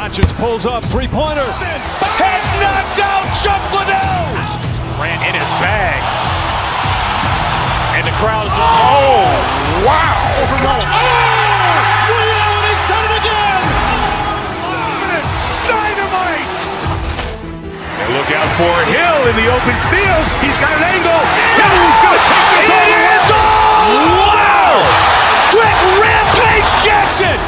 Doncic pulls up, three-pointer. Has knocked out Chuck Liddell. Ran in his bag. And the crowd is, oh, wow. Ray Allen has done it again. Dynamite. And look out for Hill in the open field. He's got an angle. He's going to take this all the way. Wow. Quick Rampage Jackson.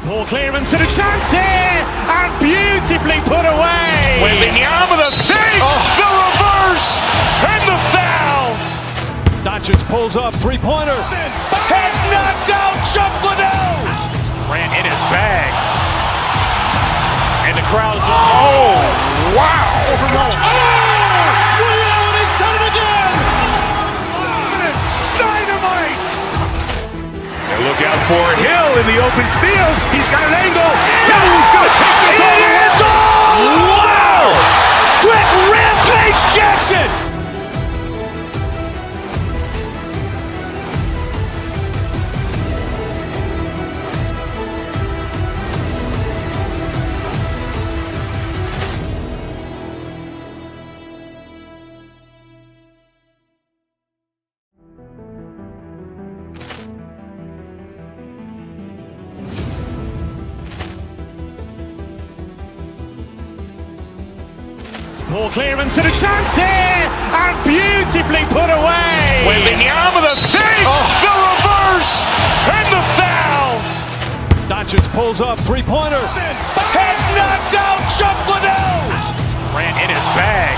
Ball clearance and a chance here, and beautifully put away. Wembanyama the fake, the reverse, and the foul. Doncic pulls up, three-pointer. Has knocked out Chuck Liddell. Ran in his bag. And the crowd is, oh, wow. Ray Allen has done it again. Dynamite. And look out for Hill in the open field. He's got an angle. He's going to take this all the way. Wow. Quick Rampage Jackson. Ball clearance and a chance here, and beautifully put away. Wembanyama the fake, the reverse, and the foul. Doncic pulls up, three-pointer. Has knocked out Chuck Liddell. Ran in his bag.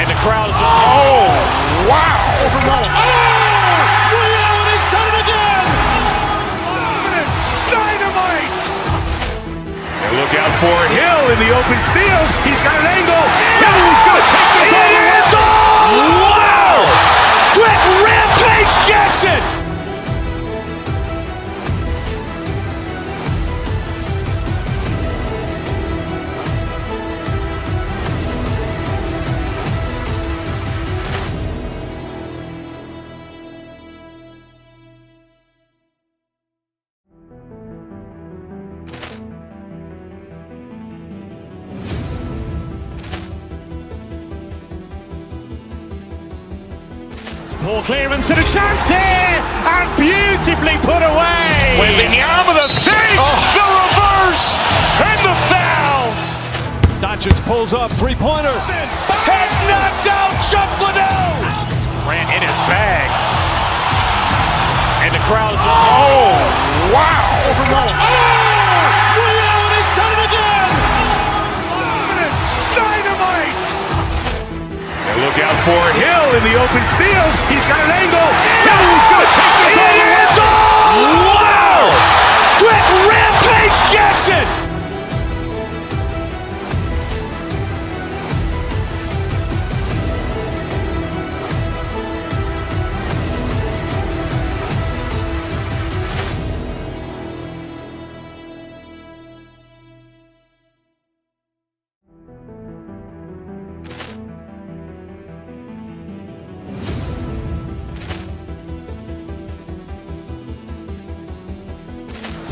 And the crowd is, oh, wow. Ray Allen has done it again. Dynamite. And look out for Hill in the open field. He's got an angle. He's going to take this all the way. Wow. Quick Rampage Jackson. Ball clearance and a chance here, and beautifully put away. Wembanyama the fake, the reverse, and the foul. Doncic pulls up, three-pointer. Has knocked out Chuck Liddell. Ran in his bag. And the crowd is, oh, wow. Ray Allen has done it again. Dynamite. And look out for Hill in the open field. He's got an angle. He's going to take this all the way. Wow. Quick Rampage Jackson.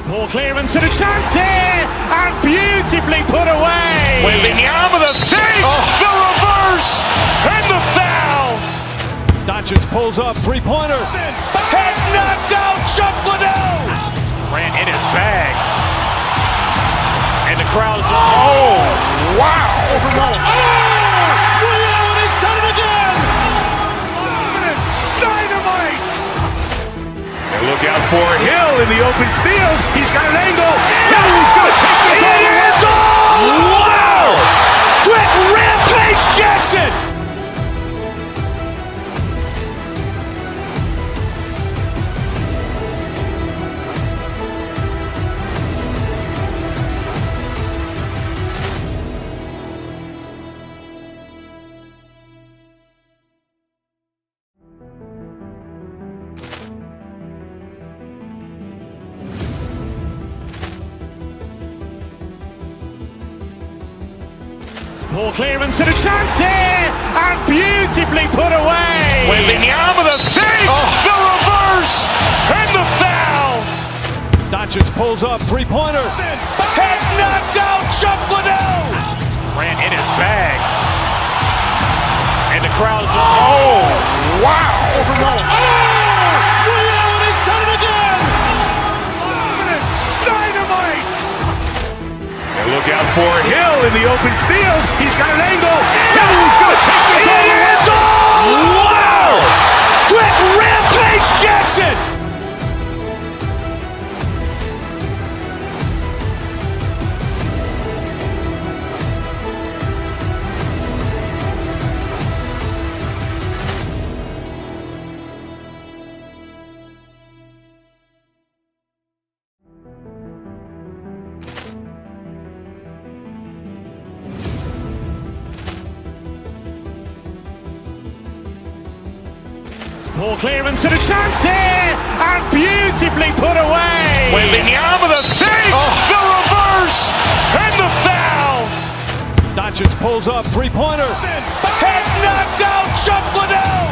Ball clearance and a chance here, and beautifully put away. Wembanyama the fake, the reverse, and the foul. Doncic pulls up, three-pointer. Has knocked out Chuck Liddell. Ran in his bag. And the crowd is, oh, wow. Ray Allen has done it again. Dynamite. And look out for Hill in the open field. He's got an angle. He's going to take this all the way. Wow. Quick Rampage Jackson. Poor clearance and a chance here, and beautifully put away. Waving the arm of the fake, the reverse, and the foul. Doncic pulls up, three-pointer. Has knocked out Chuck Liddell. Grant in his bag. And the crowd is, oh, wow. Liddell has done it again. Dynamite. And look out for Hill in the open field. He's got an angle. Hill is going to take this all the way. It is all. Wow. Quick Rampage Jackson. Poor clearance and a chance here, and beautifully put away. Waving the arm of the fake, the reverse, and the foul. Doncic pulls up, three-pointer. Has knocked out Chuck Liddell.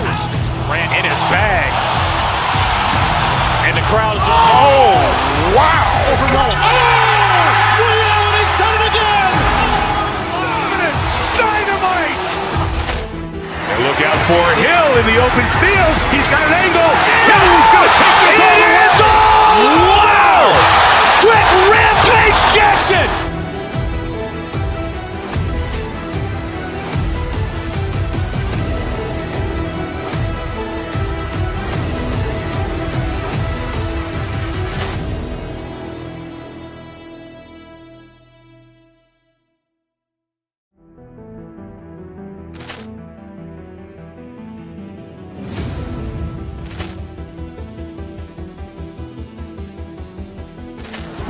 Grant in his bag. And the crowd is, oh, wow. Liddell has done it again. Dynamite. And look out for Hill in the open field. He's got an angle. Hill is going to take this all the way. It is all. Wow. Quick Rampage Jackson.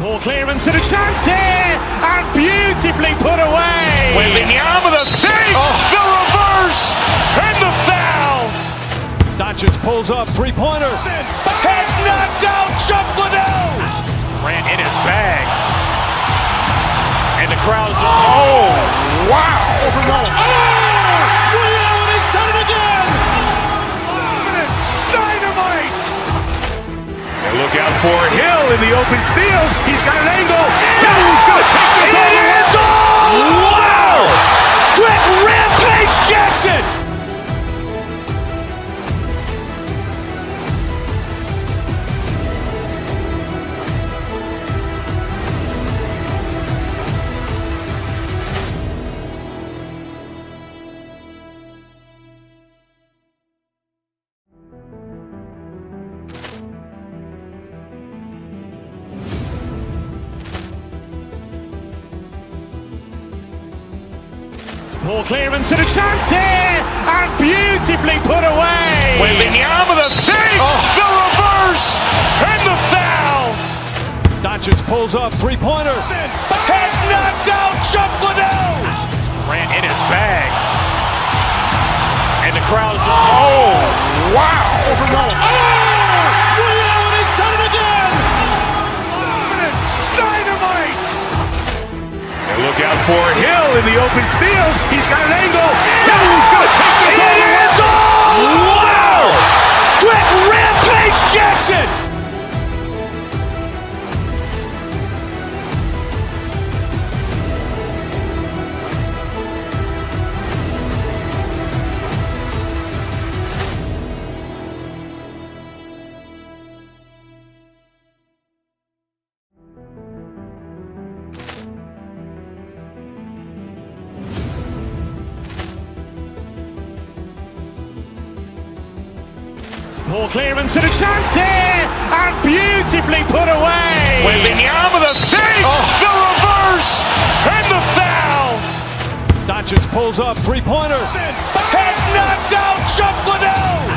Poor clearance and a chance here, and beautifully put away. Waving the arm of the fake, the reverse, and the foul. Doncic pulls up, three-pointer. Has knocked out Chuck Liddell. Grant in his bag. And the crowd is, oh, wow. Liddell has done it again. Dynamite. And look out for Hill in the open field. He's got an angle. Hill is going to take this all the way. It is all. Wow. Quick Rampage Jackson. Poor clearance and a chance here, and beautifully put away. Waving the arm of the fake, the reverse, and the foul. Doncic pulls up, three-pointer. Has knocked out Chuck Liddell. Grant in his bag. And the crowd is, oh, wow. Liddell has done it again. Dynamite. And look out for Hill in the open field. He's got an angle. Hill is going to take this all the way. It is all. Wow. Quick Rampage Jackson. Poor clearance and a chance here, and beautifully put away. Waving the arm of the fake, the reverse, and the foul. Doncic pulls up, three-pointer. Has knocked out Chuck Liddell.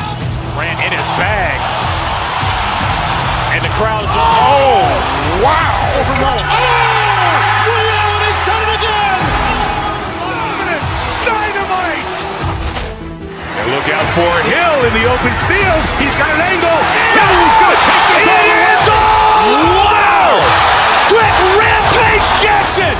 Grant in his bag. And the crowd is, oh, wow. Liddell has done it again. Dynamite. And look out for Hill in the open field. He's got an angle. Hill is going to take this all the way. It is all. Wow. Quick Rampage Jackson.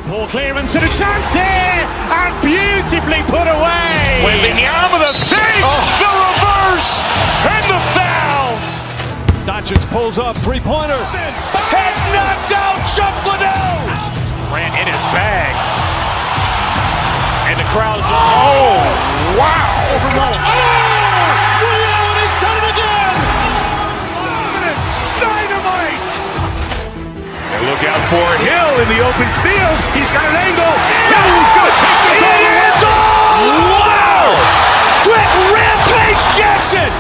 Poor clearance and a chance here, and beautifully put away. With the arm of the feet, the reverse, and the foul. Doncic pulls up, three-pointer. Has knocked out Chuck Liddell. Ran in his bag. And the crowd is, oh, wow. Liddell, he's done it again. Dynamite. And look out for Hill in the open field. He's got an angle. He's going to take this all the way. Wow. Quick Rampage Jackson.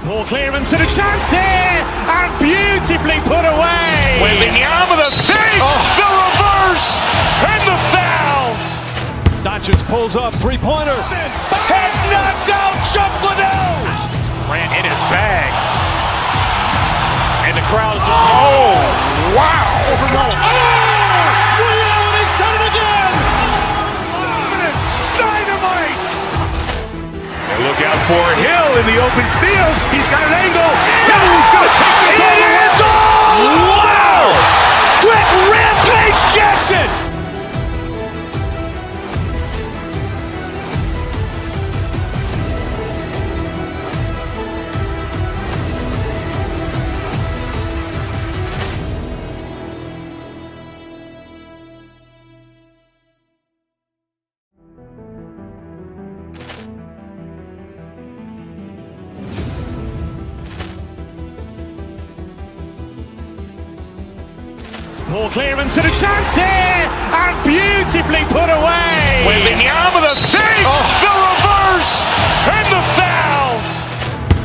Poor clearance and a chance here, and beautifully put away. With the arm of the feet, the reverse, and the foul. Doncic pulls up, three-pointer. Has knocked out Chuck Liddell. Ran in his bag. And the crowd is, oh, wow. Liddell, he's done it again. Dynamite. And look out for Hill in the open field. He's got an angle. He's going to take this all the way. Wow. Quick Rampage Jackson. Poor clearance and a chance here, and beautifully put away. With the arm of the feet, the reverse, and the foul.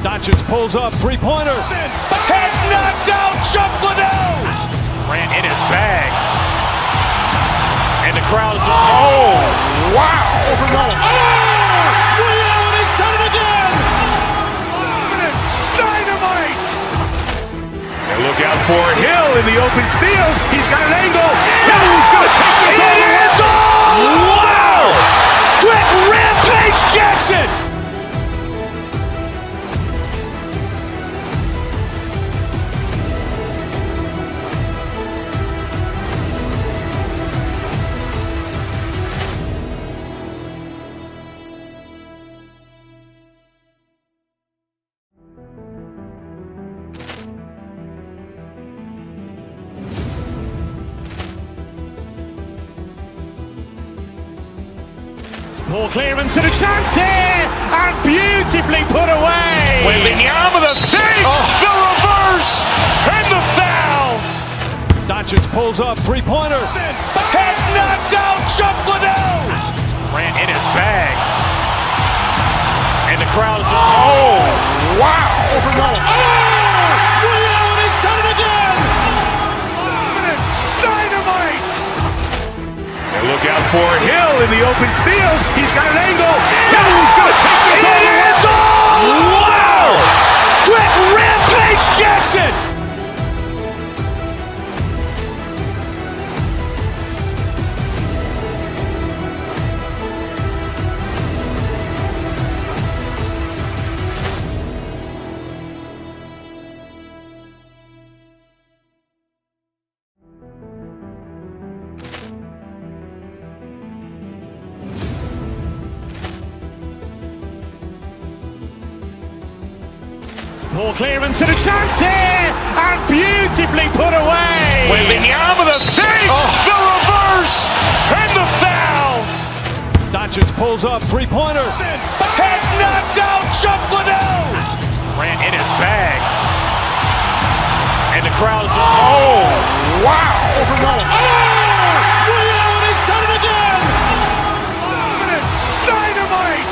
Doncic pulls up, three-pointer. Has knocked out Chuck Liddell. Ran in his bag. And the crowd is, oh, wow. Liddell, he's done it again. Dynamite. And look out for Hill in the open field. He's got an angle. He's going to take this all the way. Wow. Quick Rampage Jackson. Poor clearance and a chance here, and beautifully put away. With the arm of the feet, the reverse, and the foul. Doncic pulls up, three-pointer. Has knocked out Chuck Liddell. Ran in his bag. And the crowd is, oh, wow. Liddell, he's done it again. Dynamite. And look out for Hill in the open field. He's got an angle. He's going to take this all the way. Wow. Quick Rampage Jackson. Poor clearance and a chance here, and beautifully put away. With the arm of the feet, the reverse, and the foul. Doncic pulls up, three-pointer. Has knocked out Chuck Liddell. Ran in his bag. And the crowd is, oh, wow. Liddell, he's done it again. Dynamite.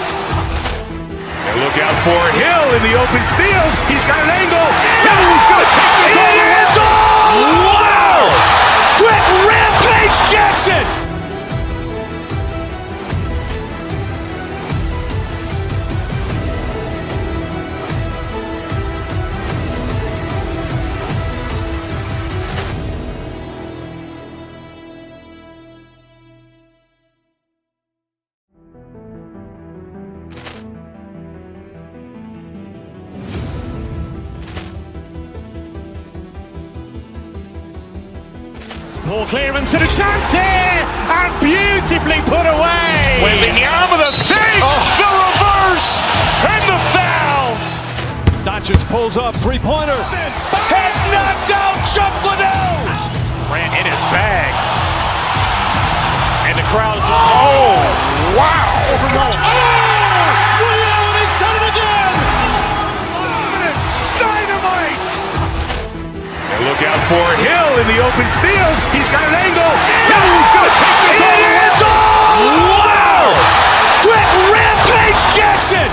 And look out for Hill in the open field. He's got an angle. He's going to take this all the way. Wow. Quick Rampage Jackson. Poor clearance and a chance here, and beautifully put away. Wembanyama the fake, the reverse, and the foul. Doncic pulls up, three-pointer. Has knocked out Chuck Liddell. Ran in his bag. And the crowd is, oh, wow. He's done it again. Dynamite. And look out for Hill in the open field. He's got an angle. He's going to take this all the way. Wow. Quick Rampage Jackson.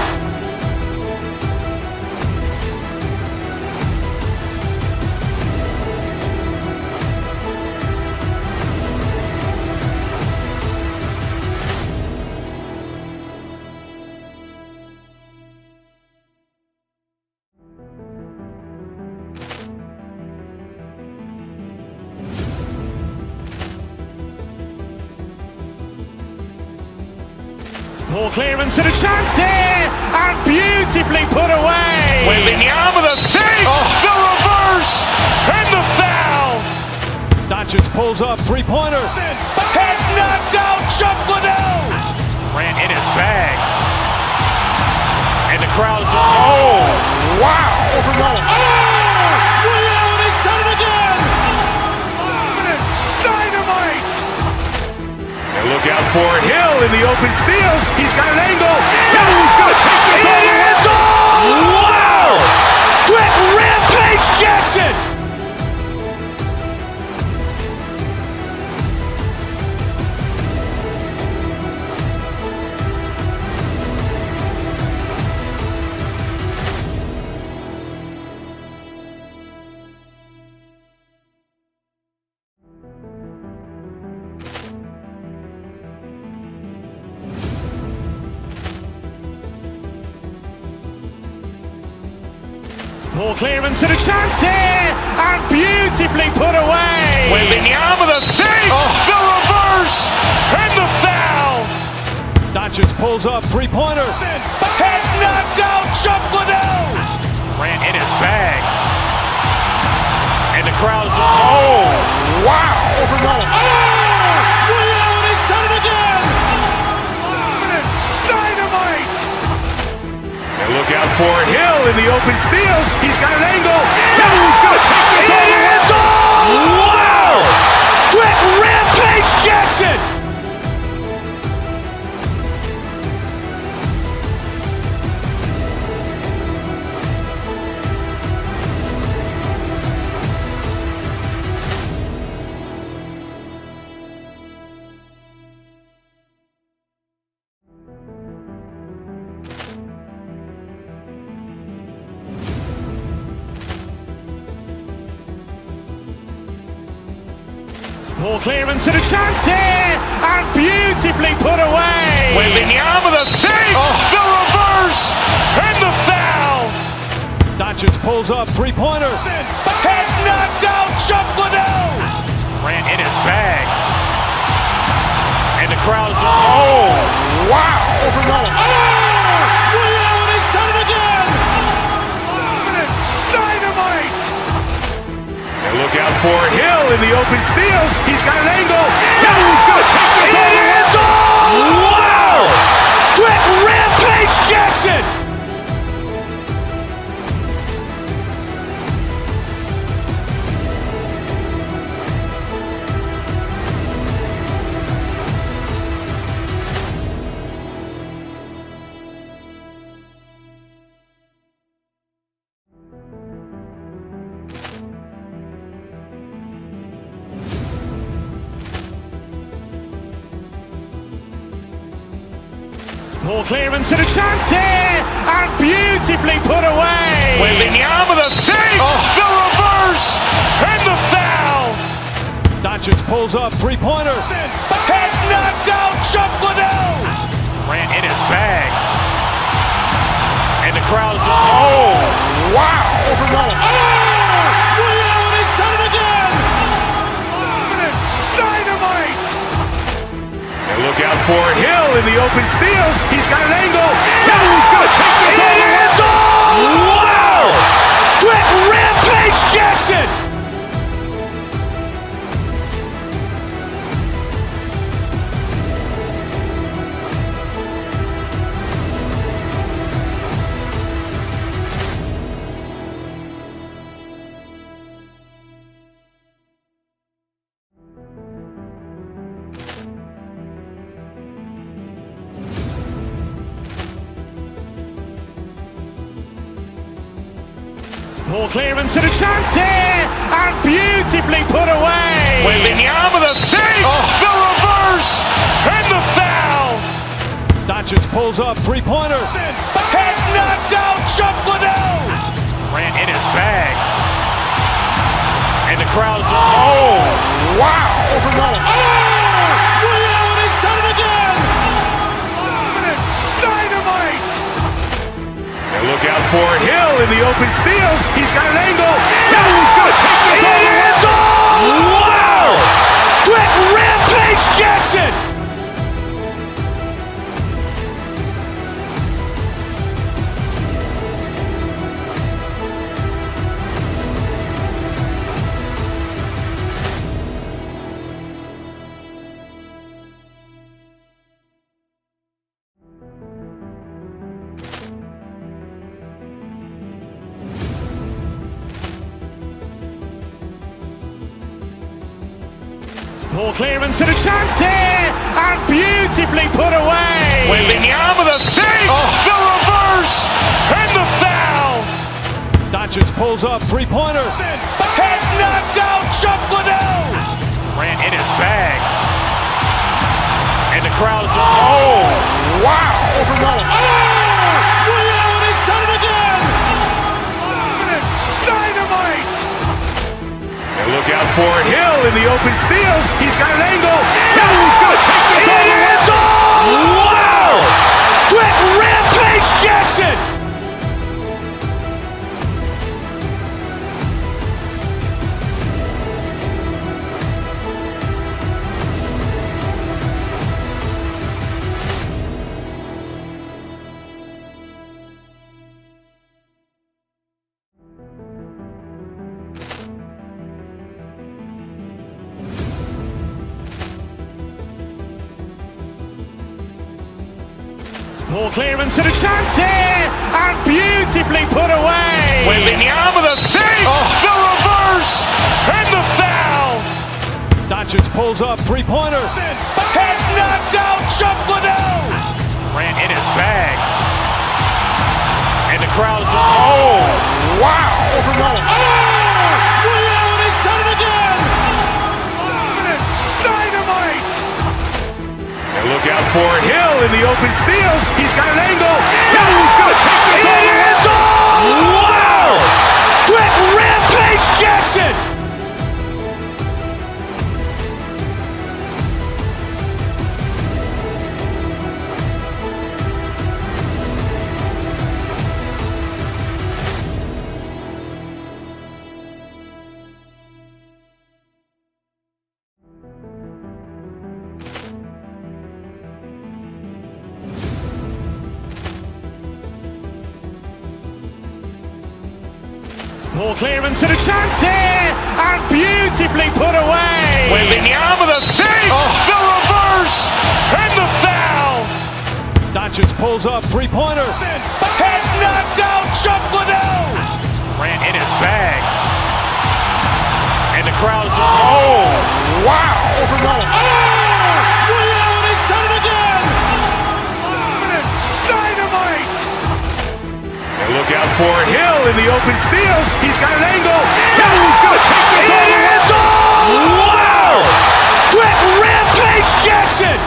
Poor clearance and a chance here, and beautifully put away. Wembanyama the fake, the reverse, and the foul. Doncic pulls up, three-pointer. Has knocked out Chuck Liddell. Ran in his bag. And the crowd is, oh, wow. He's done it again. Dynamite. And look out for Hill in the open field. He's got an angle. He's going to take this all the way. Wow. Quick Rampage Jackson. Poor clearance and a chance here, and beautifully put away. Wembanyama the fake, the reverse, and the foul. Doncic pulls up, three-pointer. Has knocked out Chuck Liddell. Ran in his bag. And the crowd is, oh, wow. He's done it again. Dynamite. And look out for Hill in the open field. He's got an angle. He's going to take this all the way. Wow. Quick Rampage Jackson. Poor clearance and a chance here, and beautifully put away. Wembanyama the fake, the reverse, and the foul. Doncic pulls up, three-pointer. Has knocked out Chuck Liddell. Ran in his bag. And the crowd is, oh, wow. He's done it again. Dynamite. And look out for Hill in the open field. He's got an angle. He's going to take this all the way. Wow. Quick Rampage Jackson. Poor clearance and a chance here, and beautifully put away. Wembanyama the fake, the reverse, and the foul. Doncic pulls up, three-pointer. Has knocked out Chuck Liddell. Ran in his bag. And the crowd is, oh, wow. He's done it again. Dynamite. And look out for Hill in the open field. He's got an angle. He's going to take this all the way. Wow. Quick Rampage Jackson. Poor clearance and a chance here, and beautifully put away. Wembanyama with a fake, the reverse, and the foul. Doncic pulls up, three-pointer. Has knocked out Chuck Liddell. Grant in his bag. And the crowd's wow. He's done it again. Dynamite. And look out for Hill in the open field. He's got an angle. He's going to take this all the way. Wow. Quick Rampage Jackson. Poor clearance and a chance here, and beautifully put away. Wembanyama with a fake, the reverse, and the foul. Doncic pulls up, three-pointer. Has knocked out Chuck Liddell. Grant in his bag. And the crowd's wow. He's done it again. Dynamite. And look out for Hill in the open field. He's got an angle. He's going to take this all the way. Wow. Quick Rampage Jackson. Poor clearance and a chance here, and beautifully put away. Wembanyama with a fake, the reverse, and the foul. Doncic pulls up, three-pointer. Has knocked out Chuck Liddell. Grant in his bag. And the crowd's wow. He's done it again. Dynamite. And look out for Hill in the open field. He's got an angle. He's going to take this all the way. Wow. Quick Rampage Jackson. Poor clearance and a chance here, and beautifully put away. Wembanyama with a fake, the reverse, and the foul. Doncic pulls up, three-pointer. Has knocked out Chuck Liddell. Grant in his bag. And the crowd's wow. He's done it again. Dynamite. And look out for Hill in the open field. He's got an angle. He's going to take this all the way. Wow. Quick Rampage Jackson.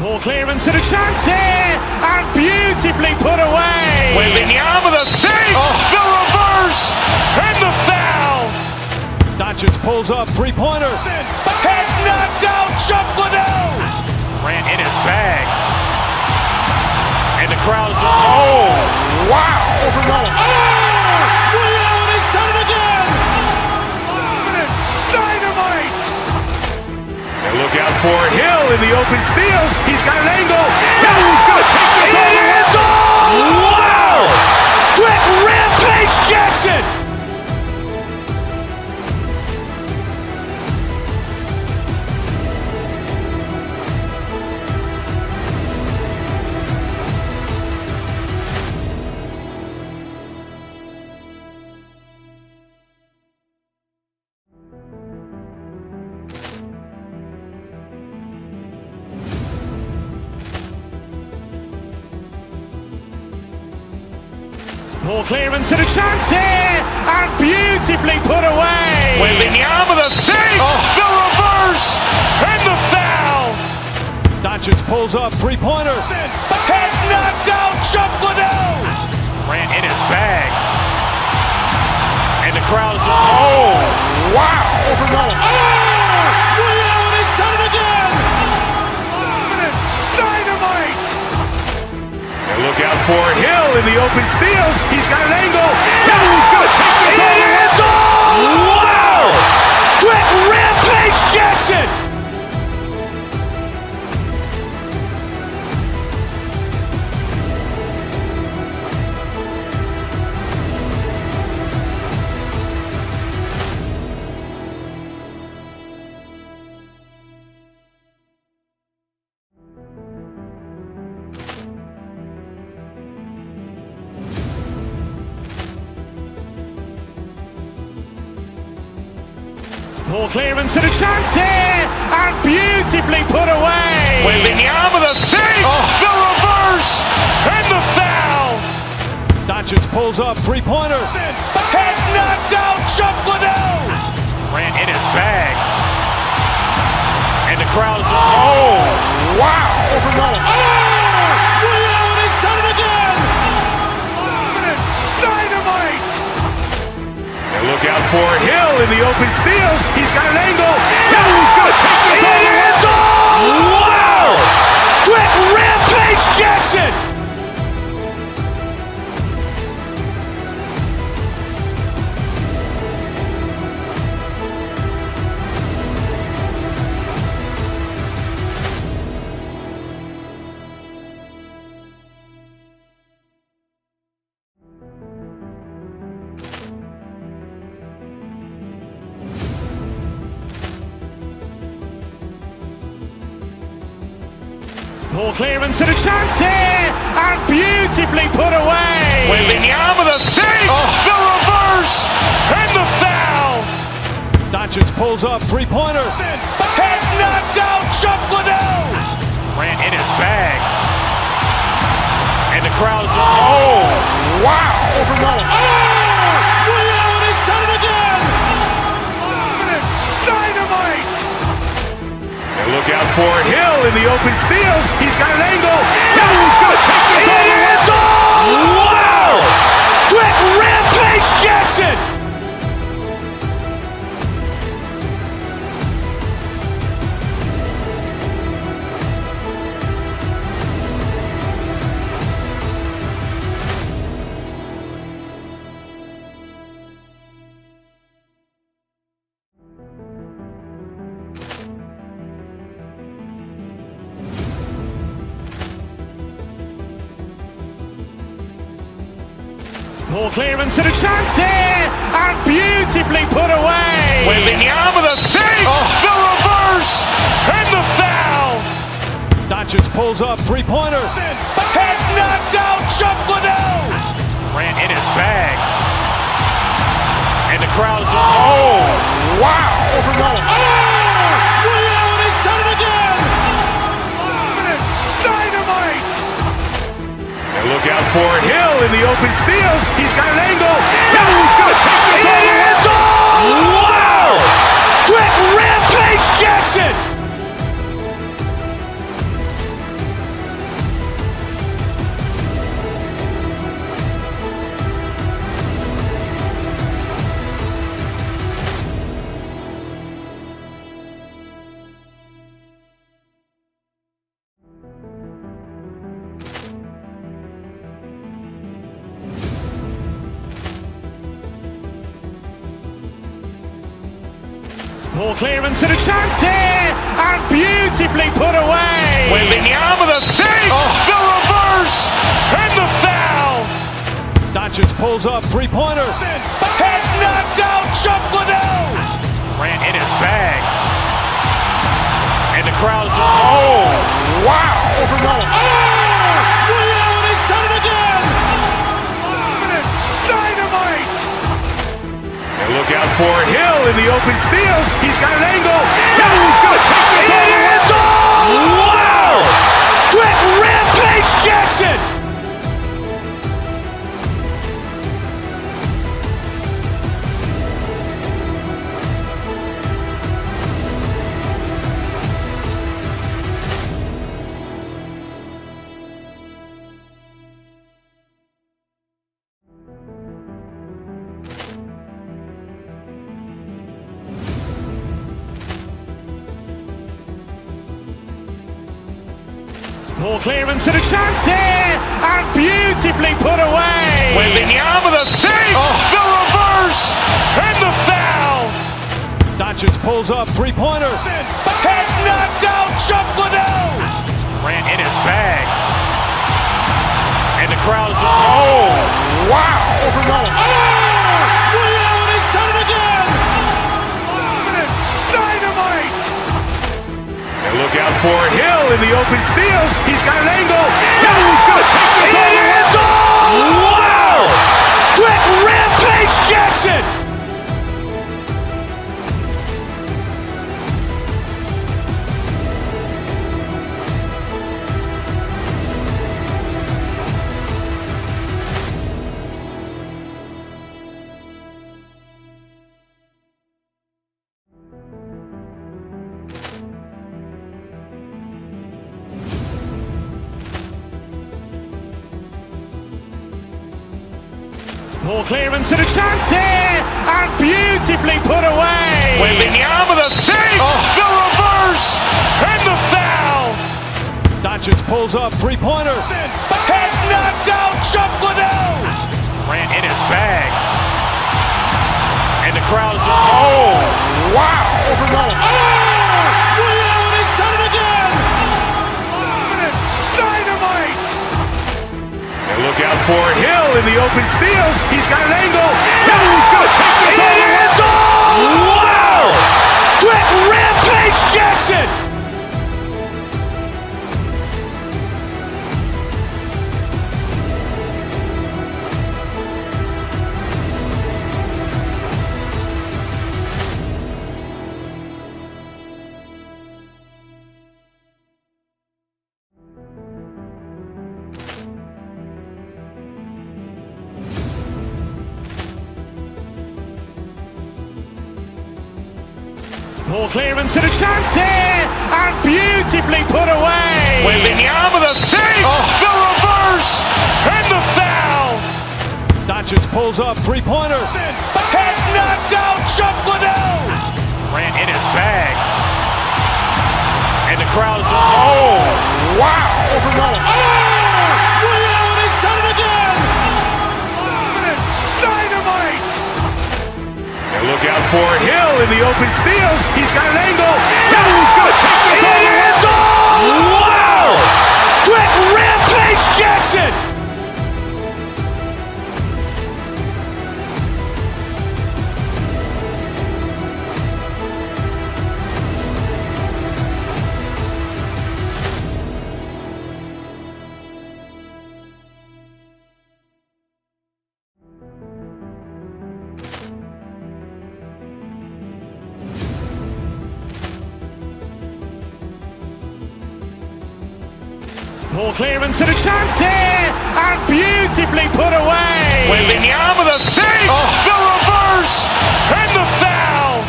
Poor clearance and a chance here, and beautifully put away. Wembanyama with a fake, the reverse, and the foul. Doncic pulls up, three-pointer. Has knocked out Chuck Liddell. Grant in his bag. And the crowd's wow. He's done it again. Dynamite. And look out for Hill in the open field. He's got an angle. He's going to take this all the way. Wow. Quick Rampage Jackson. Poor clearance and a chance here, and beautifully put away. Waving the arm with a fake, the reverse, and the foul. Doncic pulls up, three-pointer. Has knocked out Chuck Liddell. Ran in his bag. And the crowd is, oh, wow. Overrun. Liddell, and he's done it again. Dynamite! And look out for Hill in the open field. He's got an angle. He's going to take this all the way. Wow! Quick Rampage Jackson. Poor clearance and a chance here, and beautifully put away. Waving the arm with a fake, the reverse, and the foul. Doncic pulls up, three-pointer. Has knocked out Chuck Liddell. Ran in his bag. And the crowd is, oh, wow. Overrun. Liddell, and he's done it again. Dynamite! And look out for Hill in the open field. He's got an angle. He's going to take this all the way. Wow! Quick Rampage Jackson. Poor clearance and a chance here, and beautifully put away. Waving the arm with a fake, the reverse, and the foul. Doncic pulls up, three-pointer. Has knocked out Chuck Liddell. Ran in his bag. And the crowd is, oh, wow. Overrun. Liddell, and he's done it again. Dynamite! And look out for Hill in the open field. He's got an angle. He's going to take this all the way. Wow! Quick Rampage Jackson. Poor clearance and a chance here, and beautifully put away. Waving the arm with a fake, the reverse, and the foul. Doncic pulls up, three-pointer. Has knocked out Chuck Liddell. Ran in his bag. And the crowd is, oh, wow. Overrun. Liddell, and he's done it again. Dynamite! And look out for Hill in the open field. He's got an angle. He's going to take this all the way. Wow! Quick Rampage Jackson. Poor clearance and a chance here, and beautifully put away. Waving the arm with a fake, the reverse, and the foul. Doncic pulls up, three-pointer. Has knocked out Chuck Liddell. Ran in his bag. And the crowd is, oh, wow. Overrun. Liddell, and he's done it again. Dynamite! And look out for Hill in the open field. He's got an angle. He's going to take this all the way. Wow! Quick Rampage Jackson. Poor clearance and a chance here, and beautifully put away. Wembanyama with a save, the reverse, and the foul. Doncic pulls up, three-pointer. Has knocked out Chuck Liddell. Ran in his bag. And the crowd is, oh, wow. He's done it again. Dynamite. And look out for Hill in the open field. He's got an angle. He's going to take this all the way. Wow. Quick Rampage Jackson. Poor clearance and a chance here, and beautifully put away. Wembanyama with a save, the reverse, and the foul. Doncic pulls up, three-pointer. Has knocked out Chuck Liddell. Ran in his bag. And the crowd is, oh, wow. He's done it again. Dynamite. And look out for Hill in the open field. He's got an angle. He's going to take this all the way. Wow. Quick Rampage Jackson. Poor clearance and a chance here, and beautifully put away. Wembanyama with a save, the reverse, and the foul. Doncic pulls up, three-pointer. Has knocked out Chuck Liddell. Ran in his bag. And the crowd is, oh, wow. He's done it again. Dynamite. And look out for Hill in the open field. He's got an angle. He's going to take this all the way. Wow. Quick Rampage Jackson. Poor clearance and a chance here, and beautifully put away. Wembanyama with a save, the reverse, and the foul.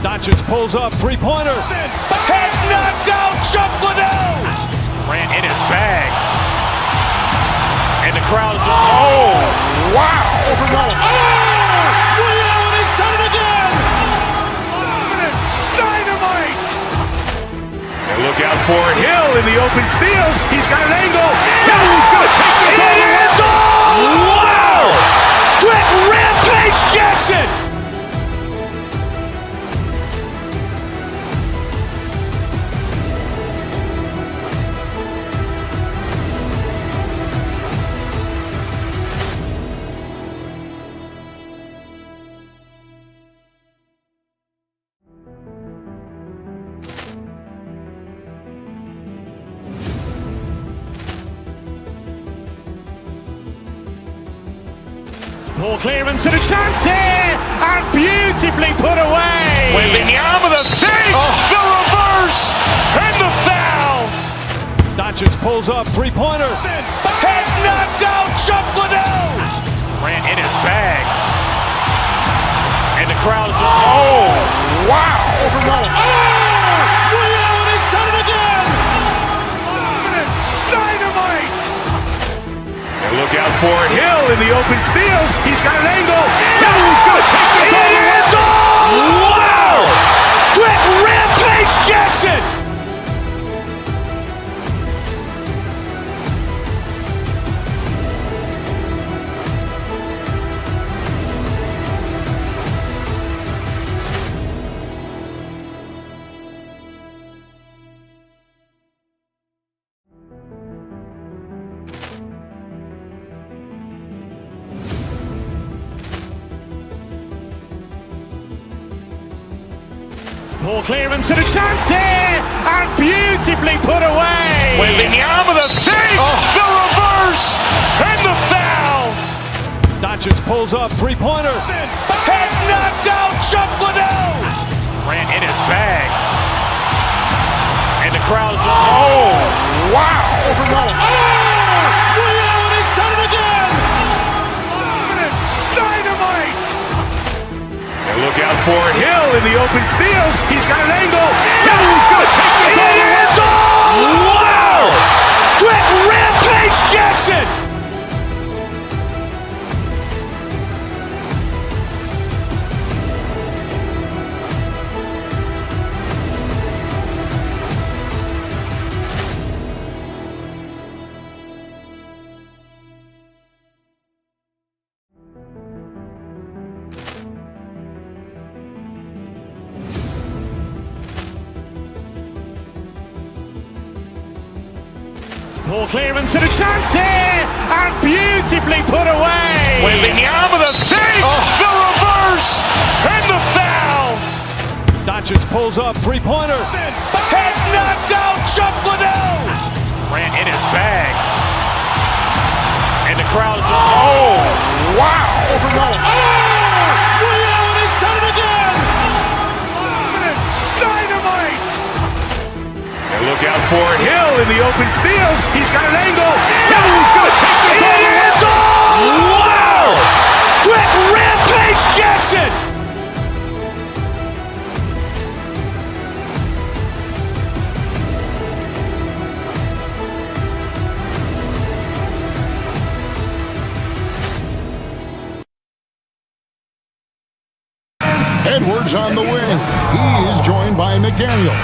Doncic pulls up, three-pointer. Has knocked out Chuck Liddell. Ran in his bag. And the crowd is, oh, wow. He's done it again. Dynamite. And look out for Hill in the open field. He's got an angle. He's going to take this all the way. Wow. Quick Rampage Jackson. Poor clearance and a chance here, and beautifully put away. Wembanyama with a save, the reverse, and the foul. Doncic pulls up, three-pointer. Has knocked out Chuck Liddell. Ran in his bag. And the crowd is, oh, wow. He's done it again. Dynamite. And look out for Hill in the open field. He's got an angle. He's going to take this all the way. Wow. Quick Rampage Jackson. Poor clearance and a chance here, and beautifully put away. Wembanyama the fake, the reverse, and the foul. Doncic pulls up, three-pointer. Has knocked out Chuck Liddell. Ran in his bag. And the crowd's wow. He's done it again. Dynamite. And look out for Hill in the open field. He's got an angle. Hill's going to take this all the way. Wow. Quick Rampage Jackson. Poor clearance and a chance here, and beautifully put away. Wembanyama the fake, the reverse, and the foul. Doncic pulls up, three-pointer. Has knocked out Chuck Liddell. Ran in his bag. And the crowd's wow. He's done it again. Dynamite. And look out for Hill in the open field. He's got an angle. Hill's going to take this all the way. Wow. Quick Rampage Jackson. Edwards on the wing. He's joined by McDaniel.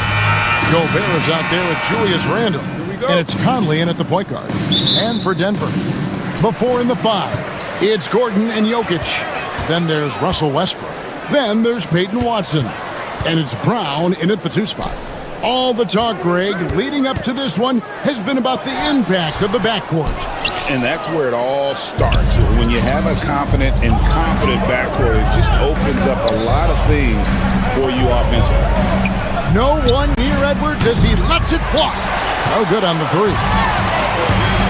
Gobert is out there with Julius Randle. And it's Conley in at the point guard. And for Denver, the 4 and the 5, it's Gordon and Jokic. Then there's Russell Westbrook. Then there's Peyton Watson. And it's Brown in at the 2 spot. All the talk, Greg, leading up to this one has been about the impact of the backcourt. And that's where it all starts. When you have a confident and competent backcourt, it just opens up a lot of things for you offensively. No one near Edwards as he lets it fly. No good on the 3.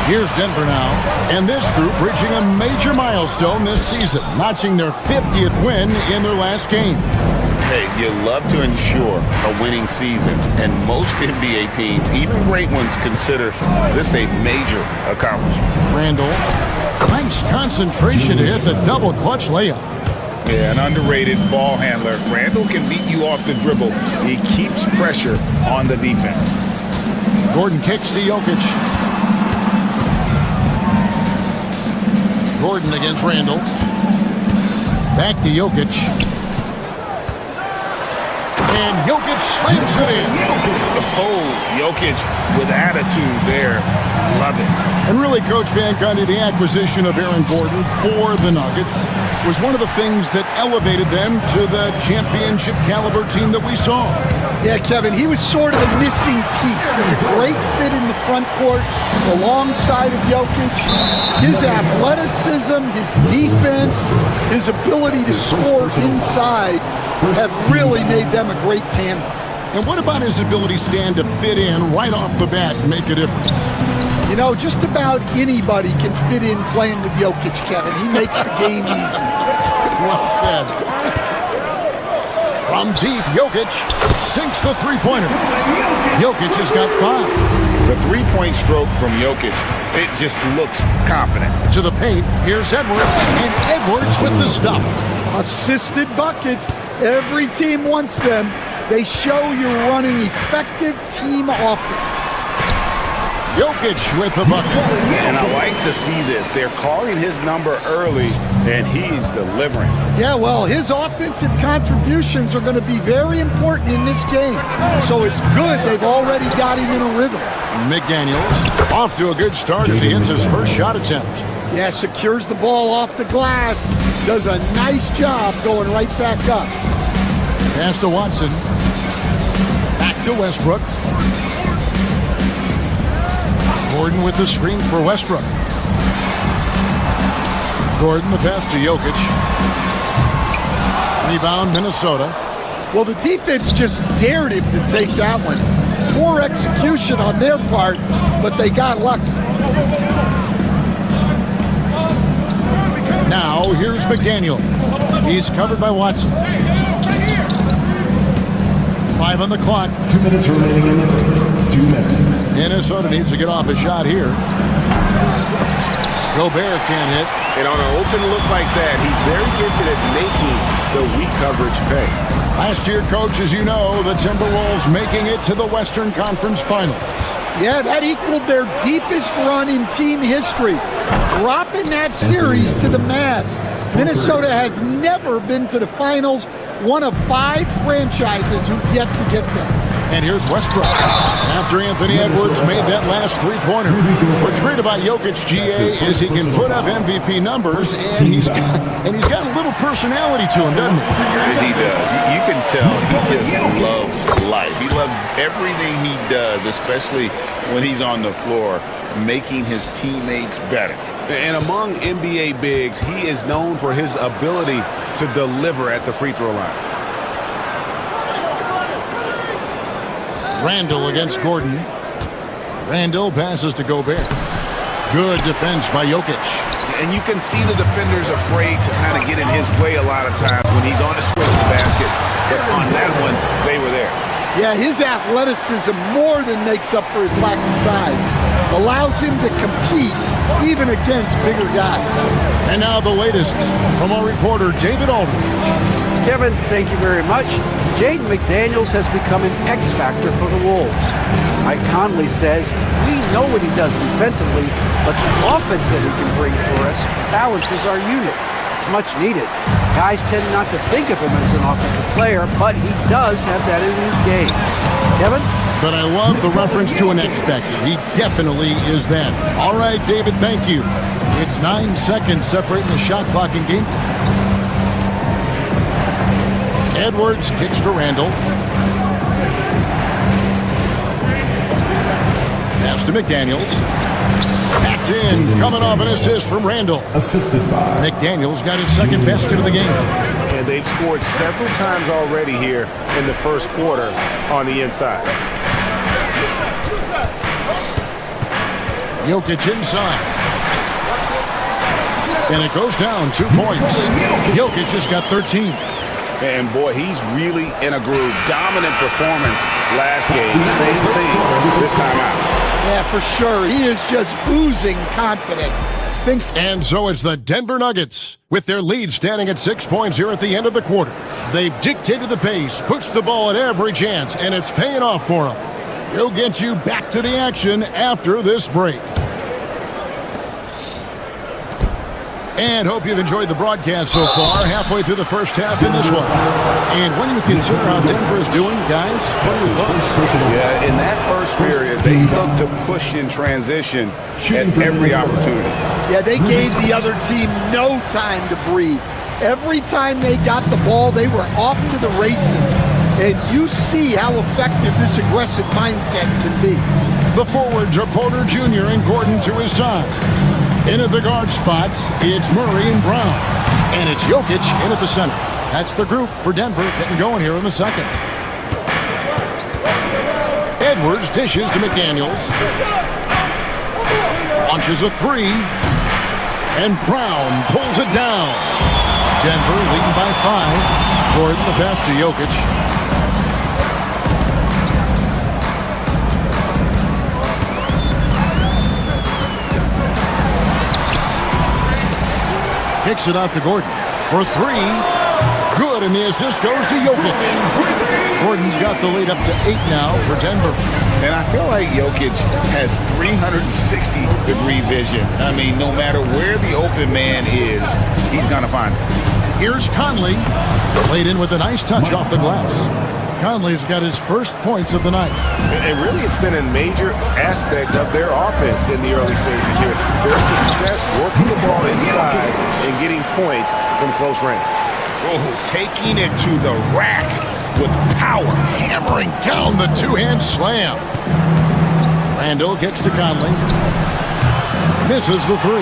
Here's Denver now, and this group reaching a major milestone this season, notching their 50th win in their last game. Hey, you love to ensure a winning season, and most NBA teams, even great ones, consider this a major accomplishment. Randle, nice concentration to hit the double clutch layup. Yeah, an underrated ball handler. Randle can beat you off the dribble. He keeps pressure on the defense. Gordon kicks to Jokic. Gordon against Randle. Back to Jokic. And Jokic slams it in. Oh, Jokic with attitude there. Love it. And really, Coach Van Gundy, the acquisition of Aaron Gordon for the Nuggets was one of the things that elevated them to the championship caliber team that we saw. Yeah, Kevin, he was sort of a missing piece. He's a great fit in the front court alongside of Jokic. His athleticism, his defense, his ability to score inside have really made them a great tandem. And what about his ability, Stan, to fit in right off the bat and make a difference? You know, just about anybody can fit in playing with Jokic, Kevin. He makes the game easy. Well said. From deep, Jokic sinks the three-pointer. Jokic has got 5. The three-point stroke from Jokic, it just looks confident. To the paint, here's Edwards, and Edwards with the stuff. Assisted buckets. Every team wants them. They show you're running effective team offense. Jokic with the bucket. And I like to see this. They're calling his number early, and he's delivering. Yeah, well, his offensive contributions are going to be very important in this game. So it's good they've already got him in a rhythm. McDaniels off to a good start as he hits his first shot attempt. Yeah, secures the ball off the glass. Does a nice job going right back up. Pass to Watson. Back to Westbrook. Gordon with the screen for Westbrook. Gordon the pass to Jokic. Rebound Minnesota. Well, the defense just dared him to take that one. Poor execution on their part, but they got lucky. Now, here's McDaniel. He's covered by Watson. 5 on the clock. 2 minutes remaining in the first. 2 minutes. Minnesota needs to get off a shot here. Gobert can't hit. And on an open look like that, he's very gifted at making the weak coverage pay. Last year, coach, as you know, the Timberwolves making it to the Western Conference Finals. Yeah, that equaled their deepest run in team history, dropping that series to the Mavs. Minnesota has never been to the finals, one of 5 franchises who've yet to get there. And here's Westbrook. After Anthony Edwards made that last three-pointer. What's great about Jokic, GA, is he can put up MVP numbers, and he's got a little personality to him, doesn't he? He does. You can tell he just loves life. He loves everything he does, especially when he's on the floor, making his teammates better. And among NBA bigs, he is known for his ability to deliver at the free throw line. Randall against Gordon. Randall passes to Gobert. Good defense by Jokic. And you can see the defenders afraid to kind of get in his way a lot of times when he's on his way to the basket. But on that one, they were there. Yeah, his athleticism more than makes up for his lack of size. Allows him to compete even against bigger guys. And now the latest from our reporter, David Aldridge. Kevin, thank you very much. Jaden McDaniels has become an X factor for the Wolves. Mike Conley says, we know what he does defensively, but the offense that he can bring for us balances our unit. It's much needed. Guys tend not to think of him as an offensive player, but he does have that in his game. Kevin? But I love the reference to an X factor. He definitely is that. All right, David, thank you. It's 9 seconds separating the shot clock and game clock. Edwards kicks to Randall. Pass to McDaniels. That's in, coming off an assist from Randall. Assisted by McDaniels got his second basket of the game. And they've scored several times already here in the first quarter on the inside. Jokic inside. And it goes down 2 points. Jokic has got 13. And boy, he's really in a groove. Dominant performance last game. Same thing this time out. Yeah, for sure. He is just oozing confidence. And so it's the Denver Nuggets with their lead standing at 6 points here at the end of the quarter. They've dictated the pace, pushed the ball at every chance, and it's paying off for them. We'll get you back to the action after this break. And hope you've enjoyed the broadcast so far, halfway through the first half in this one. And when you consider how Denver is doing, guys, what are your thoughts? Yeah, in that first period, they looked to push in transition at every opportunity. Yeah, they gave the other team no time to breathe. Every time they got the ball, they were off to the races. And you see how effective this aggressive mindset can be. The forwards are Porter Jr. and Gordon to his side. In at the guard spots, it's Murray and Brown. And it's Jokic in at the center. That's the group for Denver getting going here in the second. Edwards dishes to McDaniels. Launches a three. And Brown pulls it down. Denver leading by 5. Gordon the pass to Jokic. Kicks it out to Gordon for 3. Good, and the assist goes to Jokic. Gordon's got the lead up to 8 now for Denver. And I feel like Jokic has 360-degree vision. I mean, no matter where the open man is, he's going to find it. Here's Conley. Laid in with a nice touch off the glass. Conley's got his first points of the night. And really, it's been a major aspect of their offense in the early stages here. Their success working the ball inside and getting points from close range. Oh, taking it to the rack with power. Hammering down the two-hand slam. Randall gets to Conley. Misses the 3.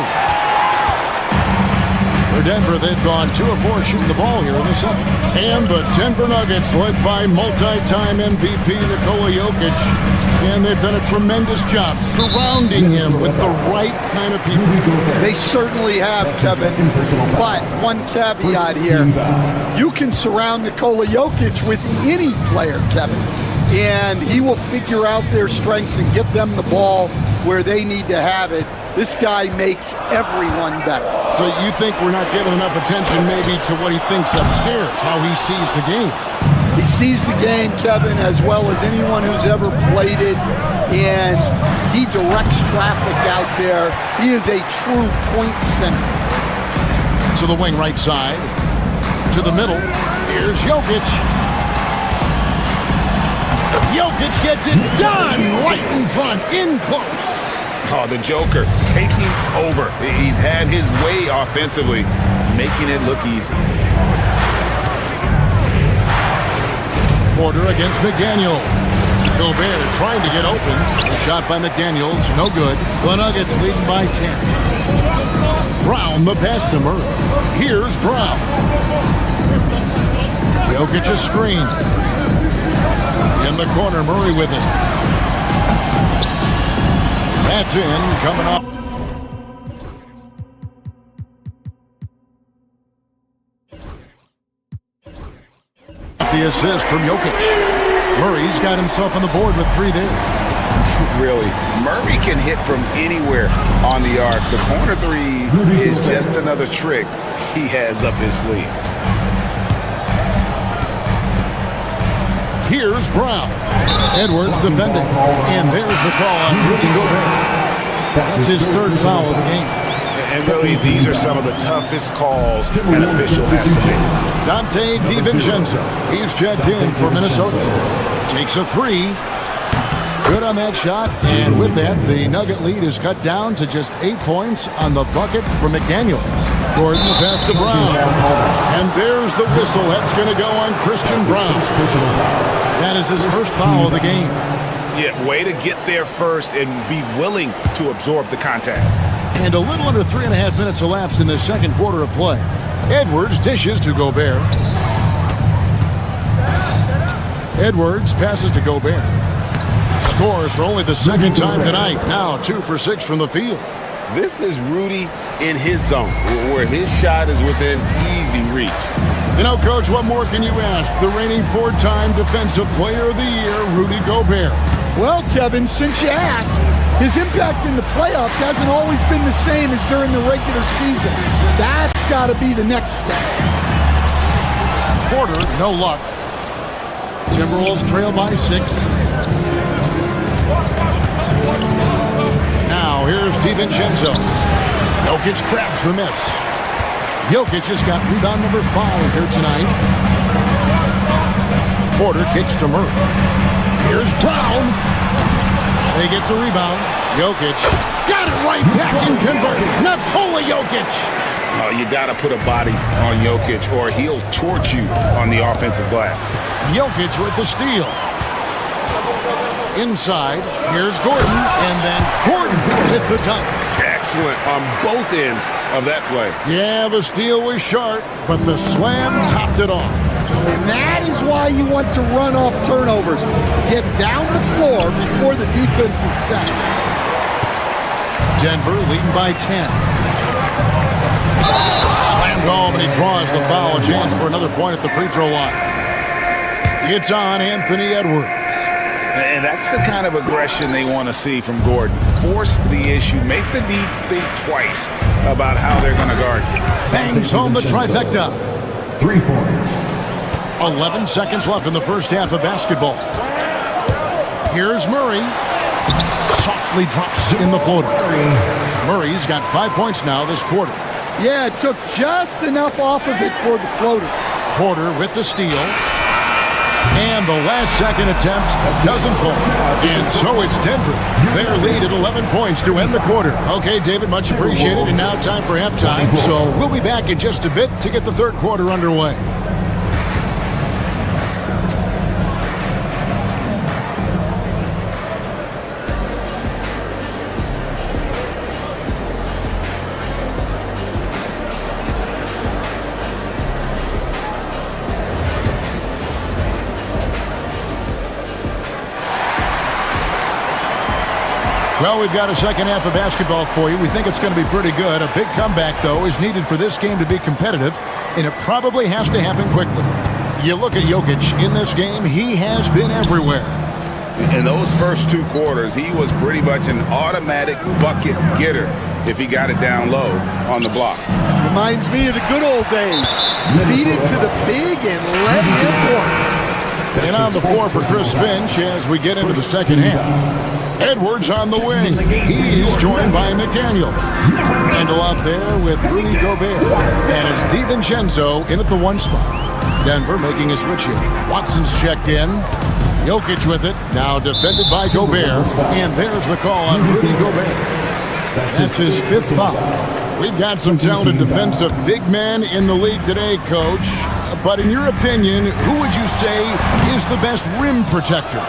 For Denver, they've gone 2 of 4 shooting the ball here in the second. And the Denver Nuggets, led by multi-time MVP Nikola Jokic. And they've done a tremendous job surrounding him with the right kind of people. They certainly have, Kevin. But one caveat here. You can surround Nikola Jokic with any player, Kevin. And he will figure out their strengths and get them the ball where they need to have it. This guy makes everyone better. So you think we're not giving enough attention maybe to what he thinks upstairs, how he sees the game? He sees the game, Kevin, as well as anyone who's ever played it, and he directs traffic out there. He is a true point center. To the wing right side, to the middle. Here's Jokic. Jokic gets it done right in front, in close. Oh, the Joker taking over. He's had his way offensively, making it look easy. Porter against McDaniel. Gobert trying to get open. A shot by McDaniels, no good. The Nuggets leading by 10. Brown, the pass to Murray. Here's Brown. Jokic a screen. In the corner, Murray with it. That's in, coming up. The assist from Jokic. Murray's got himself on the board with 3 there. Really, Murray can hit from anywhere on the arc. The corner 3 is just another trick he has up his sleeve. Here's Brown. Edwards defending. And there's the call on Rudy Gobert. That's his 3rd foul of the game. And really, these are some of the toughest calls an official has to make. Dante DiVincenzo. He's checked in for Minnesota. Takes a 3. Good on that shot. And with that, the Nugget lead is cut down to just 8 points on the bucket for McDaniels. Gordon the pass to Brown. And there's the whistle. That's going to go on Christian Brown. That is his 1st foul of the game. Yeah, way to get there first and be willing to absorb the contact. And a little under 3.5 minutes elapsed in the second quarter of play. Edwards dishes to Gobert. Edwards passes to Gobert. Scores for only the 2nd time tonight. Now 2 for 6 from the field. This is Rudy in his zone, where his shot is within easy reach. You know, Coach, what more can you ask? The reigning 4-time Defensive Player of the Year, Rudy Gobert. Well, Kevin, since you asked, his impact in the playoffs hasn't always been the same as during the regular season. That's got to be the next step. Porter, no luck. Timberwolves trail by 6. Now, here's DiVincenzo. Jokic grabs the miss. Jokic has got rebound number 5 here tonight. Porter kicks to Murray. Here's Brown. They get the rebound. Jokic got it right back and converted. Nikola Jokic. Oh, you got to put a body on Jokic or he'll torch you on the offensive glass. Jokic with the steal. Inside, here's Gordon, and then Gordon with the dunk. Excellent on both ends of that play. Yeah, the steal was sharp, but the slam topped it off. And that is why you want to run off turnovers. Get down the floor before the defense is set. Denver leading by 10. Slammed home, and he draws the foul. A chance for another point at the free throw line. It's on Anthony Edwards. And that's the kind of aggression they want to see from Gordon. Force the issue. Make the D think twice about how they're going to guard you. Bangs home the trifecta. 3 points. 11 seconds left in the first half of basketball. Here's Murray. Softly drops in the floater. Murray's got 5 points now this quarter. Yeah, it took just enough off of it for the floater. Porter with the steal. And the last second attempt doesn't fall. And so it's Denver. Their lead at 11 points to end the quarter. Okay, David, much appreciated. And now time for halftime. So we'll be back in just a bit to get the third quarter underway. Well, we've got a second half of basketball for you. We think it's going to be pretty good. A big comeback, though, is needed for this game to be competitive, and it probably has to happen quickly. You look at Jokic in this game, he has been everywhere. In those first 2 quarters, he was pretty much an automatic bucket getter if he got it down low on the block. Reminds me of the good old days. Beat it to the big and let him work. And on the floor for Chris Finch as we get into the second half. Edwards on the wing. He is joined by McDaniel. Randle out there with Rudy Gobert. And it's DiVincenzo in at the 1 spot. Denver making a switch here. Watson's checked in. Jokic with it. Now defended by Gobert. And there's the call on Rudy Gobert. That's his 5th foul. We've got some talented defensive big men in the league today, Coach. But in your opinion, who would you say is the best rim protector?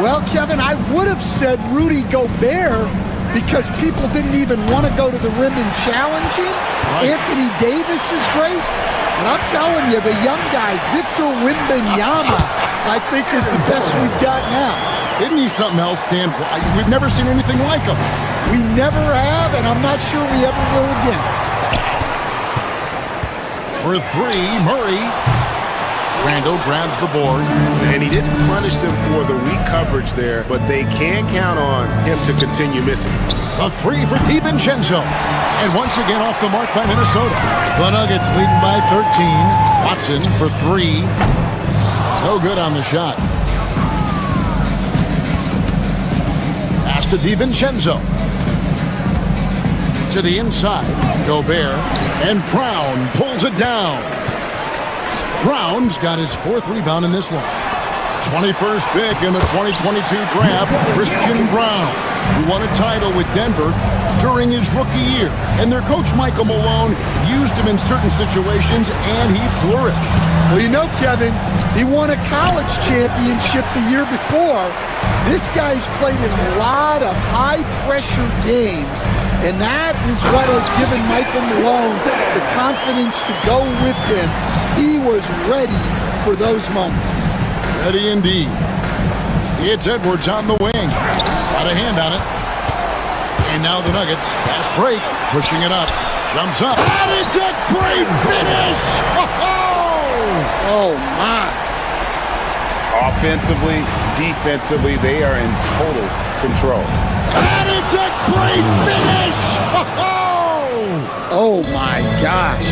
Well, Kevin, I would have said Rudy Gobert because people didn't even want to go to the rim and challenge him. Right. Anthony Davis is great. And I'm telling you, the young guy, Victor Wembanyama, I think is the best we've got now. Isn't he something else, Dan? We've never seen anything like him. We never have, and I'm not sure we ever will again. For 3, Murray. Randle grabs the board. And he didn't punish them for the weak coverage there, but they can count on him to continue missing. A 3 for DiVincenzo. And once again off the mark by Minnesota. The Nuggets leading by 13. Watson for 3. No good on the shot. Pass to DiVincenzo. To the inside. Gobert. And Brown pulls it down. Brown's got his 4th rebound in this one. 21st pick in the 2022 draft, Christian Brown, who won a title with Denver during his rookie year. And their coach, Michael Malone, used him in certain situations, and he flourished. Well, you know, Kevin, he won a college championship the year before. This guy's played in a lot of high-pressure games, and that is what has given Michael Malone the confidence to go with him. He was ready for those moments. Ready indeed. It's Edwards on the wing. Got a hand on it. And now the Nuggets, fast break, pushing it up. Jumps up. And it's a great finish! Oh, my. Offensively, defensively, they are in total control. And it's a great finish! Oh, my gosh.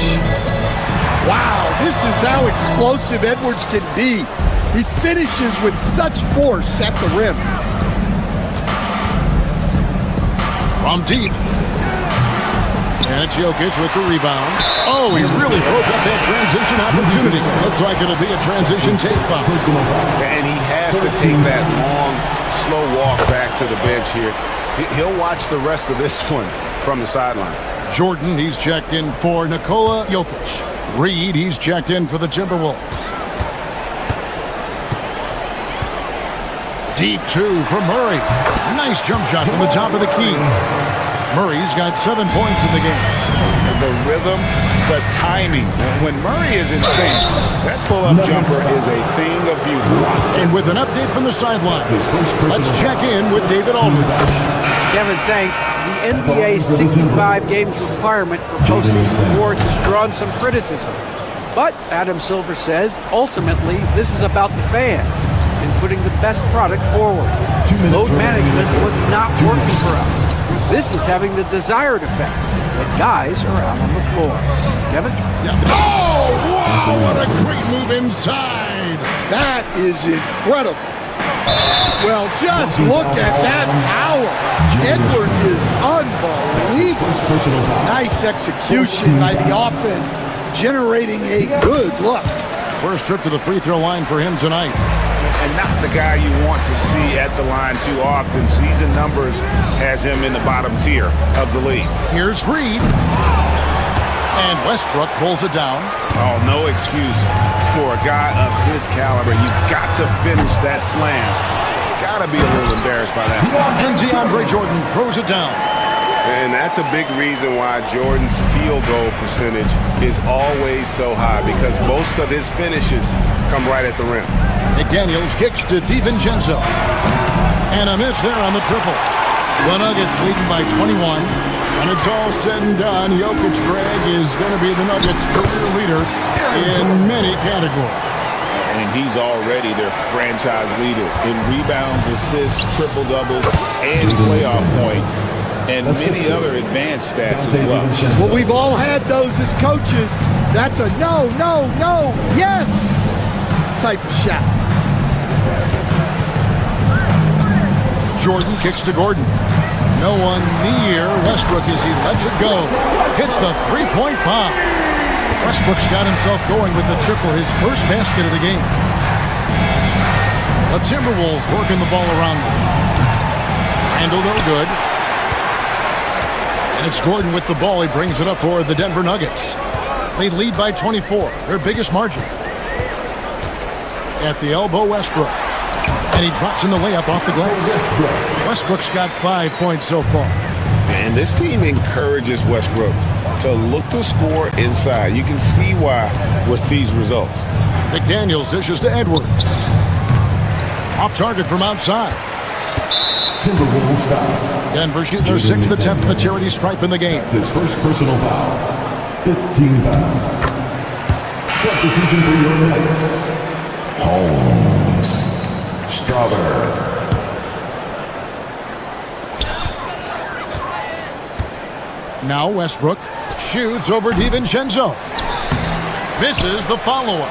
Wow, this is how explosive Edwards can be. He finishes with such force at the rim. From deep. And it's Jokic with the rebound. Oh, he really broke up that transition opportunity. Looks like it'll be a transition tape foul. And he has to take that long, slow walk back to the bench here. He'll watch the rest of this one from the sideline. Jordan, he's checked in for Nikola Jokic. Reed, he's checked in for the Timberwolves. Deep 2 from Murray. Nice jump shot from the top of the key. Murray's got 7 points in the game. The rhythm, the timing. When Murray is in sync, that pull-up jumper is a thing of beauty. And with an update from the sidelines, let's check in with David Aldridge. Kevin, thanks. The NBA's 65 games requirement for postseason awards has drawn some criticism. But, Adam Silver says, ultimately, this is about the fans and putting the best product forward. Load management was not working for us. This is having the desired effect, that guys are out on the floor. Kevin? Yeah. Oh, wow, what a great move inside. That is incredible. Well, just look at that power. Edwards is unbelievable. Nice execution by the offense, generating a good look. First trip to the free throw line for him tonight. And not the guy you want to see at the line too often. Season numbers has him in the bottom tier of the league. Here's Reed. And Westbrook pulls it down. Oh, no excuse for a guy of his caliber. You've got to finish that slam. Got to be a little embarrassed by that. And DeAndre Jordan throws it down. And that's a big reason why Jordan's field goal percentage is always so high, because most of his finishes come right at the rim. McDaniels kicks to DiVincenzo. And a miss there on the triple. The Nuggets leading by 21. When it's all said and done, Jokic, Greg, is going to be the Nuggets' career leader in many categories. And he's already their franchise leader in rebounds, assists, triple-doubles, and playoff points, and many other advanced stats as well. Well, we've all had those as coaches. That's a no, no, no, yes type of shot. Jordan kicks to Gordon. No one near Westbrook as he lets it go. Hits the three-point bomb. Westbrook's got himself going with the triple, his first basket of the game. The Timberwolves working the ball around them. Randall no good. And it's Gordon with the ball. He brings it up for the Denver Nuggets. They lead by 24, their biggest margin. At the elbow, Westbrook. And he drops in the layup off the glass. Westbrook's got 5 points so far. And this team encourages Westbrook to look to score inside. You can see why with these results. McDaniels dishes to Edwards. Off target from outside. Timberwolves foul. Denver shooting their 6th attempt at the charity stripe in the game. That's his first personal foul. 15 foul. Substitution for your Nuggets. Holmes. Strawberry. Now Westbrook shoots over DiVincenzo. Misses the follow-up.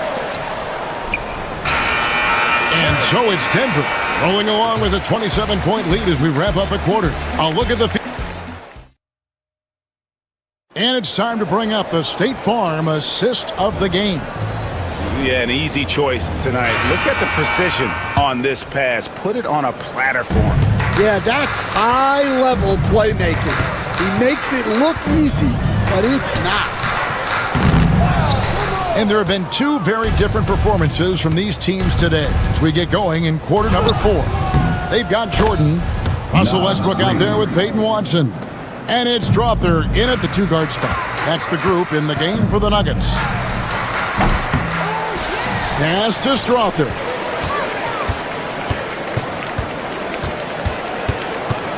And so it's Denver rolling along with a 27-point lead as we wrap up a quarter. I'll look at the and it's time to bring up the State Farm assist of the game. Yeah, an easy choice tonight. Look at the precision on this pass. Put it on a platter for him. Yeah, that's high-level playmaking. He makes it look easy, but it's not. And there have been two very different performances from these teams today as we get going in quarter number 4. They've got Jordan, Russell Westbrook out there with Peyton Watson. And it's Strother in at the 2-guard spot. That's the group in the game for the Nuggets. Pass to Strother.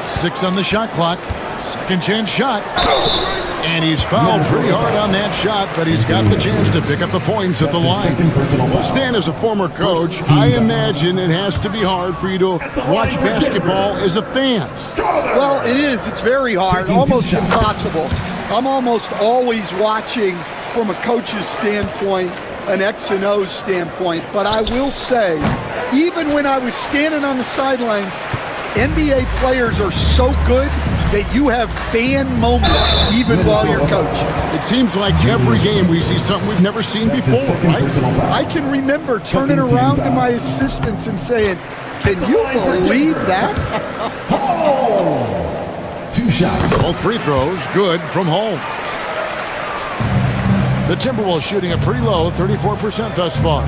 6 on the shot clock. Second chance shot. And he's fouled pretty hard on that shot, but he's got the chance to pick up the points at the line. Well, Stan, as a former coach, I imagine it has to be hard for you to watch basketball as a fan. Well, it is. It's very hard, almost impossible. I'm almost always watching from a coach's standpoint, an X and O standpoint. But I will say, even when I was standing on the sidelines, NBA players are so good that you have fan moments even while you're coaching. It seems like every game we see something we've never seen before, right? I can remember turning around to my assistants and saying, "Can you believe that?" 2 shots. Both free throws good from home. The Timberwolves shooting a pretty low 34% thus far.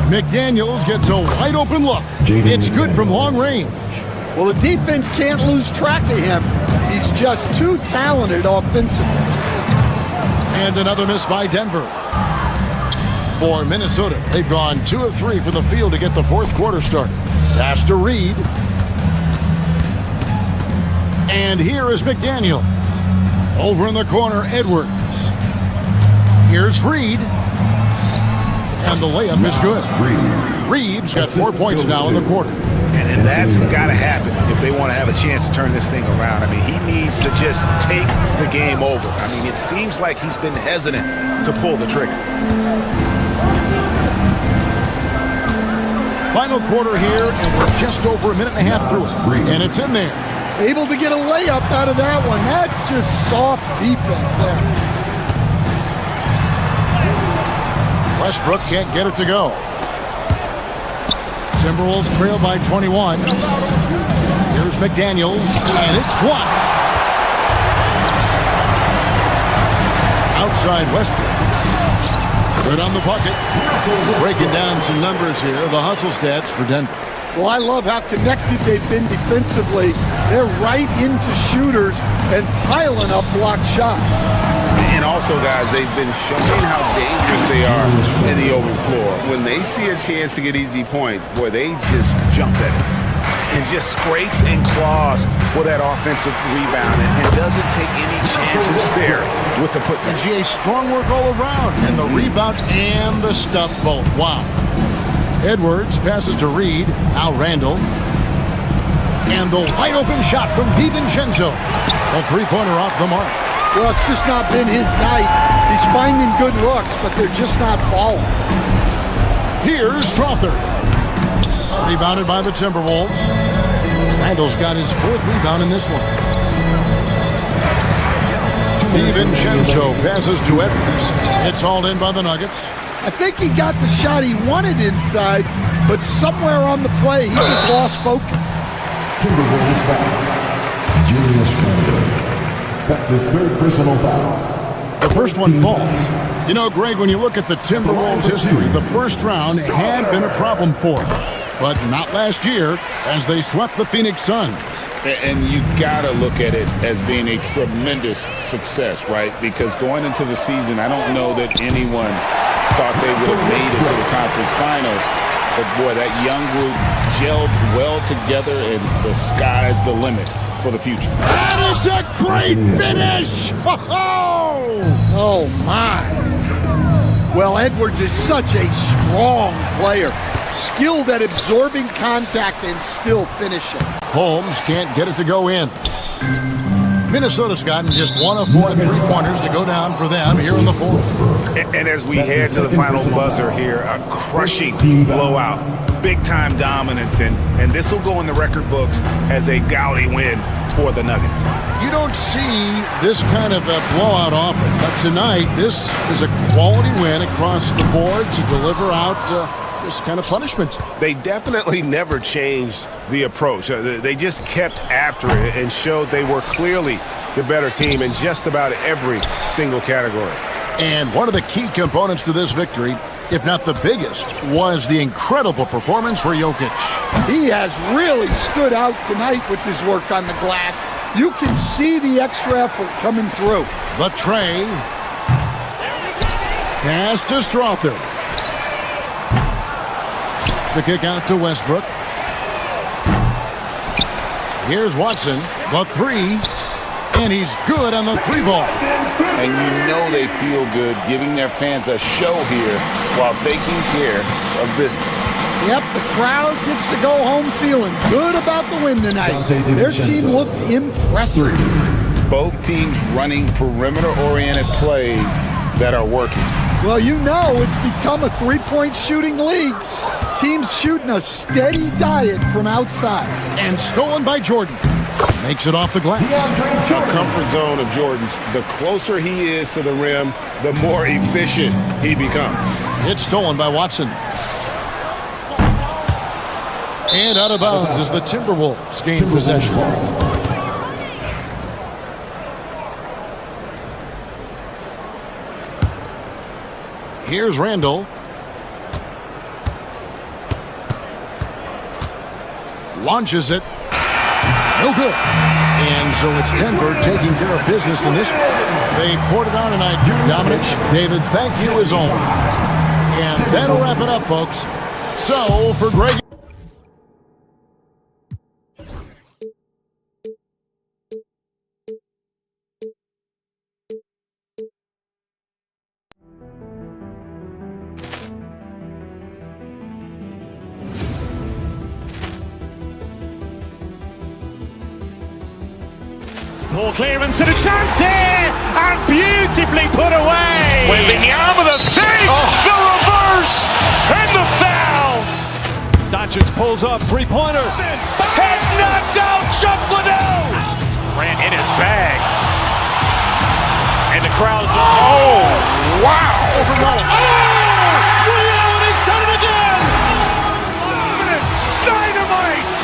McDaniels gets a wide open look. It's good from long range. Well, the defense can't lose track of him. He's just too talented offensively. And another miss by Denver. For Minnesota, they've gone 2 of 3 from the field to get the fourth quarter started. Pass to Reed. And here is McDaniels. Over in the corner, Edwards. Here's Reed. And the layup is good. Reed's got 4 points now in the quarter. And that's got to happen if they want to have a chance to turn this thing around. I mean, he needs to just take the game over. I mean, it seems like he's been hesitant to pull the trigger. Final quarter here, and we're just over a minute and a half through it. And it's in there. Able to get a layup out of that one. That's just soft defense there. Westbrook can't get it to go. Timberwolves trail by 21. Here's McDaniels, and it's blocked. Outside Westbrook. Good on the bucket. Breaking down some numbers here, the hustle stats for Denver. Well, I love how connected they've been defensively. They're right into shooters and piling up block shots. And also, guys, they've been showing how dangerous they are in the open floor. When they see a chance to get easy points, boy, they just jump at it. and just scrapes and claws for that offensive rebound and doesn't take any chances there with the putback. And GA, strong work all around, and the rebound and the stuff both. Wow. Edwards passes to Reed. Now Randall. And the wide open shot from DiVincenzo. A three-pointer off the mark. Well, it's just not been his night. He's finding good looks, but they're just not falling. Here's Strother. Rebounded by the Timberwolves. Randall's got his fourth rebound in this one. DiVincenzo passes to Edwards. It's hauled in by the Nuggets. I think he got the shot he wanted inside, but somewhere on the play, he just lost focus. Timberwolves foul. Julius Randle. That's his third personal foul. The first one falls. You know, Greg, when you look at the Timberwolves' history, the first round had been a problem for them. But not last year, as they swept the Phoenix Suns. And you gotta look at it as being a tremendous success, right? Because going into the season, I don't know that anyone thought they would have made it to the conference finals. But boy, that young group gelled well together, and the sky's the limit for the future. That is a great finish! Oh, my. Well, Edwards is such a strong player. Skilled at absorbing contact and still finishing. Holmes can't get it to go in. Minnesota's gotten just one of 4 3-pointers to go down for them here in the fourth. And as we head to the final buzzer here, a crushing blowout, big-time dominance, and this will go in the record books as a gaudy win for the Nuggets. You don't see this kind of a blowout often, but tonight this is a quality win across the board to deliver out this kind of punishment. They definitely never changed the approach. They just kept after it and showed they were clearly the better team in just about every single category. And one of the key components to this victory, if not the biggest, was the incredible performance for Jokic. He has really stood out tonight with his work on the glass. You can see the extra effort coming through. The tray. Pass to Strother. The kick out to Westbrook. Here's Watson, the three, and he's good on the three ball. And you know they feel good giving their fans a show here while taking care of business. Yep, the crowd gets to go home feeling good about the win tonight. Their team looked impressive. Both teams running perimeter-oriented plays that are working. Well, you know it's become a three-point shooting league. Teams shooting a steady diet from outside. And stolen by Jordan. Makes it off the glass. The comfort zone of Jordan's, the closer he is to the rim, the more efficient he becomes. It's stolen by Watson. And out of bounds as the Timberwolves gain possession. Here's Randall. Launches it. No good. And so it's Denver taking care of business in this one. They poured it on tonight. Dominic, David, thank you as always. And that'll wrap it up, folks. So for Greg. Poor clearance and a chance here, and beautifully put away. Wembanyama the fake, the reverse, and the foul. Doncic pulls up, three-pointer. Has knocked out Chuck Liddell. Ran in his bag. And the crowd's Oh, wow. He's done it again. Dynamite.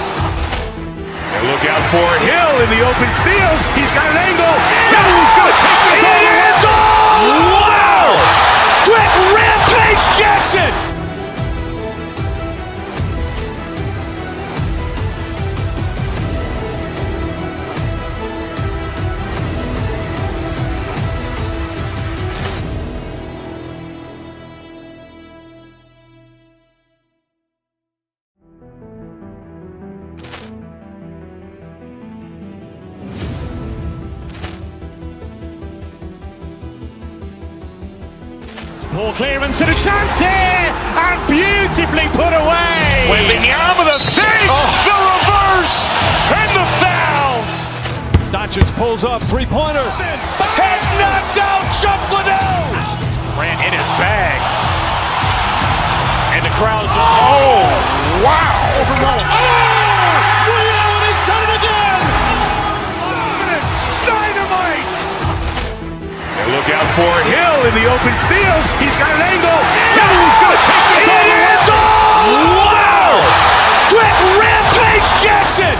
And look out for Hill in the open field. He's got an angle. Hill's going to take this all the way. Wow! Quick Rampage Jackson. Poor clearance and a chance here, and beautifully put away. Wembanyama with a fake, the reverse, and the foul. Doncic pulls up, three-pointer. Has knocked out Chuck Liddell. Ran in his bag. And the crowd's, oh, wow. He's done it again. Dynamite. And look out for Hill in the open field. He's got an angle. He's going to take this all the way. Wow. Quick Rampage Jackson.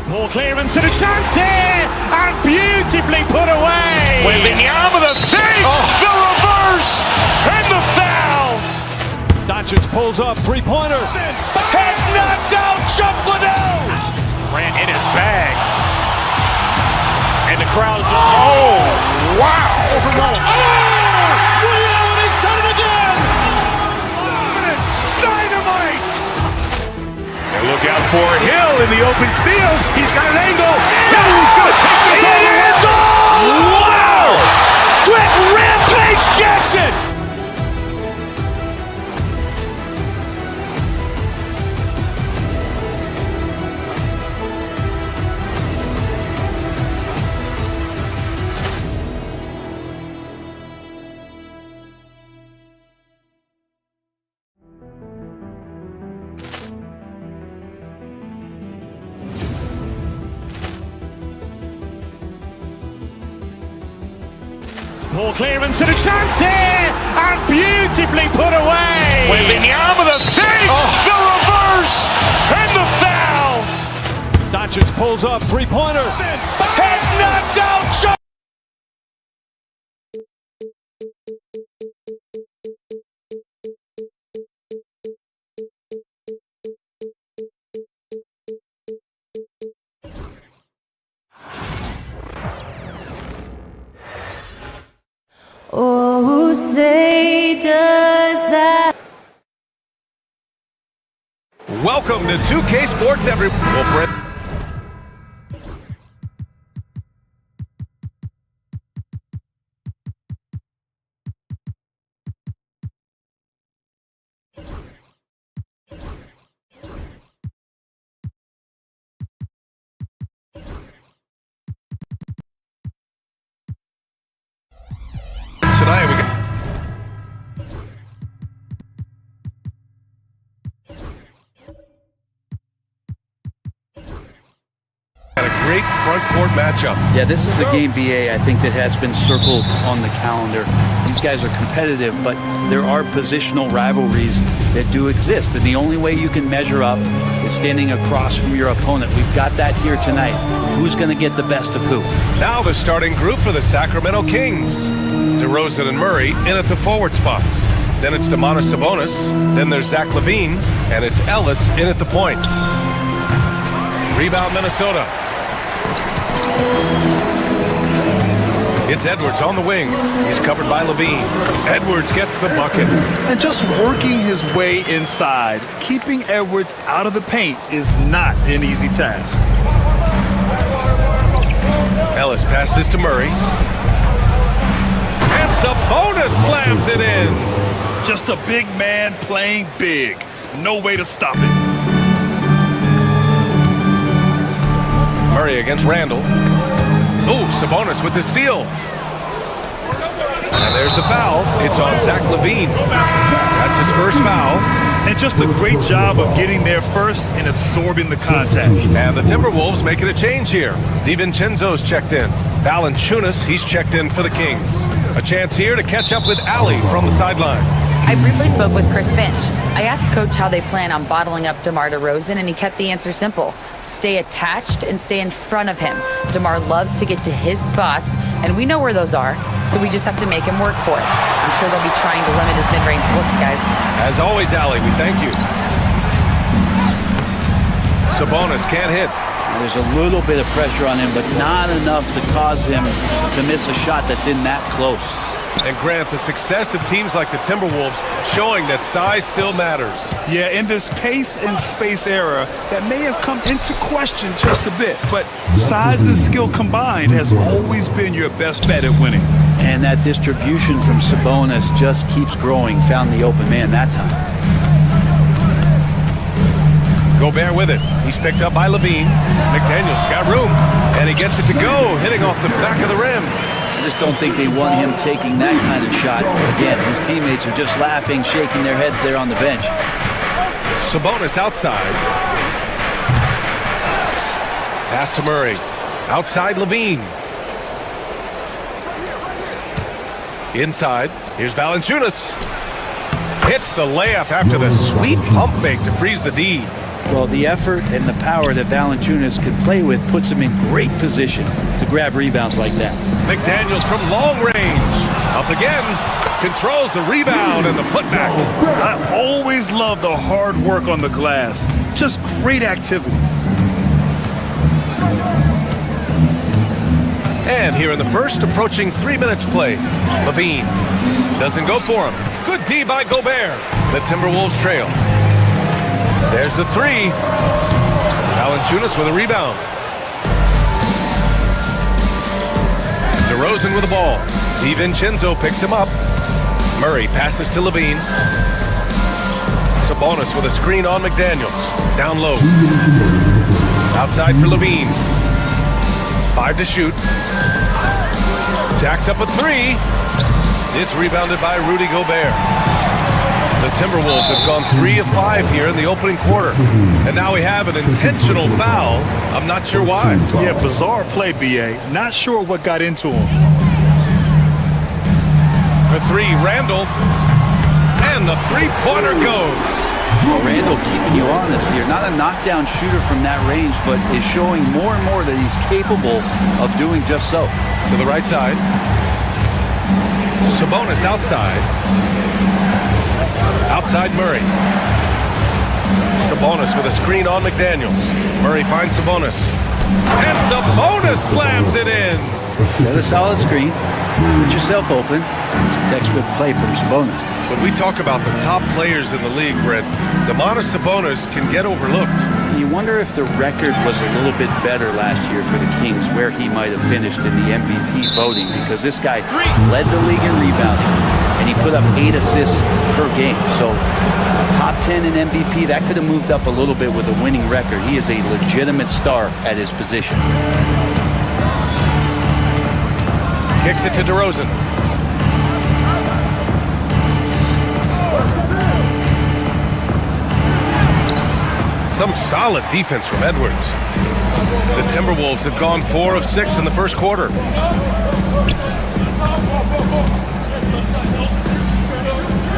Poor clearance and a chance here, and beautifully put away. Wembanyama with a fake, the reverse, and the foul. Doncic pulls up, three-pointer. Has knocked out Chuck Liddell. Ran in his bag. And the crowd's, oh, wow. He's done it again. Dynamite. And look out for Hill in the open field. He's got an angle. He's going to take this all the way. Wow. Quick Rampage Jackson. Poor clearance and a chance here, and beautifully put away. Wembanyama with a fake, the reverse, and the foul. Doncic pulls up, three-pointer. Has knocked out Chuck. Oh, say does that. Welcome to 2K Sports everyone. Tonight we got a great front court matchup. Yeah, this is a game, BA, I think that has been circled on the calendar. These guys are competitive, but there are positional rivalries that do exist, and the only way you can measure up is standing across from your opponent. We've got that here tonight. Who's going to get the best of who? Now the starting group for the Sacramento Kings. DeRozan and Murray in at the forward spots. Then it's Domantas Sabonis. Then there's Zach LaVine. And it's Ellis in at the point. Rebound Minnesota. It's Edwards on the wing. He's covered by LaVine. Edwards gets the bucket. And just working his way inside, keeping Edwards out of the paint is not an easy task. Ellis passes to Murray. And Sabonis slams it in. Just a big man playing big. No way to stop it. Murray against Randall. Oh, Sabonis with the steal. And there's the foul. It's on Zach LaVine. That's his first foul. And just a great job of getting there first and absorbing the contact. And the Timberwolves making a change here. DiVincenzo's checked in. Valanciunas, he's checked in for the Kings. A chance here to catch up with Allie from the sideline. I briefly spoke with Chris Finch. I asked Coach how they plan on bottling up DeMar DeRozan, and he kept the answer simple. Stay attached and stay in front of him. DeMar loves to get to his spots, and we know where those are. so we just have to make him work for it. I'm sure they'll be trying to limit his mid-range looks, guys. As always, Allie, we thank you. Sabonis can't hit. There's a little bit of pressure on him, but not enough to cause him to miss a shot that's in that close. And Grant, the success of teams like the Timberwolves showing that size still matters. Yeah, in this pace and space era, that may have come into question just a bit, but size and skill combined has always been your best bet at winning. And that distribution from Sabonis just keeps growing. Found the open man that time. Gobert with it. He's picked up by Levine. McDaniel's got room, and he gets it to go, hitting off the back of the rim. I just don't think they want him taking that kind of shot. Again, his teammates are just laughing, shaking their heads there on the bench. Sabonis outside. Pass to Murray. Outside Levine. Inside. Here's Valanciunas. Hits the layup after the sweet pump fake to freeze the D. Well, the effort and the power that Valanciunas can play with puts him in great position to grab rebounds like that. McDaniels from long range. Up again. Controls the rebound and the putback. I always love the hard work on the glass. Just great activity. And here in the first, approaching 3 minutes play. Levine doesn't go for him. Good D by Gobert. The Timberwolves trail. There's the three. Valanciunas with a rebound. DeRozan with the ball. DiVincenzo picks him up. Murray passes to Levine. Sabonis with a screen on McDaniels. Down low. Outside for Levine. 5 to shoot. Jacks up a three. It's rebounded by Rudy Gobert. The Timberwolves have gone 3 of 5 here in the opening quarter. And now we have an intentional foul. I'm not sure why. Yeah, bizarre play, B.A. Not sure what got into him. For 3, Randall. And the three-pointer goes. Well, Randall keeping you honest here. Not a knockdown shooter from that range, but is showing more and more that he's capable of doing just so. To the right side. Sabonis outside. Outside Murray. Sabonis with a screen on McDaniels. Murray finds Sabonis. And Sabonis slams it in. Set a solid screen. Put yourself open. It's a textbook play from Sabonis. When we talk about the top players in the league, Brent, Domantas Sabonis can get overlooked. You wonder if the record was a little bit better last year for the Kings, where he might have finished in the MVP voting, because this guy led the league in rebounding, and he put up 8 assists per game. So top 10 in MVP, that could have moved up a little bit with a winning record. He is a legitimate star at his position. Kicks it to DeRozan. Some solid defense from Edwards. The Timberwolves have gone 4 of 6 in the first quarter.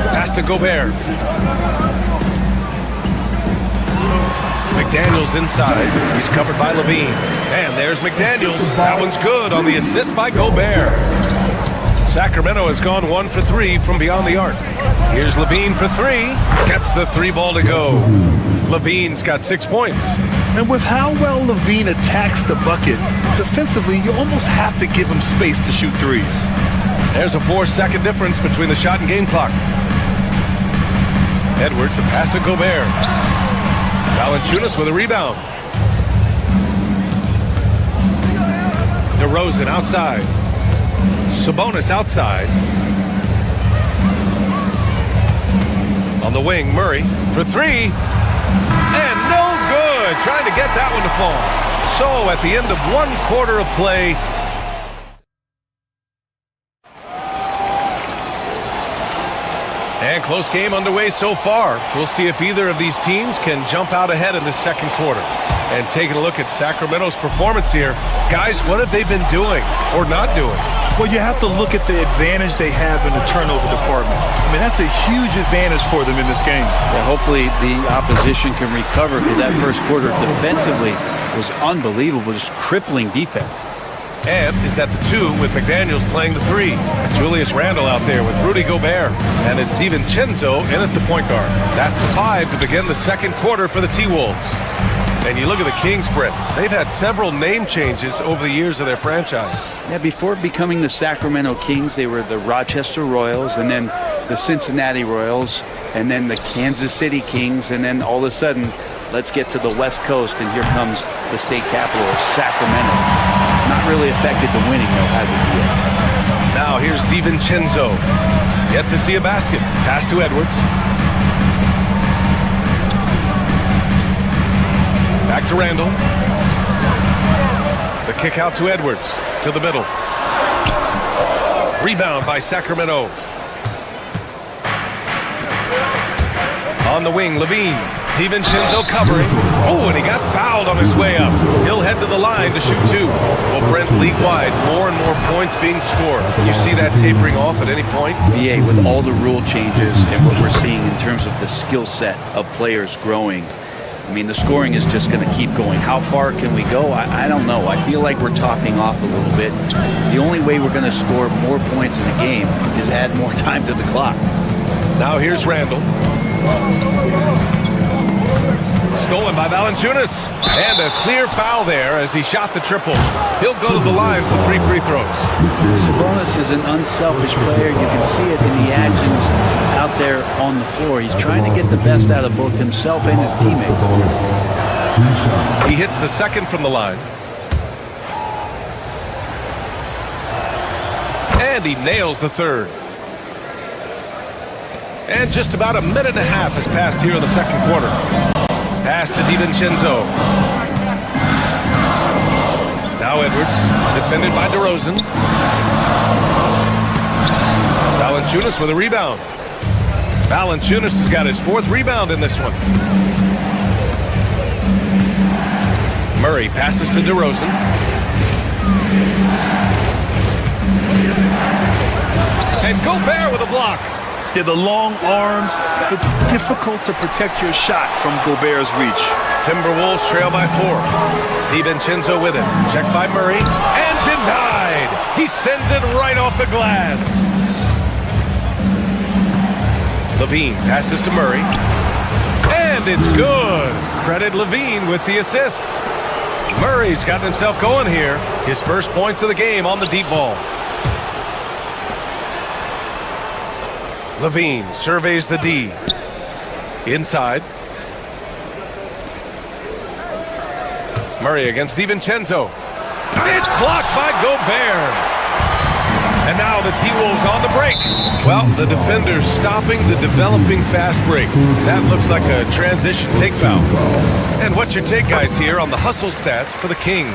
Pass to Gobert. McDaniels inside. He's covered by Levine. And there's McDaniels. That one's good on the assist by Gobert. Sacramento has gone 1 for 3 from beyond the arc. Here's Levine for 3. Gets the 3-ball to go. Levine's got 6 points. And with how well Levine attacks the bucket, defensively, you almost have to give him space to shoot threes. There's a 4-second difference between the shot and game clock. Edwards, the pass to Gobert. Valanciunas with a rebound. DeRozan outside. Sabonis outside. On the wing, Murray for 3. And no good. Trying to get that one to fall. So at the end of 1 quarter of play, and close game underway so far. We'll see if either of these teams can jump out ahead in the second quarter. And taking a look at Sacramento's performance here, guys, what have they been doing or not doing? Well, you have to look at the advantage they have in the turnover department. I mean, that's a huge advantage for them in this game. Yeah, hopefully the opposition can recover, because that first quarter defensively was unbelievable, just crippling defense. and is at the 2 with McDaniels playing the 3. Julius Randle out there with Rudy Gobert, and it's DiVincenzo in at the point guard. That's the 5 to begin the second quarter for the T-Wolves. And you look at the Kings, Brett. They've had several name changes over the years of their franchise. Yeah, before becoming the Sacramento Kings, they were the Rochester Royals, and then the Cincinnati Royals, and then the Kansas City Kings, and then all of a sudden, let's get to the West Coast, and here comes the state capital of Sacramento. It's not really affected the winning, though, has it yet? Now here's DiVincenzo. Yet to see a basket. Pass to Edwards. Back to Randle. The kick out to Edwards. To the middle. Rebound by Sacramento. On the wing, Levine. DiVincenzo covering. Oh, and he got fouled on his way up. He'll head to the line to shoot 2. Well, Brent, league-wide, more and more points being scored. You see that tapering off at any point? BA, with all the rule changes and what we're seeing in terms of the skill set of players growing, I mean, the scoring is just going to keep going. How far can we go? I don't know. I feel like we're topping off a little bit. The only way we're going to score more points in a game is add more time to the clock. Now here's Randle. Stolen by Valanciunas. And a clear foul there as he shot the triple. He'll go to the line for 3 free throws. Sabonis is an unselfish player. You can see it in the actions out there on the floor. He's trying to get the best out of both himself and his teammates. He hits the second from the line. And he nails the third. And just about a minute and a half has passed here in the second quarter. Pass to DiVincenzo. Now Edwards, defended by DeRozan. Valanciunas with a rebound. Valanciunas has got his 4th rebound in this one. Murray passes to DeRozan. And Gobert with a block. Yeah, the long arms, it's difficult to protect your shot from Gobert's reach. Timberwolves trail by 4. DiVincenzo with it. Checked by Murray. And denied. He sends it right off the glass. Levine passes to Murray. And it's good. Credit Levine with the assist. Murray's gotten himself going here. His first points of the game on the deep ball. Levine surveys the D. Inside. Murray against DiVincenzo. It's blocked by Gobert. And now the T-Wolves on the break. Well, the defenders stopping the developing fast break. That looks like a transition take foul. And what's your take, guys, here on the hustle stats for the Kings?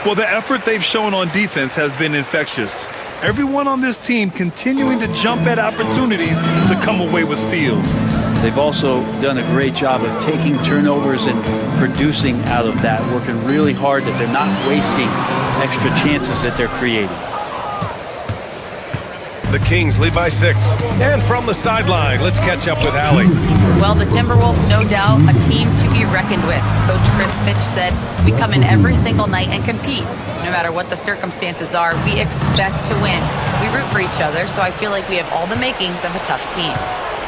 Well, the effort they've shown on defense has been infectious. Everyone on this team continuing to jump at opportunities to come away with steals. They've also done a great job of taking turnovers and producing out of that, working really hard that they're not wasting extra chances that they're creating. The Kings lead by 6. And from the sideline, let's catch up with Allie. Well, the Timberwolves, no doubt, a team to be reckoned with. Coach Chris Finch said, we come in every single night and compete. No matter what the circumstances are, we expect to win. We root for each other, so I feel like we have all the makings of a tough team.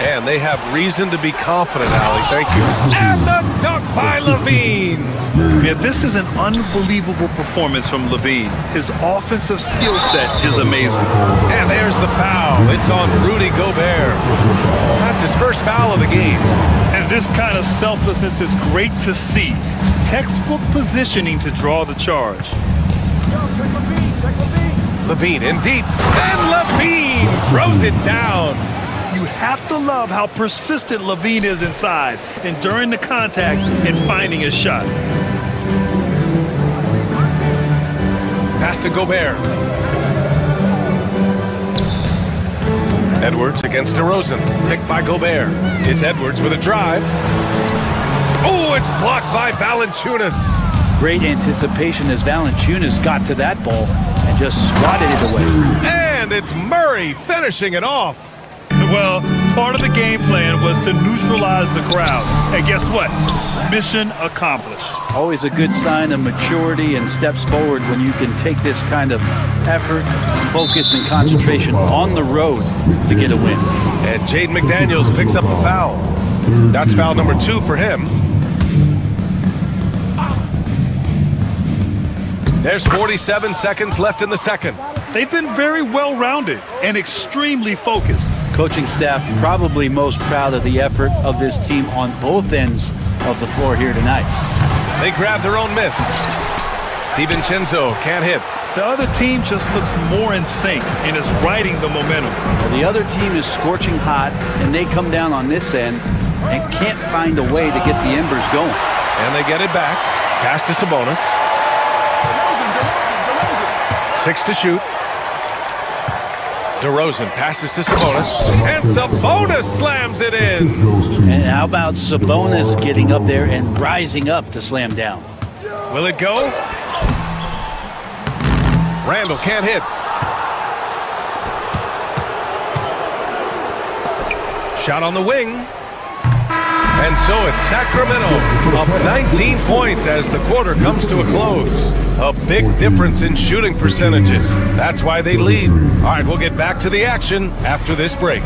And they have reason to be confident, Allie. Thank you. And the dunk by Levine. Yeah, this is an unbelievable performance from Levine. His offensive skill set is amazing. And there's the foul. It's on Rudy Gobert. That's his first foul of the game. And this kind of selflessness is great to see. Textbook positioning to draw the charge. Levine in deep. And Levine throws it down. You have to love how persistent Levine is inside and during the contact and finding his shot. Pass to Gobert. Edwards against DeRozan. Picked by Gobert. It's Edwards with a drive. Oh, it's blocked by Valanciunas. Great anticipation as Valanciunas got to that ball and just swatted it away. And it's Murray finishing it off. And Well, part of the game plan was to neutralize the crowd. And guess what? Mission accomplished. Always a good sign of maturity and steps forward when you can take this kind of effort, focus, and concentration on the road to get a win. And Jaden McDaniels picks up the foul. That's foul number 2 for him. There's 47 seconds left in the second. They've been very well-rounded and extremely focused. Coaching staff probably most proud of the effort of this team on both ends of the floor here tonight. They grab their own miss. DiVincenzo can't hit. The other team just looks more in sync and is riding the momentum. Well, the other team is scorching hot, and they come down on this end and can't find a way to get the embers going. And they get it back. Pass to Sabonis. 6 to shoot. DeRozan passes to Sabonis. And Sabonis slams it in. And how about Sabonis getting up there and rising up to slam down? Will it go? Randall can't hit. Shot on the wing. And so it's Sacramento up 19 points as the quarter comes to a close. A big difference in shooting percentages. That's why they lead. All right, we'll get back to the action after this break.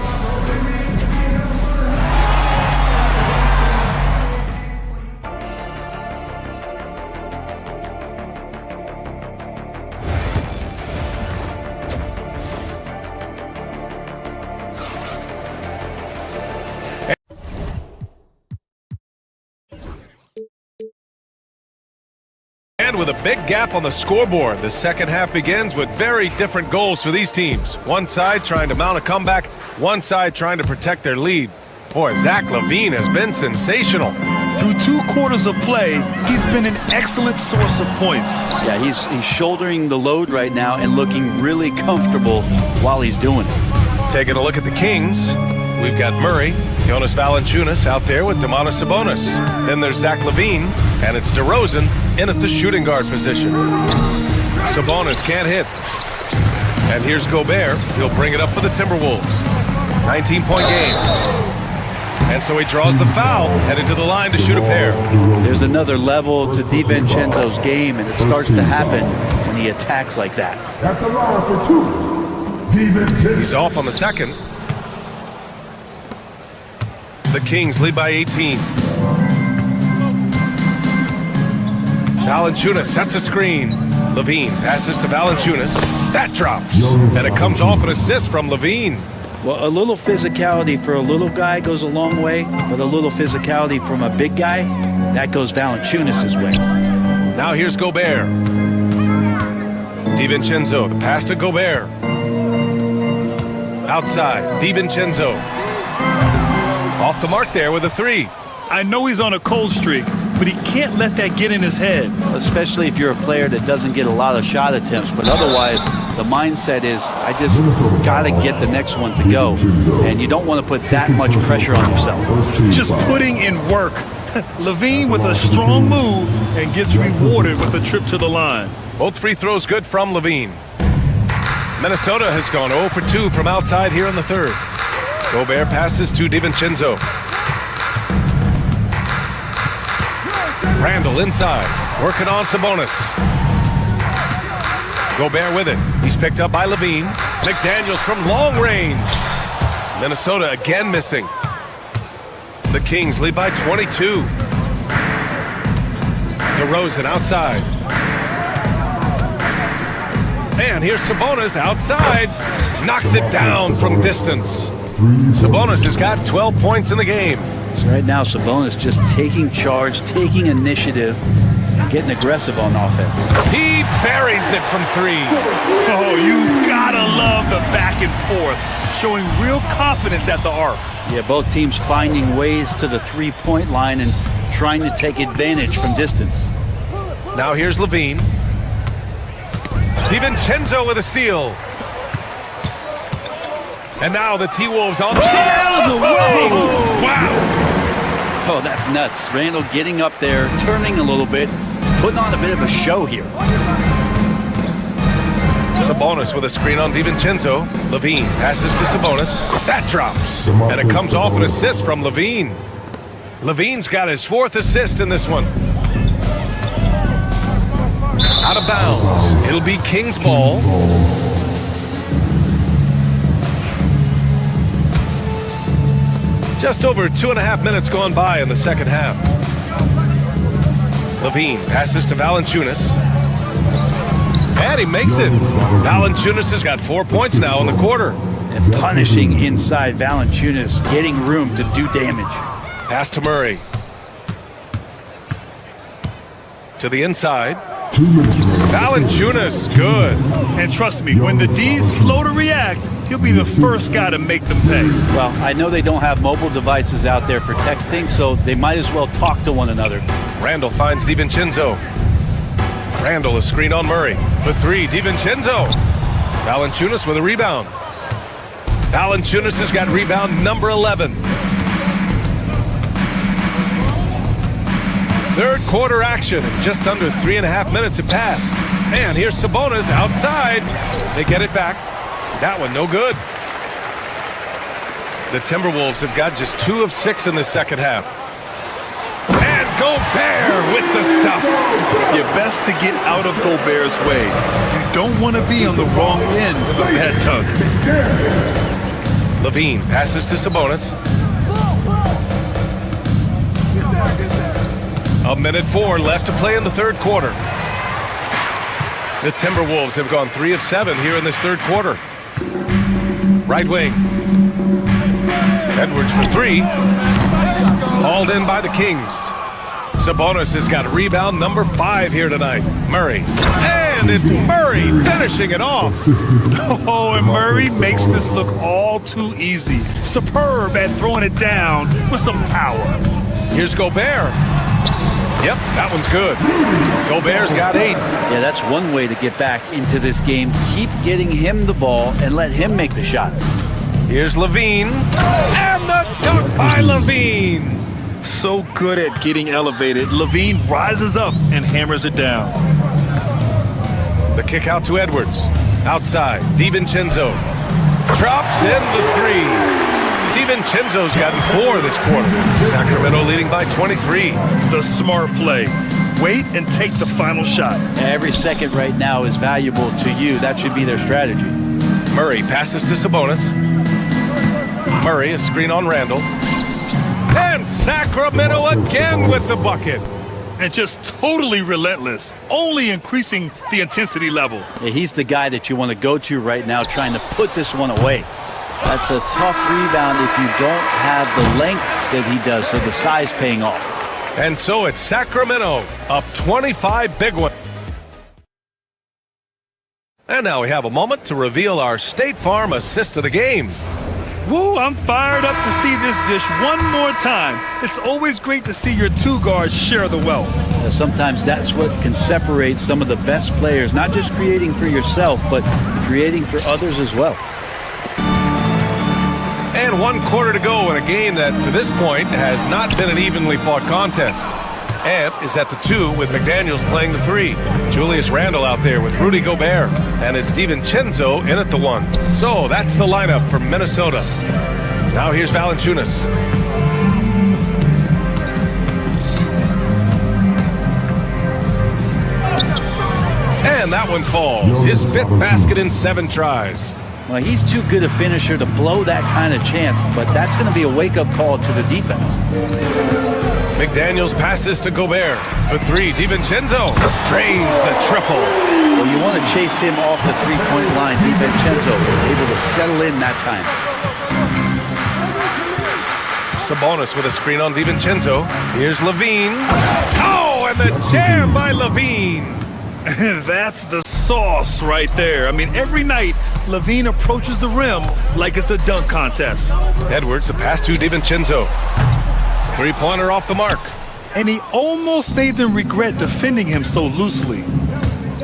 And with a big gap on the scoreboard, the second half begins with very different goals for these teams. One side trying to mount a comeback, one side trying to protect their lead. Boy, Zach LaVine has been sensational. Through 2 quarters of play, he's been an excellent source of points. Yeah, he's shouldering the load right now and looking really comfortable while he's doing it. Taking a look at the Kings, we've got Murray, Jonas Valanciunas out there with Domantas Sabonis. Then there's Zach LaVine, and it's DeRozan in at the shooting guard position. Sabonis can't hit. And here's Gobert. He'll bring it up for the Timberwolves. 19-point game. And so he draws the foul, headed to the line to shoot a pair. There's another level to DiVincenzo's game, and it starts to happen when he attacks like that. At the line for 2, DiVincenzo. He's off on the second. The Kings lead by 18. Valanciunas sets a screen. LaVine passes to Valanciunas. That drops. And it comes off an assist from LaVine. Well, a little physicality for a little guy goes a long way, but a little physicality from a big guy, that goes Valanciunas' way. Now here's Gobert. DiVincenzo, the pass to Gobert. Outside, DiVincenzo. Off the mark there with a 3. I know he's on a cold streak, but he can't let that get in his head. Especially if you're a player that doesn't get a lot of shot attempts, but otherwise the mindset is, I just gotta get the next one to go. And you don't want to put that much pressure on yourself. Just putting in work. LaVine with a strong move and gets rewarded with a trip to the line. Both free throws good from LaVine. Minnesota has gone 0 for 2 from outside here in the third. Gobert passes to DiVincenzo. Randall inside, working on Sabonis. Gobert with it. He's picked up by LaVine. McDaniels from long range. Minnesota again missing. The Kings lead by 22. DeRozan outside. And here's Sabonis outside. Knocks it down from distance. Sabonis has got 12 points in the game. So right now, Sabonis just taking charge, taking initiative, getting aggressive on offense. He buries it from 3. Oh, you gotta love the back and forth, showing real confidence at the arc. Yeah, both teams finding ways to the three-point line and trying to take advantage from distance. Now here's LaVine. DiVincenzo with a steal. And now the T-Wolves on the out of the way. Wow. Oh, that's nuts. Randall getting up there, turning a little bit, putting on a bit of a show here. Sabonis with a screen on DiVincenzo. Levine passes to Sabonis. That drops. And it comes off an assist from Levine. Levine's got his 4th assist in this one. Out of bounds. It'll be Kings ball. Just over 2.5 minutes gone by in the second half. Levine passes to Valanciunas. And he makes it. Valanciunas has got 4 points now in the quarter. And punishing inside Valanciunas, getting room to do damage. Pass to Murray. To the inside. Valanciunas, good. And trust me, when the D's slow to react, he'll be the first guy to make them pay. Well, I know they don't have mobile devices out there for texting, so they might as well talk to one another. Randall finds DiVincenzo. Randall, a screen on Murray. For 3, DiVincenzo. Valanciunas with a rebound. Valanciunas has got rebound number 11. Third quarter action. Just under 3.5 minutes have passed. And here's Sabonis outside. They get it back. That one no good. The Timberwolves have got just 2 of 6 in the second half. And Gobert with the stuff. You're best to get out of Gobert's way. You don't want to be on the wrong end of that tug. Levine passes to Sabonis. 1:04 left to play in the third quarter. The Timberwolves have gone 3 of 7 here in this third quarter. Right wing. Edwards for 3. Hauled in by the Kings. Sabonis has got rebound number 5 here tonight. Murray. And it's Murray finishing it off. Oh, and Murray makes this look all too easy. Superb at throwing it down with some power. Here's Gobert. Yep, that one's good. Gobert's got 8. Yeah, that's one way to get back into this game. Keep getting him the ball and let him make the shots. Here's Levine. And the dunk by Levine. So good at getting elevated. Levine rises up and hammers it down. The kick out to Edwards. Outside, DiVincenzo. Drops in the 3. DiVincenzo's gotten 4 this quarter. Sacramento leading by 23. The smart play. Wait and take the final shot. Every second right now is valuable to you. That should be their strategy. Murray passes to Sabonis. Murray, a screen on Randall. And Sacramento again with the bucket. And just totally relentless, only increasing the intensity level. Yeah, he's the guy that you want to go to right now, trying to put this one away. That's a tough rebound if you don't have the length that he does, so the size paying off. And so it's Sacramento up 25, big one. And now we have a moment to reveal our State Farm assist of the game. Woo, I'm fired up to see this dish one more time. It's always great to see your 2 guards share the wealth. Sometimes that's what can separate some of the best players, not just creating for yourself, but creating for others as well. And 1 quarter to go in a game that, to this point, has not been an evenly fought contest. Ant is at the 2 with McDaniels playing the 3. Julius Randle out there with Rudy Gobert. And it's DiVincenzo in at the 1. So that's the lineup for Minnesota. Now here's Valanciunas. And that one falls. His 5th basket in 7 tries. Well, he's too good a finisher to blow that kind of chance, but that's going to be a wake-up call to the defense. McDaniels passes to Gobert. For 3, DiVincenzo drains the triple. Well, you want to chase him off the three-point line. DiVincenzo able to settle in that time. Sabonis with a screen on DiVincenzo. Here's Levine. Oh, and the jam by Levine. That's the sauce right there. I mean, every night, Levine approaches the rim like it's a dunk contest. Edwards, a pass to DiVincenzo. 3-pointer off the mark. And he almost made them regret defending him so loosely.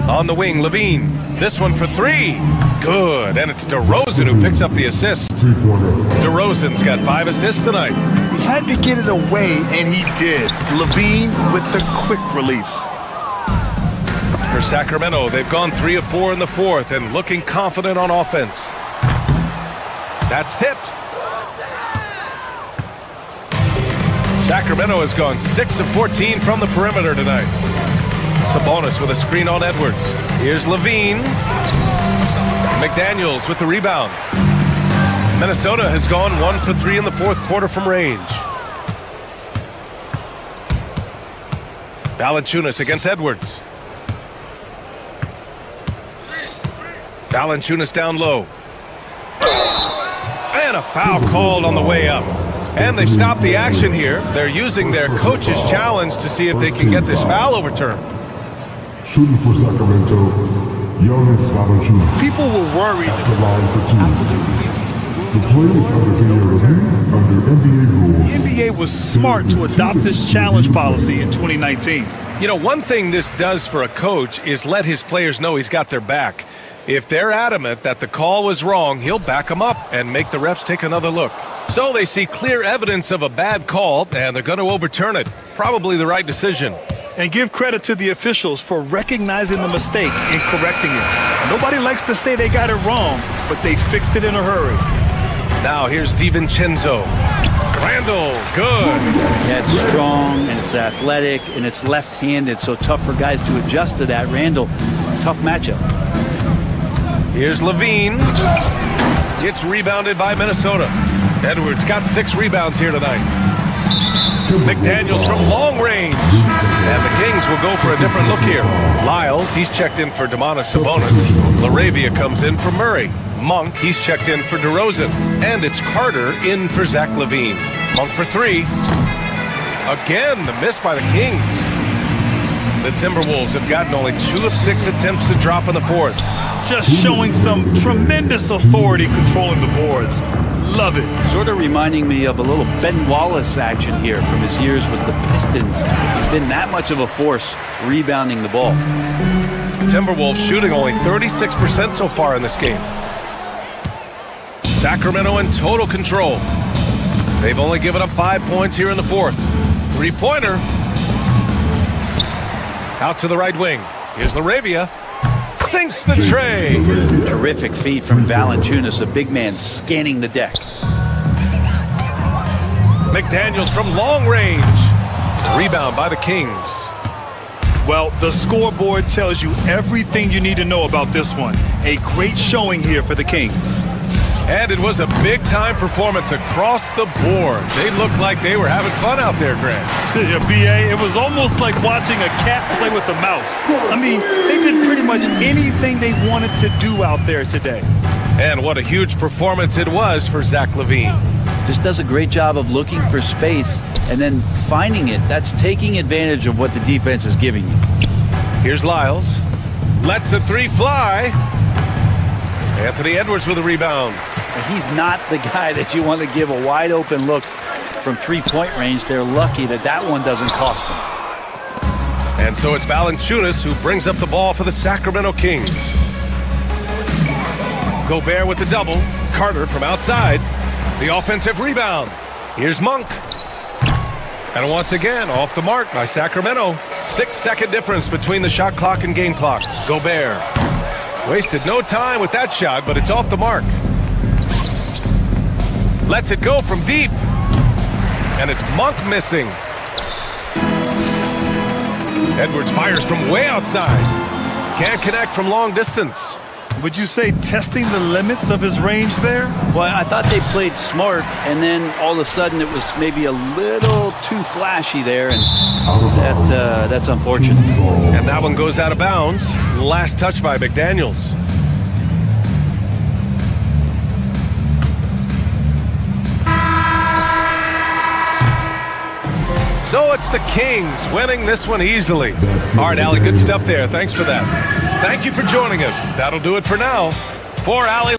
On the wing, Levine. This one for 3. Good. And it's DeRozan who picks up the assist. DeRozan's got 5 assists tonight. He had to get it away, and he did. Levine with the quick release. For for Sacramento. They've gone 3 of 4 in the fourth and looking confident on offense. That's tipped. Sacramento has gone 6 of 14 from the perimeter tonight. Sabonis with a screen on Edwards. Here's Levine. McDaniels with the rebound. Minnesota has gone 1 for 3 in the fourth quarter from range. Valanciunas against Edwards. Valanciunas down low. And a foul called on the way up. And they've stopped the action here. They're using their coach's challenge to see if they can get this foul overturned. Shooting for Sacramento, Jonas Valanciunas. People were worried. The line for 2. The play is under video review under NBA rules. The NBA was smart to adopt this challenge policy in 2019. You know, one thing this does for a coach is let his players know he's got their back. If they're adamant that the call was wrong, he'll back them up and make the refs take another look. So they see clear evidence of a bad call, and they're going to overturn it. Probably the right decision. And give credit to the officials for recognizing the mistake and correcting it. Nobody likes to say they got it wrong, but they fixed it in a hurry. Now here's DiVincenzo. Randall, good. Yeah, it's strong, and it's athletic, and it's left-handed, so tough for guys to adjust to that. Randall, tough matchup. Here's Levine. It's rebounded by Minnesota. Edwards got 6 rebounds here tonight. McDaniels from long range. And the Kings will go for a different look here. Lyles, he's checked in for Domantas Sabonis. LaRavia comes in for Murray. Monk, he's checked in for DeRozan. And it's Carter in for Zach LaVine. Monk for 3. Again, the miss by the Kings. The Timberwolves have gotten only 2 of 6 attempts to drop in the fourth. Just showing some tremendous authority controlling the boards. Love it. Sort of reminding me of a little Ben Wallace action here from his years with the Pistons. He's been that much of a force rebounding the ball. The Timberwolves shooting only 36% so far in this game. Sacramento in total control. They've only given up 5 points here in the fourth. 3-pointer. Out to the right wing. Here's LaRavia. Sinks the tray. Terrific feed from Valanciunas, a big man scanning the deck. McDaniels from long range. Rebound by the Kings. Well, the scoreboard tells you everything you need to know about this one. A great showing here for the Kings. And it was a big-time performance across the board. They looked like they were having fun out there, Grant. Yeah, B.A., it was almost like watching a cat play with a mouse. I mean, they did pretty much anything they wanted to do out there today. And what a huge performance it was for Zach LaVine. Just does a great job of looking for space and then finding it. That's taking advantage of what the defense is giving you. Here's Lyles. Lets the 3 fly. Anthony Edwards with a rebound. He's not the guy that you want to give a wide open look from 3-point range. They're lucky that that one doesn't cost them. And so it's Valanciunas who brings up the ball for the Sacramento Kings. Gobert with the double. Carter from outside. The offensive rebound. Here's Monk. And once again, off the mark by Sacramento. 6-second difference between the shot clock and game clock. Gobert. Wasted no time with that shot, but it's off the mark. Lets it go from deep. And it's Monk missing. Edwards fires from way outside. Can't connect from long distance. Would you say testing the limits of his range there? Well, I thought they played smart, and then all of a sudden it was maybe a little too flashy there, and that's unfortunate. And that one goes out of bounds. Last touch by McDaniels. So it's the Kings winning this one easily. All right, Allie, good stuff there. Thanks for that. Thank you for joining us. That'll do it for now. For Allie.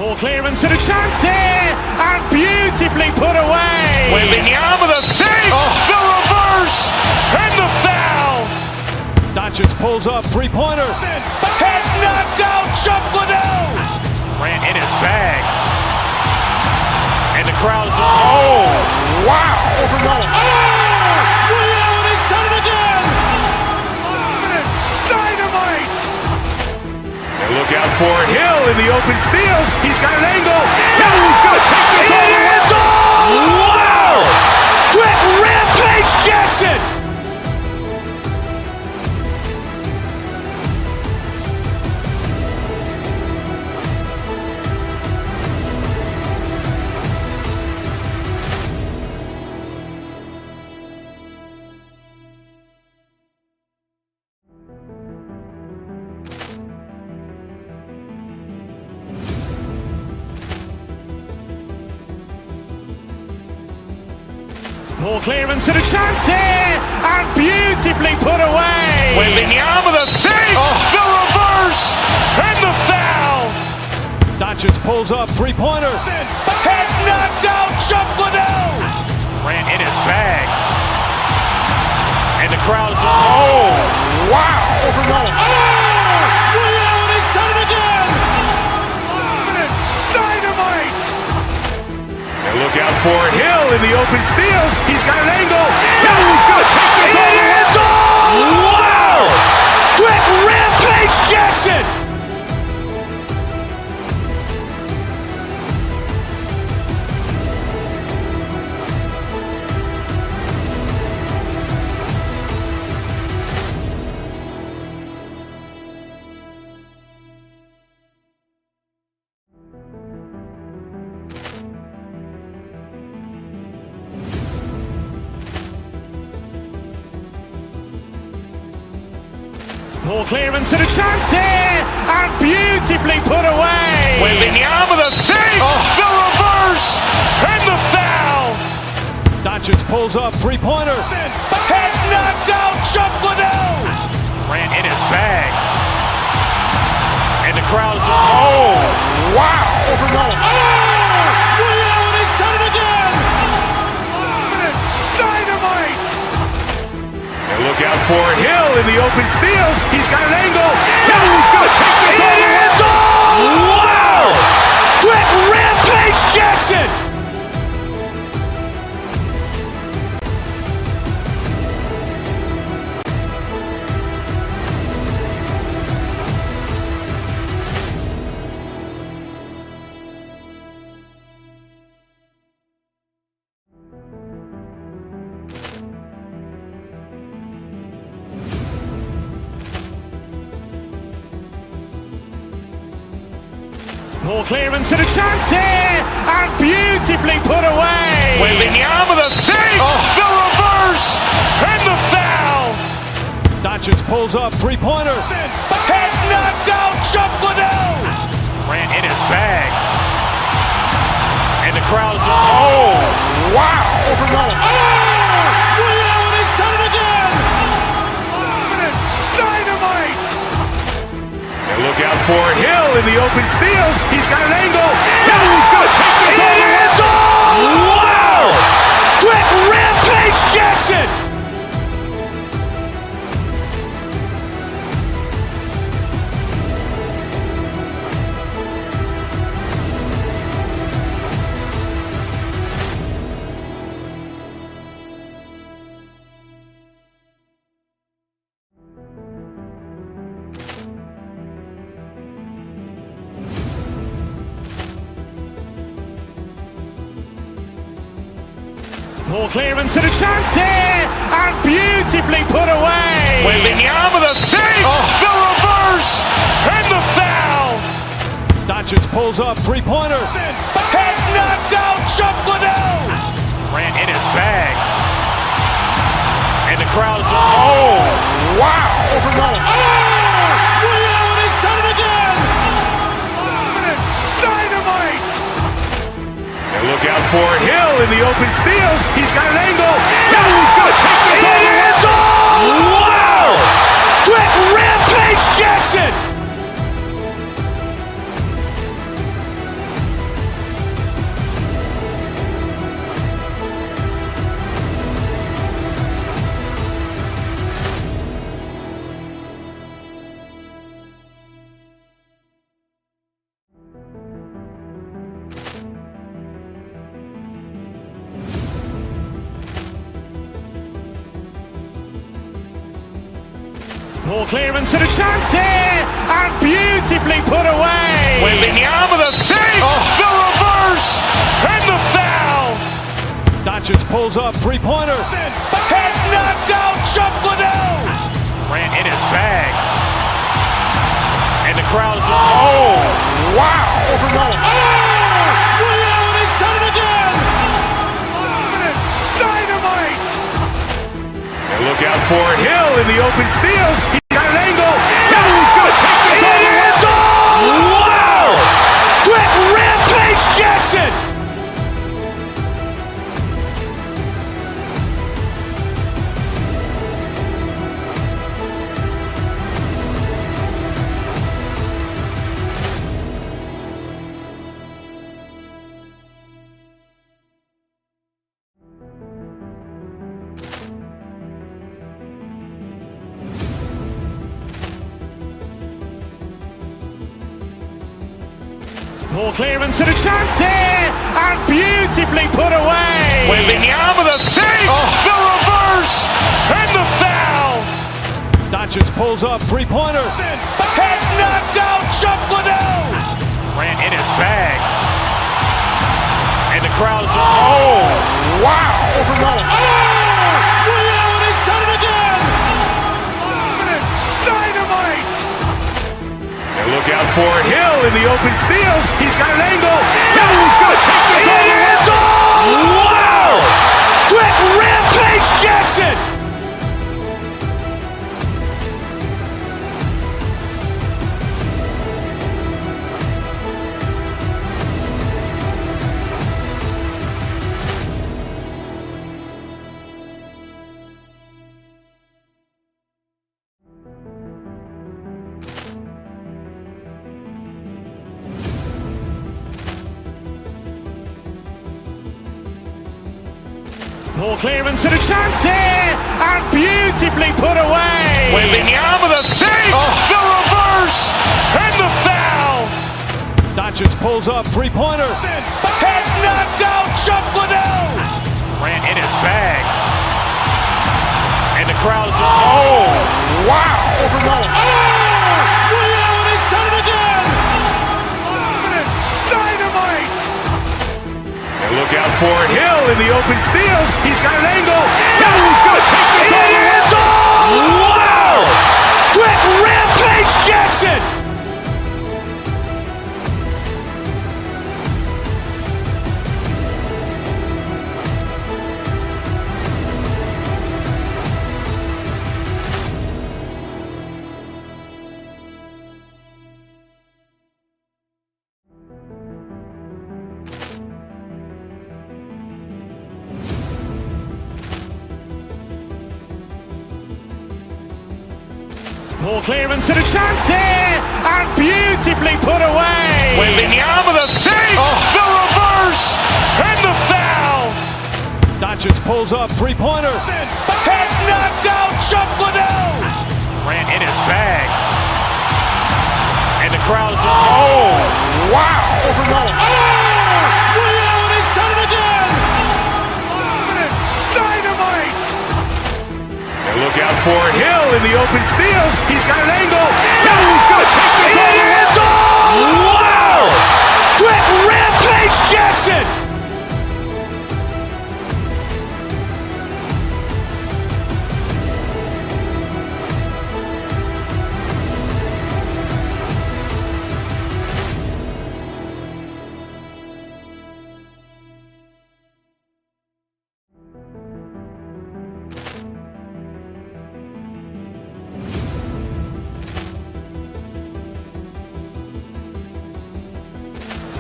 Poor clearance and a chance here, and beautifully put away. Wembanyama with a fake, the reverse, and the foul. Doncic pulls up, three-pointer. Has knocked out Chuck Liddell. Grant in his bag. And the crowd is, oh, wow. Overrun. Ray Allen has done it again. Dynamite. And look out for Hill in the open field. He's got an angle. Hill's going to take this all the way. Wow. Quick Rampage Jackson. Poor clearance and a chance here, and beautifully put away. Wembanyama with a fake, the reverse, and the foul. Doncic pulls up, three-pointer. Has knocked out Chuck Liddell. Grant in his bag. And the crowd is, oh, wow. Overrun. Ray Allen has done it again. Dynamite. And look out for Hill in the open field. He's got an angle. Hill's going to take this all the way. Wow. Quick Rampage Jackson. Poor clearance and a chance here, and beautifully put away. Wembanyama with a fake, the reverse, and the foul. Doncic pulls up, three-pointer. Has knocked out Chuck Liddell. Grant in his bag. And the crowd is, oh, wow. Overrun. Ray Allen has done it again. Dynamite. And look out for Hill in the open field. He's got an angle. Hill's going to take this all the way. Wow. Quick Rampage Jackson. Poor clearance and a chance here, and beautifully put away. Wembanyama with a fake, the reverse, and the foul. Doncic pulls up, three-pointer. Has knocked out Chuck Liddell. Grant in his bag. And the crowd is, oh, wow. Overrun. Ray Allen has done it again. Dynamite. And look out for Hill in the open field. He's got an angle. Hill's going to take this all the way. Wow. Quick Rampage Jackson. Poor clearance and a chance here, and beautifully put away. Wembanyama with a fake, the reverse, and the foul. Doncic pulls up, three-pointer. Has knocked out Chuck Liddell. Grant in his bag. And the crowd is, oh, wow. Overrun. Ray Allen has done it again. Dynamite. And look out for Hill in the open field. He's got an angle. Hill's going to take this all the way. Wow. Quick Rampage Jackson. Poor clearance and a chance here, and beautifully put away. Wembanyama the fake, the reverse, and the foul. Doncic pulls up, three-pointer. Has knocked out Chuck Liddell. Grant in his bag. And the crowd is, oh, wow. Ray Allen has done it again. Dynamite. And look out for Hill in the open field. He's got an angle. He's going to take this all the way. Wow. Quick Rampage Jackson. Poor clearance and a chance here, and beautifully put away. Wembanyama the fake, the reverse, and the foul. Doncic pulls up, three-pointer. Has knocked out Chuck Liddell. Grant in his bag. And the crowd is, oh, wow. Ray Allen has done it again. Dynamite. And look out for Hill in the open field. He's got an angle. He's going to take this all the way. Wow. Quick Rampage Jackson. Poor clearance and a chance here, and beautifully put away. Wembanyama the fake, the reverse, and the foul. Doncic pulls up, three-pointer. Has knocked out Chuck Liddell. Grant in his bag. And the crowd is, oh, wow. Ray Allen has done it again. Dynamite. And look out for Hill in the open field. He's got an angle. He's going to take this all the way. Wow. Quick Rampage Jackson. Poor clearance and a chance here, and beautifully put away. Wembanyama the fake, the reverse, and the foul. Doncic pulls up, three-pointer. Has knocked out Chuck Liddell. Grant in his bag. And the crowd is, oh, wow. Ray Allen has done it again. Dynamite. And look out for Hill in the open field. He's got an angle. He's going to take this all the way. Wow. Quick Rampage Jackson.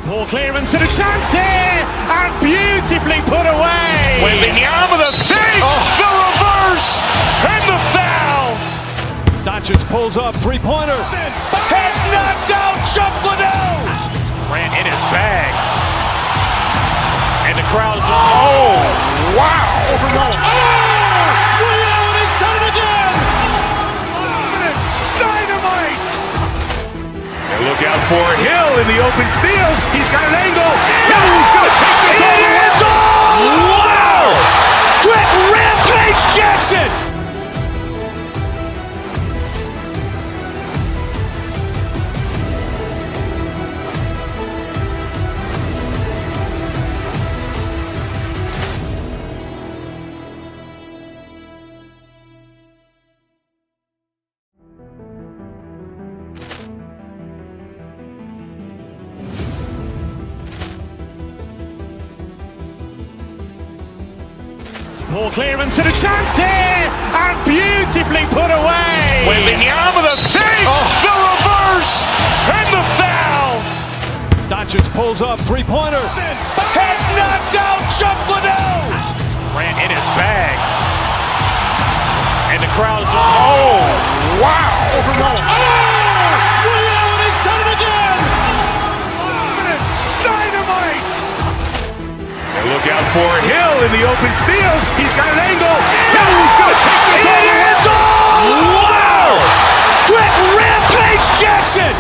Poor clearance and a chance here, and beautifully put away. Wembanyama the fake, the reverse, and the foul. Doncic pulls up, three-pointer. Has knocked out Chuck Liddell. Grant in his bag. And the crowd is, oh, wow. Ray Allen has done it again. Dynamite. And look out for Hill in the open field. He's got an angle. He's going to take this all the way. Wow. Quick Rampage Jackson. Poor clearance and a chance here, and beautifully put away. Wembanyama with a save, the reverse, and the foul. Doncic pulls up, three-pointer. Has knocked out Chuck Liddell. Grant in his bag. And the crowd's, oh, wow. He's done it again. Dynamite. And look out for Hill in the open field. He's got an angle. He's going to take this all the way. Wow. Quick Rampage Jackson.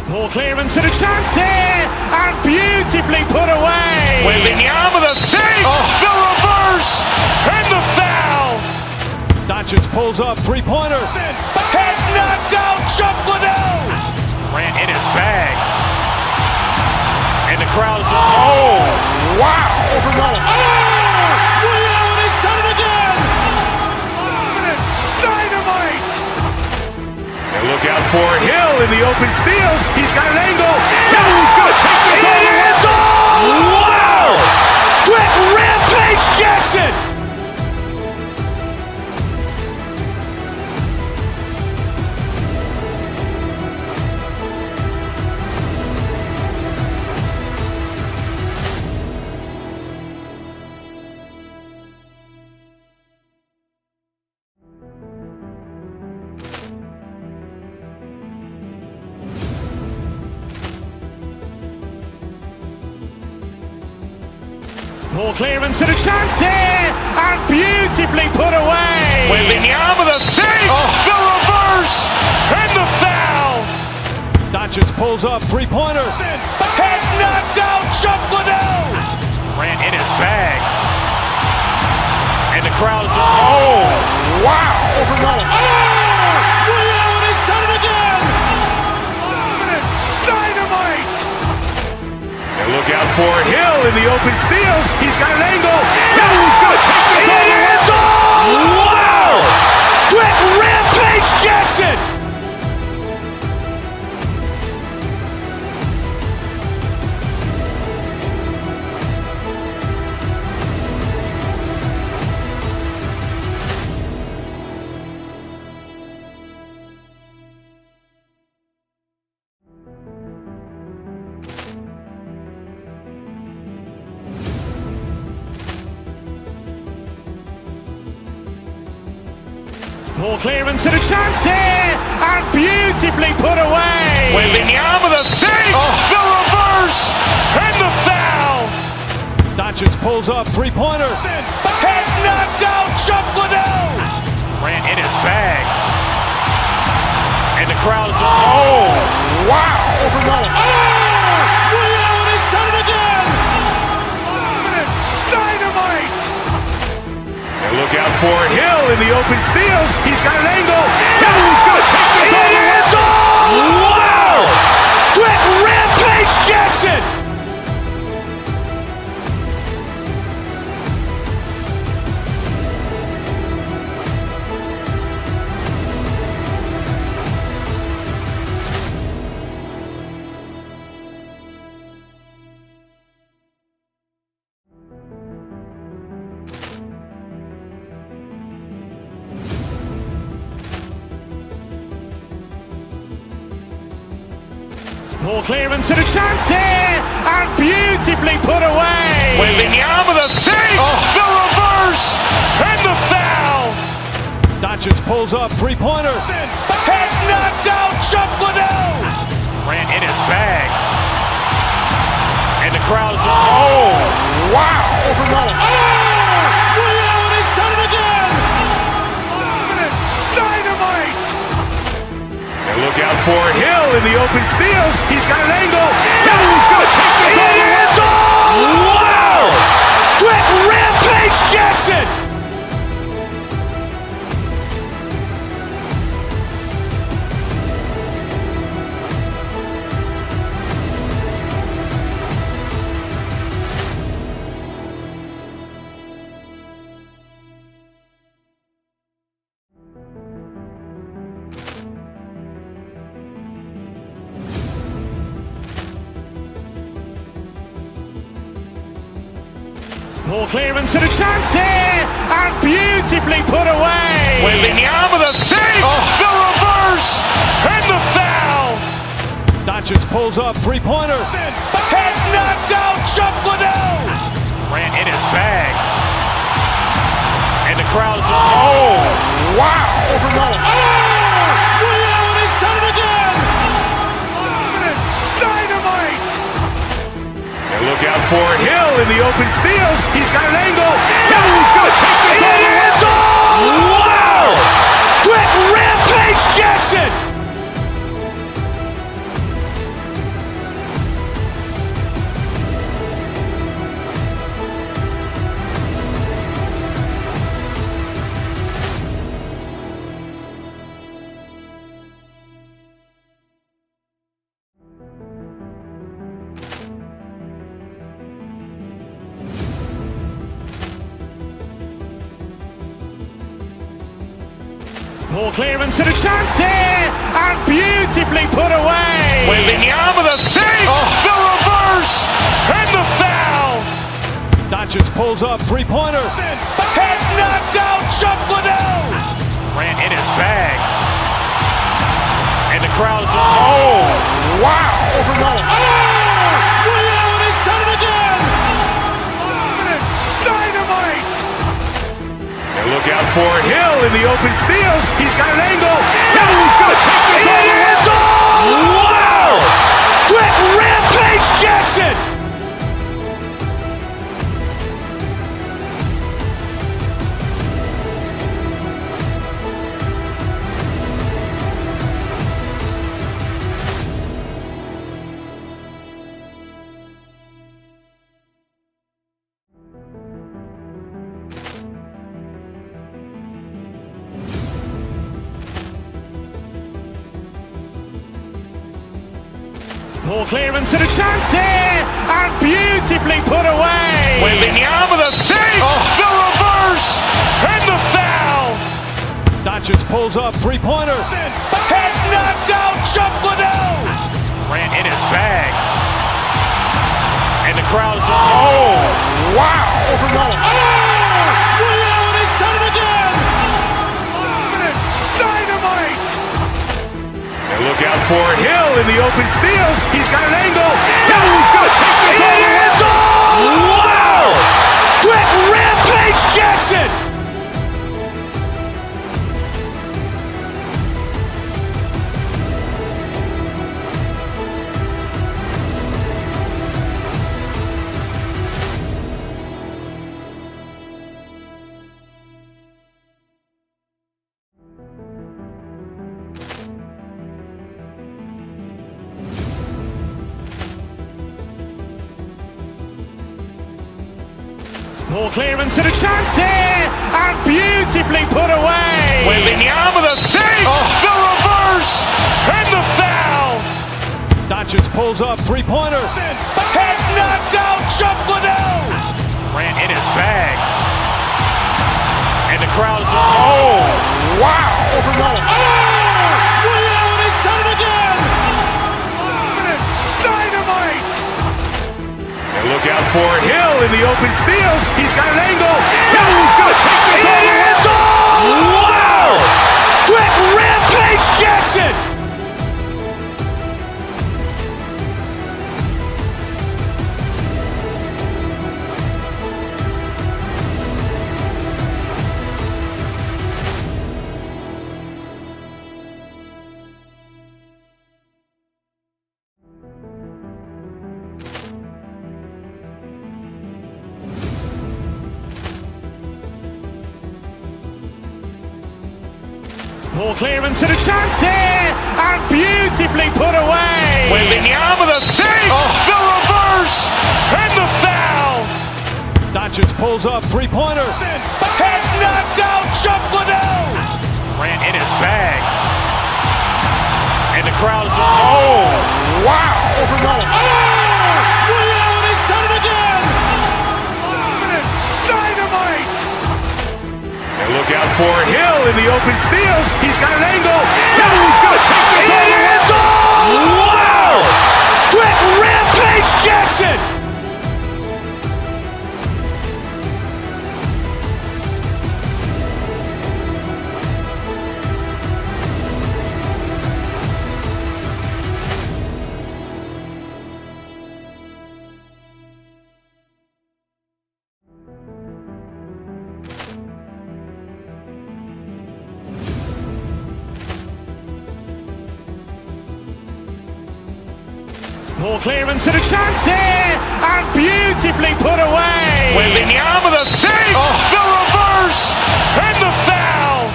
Poor clearance and a chance here, and beautifully put away. Wembanyama with a save, the reverse, and the foul. Doncic pulls up, three-pointer. Has knocked out Chuck Liddell. Grant in his bag. And the crowd's, oh, wow. He's done it again. Dynamite. And look out for Hill in the open field. He's got an angle. He's going to take this all the way. Wow. Quick Rampage Jackson. Poor clearance and a chance here, and beautifully put away. Wembanyama with a save, the reverse, and the foul. Doncic pulls up, three-pointer. Has knocked out Chuck Liddell. Grant in his bag. And the crowd's, oh, wow. He's done it again. Dynamite. And look out for Hill in the open field. He's got an angle. He's going to take this all the way. Wow. Quick Rampage Jackson. Poor clearance and a chance here, and beautifully put away. Wembanyama with a save, the reverse, and the foul. Doncic pulls up, three-pointer. Has knocked out Chuck Liddell. Grant in his bag. And the crowd's, oh, wow. He's done it again. Dynamite. And look out for Hill in the open field. He's got an angle. He's going to take this all the way. Wow. Quick Rampage Jackson. Poor clearance and a chance here, and beautifully put away. Wembanyama with a save, the reverse, and the foul. Doncic pulls up, three-pointer. Has knocked out Chuck Liddell. Grant in his bag. And the crowd's, oh, wow. He's done it again. Dynamite. And look out for Hill in the open field. He's got an angle. He's going to take this all the way. Wow. Quick Rampage Jackson. Poor clearance and a chance here, and beautifully put away. Wembanyama with a save, the reverse, and the foul. Doncic pulls up, three-pointer. Has knocked out Chuck Liddell. Grant in his bag. And the crowd is, oh, wow. Ray Allen has done it again. Dynamite. And look out for Hill in the open field. He's got an angle. He's going to take this all the way. Wow. Quick Rampage Jackson. Poor clearance and a chance here, and beautifully put away. Wembanyama with a save, the reverse, and the foul. Doncic pulls up, three-pointer. Has knocked out Chuck Liddell. Grant in his bag. And the crowd is, oh, wow. Ray Allen has done it again. Dynamite. And look out for Hill in the open field. He's got an angle. He's going to take this all the way. Wow. Quick Rampage Jackson. Poor clearance and a chance here, and beautifully put away. Wembanyama with a save, the reverse, and the foul. Doncic pulls up, three-pointer. Has knocked out Chuck Liddell. Grant in his bag. And the crowd is, oh, wow. Ray Allen has done it again. Dynamite. And look out for Hill in the open field. He's got an angle. He's going to take this all the way. Wow. Quick Rampage Jackson. Poor clearance and a chance here, and beautifully put away. Wembanyama with a save, the reverse, and the foul. Doncic pulls up, three-pointer. Has knocked out Chuck Liddell. Grant in his bag. And the crowd is, oh, wow. Ray Allen has done it again. Dynamite. And look out for Hill in the open field. He's got an angle. He's going to take this all the way. Wow. Quick Rampage Jackson. Poor clearance and a chance here, and beautifully put away. Wembanyama with a save, the reverse, and the foul. Doncic pulls up, three-pointer. Has knocked out Chuck Liddell. Grant in his bag. And the crowd is, oh, wow. Ray Allen has done it again. Dynamite. And look out for Hill in the open field. He's got an angle. He's going to take this all the way. Wow. Quick Rampage Jackson. Poor clearance and a chance here, and beautifully put away. Wembanyama the save, the reverse, and the foul.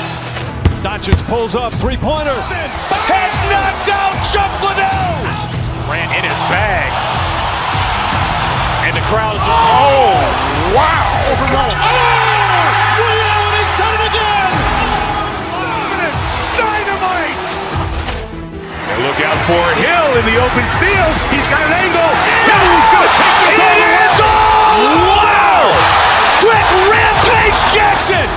Doncic pulls up, three-pointer. Has knocked out Chuck Liddell. Grant in his bag. And the crowd is, oh, wow. Ray Allen has done it again. Dynamite. And look out for Hill in the open field. He's got an angle. Hill's going to take this all the way. Wow. Quick Rampage Jackson.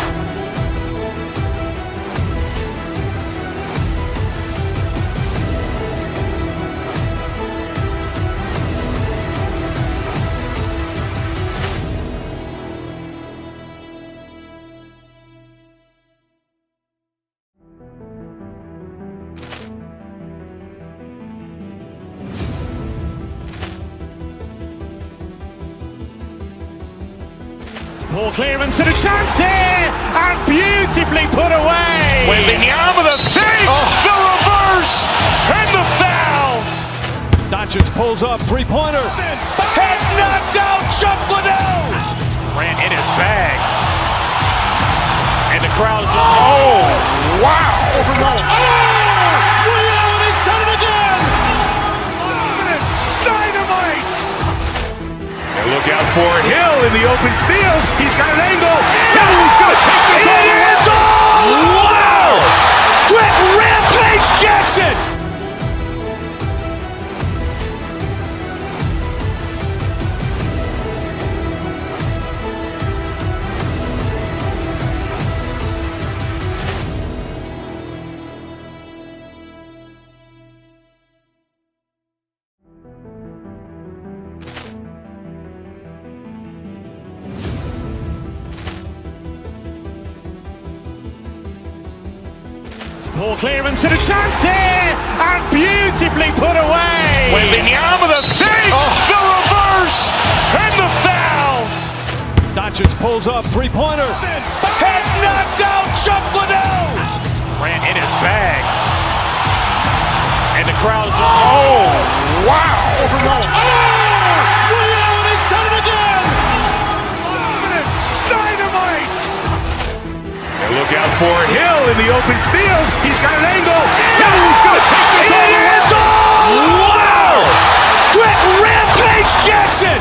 Poor clearance and a chance here, and beautifully put away. Wembanyama the save, the reverse, and the foul. Doncic pulls up, three-pointer. Has knocked out Chuck Liddell. Grant in his bag. And the crowd is, oh, wow. Ray Allen has done it again. Dynamite. And look out for Hill in the open field. He's got an angle. Hill's going to take this all the way. Wow. Quick Rampage Jackson. Poor clearance and a chance here, and beautifully put away. Wembanyama the save, the reverse, and the foul. Doncic pulls up, three-pointer. Has knocked out Chuck Liddell. Grant in his bag. And the crowd is, oh, wow. Ray Allen has done it again. Dynamite. And look out for Hill in the open field. He's got an angle. Hill's going to take this all the way. Wow. Quick Rampage Jackson.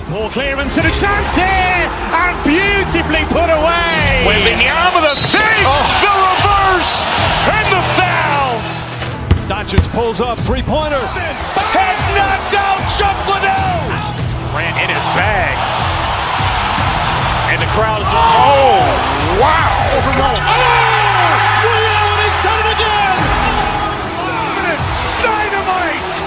Poor clearance and a chance here, and beautifully put away. Wembanyama the save, the reverse, and the foul. Doncic pulls up, three-pointer. Has knocked out Chuck Liddell. Grant in his bag. And the crowd is, oh, wow. Ray Allen has done it again. Dynamite.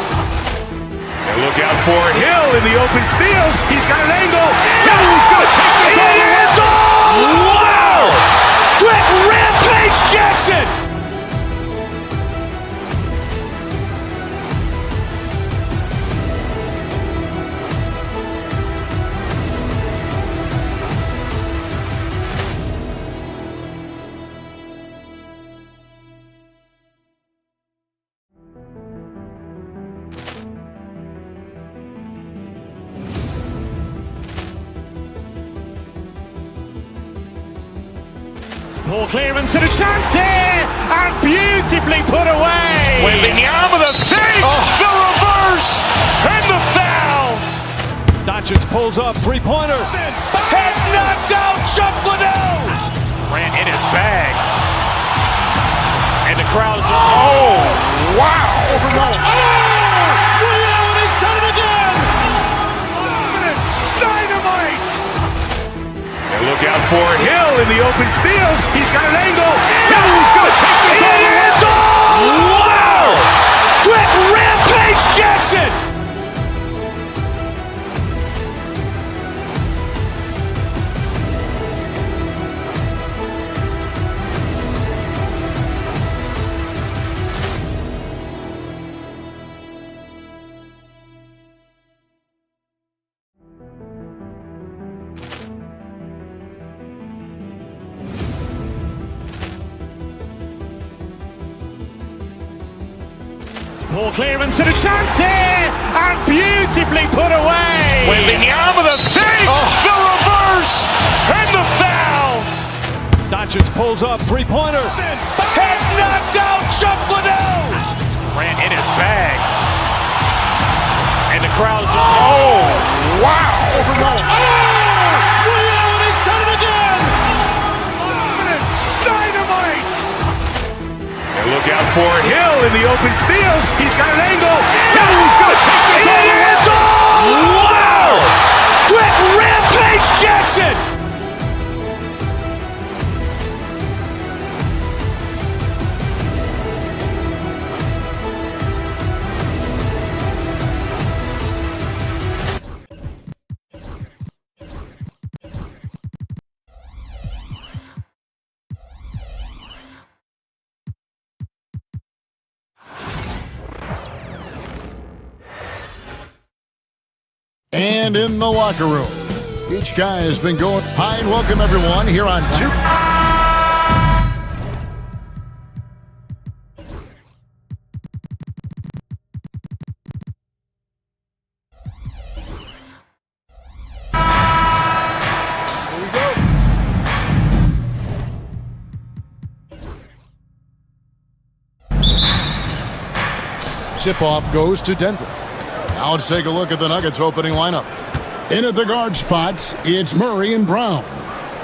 And look out for Hill in the open field. He's got an angle. Hill's going to take this all the way. Wow. Quick Rampage Jackson. Poor clearance and a chance here, and beautifully put away. Wembanyama the save, the reverse, and the foul. Doncic pulls up, three-pointer. Has knocked out Chuck Liddell. Grant in his bag. And the crowd is, oh, wow. Ray Allen has done it again. Dynamite. And look out for Hill in the open field. He's got an angle. Hill's going to take this all the way. Wow. Quick Rampage Jackson. Ball clearance and a chance here, and beautifully put away. Wembanyama the fake, the reverse, and the foul. Doncic pulls up, three-pointer. Has knocked out Chuck Liddell. Ran in his bag. And the crowd is, oh, wow. Reality's done it again. Dynamite. And look out for Hill in the open field. He's got an angle. Hill's going to take this all the way. Wow. Quick rampage Jackson. And in the locker room, each guy has been going. Hi and welcome everyone here on Two. Tip-off goes to Denver. Now let's take a look at the Nuggets opening lineup. In at the guard spots, it's Murray and Brown.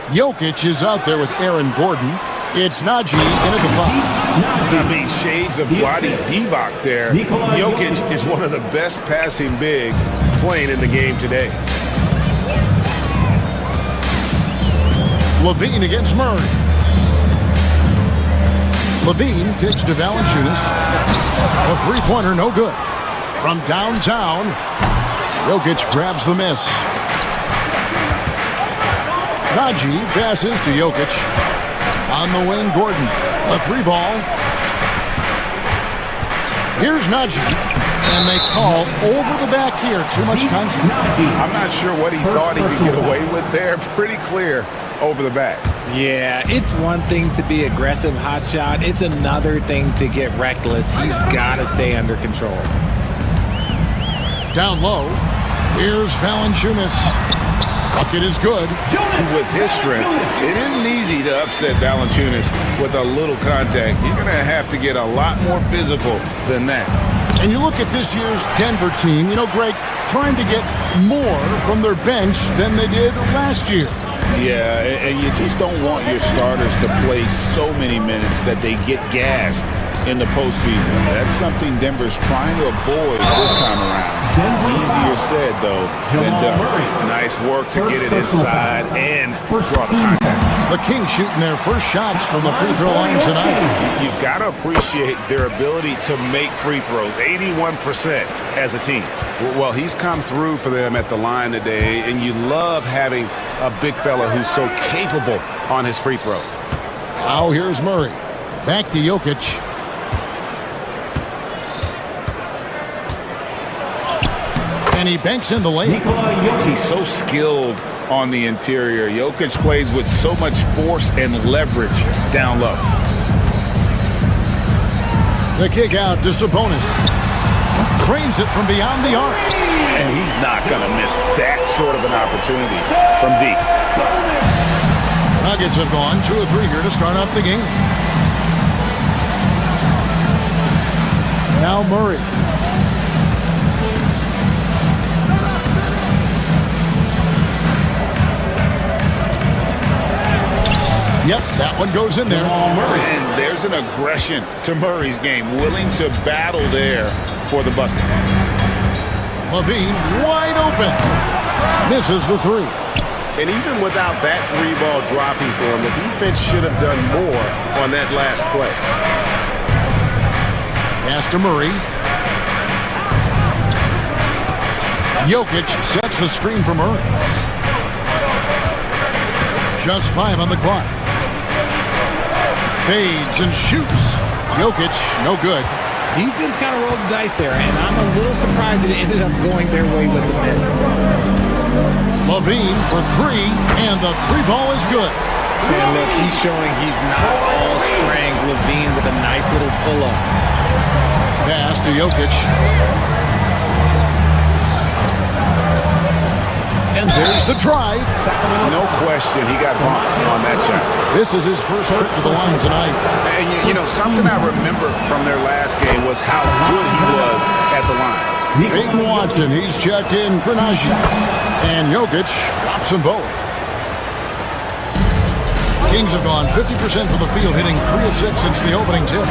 Jokic is out there with Aaron Gordon. It's Najee in at the 5. I mean, shades of Vlade Divac there. Jokic is one of the best passing bigs playing in the game today. Levine against Murray. Levine kicks to Valanciunas. A three-pointer, no good. From downtown, Jokic grabs the miss. Najee passes to Jokic. On the wing, Gordon. A three ball. Here's Najee. And they call over the back here. Too much contact. I'm not sure what he thought he could get away with there. Pretty clear over the back. Yeah, it's one thing to be aggressive hot shot. It's another thing to get reckless. He's got to stay under control. Down low, here's Valanciunas. Bucket is good. With his strength, it isn't easy to upset Valanciunas with a little contact. You're going to have to get a lot more physical than that. And you look at this year's Denver team, you know, Greg, trying to get more from their bench than they did last year. Yeah, and you just don't want your starters to play so many minutes that they get gassed in the postseason. That's something Denver's trying to avoid this time around. Easier said, though, than done. Nice work to get it inside and draw the contact. The Kings shooting their first shots from the free throw line tonight. You've got to appreciate their ability to make free throws, 81% as a team. Well, he's come through for them at the line today, and you love having a big fella who's so capable on his free throws. Now here's Murray. Back to Jokic. And he banks in the lane. He's so skilled on the interior. Jokic plays with so much force and leverage down low. The kick out to Sabonis. Trains it from beyond the arc. And he's not going to miss that sort of an opportunity from deep. Nuggets have gone 2 of 3 here to start off the game. Now Murray. Yep, that one goes in there. And there's an aggression to Murray's game, willing to battle there for the bucket. Levine wide open. Misses the 3. And even without that 3-ball dropping for him, the defense should have done more on that last play. Pass to Murray. Jokic sets the screen for Murray. Just 5 on the clock. Fades and shoots. Jokic, no good. Defense kind of rolled the dice there, and I'm a little surprised that it ended up going their way with the miss. Levine for 3, and the 3-ball is good. And look, he's showing he's not all strength. Levine with a nice little pull-up. pass to Jokic. And there's the drive. No question, he got bumped on that shot. This is his first trip to the line tonight. And you know, something I remember from their last game was how good he was at the line. Peyton Watson, he's checked in for Najee. And Jokic drops them both. Kings have gone 50% for the field, hitting 3 of 6 since the opening tip.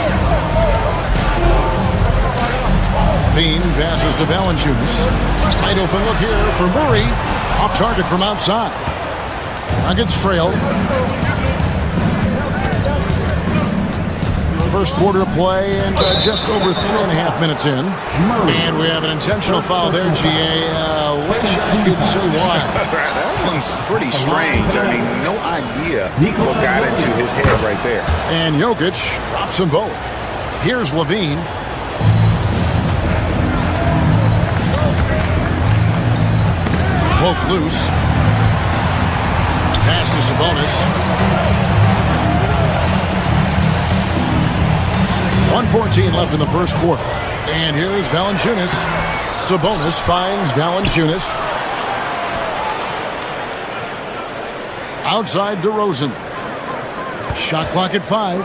Bean passes to Valanciunas. Wide open look here for Murray. Off target from outside. Nuggets trail. First quarter play and just over 3.5 minutes in. And we have an intentional foul there, GA. Wish I could say why. That one's pretty strange. I mean, no idea what got into his head right there. And Jokic drops them both. Here's Levine. Poke loose. Pass to Sabonis. 1:14 left in the first quarter. And here's Valanciunas. Sabonis finds Valanciunas. Outside DeRozan. Shot clock at 5.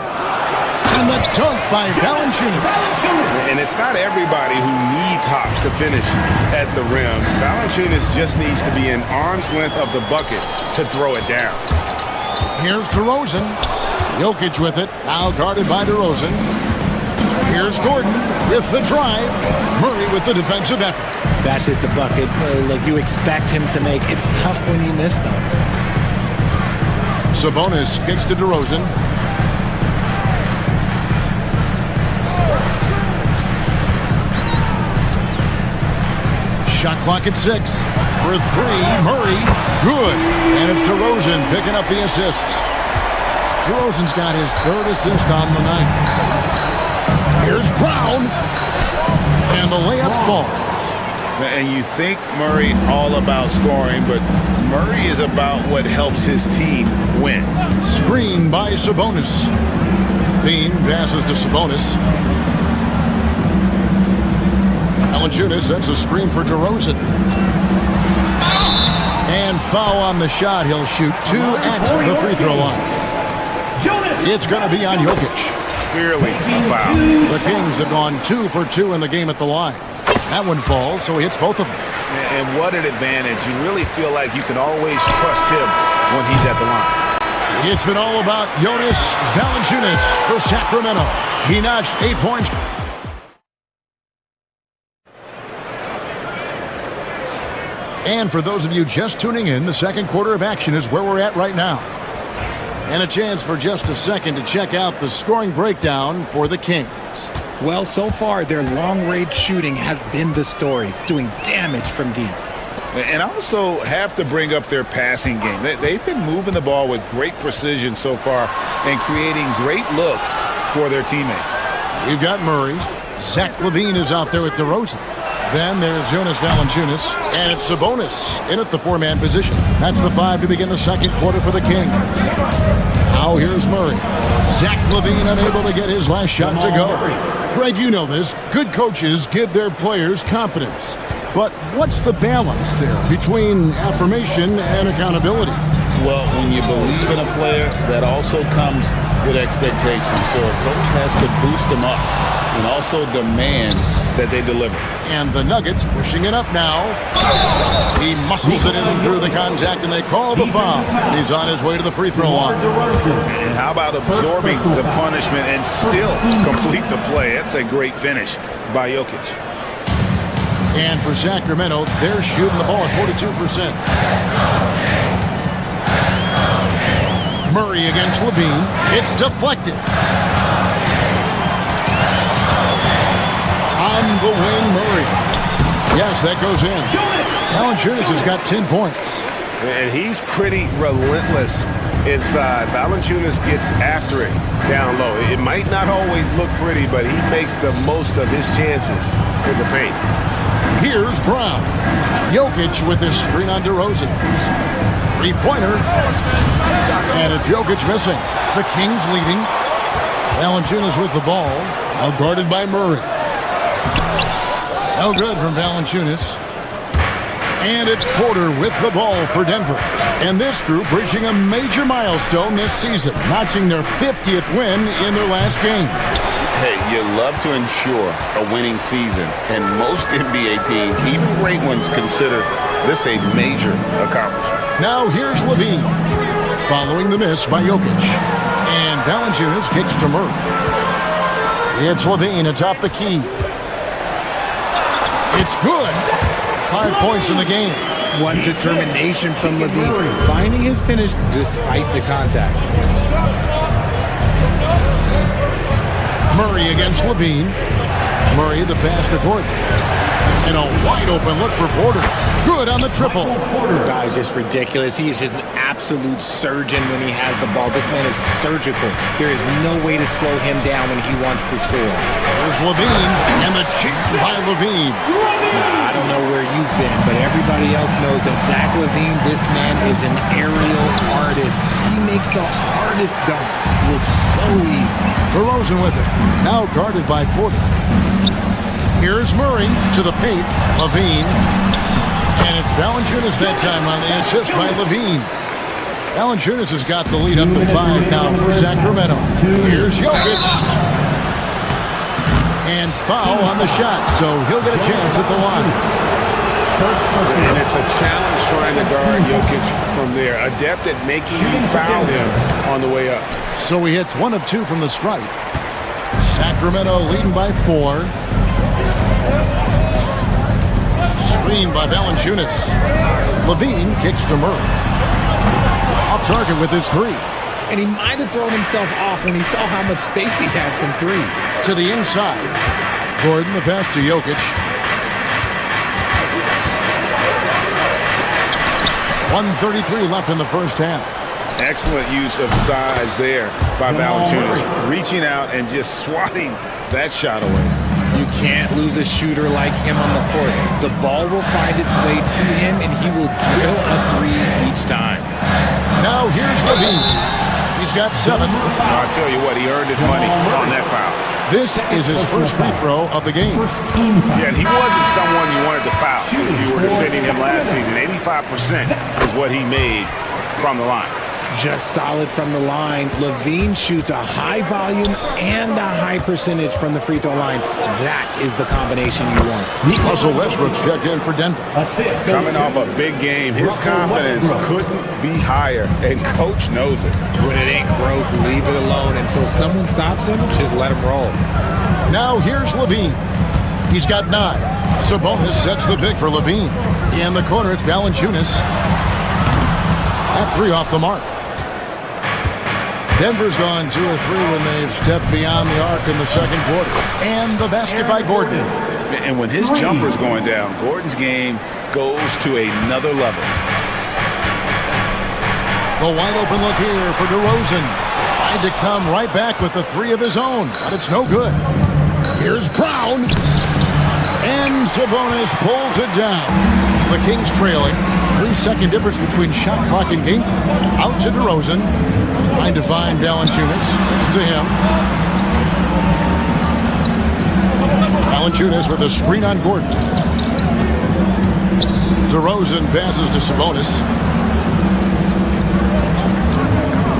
And the dunk by Valanciunas. And it's not everybody who needs hops to finish at the rim. Valanciunas just needs to be an arm's length of the bucket to throw it down. Here's DeRozan. Jokic with it. Now guarded by DeRozan. Here's Gordon with the drive. Murray with the defensive effort. That's just the bucket like you expect him to make. It's tough when you miss those. Sabonis kicks to DeRozan. Shot clock at 6. For 3, Murray. Good. And it's DeRozan picking up the assist. DeRozan's got his 3rd assist on the night. Here's Brown. And the layup falls. And you think Murray all about scoring, but Murray is about what helps his team win. Screen by Sabonis. Bean passes to Sabonis. Valanciunas sets a screen for DeRozan. And foul on the shot. He'll shoot 2 at the free throw line. It's going to be on Jokic. Clearly a foul. The Kings have gone 2 for 2 in the game at the line. That one falls, so he hits both of them. And what an advantage. You really feel like you can always trust him when he's at the line. It's been all about Jonas Valanciunas for Sacramento. He notched 8 points. And for those of you just tuning in, the second quarter of action is where we're at right now. And a chance for just a second to check out the scoring breakdown for the Kings. Well, so far, their long-range shooting has been the story, doing damage from deep. And also have to bring up their passing game. They've been moving the ball with great precision so far and creating great looks for their teammates. We've got Murray. Zach LaVine is out there with DeRozan. Then there's Jonas Valanciunas, and it's Sabonis in at the 4-man position. That's the 5 to begin the second quarter for the Kings. Now here's Murray. Zach LaVine unable to get his last shot to go. Greg, you know this. Good coaches give their players confidence. But what's the balance there between affirmation and accountability? Well, when you believe in a player, that also comes with expectations. So a coach has to boost them up and also demand that they deliver. And the Nuggets pushing it up now. He muscles it in through the contact, and they call the foul. He's on his way to the free throw line. And how about absorbing the punishment and still complete the play? That's a great finish by Jokic. And for Sacramento, they're shooting the ball at 42%. Murray against LaVine. It's deflected. On the wing, Murray. Yes, that goes in. Valanciunas has got 10 points. And he's pretty relentless inside. Valanciunas gets after it down low. It might not always look pretty, but he makes the most of his chances in the paint. Here's Brown. Jokic with his screen on DeRozan. Three-pointer. And it's Jokic missing. The Kings leading. Valanciunas with the ball. Now guarded by Murray. No good from Valanciunas. And it's Porter with the ball for Denver. And this group reaching a major milestone this season, notching their 50th win in their last game. Hey, you love to ensure a winning season, and most NBA teams, even great ones, consider this a major accomplishment. Now here's Levine, following the miss by Jokic. And Valanciunas kicks to Murray. It's Levine atop the key. It's good. 5 points in the game. One determination from Levine, finding his finish despite the contact. Murray against Levine. Murray the pass to Gordon. And a wide open look for Porter. Good on the triple. Guy's just ridiculous. He is just an absolute surgeon when he has the ball. This man is surgical. There is no way to slow him down when he wants to score. There's Levine and the chip by Levine. I don't know where you've been, but everybody else knows that Zach Levine, this man is an aerial artist. He makes the hardest dunks look so easy. DeRozan with it. Now guarded by Porter. Here's Murray to the paint. Levine. And it's Valanciunas that time on the assist by Levine. Valanciunas has got the lead up to 5 now for Sacramento. Here's Jokic. And foul on the shot, so he'll get a chance at the line. And it's a challenge trying to guard Jokic from there. Adept at making you foul him on the way up. So he hits 1 of 2 from the stripe. Sacramento leading by 4. Screen by Valanciunas. Levine kicks to Murray. Off target with his 3. And he might have thrown himself off when he saw how much space he had from 3. To the inside. Gordon the pass to Jokic. 1:33 left in the first half. Excellent use of size there by Valanciunas. Reaching out and just swatting that shot away. You can't lose a shooter like him on the court. The ball will find its way to him, and he will drill a 3 each time. Now here's Levine. He's got 7. I'll tell you what, he earned his money on that foul. This is his first free throw of the game. Yeah, and he wasn't someone you wanted to foul if you were defending him last season. 85% is what he made from the line. Just solid from the line. Levine shoots a high volume and a high percentage from the free throw line. That is the combination you want. Russell Westbrook's checked in for Denver. Coming off a big game, his confidence couldn't be higher, and coach knows it. When it ain't broke, leave it alone. Until someone stops him, just let him roll. Now here's Levine. He's got 9. Sabonis sets the pick for Levine. In the corner, it's Valanciunas. At 3 off the mark. Denver's gone 2 of 3 when they've stepped beyond the arc in the second quarter. And the basket by Gordon. And when his jumper's going down, Gordon's game goes to another level. The wide open look here for DeRozan. Tried to come right back with the 3 of his own, but it's no good. Here's Brown. And Sabonis pulls it down. The Kings trailing. 3-second difference between shot clock and game clock. Out to DeRozan. Trying to find Valanciunas. It's to him. Valanciunas with a screen on Gordon. DeRozan passes to Sabonis.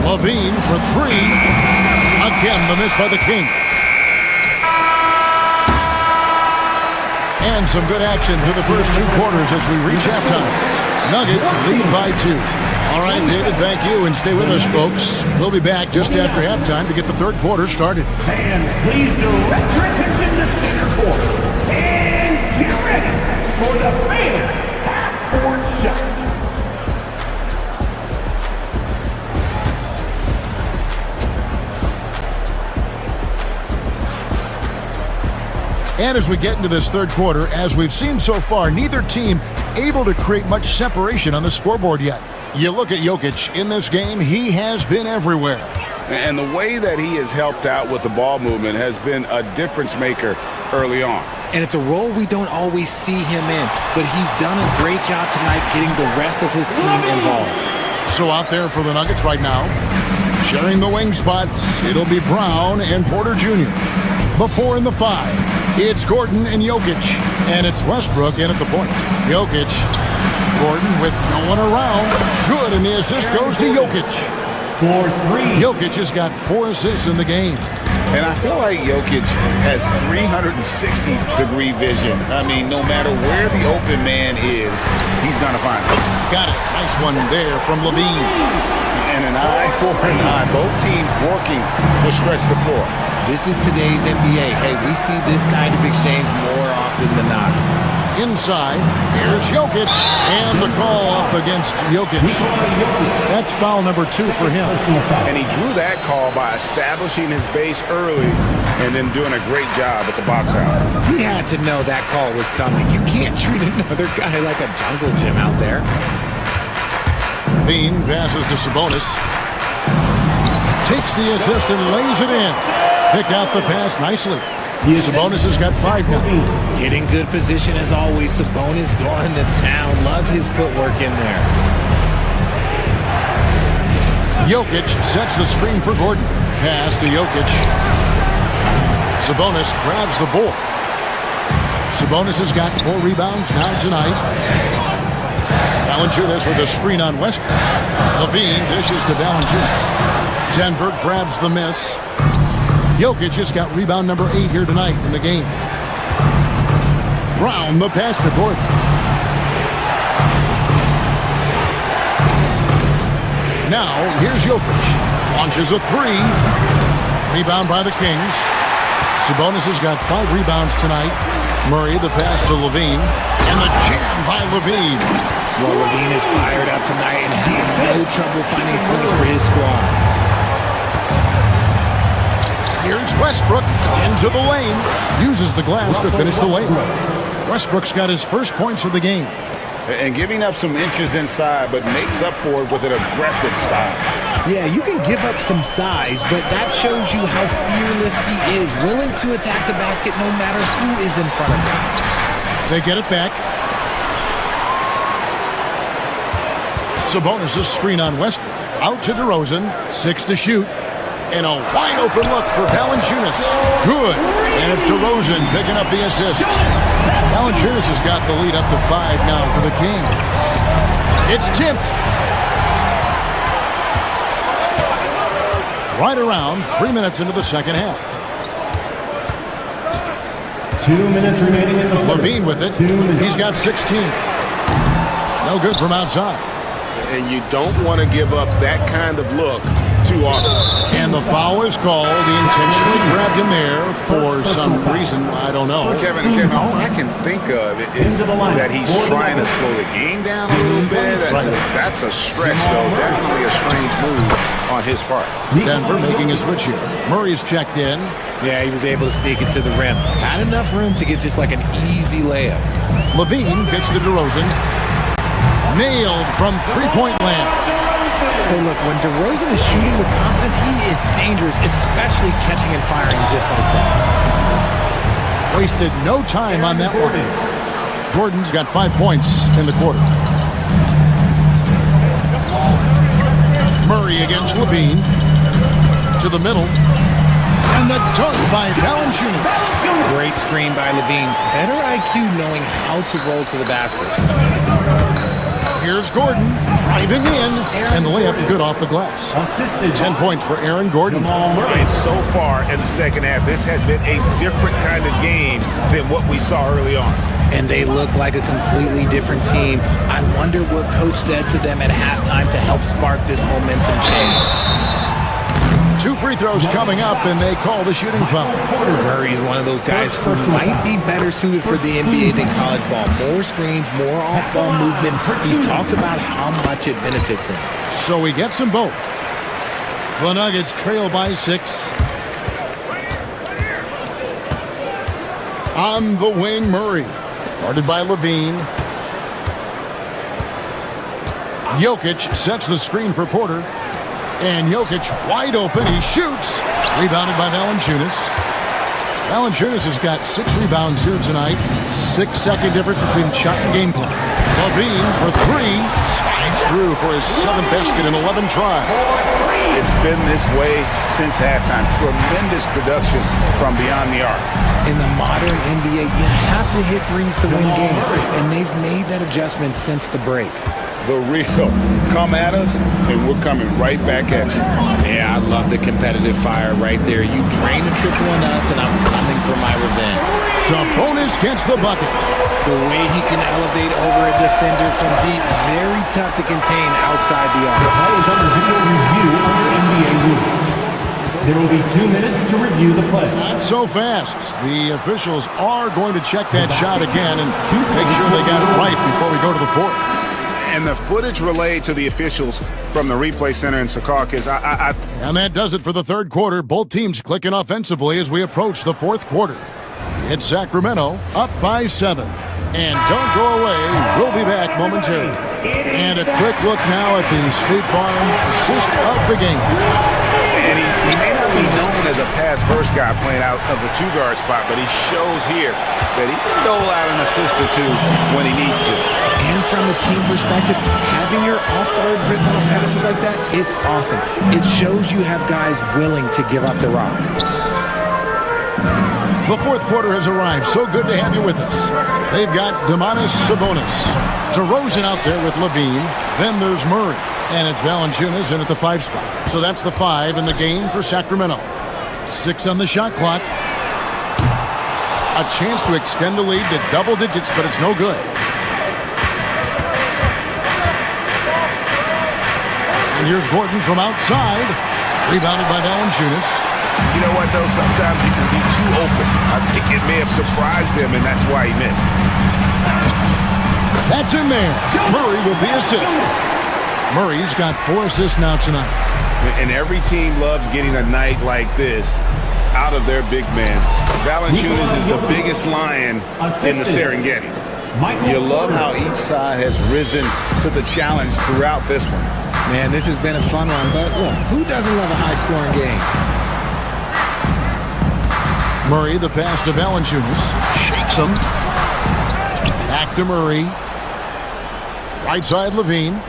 Levine for 3. Again, the miss by the Kings. And some good action through the first 2 quarters as we reach halftime. Nuggets lead by 2. All right, David, thank you, and stay with us, folks. We'll be back just after halftime to get the third quarter started. Fans, please direct your attention to center court. And get ready for the fan half-court shots. And as we get into this third quarter, as we've seen so far, neither team able to create much separation on the scoreboard yet. You look at Jokic in this game, he has been everywhere. And the way that he has helped out with the ball movement has been a difference maker early on. And it's a role we don't always see him in, but he's done a great job tonight getting the rest of his team involved. So out there for the Nuggets right now, sharing the wing spots, it'll be Brown and Porter Jr. Before in the 5. It's Gordon and Jokic, and it's Westbrook in at the point. Jokic, Gordon with no one around. Good, and the assist goes to Jokic. For 3. Jokic has got 4 assists in the game. And I feel like Jokic has 360-degree vision. I mean, no matter where the open man is, he's going to find it. Got it. Nice one there from Levine. And an eye for an eye. Both teams working to stretch the floor. This is today's NBA. Hey, we see this kind of exchange more often than not. Inside, here's Jokic, and the call up against Jokic. That's foul number 2 for him. And he drew that call by establishing his base early and then doing a great job at the box out. He had to know that call was coming. You can't treat another guy like a jungle gym out there. Bean passes to Sabonis. Takes the assist and lays it in. Picked out the pass nicely. Sabonis has got 5 now. Getting good position as always. Sabonis going to town. Love his footwork in there. Jokic sets the screen for Gordon. Pass to Jokic. Sabonis grabs the board. Sabonis has got 4 rebounds now tonight. Valanciunas with a screen on Westbrook. Levine dishes to Valanciunas. Denver grabs the miss. Jokic just got rebound number 8 here tonight in the game. Brown the pass to Gordon. Now here's Jokic. Launches a 3. Rebound by the Kings. Sabonis has got 5 rebounds tonight. Murray the pass to Levine. And the jam by Levine. Well, Levine is fired up tonight and has no trouble finding points for his squad. Here's Westbrook into the lane. Uses the glass to finish the lane. Westbrook's got his first points of the game. And giving up some inches inside, but makes up for it with an aggressive style. Yeah, you can give up some size, but that shows you how fearless he is, willing to attack the basket no matter who is in front of him. They get it back. Sabonis' screen on Westbrook. Out to DeRozan. 6 to shoot. And a wide open look for Valanciunas. Good. And it's DeRozan picking up the assist. Valanciunas has got the lead up to 5 now for the Kings. It's tipped. Right around 3 minutes into the second half. 2 minutes remaining in the first. Levine with it. He's got 16. No good from outside. And you don't want to give up that kind of look too often. And the foul is called. He intentionally grabbed him there for some reason. I don't know. Kevin, all I can think of is that he's trying to slow the game down a little bit. That's a stretch, though. Definitely a strange move on his part. Denver making a switch here. Murray's checked in. Yeah, he was able to sneak it to the rim. Had enough room to get just like an easy layup. Levine gets to DeRozan. Nailed from three-point land. Hey, look, when DeRozan is shooting with confidence, he is dangerous, especially catching and firing just like that. Wasted no time on that one. Gordon's got 5 points in the quarter. Murray against Levine. To the middle. And the dunk by Valanciunas. Great screen by Levine. Better IQ knowing how to roll to the basket. Here's Gordon driving in, and the layup's good off the glass. 10 points for Aaron Gordon. And so far in the second half, this has been a different kind of game than what we saw early on. And they look like a completely different team. I wonder what coach said to them at halftime to help spark this momentum change. 2 free throws coming up, and they call the shooting foul. Murray's one of those guys who might be better suited for the NBA than college ball. More screens, more off-ball movement. He's talked about how much it benefits him. So he gets them both. The Nuggets trail by 6. On the wing, Murray. Guarded by Levine. Jokic sets the screen for Porter. And Jokic wide open. He shoots. Rebounded by Valanciunas. Valanciunas has got 6 rebounds here tonight. 6-second difference between shot and game clock. Levine for 3. Slides through for his 7th basket in 11 tries. It's been this way since halftime. Tremendous production from beyond the arc. In the modern NBA, you have to hit threes to win games, and they've made that adjustment since the break. The real. Come at us, and we're coming right back at you. Yeah, I love the competitive fire right there. You drain a triple on us, and I'm coming for my revenge. Sabonis gets the bucket. The way he can elevate over a defender from deep, very tough to contain outside the arc. That is under video review under NBA rules. There will be 2 minutes to review the play. Not so fast. The officials are going to check that shot again and make sure they got it right before we go to the 4th. And the footage relayed to the officials from the replay center in Secaucus. And that does it for the 3rd quarter. Both teams clicking offensively as we approach the 4th quarter. It's Sacramento up by 7. And don't go away. We'll be back momentarily. And a quick look now at the State Farm assist of the game. And he may not be known as a pass-first guy playing out of the 2-guard spot, but he shows here that he can dole out an assist or 2 when he needs to. And from a team perspective, having your off-guard rip-off passes like that, it's awesome. It shows you have guys willing to give up the rock. The 4th quarter has arrived. So good to have you with us. They've got Domantas Sabonis. DeRozan out there with Levine. Then there's Murray. And it's Valanciunas in at the 5 spot. So that's the 5 in the game for Sacramento. 6 on the shot clock. A chance to extend the lead to double digits, but it's no good. And here's Gordon from outside. Rebounded by Valanciunas. You know what, though? Sometimes you can be too open. I think it may have surprised him, and that's why he missed. That's in there. Murray with the assist. Murray's got 4 assists now tonight. And every team loves getting a night like this out of their big man. Valanciunas is the biggest lion in the Serengeti. You love how each side has risen to the challenge throughout this one. Man, this has been a fun one, but look, who doesn't love a high-scoring game? Murray, the pass to Valanciunas. Shakes him. Back to Murray. Right side, Levine.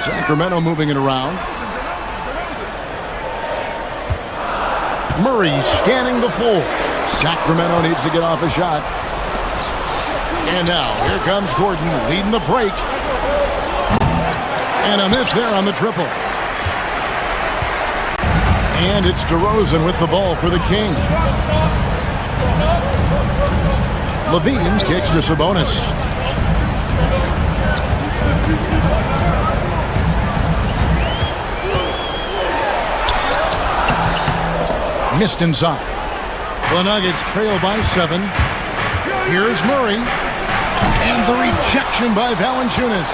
Sacramento moving it around. Murray scanning the floor. Sacramento needs to get off a shot. And now, here comes Gordon leading the break. And a miss there on the triple. And it's DeRozan with the ball for the Kings. Levine kicks to Sabonis. Missed inside. The Nuggets trail by 7. Here's Murray. And the rejection by Valanciunas.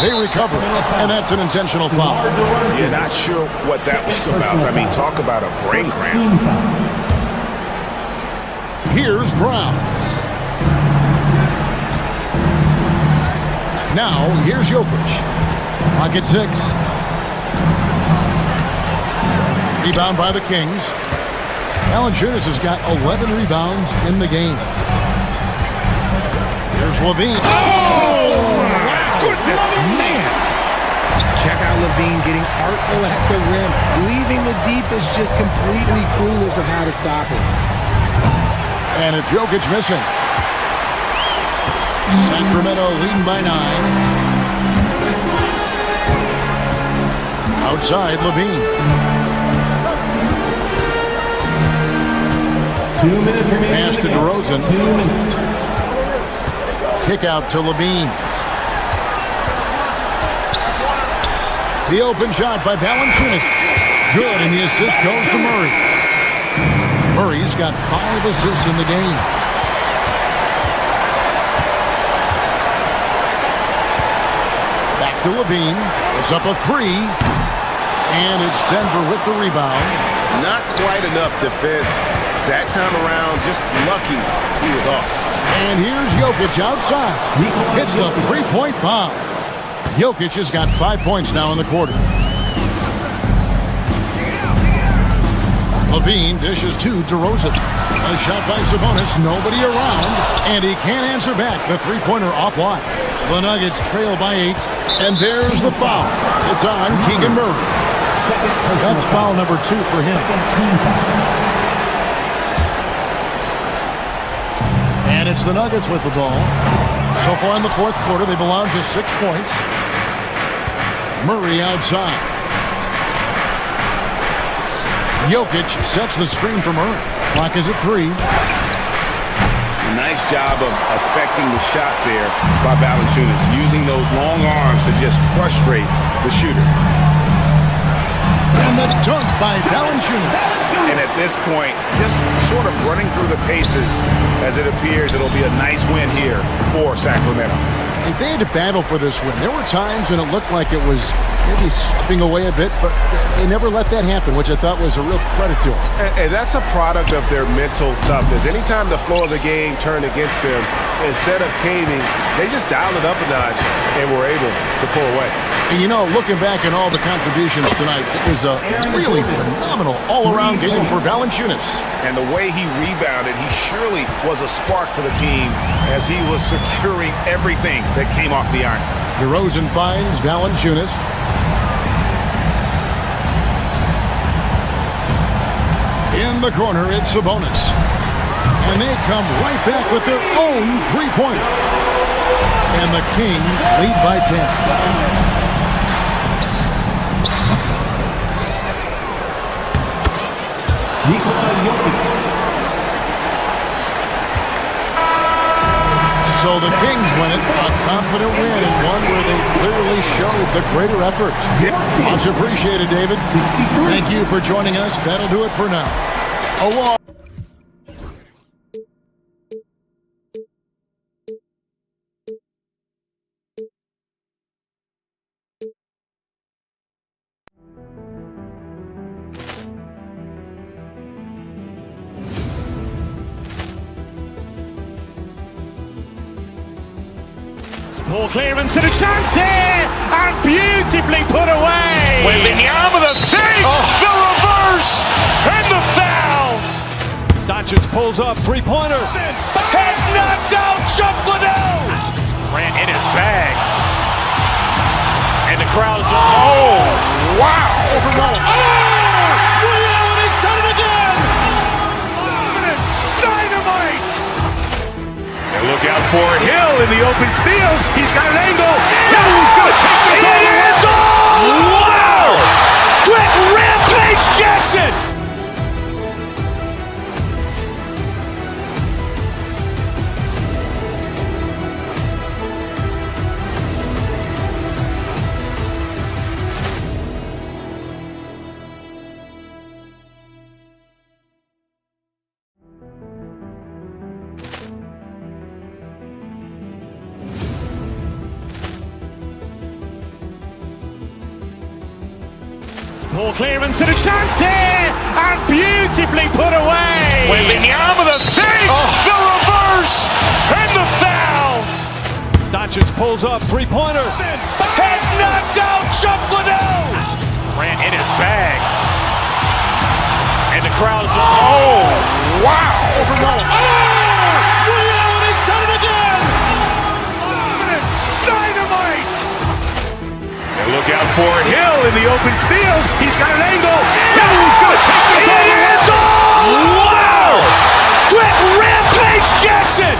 They recover it, and that's an intentional foul. You're not sure what that was about. I mean, talk about a brain cramp. Here's Brown. Now, here's Jokic. Clock at 6. Rebound by the Kings. Valanciunas has got 11 rebounds in the game. Here's Levine. Oh, my goodness, man. Check out Levine getting artful at the rim, leaving the defense just completely clueless of how to stop it. And it's Jokic missing. Sacramento leading by 9. Outside, Levine. 2 minutes remaining. Pass to DeRozan. 2 minutes. Kick out to Levine. The open shot by Valanciunas. Good, and the assist goes to Murray. Murray's got 5 assists in the game. Back to Levine. It's up a 3. And it's Denver with the rebound. Not quite enough defense. That time around, just lucky he was off. And here's Jokic outside. Hits the 3-point bomb. Jokic has got 5 points now in the quarter. Levine dishes to DeRozan. A shot by Sabonis, nobody around, and he can't answer back. The three-pointer offline. The Nuggets trail by 8, and there's the foul. It's on Keegan Murray. That's foul number 2 for him. And it's the Nuggets with the ball. So far in the fourth quarter, they've allowed just 6 points. Murray outside. Jokic sets the screen for Murray. Clock is at 3. Nice job of affecting the shot there by Valanciunas, using those long arms to just frustrate the shooter. And the dunk by Valanciunas. And at this point, just sort of running through the paces as it appears it'll be a nice win here for Sacramento. If they had to battle for this win, there were times when it looked like it was maybe slipping away a bit, but they never let that happen, which I thought was a real credit to them. And that's a product of their mental toughness. Anytime the flow of the game turned against them, instead of caving, they just dialed it up a notch and were able to pull away. And you know, looking back at all the contributions tonight, it was a really phenomenal all-around game for Valanciunas. And the way he rebounded, he surely was a spark for the team as he was securing everything that came off the iron. DeRozan finds Valanciunas. In the corner, it's Sabonis. And they come right back with their own three-pointer. And the Kings lead by 10. So the Kings win it, a confident win, and one where they clearly showed the greater effort. Much appreciated, David. Thank you for joining us. That'll do it for now. Along. Poor clearance and a chance here, and beautifully put away. Wembanyama the fake, the reverse, and the foul. Doncic pulls up, three-pointer. Has knocked out Chuck Liddell. Ran in his bag. And the crowd is, oh, wow. He's done it again. Dynamite. And look out for Hill in the open field. He's got an angle. Hill's going to take this all the way. Wow! Quick Rampage Jackson. Poor clearance and a chance here, and beautifully put away. Wembanyama the fake, the reverse, and the foul. Doncic pulls up, three-pointer. Has knocked out Chuck Liddell. Ran in his bag. And the crowd is, oh, wow. He's done it again. Dynamite. And look out for Hill in the open field. He's got an angle. Hill's going to take this all the way. Wow! Quick Rampage Jackson.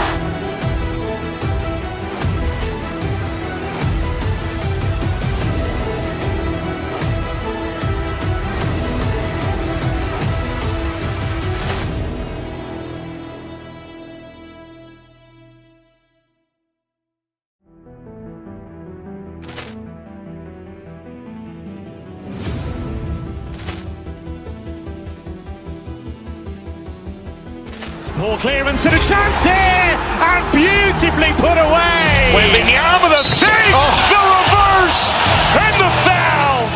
Poor clearance and a chance here, and beautifully put away. Wembanyama the fake, the reverse, and the foul.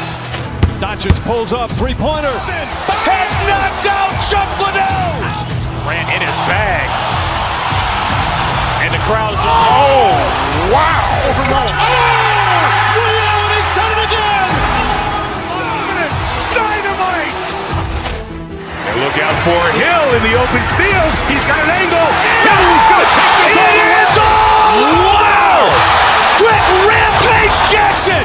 Doncic pulls up, three-pointer. Has knocked out Chuck Liddell. Ran in his bag. And the crowd is, oh, wow. He's done it again. Dynamite. And look for Hill in the open field. He's got an angle. Hill's going to take this all the way. Wow! Quick Rampage Jackson!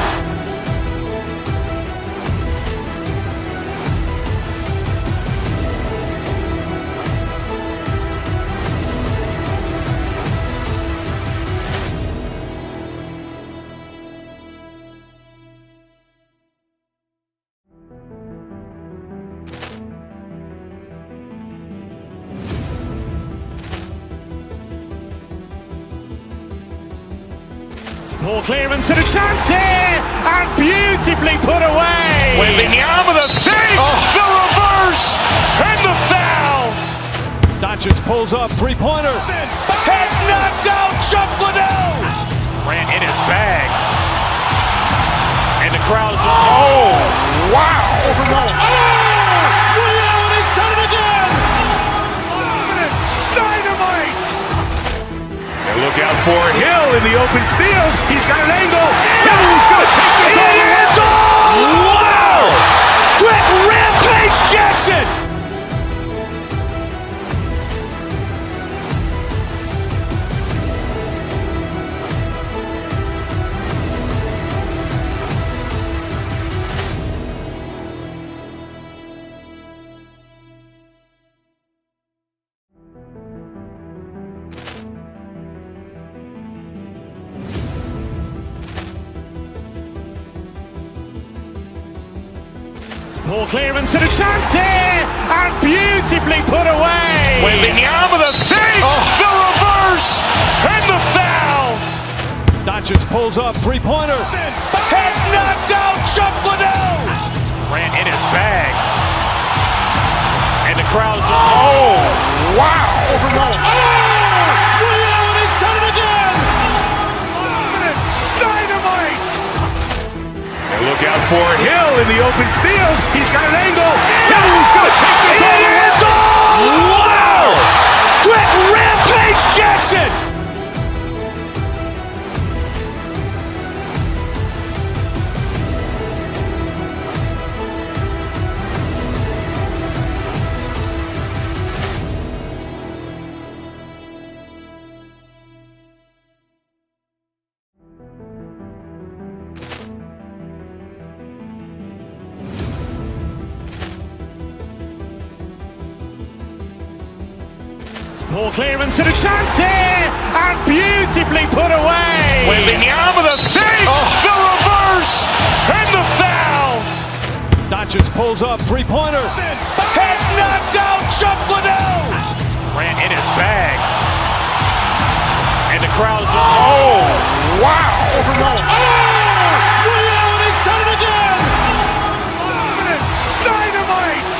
Poor clearance and a chance here, and beautifully put away. Wembanyama the fake, the reverse, and the foul. Doncic pulls up, three-pointer. Has knocked out Chuck Liddell. Ran in his bag. And the crowd is, oh, wow. He's done it again. Dynamite. And look out for Hill in the open field. He's got an angle. Hill's going to take this all the way. Wow. Quick Rampage Jackson. Poor clearance and a chance here, and beautifully put away. Wembanyama the fake, the reverse, and the foul. Doncic pulls up, three-pointer. Has knocked out Chuck Liddell. Ran in his bag. And the crowd is, oh, wow. He's done it again. Dynamite. And look out for Hill in the open field. He's got an angle. Hill's going to take this all the way. Wow. Quick Rampage Jackson. Poor clearance and a chance here, and beautifully put away. Wembanyama the fake, the reverse, and the foul. Doncic pulls up, three-pointer. Has knocked out Chuck Liddell. Ran in his bag. And the crowd is, oh, wow. He's done it again. Dynamite.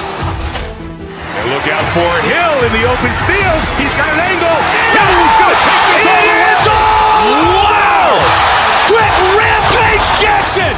And look out for Hill in the open field. He's got an angle. Hill's going to take this all the way. Wow. Quick Rampage Jackson.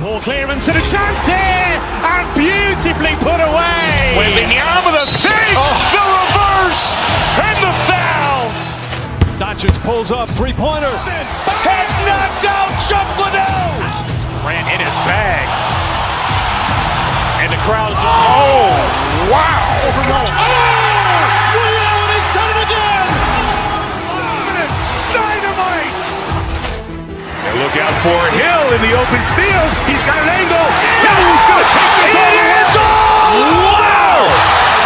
Poor clearance and a chance here, and beautifully put away. Wembanyama the fake, the reverse, and the foul. Doncic pulls up, three-pointer. Has knocked out Chuck Liddell. Ran in his bag. And the crowd is, oh, wow. He's done it again. Dynamite. And look out for Hill in the open field. He's got an angle. Hill's going to take this all the way. Wow.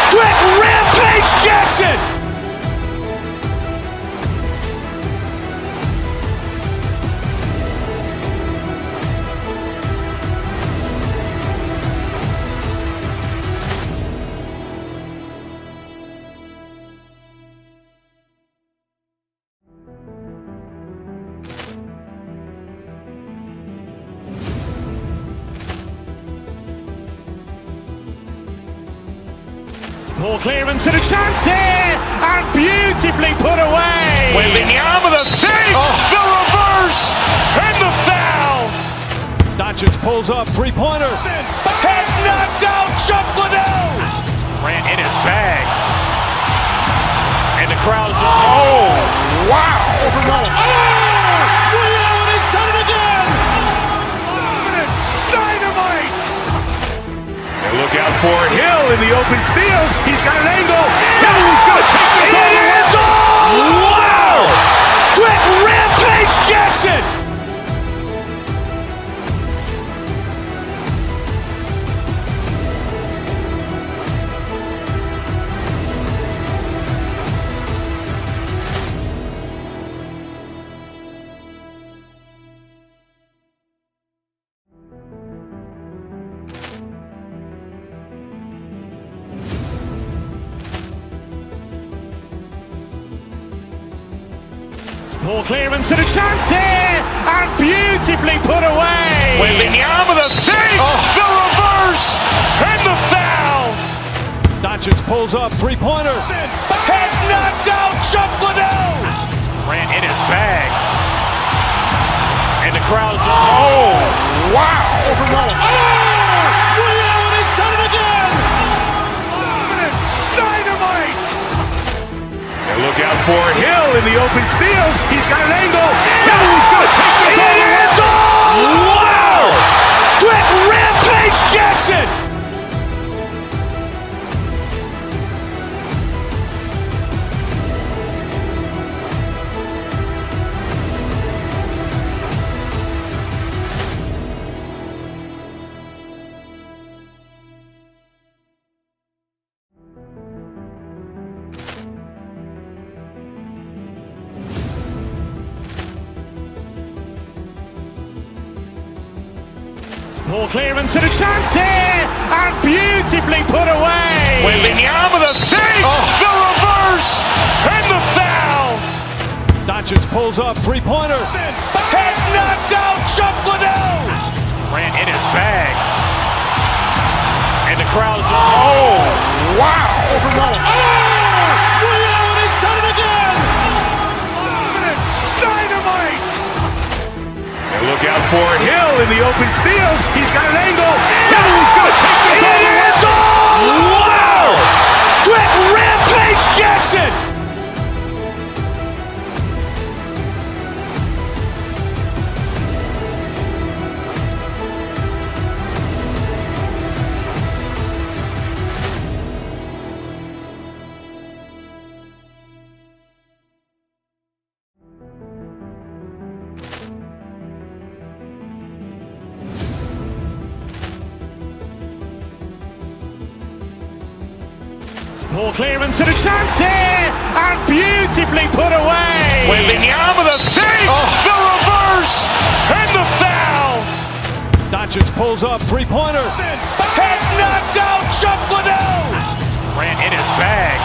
Quick Rampage Jackson. Poor clearance and a chance here, and beautifully put away. Wembanyama with a fake, the reverse, and the foul. Doncic pulls up, three-pointer. Has knocked out Chuck Liddell. Grant in his bag. And the crowd is, oh, wow. Ray Allen has done it again. Dynamite. And look out for Hill in the open field. He's got an angle. He's going to take this all the way. Wow. Quick Rampage Jackson. Poor clearance and a chance here, and beautifully put away. Wembanyama with a fake, the reverse, and the foul. Doncic pulls up, three-pointer. Has knocked out Chuck Liddell. Grant in his bag. And the crowd is, oh, wow. Ray Allen has done it again. Dynamite. And look out for Hill in the open field. He's got an angle. He's going to take this all the way. Wow. Quick Rampage Jackson. Poor clearance and a chance here, and beautifully put away. Wembanyama with a fake, the reverse, and the foul. Doncic pulls up, three-pointer. Has knocked out Chuck Liddell. Grant in his bag. And the crowd is, oh, wow. Ray Allen has done it again. Dynamite. And look out for Hill in the open field. He's got an angle. He's going to take this all the way. Wow. Quick Rampage Jackson. Poor clearance and a chance here, and beautifully put away. Wembanyama with a fake, the reverse, and the foul. Doncic pulls up, three-pointer. Has knocked out Chuck Liddell. Grant in his bag.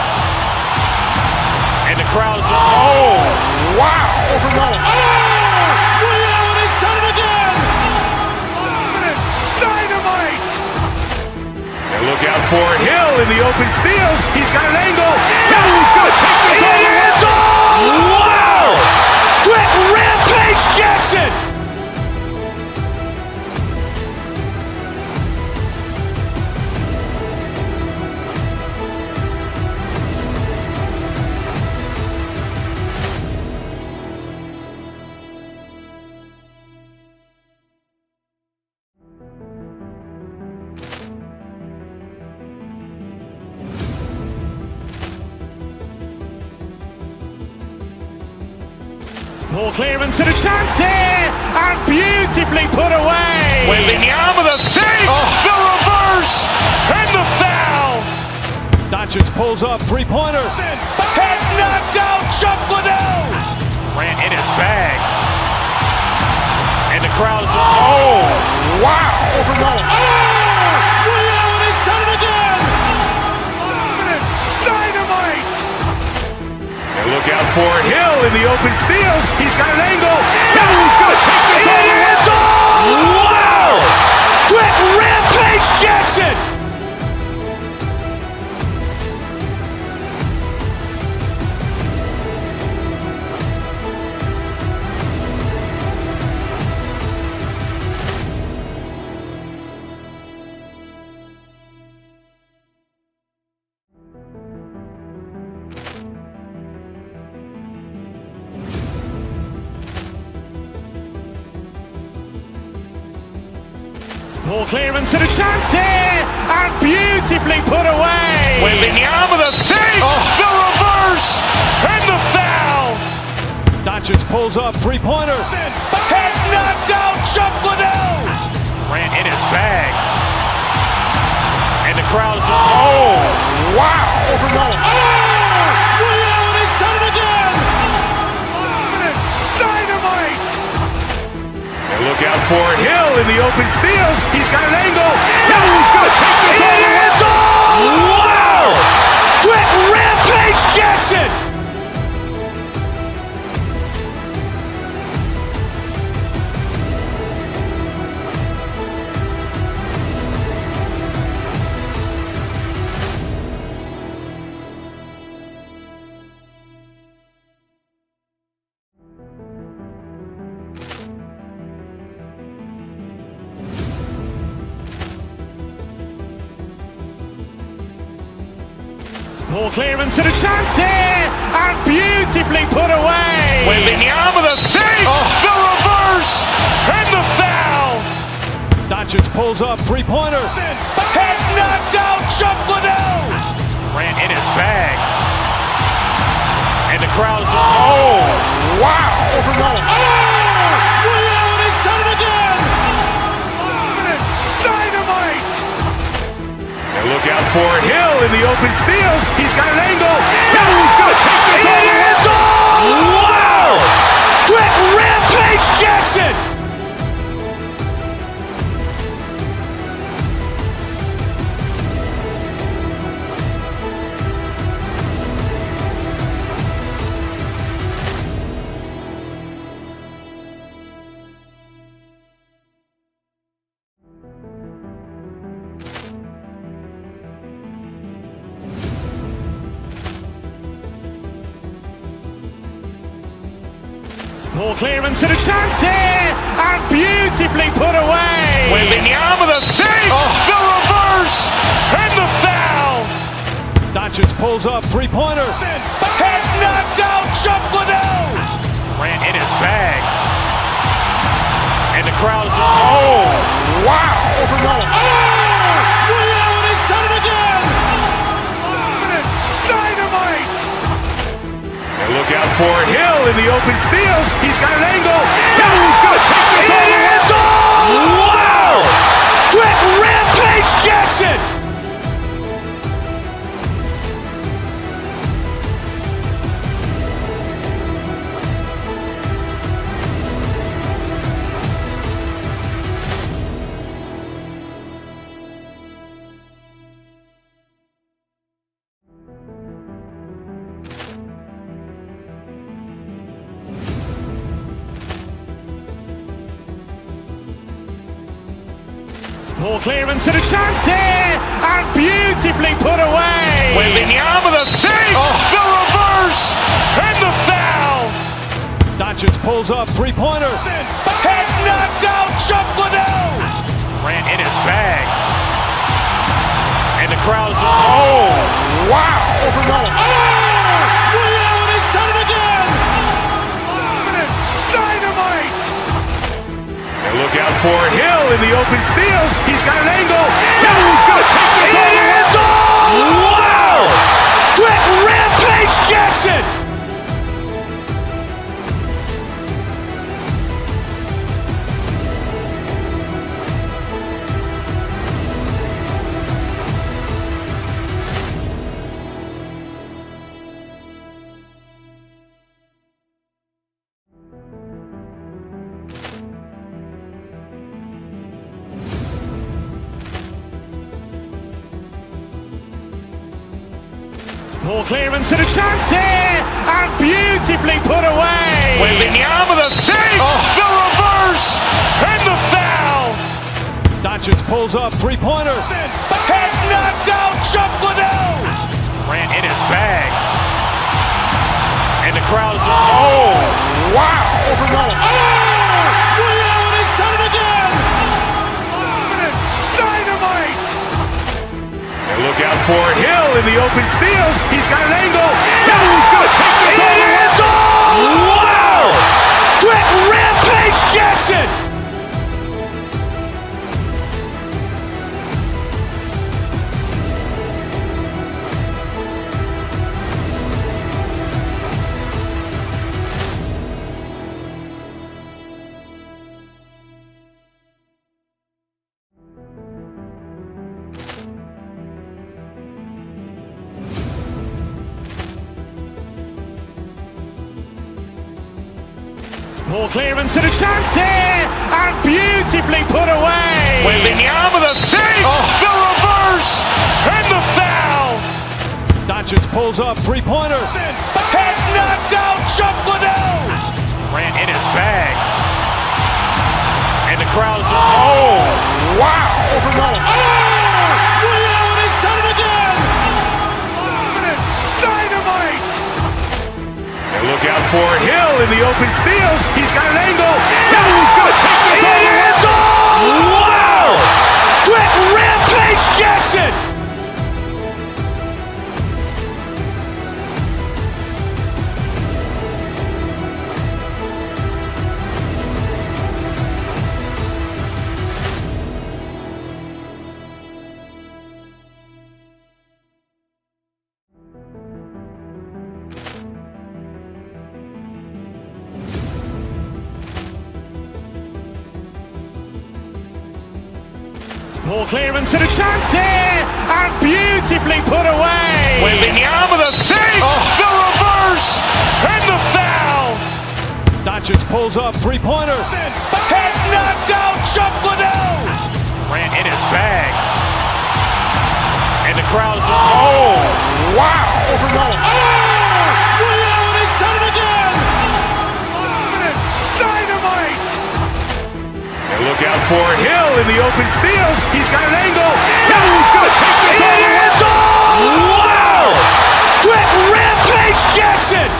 And the crowd is, oh, wow. Ray Allen has done it again. Dynamite. And look out for Hill in the open field. He's got an angle. He's going to take this all the way. Wow. Quick Rampage Jackson. Poor clearance and a chance here, and beautifully put away. Wembanyama with a fake, the reverse, and the foul. Doncic pulls up, three-pointer. Has knocked out Chuck Liddell. Grant in his bag. And the crowd is, oh, wow. Ray Allen has done it again. Dynamite. And look out for Hill in the open field. He's got an angle. He's going to take this all the way. Wow. Quick Rampage Jackson. Ball clearance and a chance here, and beautifully put away. Wembanyama the fake, the reverse, and the foul. Doncic pulls up, three-pointer. Has knocked out Chuck Liddell. Grant in his bag. And the crowd is, oh, wow. He's done it again. Dynamite. And look out for Hill in the open field. He's got an angle. He's going to take this all the way. Wow. Quick Rampage Jackson. Ball clearance and a chance here, and beautifully put away. Wembanyama the fake, the reverse, and the foul. Doncic pulls up, three-pointer. Has knocked out Chuck Liddell. Grant in his bag. And the crowd is, oh, wow. He's done it again. Dynamite. And look out for Hill in the open field. He's got an angle. He's going to take this all the way. Wow. Quick Rampage Jackson. Ball clearance and a chance here, and beautifully put away. Wembanyama the fake, the reverse, and the foul. Doncic pulls up, three-pointer. Has knocked out Chuck Liddell. Grant in his bag. And the crowd is, oh, wow. He's done it again. Dynamite. And look out for Hill in the open field. He's got an angle. He's going to take this all the way. Wow. Quick Rampage Jackson. Ball clearance and a chance here, and beautifully put away. Wembanyama the fake, the reverse, and the foul. Doncic pulls up, three-pointer. Has knocked out Chuck Liddell. Grant in his bag. And the crowd is, oh, wow. He's done it again. Dynamite. And look out for Hill in the open field. He's got an angle. He's going to take this all the way. Wow. Quick Rampage Jackson. Ball clearance and a chance here, and beautifully put away. Wembanyama the fake, the reverse, and the foul. Doncic pulls up, three-pointer. Has knocked out Chuck Liddell. Grant in his bag. And the crowd is, oh, wow. He's done it again. Dynamite. And look out for Hill in the open field. He's got an angle. He's going to take this all the way. Wow. Quick Rampage Jackson. Poor clearance and a chance here, and beautifully put away. Wembanyama with a save, the reverse, and the foul. Doncic pulls up, three-pointer. Has knocked out Chuck Liddell. Ran in his bag. And the crowd's, oh, wow. Liddell has done it again. Dynamite. And look out for Hill in the open field. He's got an angle. He's going to take this all the way. Wow! Quick Rampage Jackson. Poor clearance and a chance here, and beautifully put away. Wembanyama with a save, the reverse, and the foul. Doncic pulls up, three-pointer. Has knocked out Chuck Liddell. Ran in his bag. And the crowd's, oh, wow. Liddell has done it again. Dynamite. And look out for Hill in the open field. He's got an angle. He's going to take this all the way. Wow! Quick Rampage Jackson.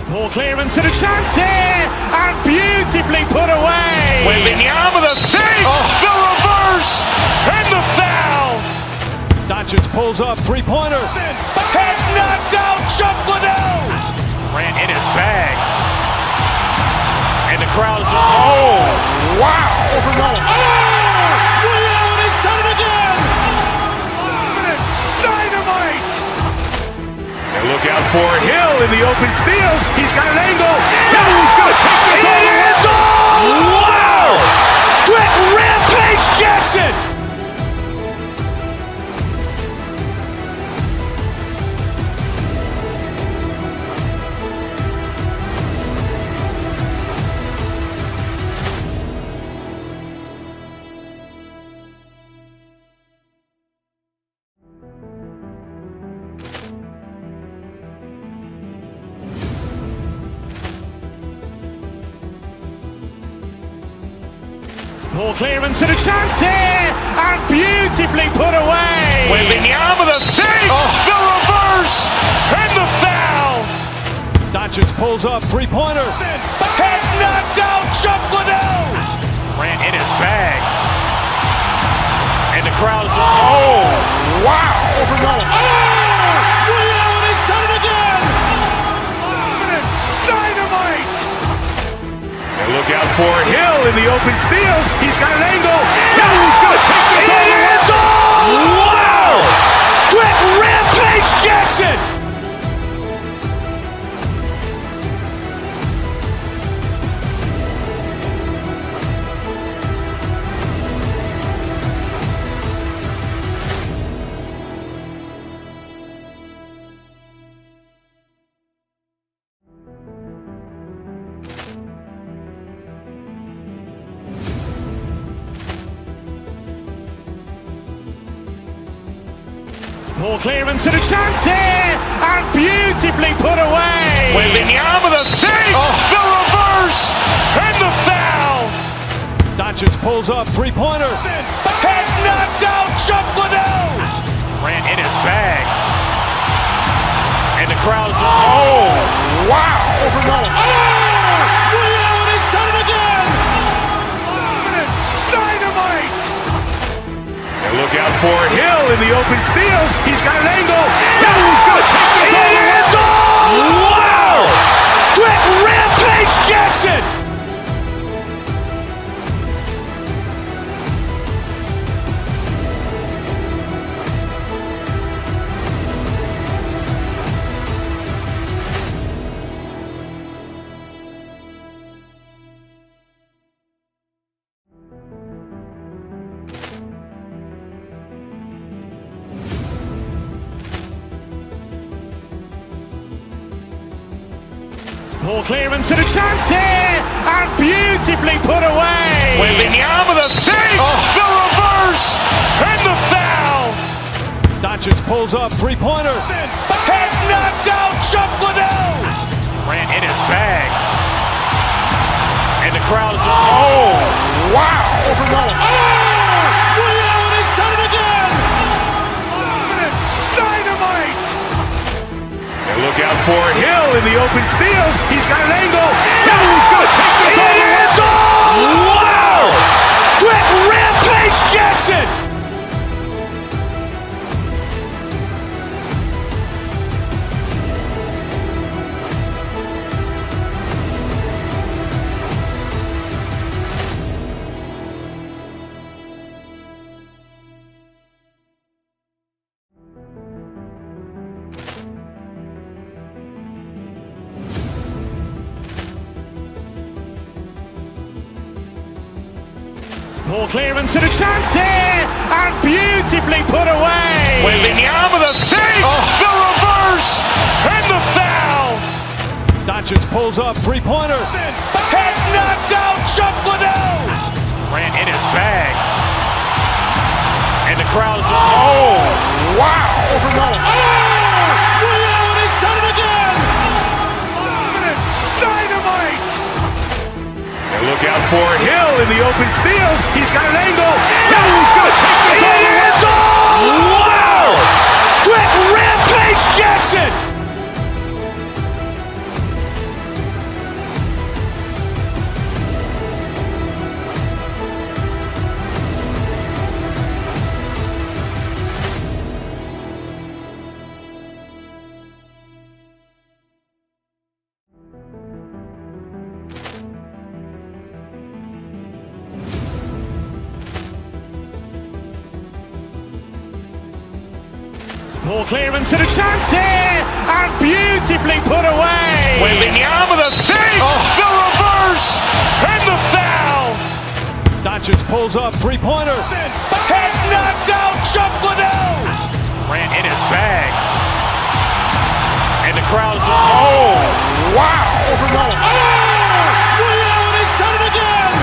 Poor clearance and a chance here, and beautifully put away. Wembanyama with a save, the reverse, and the foul. Doncic pulls up, three-pointer. Has knocked out Chuck Liddell. Ran in his bag. And the crowd's, oh, wow. Liddell has done it again. Dynamite. And look out for Hill in the open field. He's got an angle. He's going to take this all the way. Wow! Quick Rampage Jackson. Poor clearance and a chance here, and beautifully put away. Wembanyama with a save, the reverse, and the foul. Doncic pulls up, three-pointer. Has knocked out Chuck Liddell. Ran in his bag. And the crowd's, oh, wow. Liddell has done it again. Dynamite. And look out for Hill in the open field. He's got an angle. He's going to take this all the way. Wow! Quick Rampage Jackson. Poor clearance and a chance here, and beautifully put away. Wembanyama with a save, the reverse, and the foul. Doncic pulls up, three-pointer. Has knocked out Chuck Liddell. Ran in his bag. And the crowd's, oh, wow. Liddell has done it again. Dynamite. And look out for Hill in the open field. He's got an angle. He's going to take this all the way. Wow! Quick Rampage Jackson. Poor clearance and a chance here, and beautifully put away. Wembanyama the fake, the reverse, and the foul. Doncic pulls up, three-pointer. Has knocked out Chuck Liddell. Grant in his bag. And the crowd is, oh, wow. Ray Allen has done it again. Dynamite. And look out for Hill in the open field. He's got an angle. He's going to take this all the way. Wow! Quick Rampage Jackson. Poor clearance and a chance here, and beautifully put away. Wembanyama the fake, the reverse, and the foul. Doncic pulls up, three-pointer. Has knocked out Chuck Liddell. Grant in his bag. And the crowd is, oh, wow. Ray Allen has done it again. Dynamite. And look out for Hill in the open field. He's got an angle. He's going to take this all the way. Wow! Quick Rampage Jackson. Poor clearance and a chance here, and beautifully put away. Wembanyama the fake, the reverse, and the foul. Doncic pulls up, three-pointer. Has knocked out Chuck Liddell. Grant in his bag. And the crowd is, oh, wow. Ray Allen has done it again.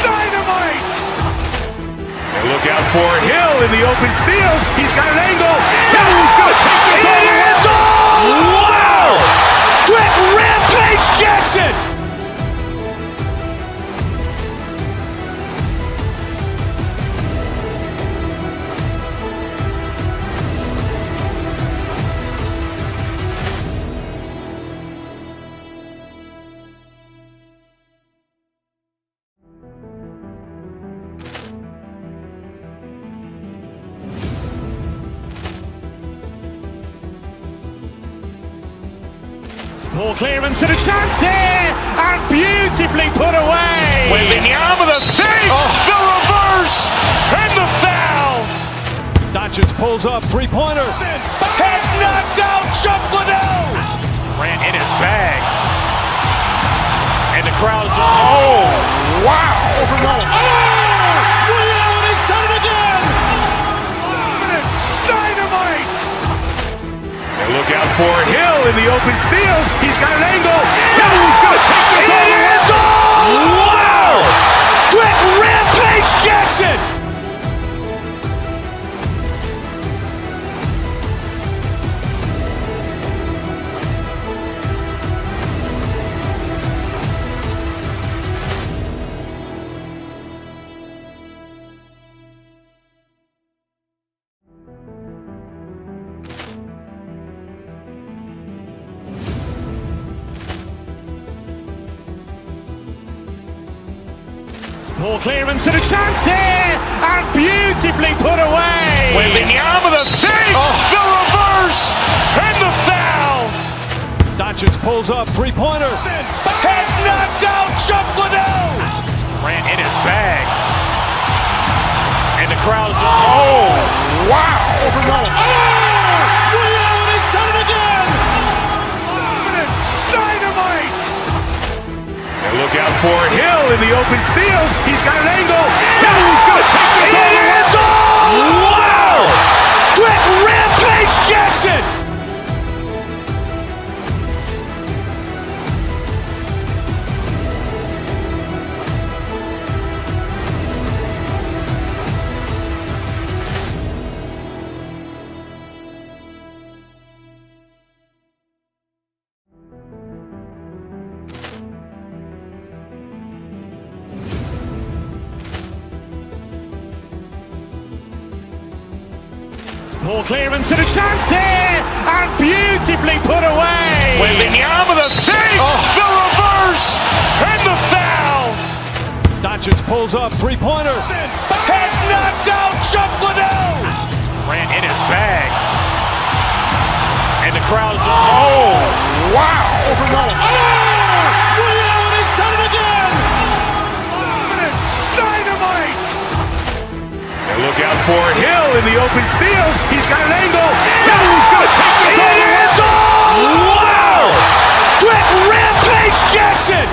Dynamite. And look out for Hill in the open field. He's got an angle. He's going to take this all the way. Wow! Quick Rampage Jackson. Poor clearance and a chance here, and beautifully put away. Wembanyama the fake, the reverse, and the foul. Doncic pulls up, three-pointer. Has knocked out Chuck Liddell. Grant in his bag. And the crowd is, oh, wow. Ray Allen has done it again. Dynamite. And look out for Hill in the open field. He's got an angle. He's going to take this all the way. Wow! Quick Rampage Jackson. Poor clearance and a chance here, and beautifully put away. Wembanyama the fake, the reverse, and the foul. Doncic pulls up, three-pointer. Has knocked out Chuck Liddell. Grant in his bag. And the crowd is, oh, wow. Ray Allen has done it again. Dynamite. And look out for Hill in the open field. He's got an angle. He's going to take this all the way. Wow! Quick Rampage Jackson. Ball clearance and a chance here, and beautifully put away. Wembanyama the fake, the reverse, and the foul. Doncic pulls up, three-pointer. Has knocked out Chuck Liddell. Grant in his bag. And the crowd is, oh, wow. Ray Allen has done it again. Dynamite. And look out for Hill in the open field. He's got an angle. Hill's going to take this all the way. Wow. Quick Rampage Jackson.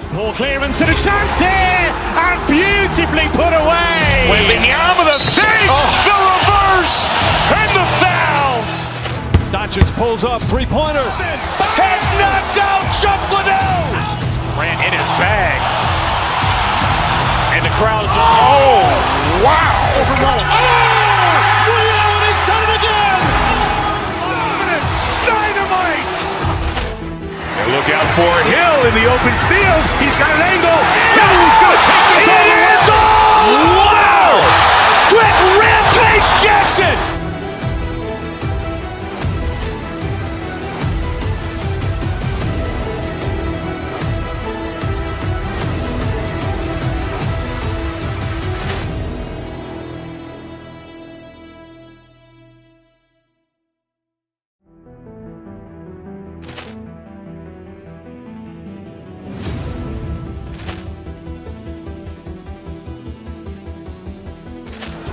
Ball clearance and a chance here, and beautifully put away. Wembanyama the fake, the reverse, and the foul. Doncic pulls up, three-pointer. Has knocked out Chuck Liddell. Grant in his bag. And the crowd is, oh, wow. Ray Allen has done it again. Dynamite. And look out for Hill in the open field. He's got an angle. Hill's going to take this all the way. Wow. Quick Rampage Jackson.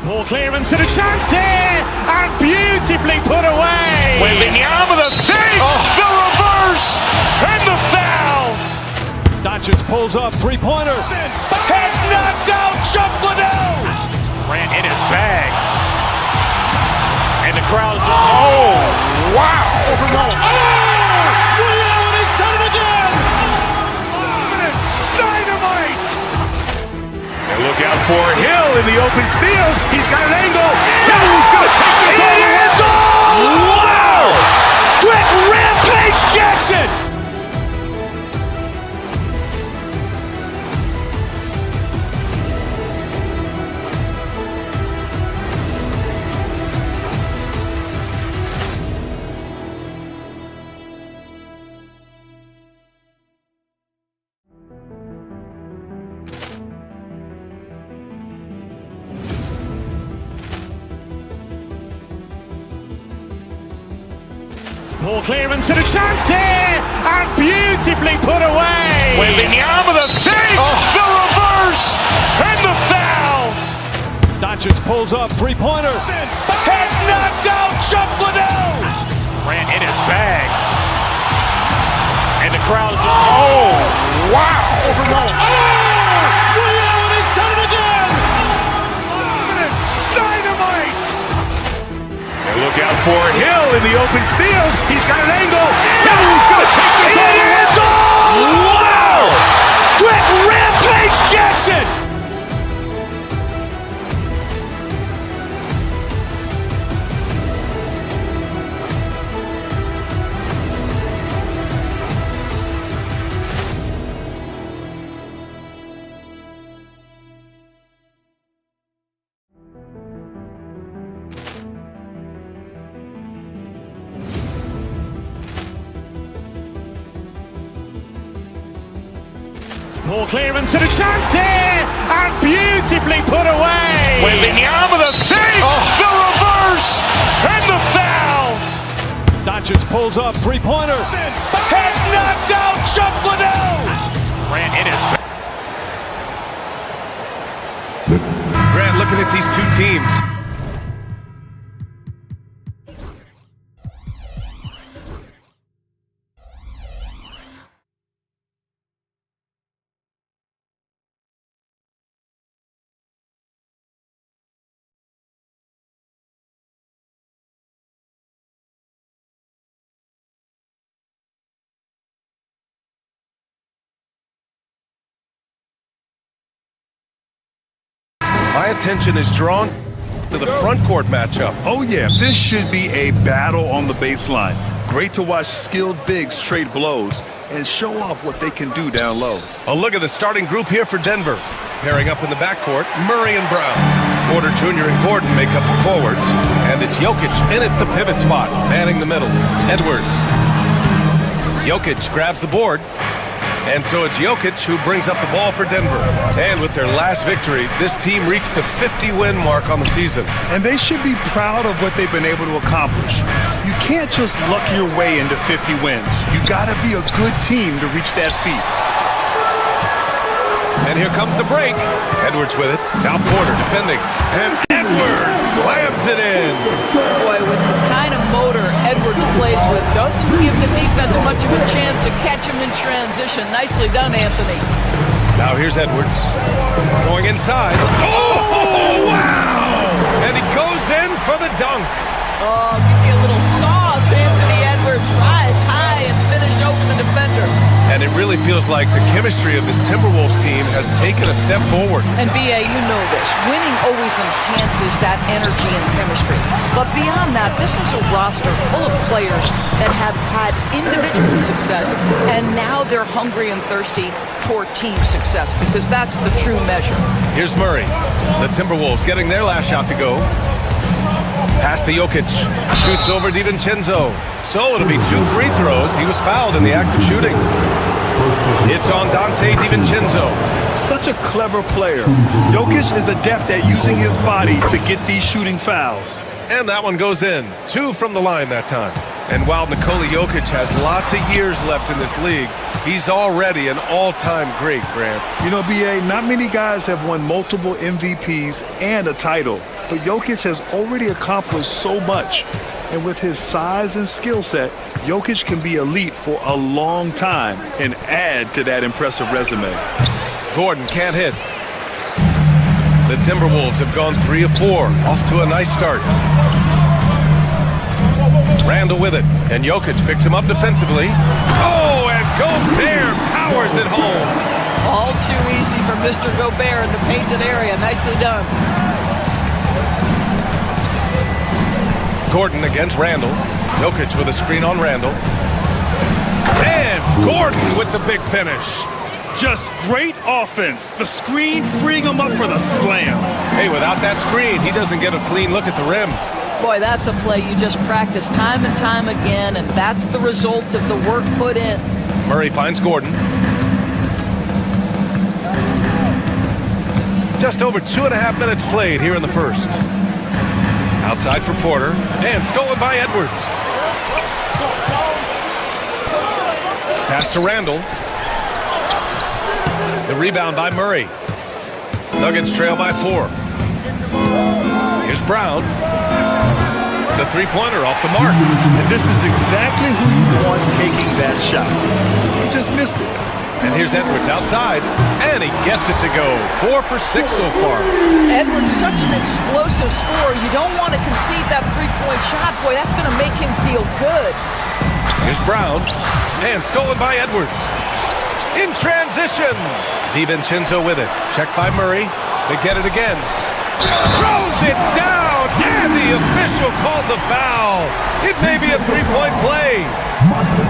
Ball clearance and a chance here, and beautifully put away. Wembanyama the fake, the reverse, and the foul. Doncic pulls up, three-pointer. Has knocked out Chuck Liddell. Grant in his bag. And the crowd is, oh, wow. Ray Allen has done it again. Dynamite. And look out for Hill in the open field. He's got an angle. Hill's going to take this all the way. Wow. Quick Rampage Jackson. Ball clearance and a chance here, and beautifully put away. Wembanyama the fake, the reverse, and the foul. Doncic pulls up, three-pointer. Has knocked out Chuck Liddell. Grant in his bag. And the crowd is, oh, wow. Ray Allen has done it again. Dynamite. And look out for Hill in the open field. He's got an angle. Hill's going to take this all the way. Wow. Quick Rampage Jackson. Ball clearance and a chance here, and beautifully put away. Wembanyama the fake, the reverse, and the foul. Doncic pulls up, three-pointer. Has knocked out Chuck Liddell. Grant in his bag. Grant, looking at these two teams, my attention is drawn to the front court matchup. Oh yeah, this should be a battle on the baseline. Great to watch skilled bigs trade blows and show off what they can do down low. A look at the starting group here for Denver. Pairing up in the backcourt, Murray and Brown. Porter Jr. and Gordon make up the forwards. And it's Jokic in at the pivot spot, manning the middle. Edwards. Jokic grabs the board. And so it's Jokic who brings up the ball for Denver. And with their last victory, this team reached the 50-win mark on the season. And they should be proud of what they've been able to accomplish. You can't just luck your way into 50 wins. You gotta be a good team to reach that feat. And here comes the break. Edwards with it. Now Porter defending. And Edwards slams it in. Boy, with the kind of motor Edwards plays with, doesn't give the defense much of a chance to catch him in transition. Nicely done, Anthony. Now here's Edwards. Going inside. Oh, wow! And he goes in for the dunk. Oh, give me a little sauce, Anthony Edwards. Rise high and finish over the defender. And it really feels like the chemistry of this Timberwolves team has taken a step forward. And B.A., you know this. Winning always enhances that energy and chemistry. But beyond that, this is a roster full of players that have had individual success, and now they're hungry and thirsty for team success, because that's the true measure. Here's Murray. The Timberwolves getting their last shot to go. Pass to Jokic. Shoots over DiVincenzo. So it'll be 2 free throws. He was fouled in the act of shooting. It's on Dante DiVincenzo. Such a clever player. Jokic is adept at using his body to get these shooting fouls. And that one goes in. 2 from the line that time. And while Nikola Jokic has lots of years left in this league, he's already an all-time great, Grant. You know, B.A., not many guys have won multiple MVPs and a title, but Jokic has already accomplished so much. And with his size and skill set, Jokic can be elite for a long time and add to that impressive resume. Gordon can't hit. The Timberwolves have gone 3 of 4, off to a nice start. Randall with it, and Jokic picks him up defensively. Oh, and Gobert powers it home. All too easy for Mr. Gobert in the painted area. Nicely done. Gordon against Randall. Jokic with a screen on Randall. And Gordon with the big finish. Just great offense. The screen freeing him up for the slam. Hey, without that screen, he doesn't get a clean look at the rim. Boy, that's a play you just practice time and time again, and that's the result of the work put in. Murray finds Gordon. Just over 2.5 minutes played here in the first. Outside for Porter, and stolen by Edwards. Pass to Randall. The rebound by Murray. Nuggets trail by 4. Here's Brown. The three-pointer off the mark. And this is exactly who you want taking that shot. He just missed it. And here's Edwards outside, and he gets it to go. 4 for 6 so far. Edwards, such an explosive scorer. You don't want to concede that three-point shot. Boy, that's going to make him feel good. Here's Brown, and stolen by Edwards. In transition. DiVincenzo with it. Checked by Murray. They get it again. Throws it down, and the official calls a foul. It may be a three-point play.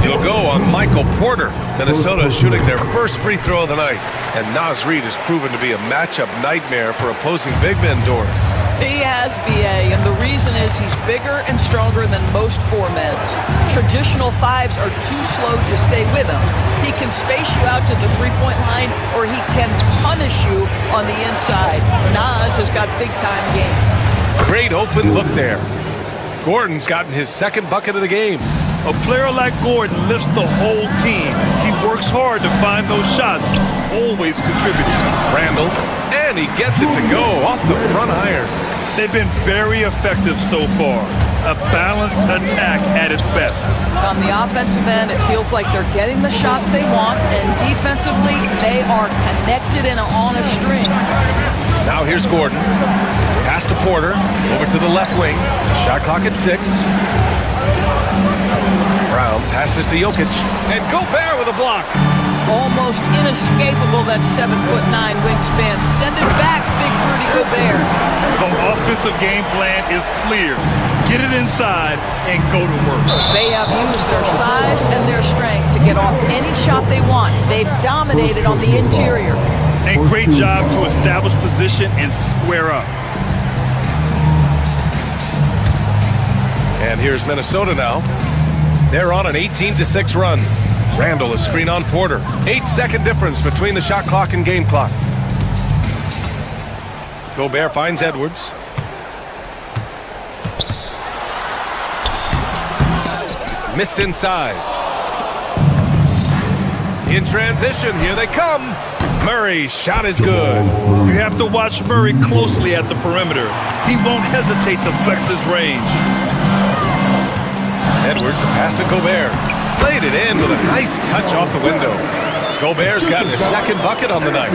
It'll go on Michael Porter. Minnesota is shooting their first free throw of the night. And Naz Reid has proven to be a matchup nightmare for opposing big men, Doris. He has, B.A., and the reason is he's bigger and stronger than most 4 men. Traditional 5s are too slow to stay with him. He can space you out to the three-point line, or he can punish you on the inside. Naz has got big-time game. Great open look there. Gordon's gotten his second bucket of the game. A player like Gordon lifts the whole team. He works hard to find those shots, always contributing. Randall, and he gets it to go off the front iron. They've been very effective so far. A balanced attack at its best. On the offensive end, it feels like they're getting the shots they want, and defensively, they are connected and on a string. Now here's Gordon. Pass to Porter, over to the left wing. Shot clock at 6. Brown passes to Jokic, and Gobert with a block. almost inescapable, that 7'9" wingspan. Send it back, big Rudy Gobert. The offensive game plan is clear. Get it inside and go to work. They have used their size and their strength to get off any shot they want. They've dominated on the interior. And great job to establish position and square up. And here's Minnesota now. They're on an 18-6 run. Randall is screen on Porter. 8-second difference between the shot clock and game clock. Gobert finds Edwards. Missed inside. In transition, here they come. Murray's shot is good. You have to watch Murray closely at the perimeter. He won't hesitate to flex his range. Edwards, the pass to Gobert. Played it in with a nice touch off the window. Gobert's got his second bucket on the night.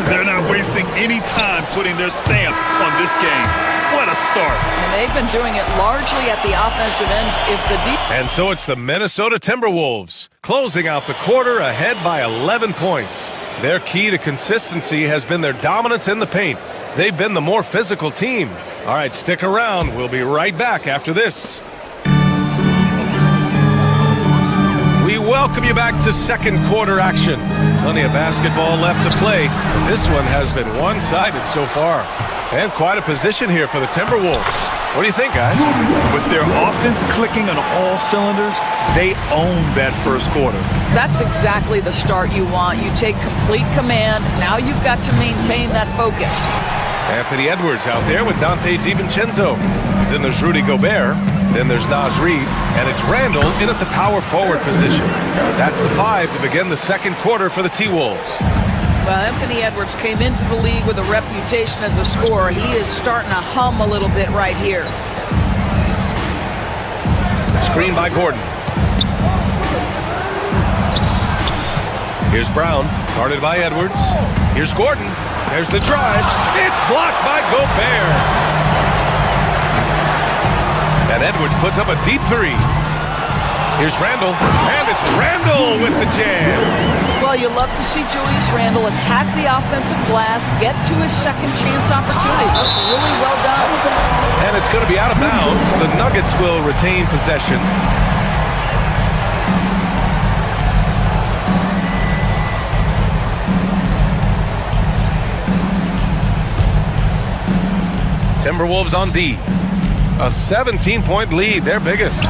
They're not wasting any time putting their stamp on this game. What a start. And they've been doing it largely at the offensive end. And so it's the Minnesota Timberwolves, closing out the quarter ahead by 11 points. Their key to consistency has been their dominance in the paint. They've been the more physical team. All right, stick around. We'll be right back after this. We welcome you back to second quarter action. Plenty of basketball left to play, but this one has been one-sided so far. And quite a position here for the Timberwolves. What do you think, guys? With their offense clicking on all cylinders, they own that first quarter. That's exactly the start you want. You take complete command. Now you've got to maintain that focus. Anthony Edwards out there with Dante DiVincenzo. Then there's Rudy Gobert. Then there's Naz Reid. And it's Randall in at the power forward position. That's the 5 to begin the second quarter for the T-Wolves. Well, Anthony Edwards came into the league with a reputation as a scorer. He is starting to hum a little bit right here. Screen by Gordon. Here's Brown, guarded by Edwards. Here's Gordon. There's the drive. It's blocked by Gobert. And Edwards puts up a deep 3. Here's Randall. And it's Randall with the jam. Well, you love to see Julius Randall attack the offensive glass, get to his second chance opportunity. That's really well done. And it's going to be out of bounds. The Nuggets will retain possession. Timberwolves on D. A 17-point lead, their biggest.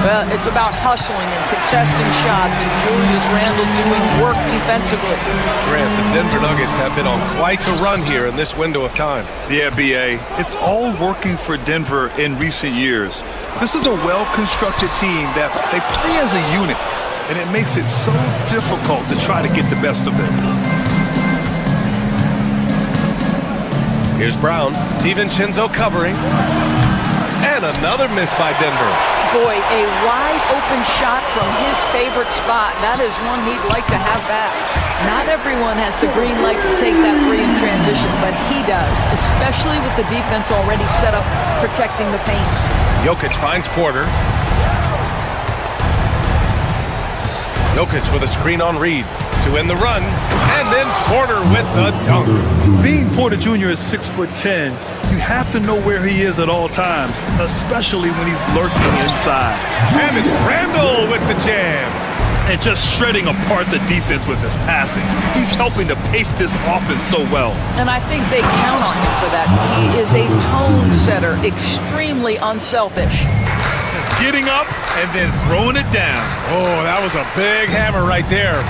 Well, it's about hustling and contesting shots, and Julius Randall doing work defensively. Grant, the Denver Nuggets have been on quite the run here in this window of time. Yeah, B.A., it's all working for Denver in recent years. This is a well-constructed team that they play as a unit, and it makes it so difficult to try to get the best of them. Here's Brown, DiVincenzo covering, and another miss by Denver. Boy, a wide-open shot from his favorite spot. That is one he'd like to have back. Not everyone has the green light to take that free in transition, but he does, especially with the defense already set up protecting the paint. Jokic finds Porter. Jokic with a screen on Reed to end the run, and then Porter with the dunk. Being Porter Jr. is 6'10", you have to know where he is at all times, especially when he's lurking inside. And it's Randall with the jam. And just shredding apart the defense with his passing. He's helping to pace this offense so well. And I think they count on him for that. He is a tone setter, extremely unselfish. Getting up and then throwing it down. Oh, that was a big hammer right there.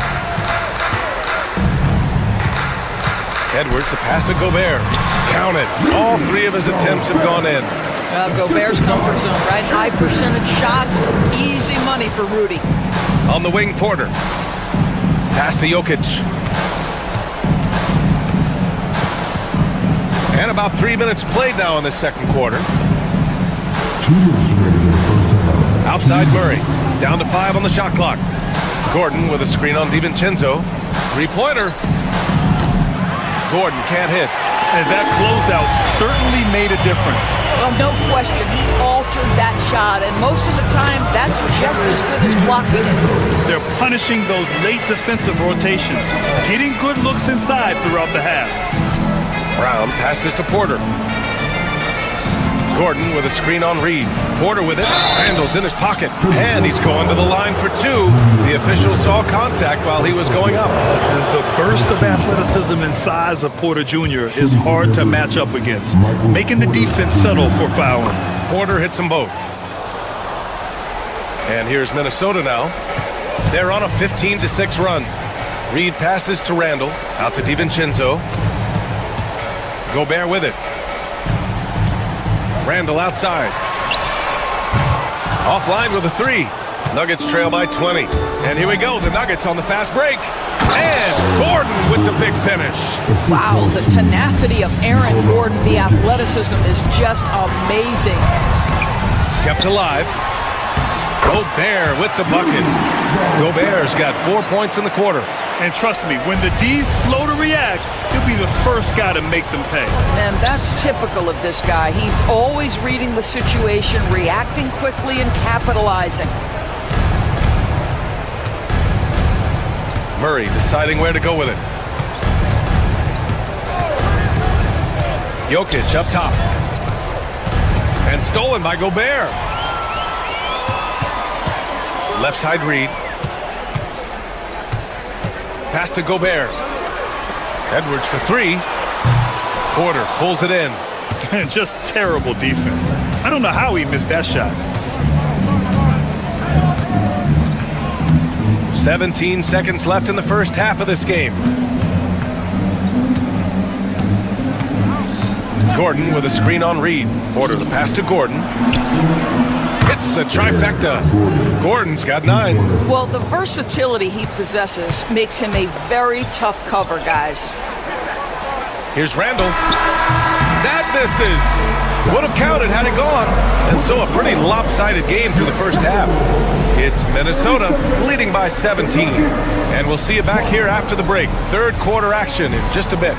Edwards, the pass to Gobert. Count it. All 3 of his attempts have gone in. Gobert's comfort zone, right? High percentage shots, easy money for Rudy. On the wing, Porter. Pass to Jokic. And about 3 minutes played now in the second quarter. Outside Murray. Down to 5 on the shot clock. Gordon with a screen on DiVincenzo. 3-pointer. Gordon can't hit. And that closeout certainly made a difference. Well, no question. He altered that shot, and most of the time, that's just as good as blocking it. They're punishing those late defensive rotations, getting good looks inside throughout the half. Brown passes to Porter. Gordon with a screen on Reed. Porter with it. Randall's in his pocket. And he's going to the line for two. The official saw contact while he was going up. And the burst of athleticism and size of Porter Jr. is hard to match up against, making the defense settle for fouling. Porter hits them both. And here's Minnesota now. They're on a 15-6 run. Reed passes to Randall. Out to DiVincenzo. Gobert with it. Randall outside. Offline with a three. Nuggets trail by 20. And here we go. The Nuggets on the fast break. And Gordon with the big finish. Wow, the tenacity of Aaron Gordon, the athleticism is just amazing. Kept alive. Gobert with the bucket. Gobert's got 4 points in the quarter. And trust me, when the D's slow to react, he'll be the first guy to make them pay. And that's typical of this guy. He's always reading the situation, reacting quickly, and capitalizing. Murray deciding where to go with it. Jokic up top. And stolen by Gobert. Left side Reed. Pass to Gobert. Edwards for three. Porter pulls it in. Just terrible defense. I don't know how he missed that shot. 17 seconds left in the first half of this game. Gordon with a screen on Reed. Porter the pass to Gordon. Hits the trifecta. Gordon's got 9. Well, the versatility he possesses makes him a very tough cover, guys. Here's Randall. That misses. Would have counted had it gone. And so a pretty lopsided game through the first half. It's Minnesota leading by 17. And we'll see you back here after the break. Third quarter action in just a bit.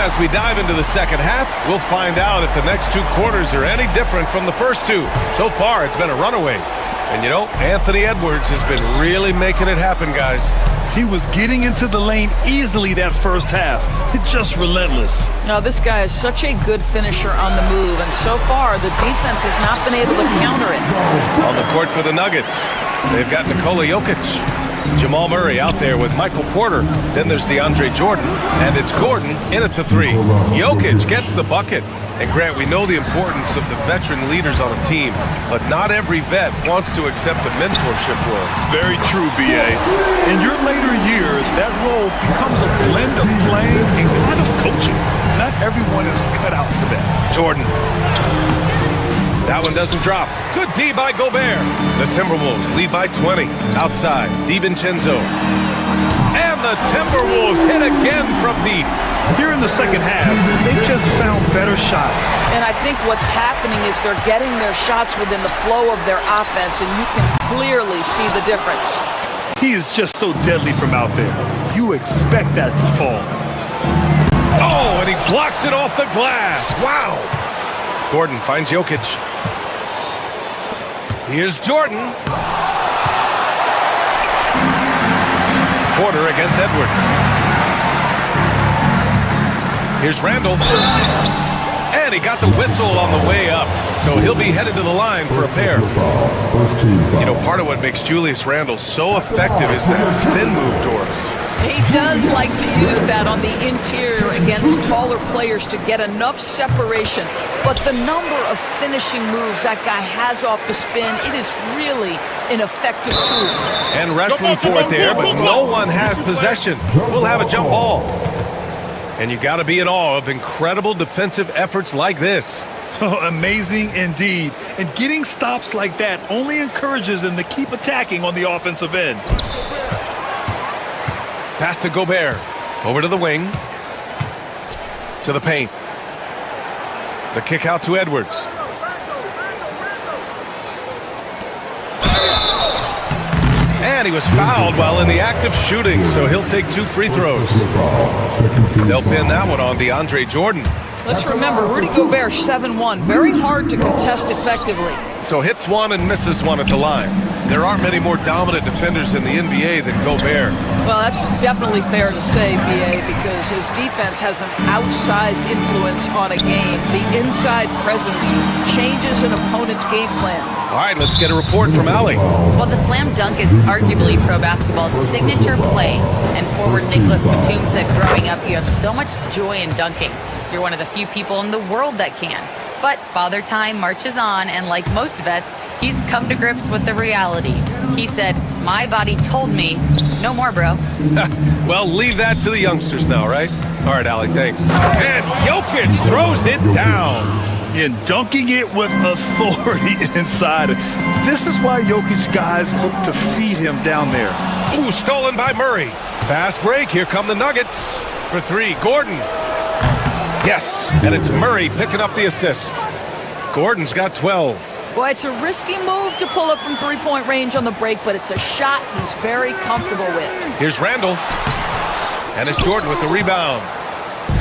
As we dive into the second half, we'll find out if the next 2 quarters are any different from the first 2. So far, it's been a runaway. And you know, Anthony Edwards has been really making it happen, guys. He was getting into the lane easily that first half. It's just relentless. Now, this guy is such a good finisher on the move, and so far, the defense has not been able to counter it. On the court for the Nuggets, they've got Nikola Jokic. Jamal Murray out there with Michael Porter. Then there's DeAndre Jordan, and it's Gordon in at the 3. Jokic gets the bucket. And Grant, we know the importance of the veteran leaders on a team, but not every vet wants to accept the mentorship role. Very true, B.A. In your later years, that role becomes a blend of playing and kind of coaching. Not everyone is cut out for that. Jordan. That one doesn't drop. Good D by Gobert. The Timberwolves lead by 20. Outside, DiVincenzo. And the Timberwolves hit again from deep. Here in the second half, they've just found better shots. And I think what's happening is they're getting their shots within the flow of their offense, and you can clearly see the difference. He is just so deadly from out there. You expect that to fall. Oh, and he blocks it off the glass. Wow. Gordon finds Jokic. Here's Jordan. Porter against Edwards. Here's Randall. And he got the whistle on the way up. So he'll be headed to the line for a pair. You know, part of what makes Julius Randle so effective is that spin move, Doris. He does like to use that on the interior against taller players to get enough separation. But the number of finishing moves that guy has off the spin, it is really an effective tool. And wrestling for it there, but no one has possession. We'll have a jump ball. And you got to be in awe of incredible defensive efforts like this. Amazing indeed. And getting stops like that only encourages them to keep attacking on the offensive end. Pass to Gobert. Over to the wing. To the paint. The kick out to Edwards. And he was fouled while in the act of shooting, so he'll take 2 free throws. They'll pin that one on DeAndre Jordan. Let's remember, Rudy Gobert, 7-1. Very hard to contest effectively. So hits one and misses one at the line. There aren't many more dominant defenders in the NBA than Gobert. Well, that's definitely fair to say, B.A., because his defense has an outsized influence on a game. The inside presence changes an opponent's game plan. All right, let's get a report from Allie. Well, the slam dunk is arguably pro basketball's signature play. And forward Nicholas Batum said growing up, you have so much joy in dunking. You're one of the few people in the world that can. But Father Time marches on, and like most vets, he's come to grips with the reality. He said, my body told me, no more, bro. Well, leave that to the youngsters now, right? All right, Allie, thanks. And Jokic throws it down. And dunking it with authority inside. This is why Jokic guys look to feed him down there. Ooh, stolen by Murray. Fast break. Here come the Nuggets. For 3, Gordon. Yes, and it's Murray picking up the assist. Gordon's got 12. Boy, it's a risky move to pull up from three-point range on the break, but it's a shot he's very comfortable with. Here's Randall. And it's Jordan with the rebound.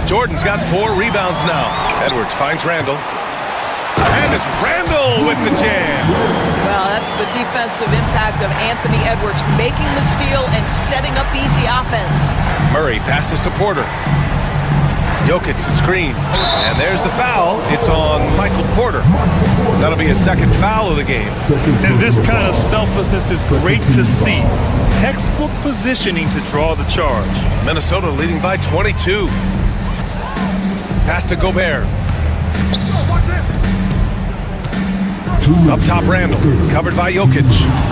Jordan's got 4 rebounds now. Edwards finds Randall. And it's Randall with the jam. Well, that's the defensive impact of Anthony Edwards, making the steal and setting up easy offense. Murray passes to Porter. Jokic the screen. And there's the foul. It's on Michael Porter. That'll be his 2nd foul of the game. And this kind of selflessness is great to see. Textbook positioning to draw the charge. Minnesota leading by 22. Pass to Gobert. Up top, Randall. Covered by Jokic.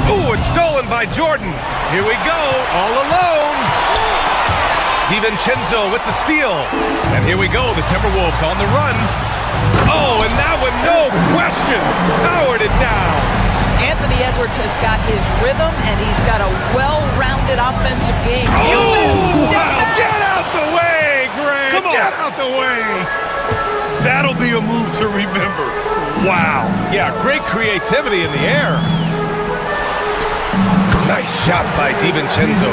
Ooh, it's stolen by Jordan. Here we go. All alone. DiVincenzo with the steal. And here we go. The Timberwolves on the run. Oh, and that one, no question, powered it down. Anthony Edwards has got his rhythm, and he's got a well-rounded offensive game. Oh, wow. Get out the way, Grant. Come on. Get out the way. That'll be a move to remember. Wow. Yeah, great creativity in the air. Nice shot by DiVincenzo.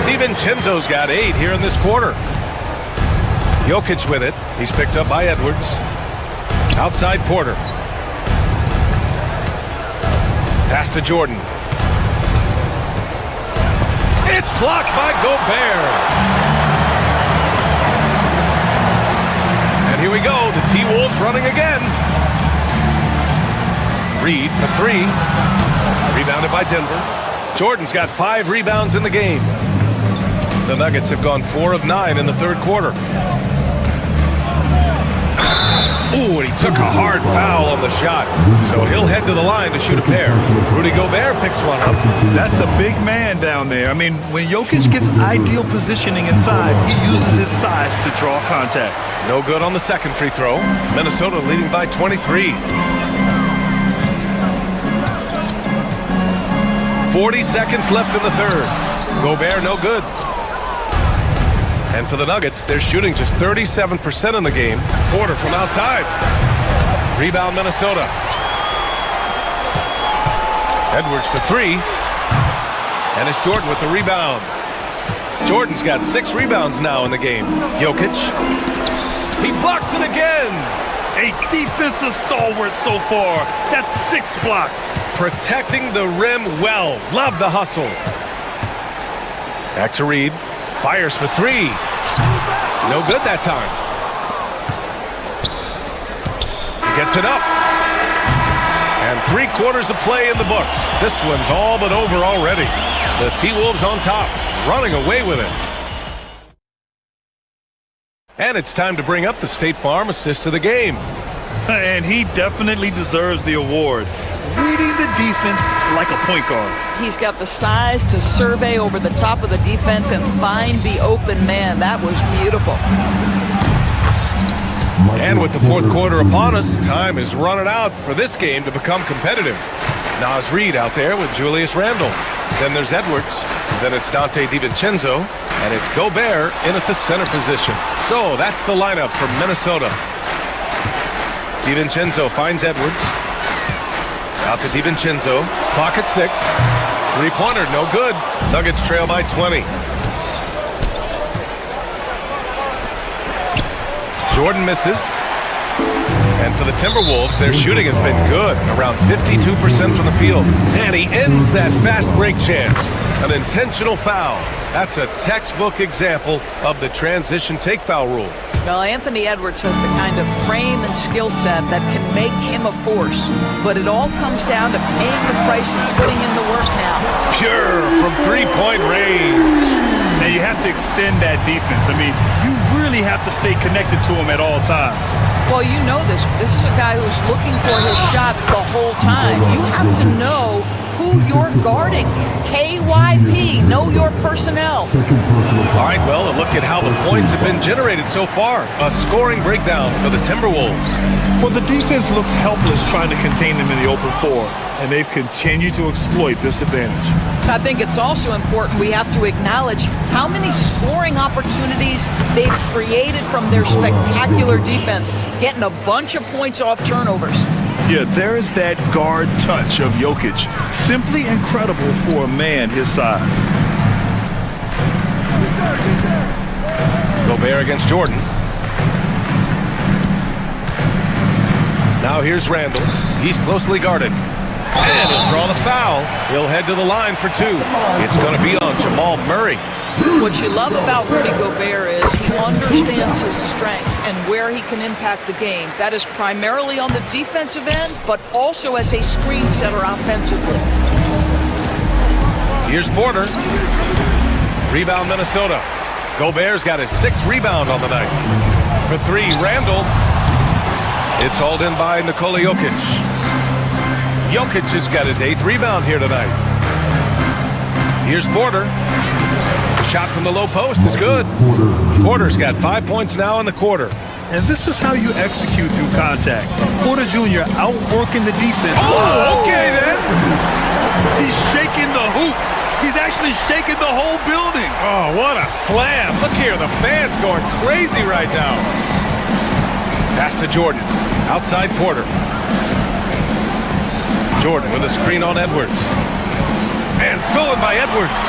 DiVincenzo's got 8 here in this quarter. Jokic with it. He's picked up by Edwards. Outside Porter. Pass to Jordan. It's blocked by Gobert. And here we go. The T-Wolves running again. Reed for 3. Rebounded by Denver. Jordan's got 5 rebounds in the game. The Nuggets have gone 4 of 9 in the 3rd quarter. Ooh, and he took a hard foul on the shot. So he'll head to the line to shoot a pair. Rudy Gobert picks one up. That's a big man down there. I mean, when Jokic gets ideal positioning inside, he uses his size to draw contact. No good on the 2nd free throw. Minnesota leading by 23. 40 seconds left in the 3rd. Gobert no good. And for the Nuggets, they're shooting just 37% in the game. Porter from outside. Rebound Minnesota. Edwards for 3. And it's Jordan with the rebound. Jordan's got 6 rebounds now in the game. Jokic. He blocks it again. A defensive stalwart so far. That's 6 blocks. Protecting the rim well. Love the hustle. Back to Reed. Fires for 3. No good that time. He gets it up. And 3 quarters of play in the books. This one's all but over already. The T-Wolves on top, running away with it. And it's time to bring up the State Farm assist of the game. And he definitely deserves the award. Reading the defense like a point guard. He's got the size to survey over the top of the defense and find the open man. That was beautiful. And with the 4th quarter upon us, time is running out for this game to become competitive. Naz Reid out there with Julius Randle. Then there's Edwards. Then it's Dante DiVincenzo. And it's Gobert in at the center position. So that's the lineup for Minnesota. DiVincenzo finds Edwards. Out to DiVincenzo. Clock at 6. Three-pointer, no good. Nuggets trail by 20. Jordan misses. And for the Timberwolves, their shooting has been good, around 52% from the field. And he ends that fast break chance. An intentional foul. That's a textbook example of the transition take foul rule. Well, Anthony Edwards has the kind of frame and skill set that can make him a force. But it all comes down to paying the price and putting in the work now. Pure from three-point range. Now you have to extend that defense. I mean, you really have to stay connected to him at all times. Well, you know this. This is a guy who's looking for his shot the whole time. You have to know who you're guarding. KYP, know your personnel. All right, well, a look at how the points have been generated so far. A scoring breakdown for the Timberwolves. Well, the defense looks helpless trying to contain them in the open floor, and they've continued to exploit this advantage. I think it's also important we have to acknowledge how many scoring opportunities they've created from their spectacular defense, getting a bunch of points off turnovers. Yeah, there is that guard touch of Jokic. Simply incredible for a man his size. Gobert against Jordan. Now here's Randall. He's closely guarded. And he'll draw the foul. He'll head to the line for 2. It's going to be on Jamal Murray. What you love about Rudy Gobert is he understands his strengths and where he can impact the game. That is primarily on the defensive end, but also as a screen setter offensively. Here's Porter. Rebound Minnesota. Gobert's got his 6th rebound on the night. For 3, Randall. It's hauled in by Nikola Jokic. Jokic has got his 8th rebound here tonight. Here's Porter. Shot from the low post is good. Porter's got 5 points now in the quarter. And this is how you execute through contact. Porter Jr. outworking the defense. Oh, okay then. He's shaking the hoop. He's actually shaking the whole building. Oh, what a slam. Look here, the fans going crazy right now. Pass to Jordan. Outside Porter. Jordan with a screen on Edwards. And stolen by Edwards.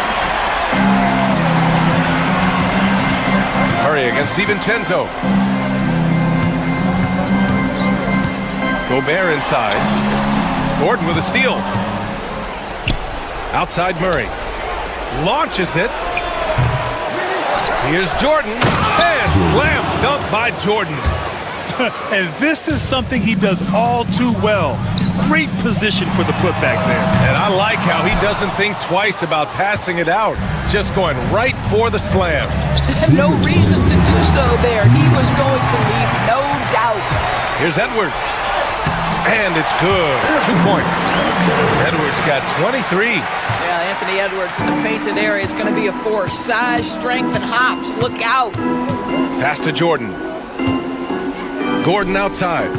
Murray against DiVincenzo. Gobert inside. Gordon with a steal. Outside Murray. Launches it. Here's Jordan. And slam dunk by Jordan. And this is something he does all too well. Great position for the putback there. And I like how he doesn't think twice about passing it out. Just going right for the slam. No reason to do so there. He was going to leave, no doubt. Here's Edwards. And it's good. 2 points. Edwards got 23. Yeah, Anthony Edwards in the painted area is going to be a force. Size, strength, and hops. Look out. Pass to Jordan. Gordon outside.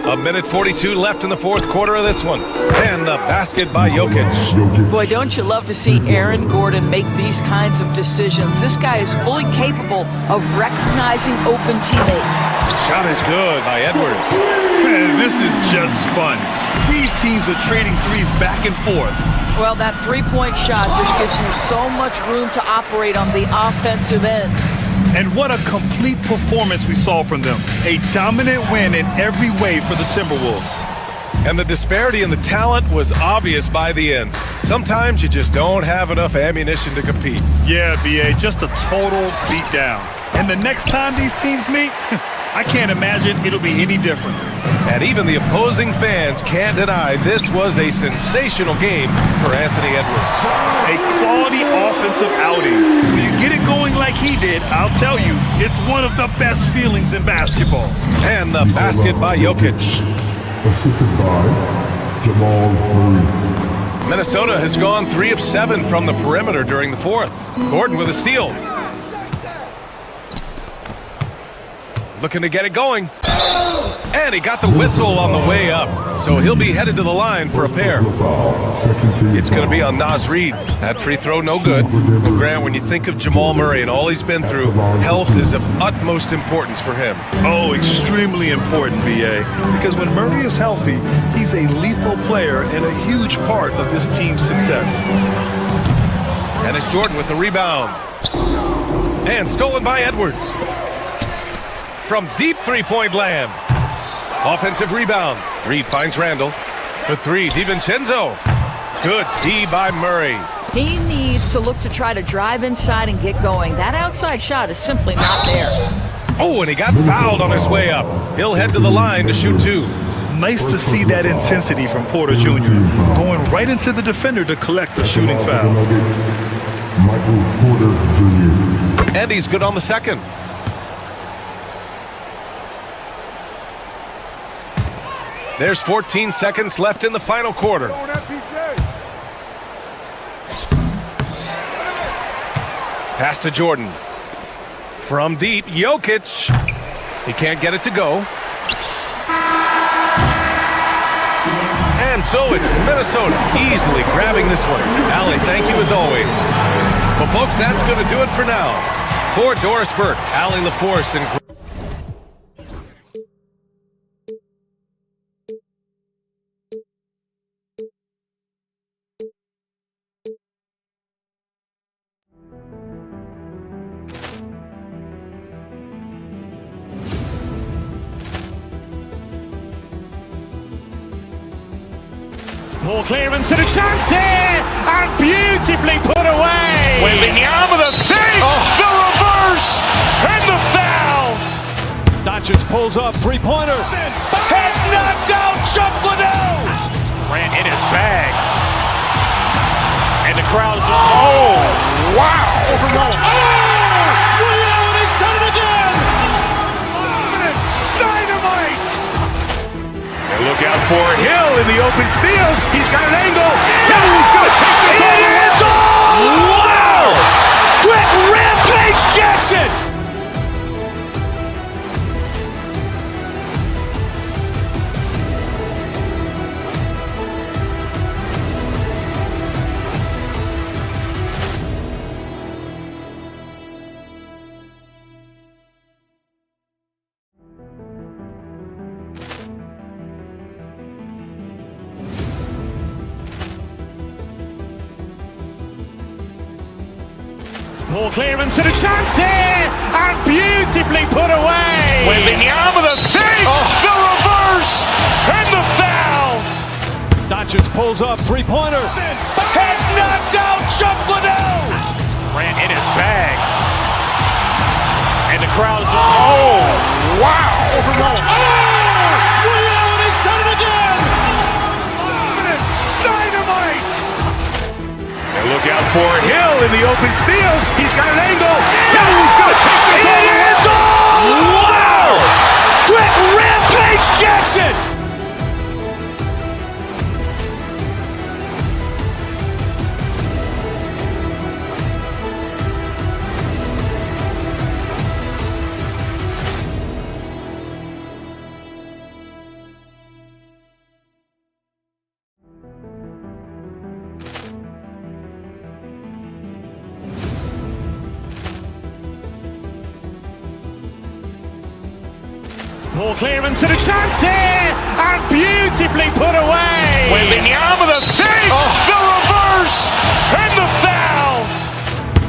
1:42 left in the 4th quarter of this one. And the basket by Jokic. Boy, don't you love to see Aaron Gordon make these kinds of decisions. This guy is fully capable of recognizing open teammates. Shot is good by Edwards. Man, this is just fun. These teams are trading threes back and forth. Well, that three-point shot just gives you so much room to operate on the offensive end. And what a complete performance we saw from them. A dominant win in every way for the Timberwolves. And the disparity in the talent was obvious by the end. Sometimes you just don't have enough ammunition to compete. Yeah, B.A., just a total beatdown. And the next time these teams meet, I can't imagine it'll be any different. And even the opposing fans can't deny this was a sensational game for Anthony Edwards. A quality offensive outing. When you get it going like he did, I'll tell you, it's one of the best feelings in basketball. And the basket by Jokic. Assisted by Jamal Murray. Minnesota has gone 3 of 7 from the perimeter during the 4th. Gordon with a steal. looking to get it going. And he got the whistle on the way up, so he'll be headed to the line for a pair. It's going to be on Naz Reid. That free throw, no good. But Grant, when you think of Jamal Murray and all he's been through, health is of utmost importance for him. Oh, extremely important, B.A. Because when Murray is healthy, he's a lethal player and a huge part of this team's success. And it's Jordan with the rebound. And stolen by Edwards. From deep three-point land. Offensive rebound. Reid finds Randall. For three, DiVincenzo. Good D by Murray. He needs to look to try to drive inside and get going. That outside shot is simply not there. Oh, and he got fouled on his way up. He'll head to the line to shoot two. Nice to see that intensity from Porter Jr. Going right into the defender to collect a shooting foul. Michael Porter Jr. And he's good on the second. There's 14 seconds left in the final quarter. Pass to Jordan. From deep, Jokic. He can't get it to go. And so it's Minnesota easily grabbing this one. Allie, thank you as always. Well, folks, that's going to do it for now. For Doris Burke, Allie LaForce, and Poor clearance and a chance here, and beautifully put away. Wembanyama the save, the reverse, and the foul. Doncic pulls up, three-pointer. Has knocked out Chuck Liddell. Ran in his bag. And the crowd is, oh, wow. Rio, he's done it again. Dynamite. And look out for Hill in the open field. He's got an angle. Hill's going to take this all the way. Wow! Quick Rampage Jackson. Poor clearance and a chance here, and beautifully put away. Wembanyama the save, the reverse, and the foul. Doncic pulls up, three-pointer. Has knocked out Chuck Liddell. Ran in his bag. And the crowd is, oh, wow. Rio, he's done it again. Dynamite. And look out for Hill in the open field. He's got an angle. Hill's going to take this all the way. Wow! Quick Rampage Jackson. Poor clearance and a chance here, and beautifully put away. Wembanyama the save, the reverse, and the foul.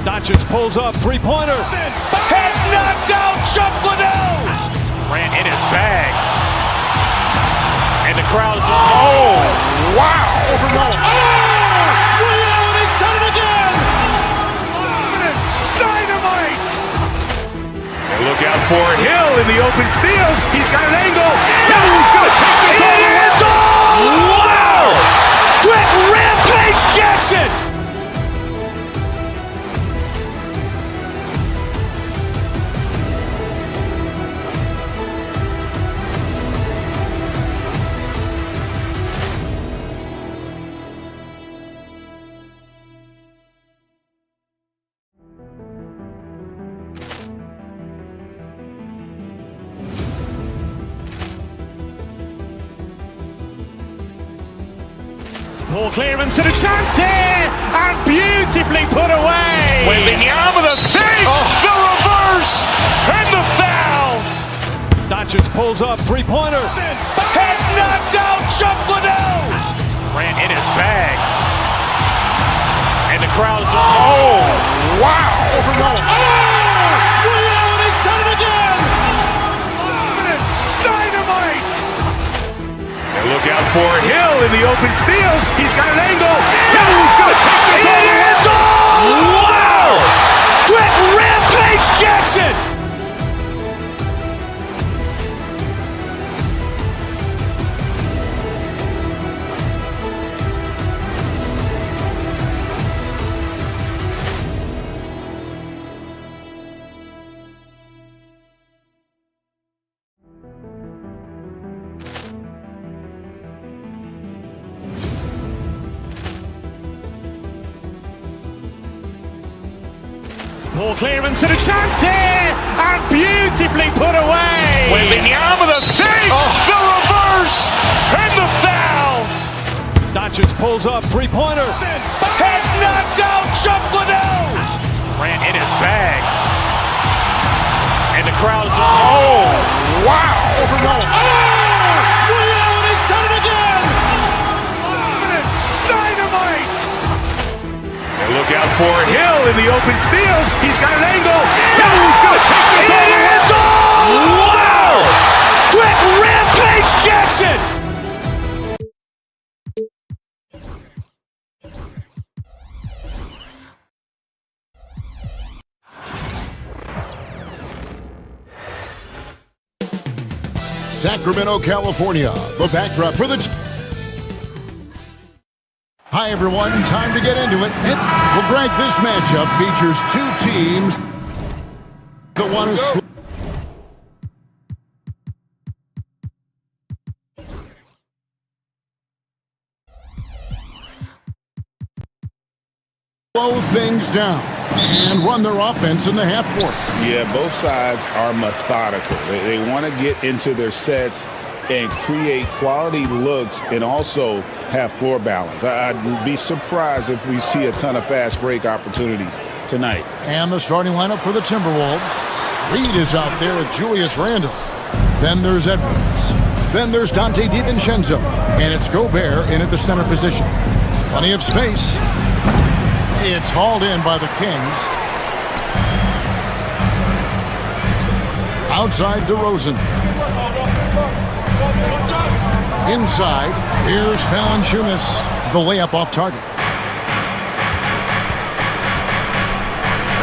Doncic pulls up, three-pointer. Has knocked out Chuck Liddell. Ran in his bag. And the crowd is, oh, wow. Rio, he's done it again. Dynamite. And look out for Hill in the open field. He's got an angle. Hill's going to take this all the way. Wow! Quick Rampage Jackson. Poor clearance and a chance here, and beautifully put away. Wembanyama with a fake, the reverse, and the foul. Doncic pulls up, three-pointer. Has knocked out Chuck Liddell. Ran in his bag. And the crowd is, oh, wow. He's done it again. Dynamite. And look out for Hill in the open field. He's got an angle. Hill's going to take this all the way. Wow. Quick Rampage Jackson. Poor clearance and a chance here, and beautifully put away. Wembanyama with a fake, the reverse, and the foul. Doncic pulls up, three-pointer. Has knocked out Chuck Liddell. Ran in his bag. And the crowd is, oh, wow. He's done it again. Dynamite. And look out for Hill in the open field. He's got an angle. Hill's going to take this all the way. Wow. Quick Rampage Jackson. Sacramento, California, the backdrop for the... Hi, everyone. Time to get into it. Well, Greg, this matchup features two teams that want to slow things down and run their offense in the half court. Yeah, both sides are methodical. They want to get into their sets and create quality looks and also have floor balance. I'd be surprised if we see a ton of fast break opportunities tonight. And the starting lineup for the Timberwolves. Reed is out there with Julius Randle. Then there's Edwards. Then there's Dante DiVincenzo. And it's Gobert in at the center position. Plenty of space. It's hauled in by the Kings. Outside DeRozan. Inside, here's Valanciunas. The layup off target.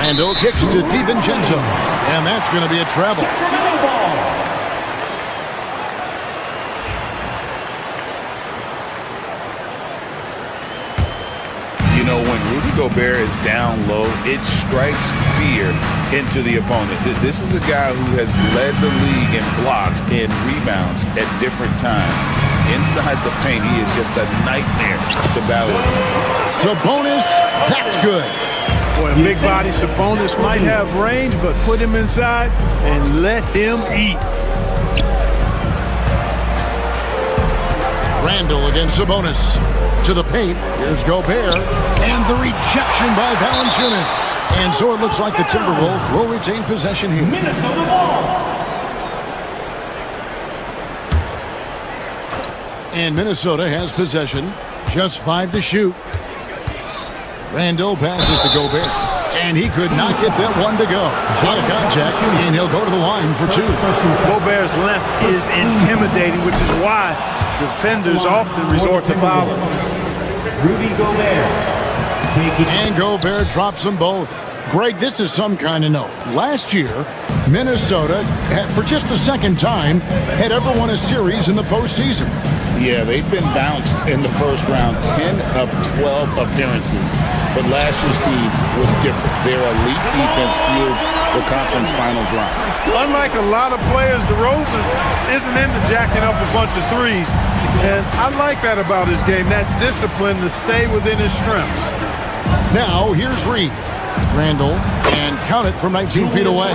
Randle kicks to DiVincenzo. And that's going to be a travel. You know, when Rudy Gobert is down low, it strikes fear into the opponent. This is a guy who has led the league in blocks and rebounds at different times. Inside the paint, he is just a nightmare to battle with. Sabonis, that's good. Boy, a big body Sabonis might have range, but put him inside and let him eat. Randle against Sabonis. To the paint, here's Gobert. And the rejection by Valanciunas. And so it looks like the Timberwolves will retain possession here. Minnesota ball. And Minnesota has possession. Just 5 to shoot. Randle passes to Gobert. And he could not get that one to go. Out of contact, and he'll go to the line for 2. Gobert's length is intimidating, which is why defenders often resort to fouling. Rudy Gobert. And Gobert drops them both. Greg, this is some kind of note. Last year, Minnesota, for just the second time, had ever won a series in the postseason. Yeah, they've been bounced in the first round, 10 of 12 appearances. But last year's team was different. Their elite defense fueled the conference finals run. Unlike a lot of players, DeRozan isn't into jacking up a bunch of threes. And I like that about his game, that discipline to stay within his strengths. Now, here's Reed. Randle, and count it from 19 feet away.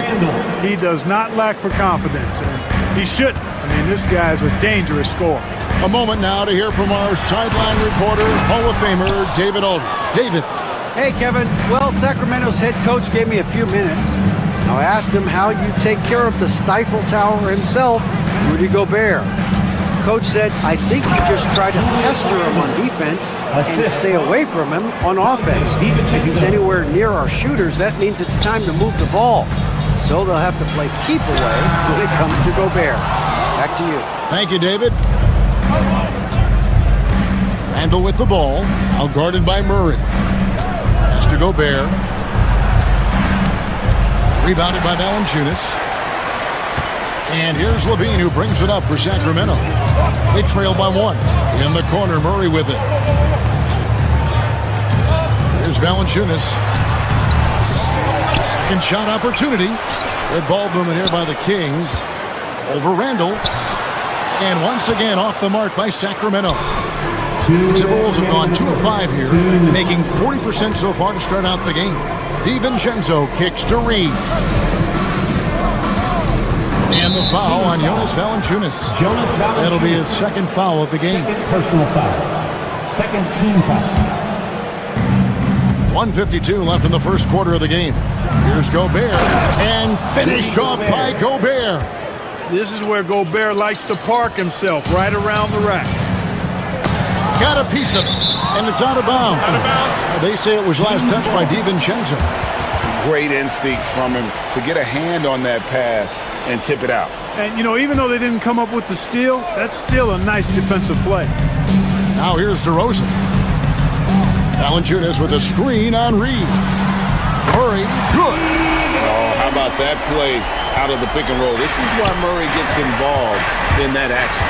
He does not lack for confidence, and he shouldn't. I mean, this guy's a dangerous scorer. A moment now to hear from our sideline reporter, Hall of Famer David Aldridge. David. Hey, Kevin. Well, Sacramento's head coach gave me a few minutes. Now, I asked him how you take care of the Stifle Tower himself, Rudy Gobert. Coach said, I think you just try to pester him on defense and stay away from him on offense. If he's anywhere near our shooters, that means it's time to move the ball. So they'll have to play keep away when it comes to Gobert. Back to you. Thank you, David. Randall with the ball, out guarded by Murray. Pass to Gobert. Rebounded by Valanciunas. And here's Levine, who brings it up for Sacramento. They trail by 1. In the corner, Murray with it. Here's Valanciunas. Second shot opportunity. Good ball movement here by the Kings. Over Randall. And once again off the mark by Sacramento. The Timberwolves have gone 2 of 5 here, making 40% so far to start out the game. DiVincenzo kicks to Reed. And the foul on Jonas Valanciunas. That'll be his second foul of the game. Second personal foul. Second team foul. 1:52 left in the first quarter of the game. Here's Gobert. And finished off by Gobert. This is where Gobert likes to park himself, right around the rack. Got a piece of it, and it's out of bounds. They say it was last touched by DiVincenzo. Great instincts from him to get a hand on that pass and tip it out. And, you know, even though they didn't come up with the steal, that's still a nice defensive play. Now here's DeRozan. Valanciunas with a screen on Reed. Murray, good. Oh, how about that play out of the pick and roll? This is why Murray gets involved in that action.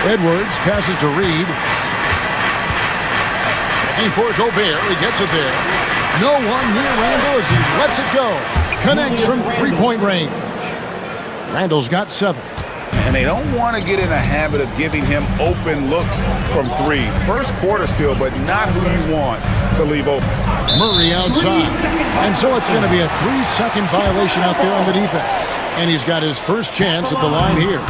Edwards passes to Reed. Looking for Gobert. He gets it there. No one near Randall as he lets it go. Connects from three-point range. Randall's got 7. And they don't want to get in a habit of giving him open looks from 3. First quarter still, but not who you want to leave open. Murray outside. And so it's going to be a 3-second violation out there on the defense. And he's got his first chance at the line here.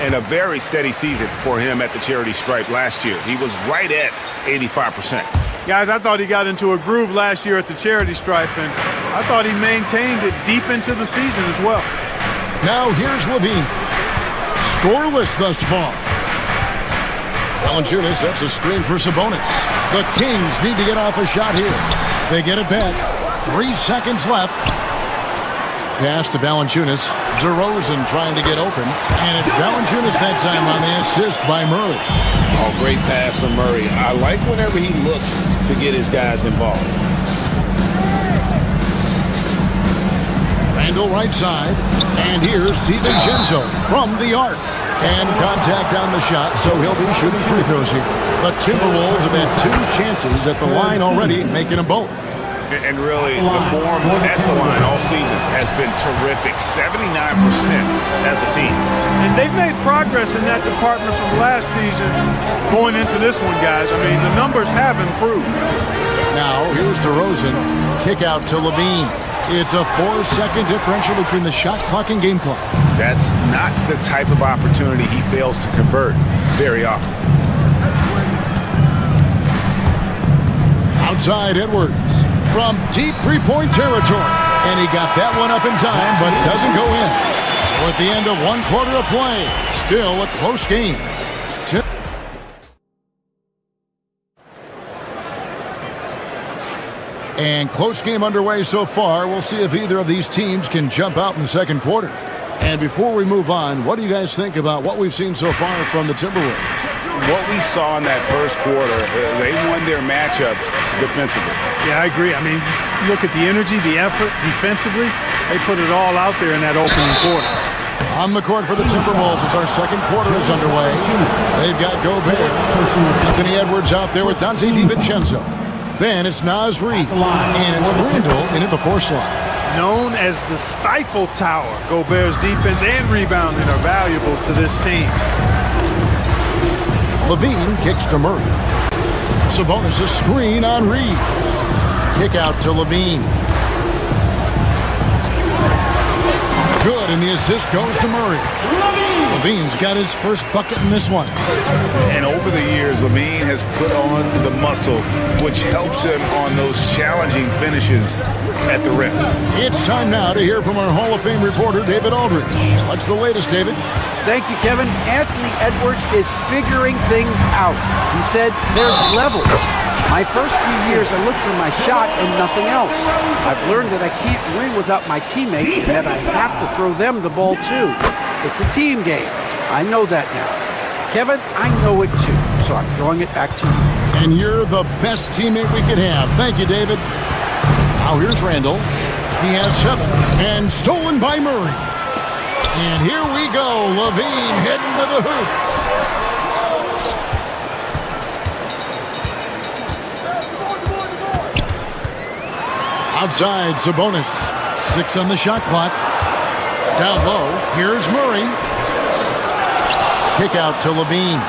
And a very steady season for him at the charity stripe last year. He was right at 85%. Guys, I thought he got into a groove last year at the charity stripe, and I thought he maintained it deep into the season as well. Now here's Levine. Scoreless thus far. Valanciunas sets a screen for Sabonis. The Kings need to get off a shot here. They get it back. 3 seconds left. Pass to Valanciunas. DeRozan trying to get open. And it's Valanciunas that time on the assist by Murray. Oh, great pass from Murray. I like whenever he looks to get his guys involved. Randall right side. And here's DiVincenzo from the arc. And contact on the shot, so he'll be shooting free throws here. The Timberwolves have had 2 chances at the line already, making them both. And really, the form at the line all season has been terrific. 79% as a team. And they've made progress in that department from last season going into this one, guys. I mean, the numbers have improved. Now, here's DeRozan. Kick out to Levine. It's a 4-second differential between the shot clock and game clock. That's not the type of opportunity he fails to convert very often. Outside Edwards from deep three-point territory. And he got that one up in time, but doesn't go in. So at the end of 1 quarter of play, still a close game. And close game underway so far. We'll see if either of these teams can jump out in the second quarter. And before we move on, what do you guys think about what we've seen so far from the Timberwolves? What we saw in that first quarter, they won their matchups defensively. Yeah, I agree. I mean, look at the energy, the effort defensively. They put it all out there in that opening quarter. On the court for the Timberwolves as our second quarter is underway. They've got Gobert. Anthony Edwards out there with Dante DiVincenzo. Then it's Naz Reid, and it's Randall in at the 4 slot. Known as the Stifle Tower, Gobert's defense and rebounding are valuable to this team. Levine kicks to Murray. Sabonis' screen on Reed. Kick out to Levine. Good, and the assist goes to Murray. Levine's got his first bucket in this one. And over the years, Levine has put on the muscle, which helps him on those challenging finishes at the rim. It's time now to hear from our Hall of Fame reporter, David Aldridge. What's the latest, David? Thank you, Kevin. Anthony Edwards is figuring things out. He said there's levels. My first few years, I looked for my shot and nothing else. I've learned that I can't win without my teammates and that I have to throw them the ball too. It's a team game. I know that now. Kevin, I know it too, so I'm throwing it back to you. And you're the best teammate we could have. Thank you, David. Now here's Randall. He has 7 and stolen by Murray. And here we go. Levine heading to the hoop. Outside, Sabonis. 6 on the shot clock. Down low, here's Murray. Kick out to Levine.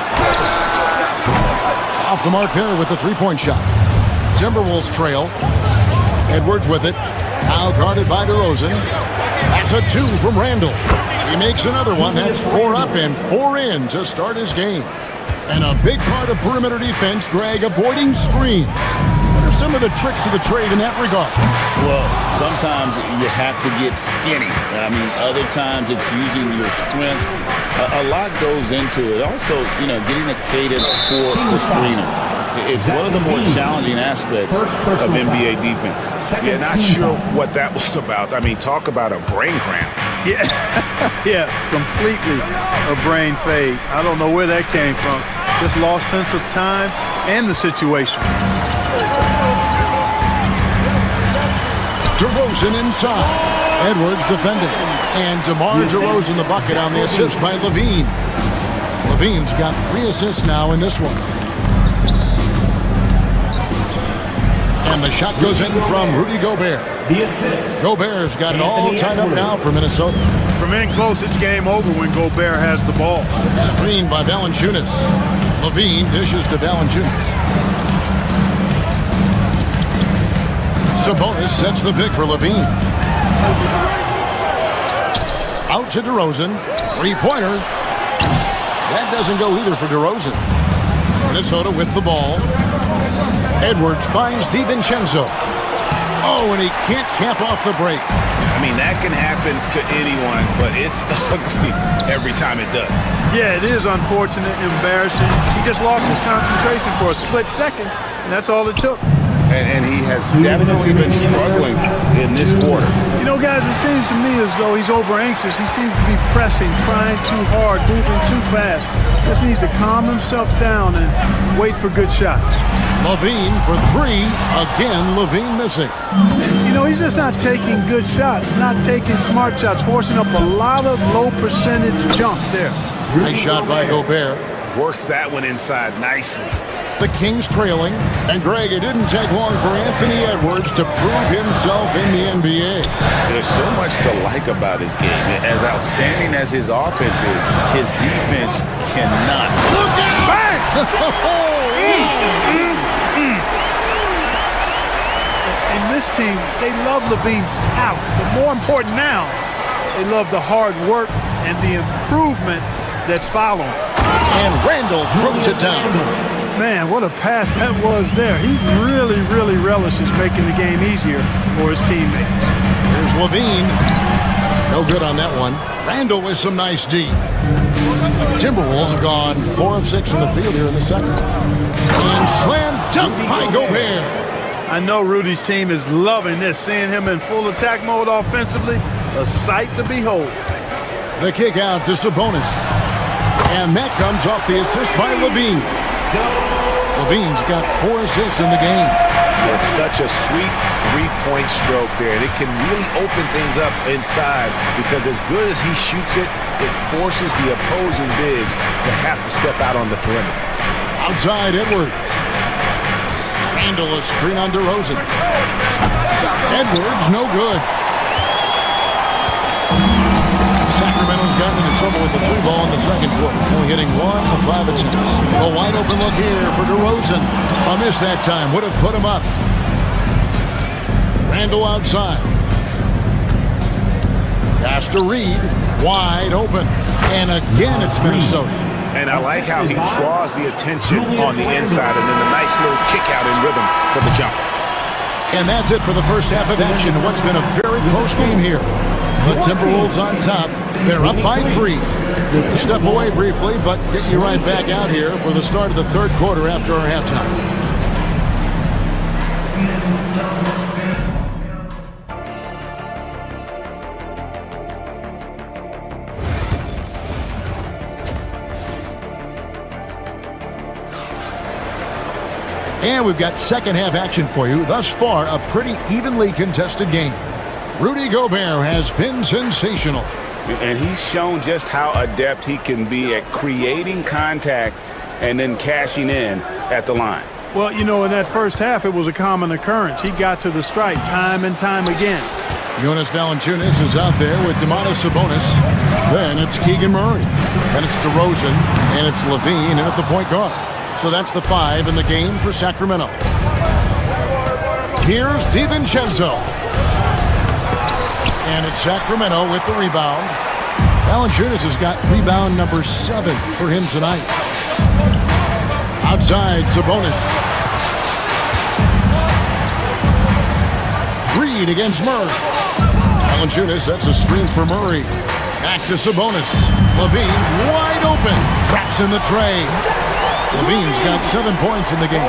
Off the mark there with the three-point shot. Timberwolves trail. Edwards with it. Now guarded by DeRozan. That's a 2 from Randall. He makes another one. That's 4 up and 4 in to start his game. And a big part of perimeter defense, Greg, avoiding screens. What are some of the tricks of the trade in that regard? Well, sometimes you have to get skinny. I mean, other times it's using your strength. A lot goes into it. Also, getting a cadence for the screener. It's one of the more challenging aspects of NBA defense. Yeah, not sure what that was about. I mean, talk about a brain cramp. Yeah, yeah, completely a brain fade. I don't know where that came from. Just lost sense of time and the situation. DeRozan inside. Edwards defending. And DeMar DeRozan the bucket on the assist by Levine. Levine's got 3 assists now in this one. And the shot goes in from Rudy Gobert. Gobert's got it all tied up now for Minnesota. From in close, it's game over when Gobert has the ball. Screened by Valanciunas. Levine dishes to Valanciunas. Sabonis sets the pick for Levine. Out to DeRozan. Three-pointer. That doesn't go either for DeRozan. Minnesota with the ball. Edwards finds DiVincenzo. Oh, and he can't cap off the break. I mean, that can happen to anyone, but it's ugly every time it does. Yeah, it is unfortunate, embarrassing. He just lost his concentration for a split second, and that's all it took. And he has definitely been struggling in this quarter. You know, guys, it seems to me as though he's over-anxious. He seems to be pressing, trying too hard, moving too fast. Just needs to calm himself down and wait for good shots. Levine for 3. Again, Levine missing. You know, he's just not taking good shots, not taking smart shots, forcing up a lot of low-percentage jump there. Nice shot by Gobert. Worked that one inside nicely. The Kings trailing. And, Greg, it didn't take long for Anthony Edwards to prove himself in the NBA. There's so much to like about his game. As outstanding as his offense is, his defense cannot. Look out! Bang! And this team, they love Levine's talent. But more important now, they love the hard work and the improvement that's following. And Randall throws it down. Man, what a pass that was there. He really, really relishes making the game easier for his teammates. Here's Levine. No good on that one. Randall with some nice D. Timberwolves have gone 4 of 6 in the field here in the second. And slam dunk by Gobert. I know Rudy's team is loving this, seeing him in full attack mode offensively. A sight to behold. The kick out to Sabonis. And that comes off the assist by Levine. Levine's got 4 assists in the game. It's such a sweet three-point stroke there. And it can really open things up inside because as good as he shoots it, it forces the opposing bigs to have to step out on the perimeter. Outside, Edwards. Randall a screen on DeRozan. Edwards, no good. Sacramento's gotten into trouble with the 3-ball in the second quarter, only hitting 1 of 5 attempts. A wide open look here for DeRozan. A miss that time, would have put him up. Randall outside. Pass to Reed, wide open. And again, it's Minnesota. And I like how he draws the attention on the inside and then a nice little kick out in rhythm for the jumper. And that's it for the first half of action. What's been a very close game here. The Timberwolves on top. They're up by 3. Step away briefly, but get you right back out here for the start of the third quarter after our halftime. And we've got second half action for you. Thus far, a pretty evenly contested game. Rudy Gobert has been sensational. And he's shown just how adept he can be at creating contact and then cashing in at the line. Well, you know, in that first half, it was a common occurrence. He got to the stripe time and time again. Jonas Valanciunas is out there with Domantas Sabonis. Then it's Keegan Murray. Then it's DeRozan. And it's Levine in at the point guard. So that's the 5 in the game for Sacramento. Here's DiVincenzo. And it's Sacramento with the rebound. Valanciunas has got rebound number 7 for him tonight. Outside, Sabonis. Reed against Murray. Valanciunas sets a screen for Murray. Back to Sabonis. Levine wide open. Traps in the tray. Levine's got 7 points in the game.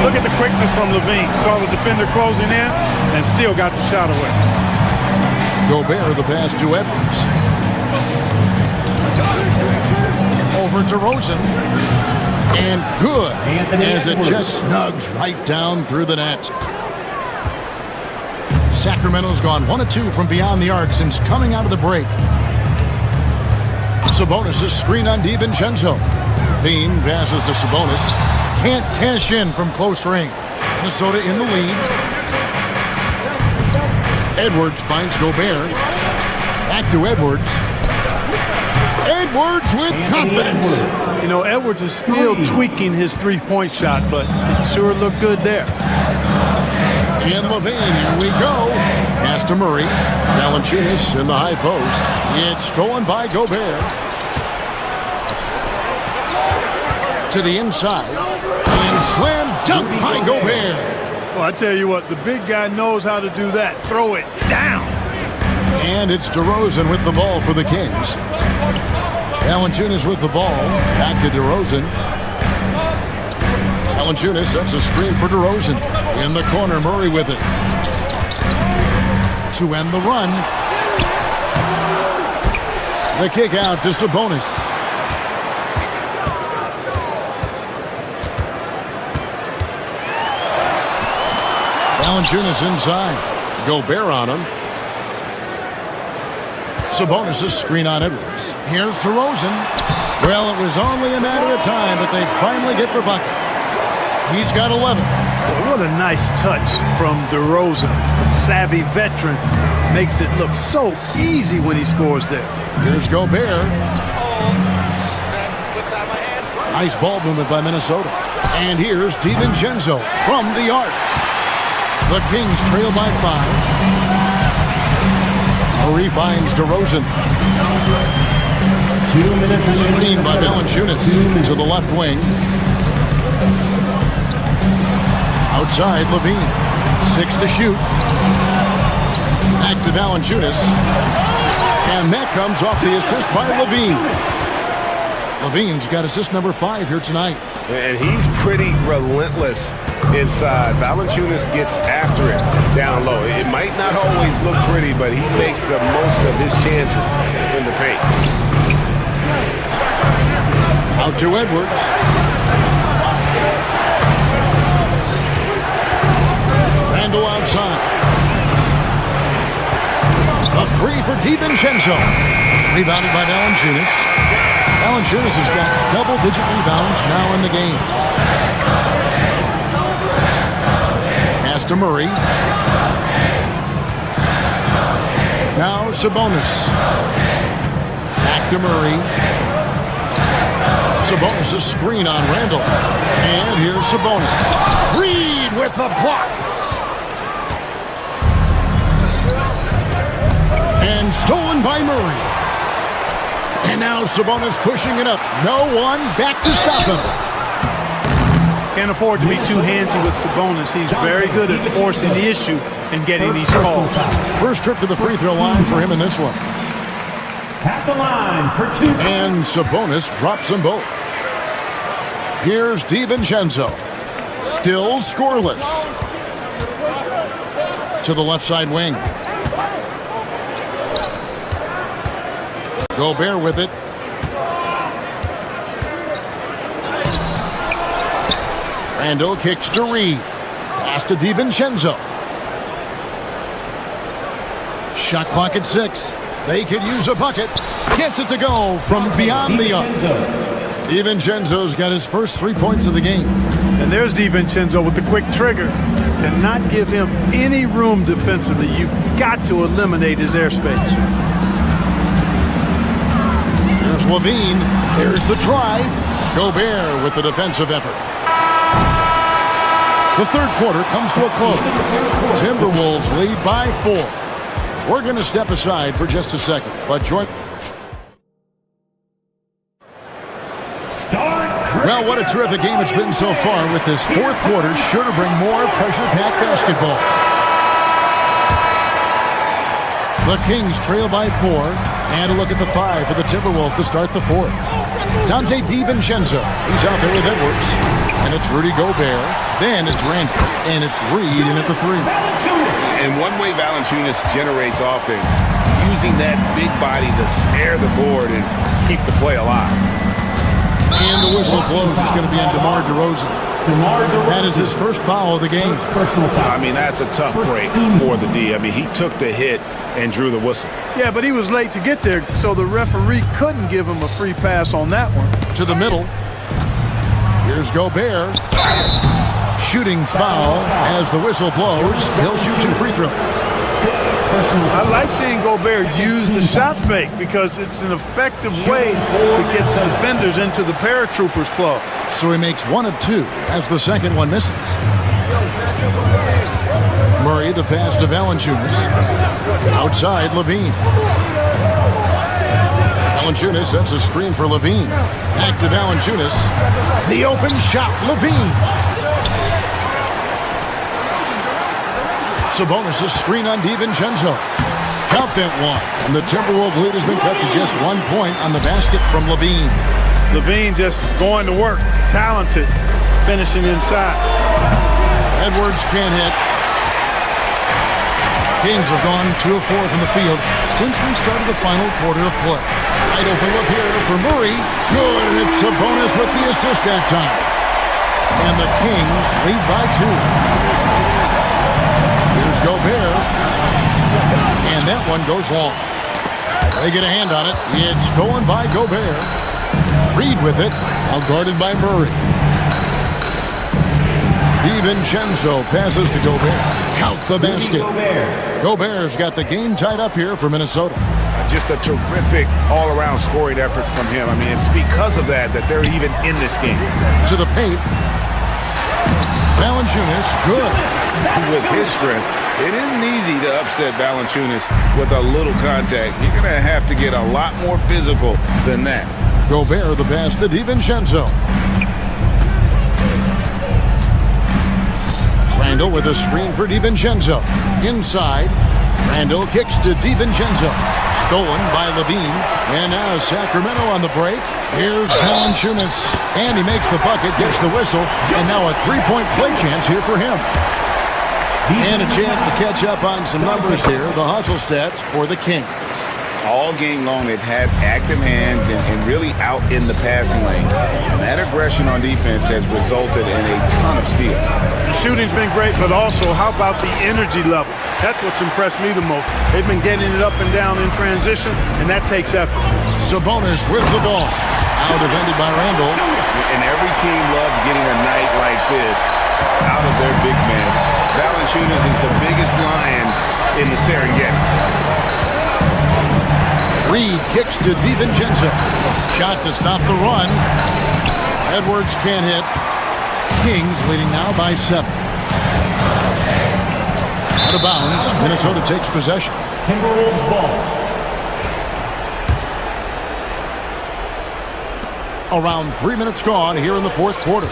Look at the quickness from Levine. Saw the defender closing in and still got the shot away. Gobert the pass to Edwards. Over to Rosen. And good as it just snugs right down through the net. Sacramento's gone 1 of 2 from beyond the arc since coming out of the break. Sabonis' screen on DiVincenzo. Levine passes to Sabonis. Can't cash in from close range. Minnesota in the lead. Edwards finds Gobert. Back to Edwards. Edwards with confidence. You know, Edwards is still tweaking his three-point shot, but sure looked good there. And Levine, here we go. Pass to Murray. Valanciunas in the high post. It's stolen by Gobert. To the inside. And slam dunk by Gobert. Well, I tell you what, the big guy knows how to do that. Throw it down. And it's DeRozan with the ball for the Kings. Valanciunas with the ball. Back to DeRozan. Valanciunas sets a screen for DeRozan. In the corner, Murray with it. To end the run. The kick out to Sabonis. Valanciunas inside. Gobert on him. Sabonis' screen on Edwards. Here's DeRozan. Well, it was only a matter of time, but they finally get the bucket. He's got 11. What a nice touch from DeRozan. A savvy veteran makes it look so easy when he scores there. Here's Gobert. Nice ball movement by Minnesota. And here's DiVincenzo from the arc. The Kings trail by 5. Murray finds DeRozan. 2 minutes. Screen by Valanciunas to the left wing. Outside, Levine. 6 to shoot. Back to Valanciunas. And that comes off the assist by Levine. Levine's got assist number 5 here tonight. And he's pretty relentless inside. Valanciunas gets after it down low. It might not always look pretty, but he makes the most of his chances in the paint. Out to Edwards. Randle outside. A 3 for DiVincenzo. Rebounded by Valanciunas. Valanciunas has got double-digit rebounds now in the game. Pass to Murray. Now Sabonis. Back to Murray. Sabonis' screen on Randle. And here's Sabonis. Reed with the block. And stolen by Murray. And now Sabonis pushing it up. No one back to stop him. Can't afford to be too handsy with Sabonis. He's very good at forcing the issue and getting these calls. First trip to the free throw line for him in this one. At the line for 2. And Sabonis drops them both. Here's DiVincenzo. Still scoreless. To the left side wing. Gobert with it. Randall kicks to Reed. Pass to DiVincenzo. Shot clock at 6. They could use a bucket. Gets it to go from beyond the arc. DiVincenzo's got his first 3 points of the game. And there's DiVincenzo with the quick trigger. Cannot give him any room defensively. You've got to eliminate his airspace. There's Levine. There's the drive. Gobert with the defensive effort. The third quarter comes to a close. Timberwolves lead by 4. We're going to step aside for just a second, but join. Well, what a terrific game it's been so far, with this fourth quarter sure to bring more pressure-packed basketball. The Kings trail by 4, and a look at the 5 for the Timberwolves to start the fourth. Dante DiVincenzo, he's out there with Edwards, and it's Rudy Gobert, then it's Randall, and it's Reed in at the 3. And one way Valanciunas generates offense, using that big body to snare the board and keep the play alive. And the whistle blows. It's going to be on DeMar DeRozan. That is his first foul of the game. I mean, that's a tough break for the D. I mean, he took the hit and drew the whistle. Yeah, but he was late to get there, so the referee couldn't give him a free pass on that one. To the middle. Here's Gobert. Shooting foul as the whistle blows. He'll shoot 2 free throws. I like seeing Gobert use the shot fake because it's an effective way to get the defenders into the paratroopers club. So he makes 1 of 2 as the second one misses. Murray, the pass to Valanciunas. Outside, Levine. Valanciunas sets a screen for Levine. Back to Valanciunas. The open shot, Levine. Sabonis' screen on DiVincenzo. Count that one. And the Timberwolves lead has been cut to just 1 point on the basket from Levine. Levine just going to work. Talented. Finishing inside. Edwards can't hit. Kings have gone 2 of 4 from the field since we started the final quarter of play. Wide open look here for Murray. Good, and it's Sabonis with the assist that time. And the Kings lead by 2. Here's Gobert. And that one goes long. They get a hand on it. It's stolen by Gobert. Reed with it. Now guarded by Murray. DiVincenzo passes to Gobert. Count the basket. Gobert's got the game tied up here for Minnesota. Just a terrific all-around scoring effort from him. I mean, it's because of that they're even in this game. To the paint. Valanciunas, good. With his strength, it isn't easy to upset Valanciunas with a little contact. You're going to have to get a lot more physical than that. Gobert, the pass to DiVincenzo. Randall with a screen for DiVincenzo. Inside. Randall kicks to DiVincenzo. Stolen by Levine. And now Sacramento on the break. Here's Valanciunas. And he makes the bucket, gets the whistle. And now a 3-point play chance here for him. And a chance to catch up on some numbers here. The hustle stats for the Kings. All game long, they've had active hands and really out in the passing lanes. And that aggression on defense has resulted in a ton of steals. The shooting's been great, but also how about the energy level? That's what's impressed me the most. They've been getting it up and down in transition, and that takes effort. Sabonis with the ball. Out defended by Randall. And every team loves getting a night like this out of their big man. Valanciunas is the biggest lion in the Serengeti. Reed kicks to DiVincenzo. Shot to stop the run. Edwards can't hit. Kings leading now by 7. Out of bounds. Minnesota takes possession. Timberwolves ball. Around 3 minutes gone here in the fourth quarter.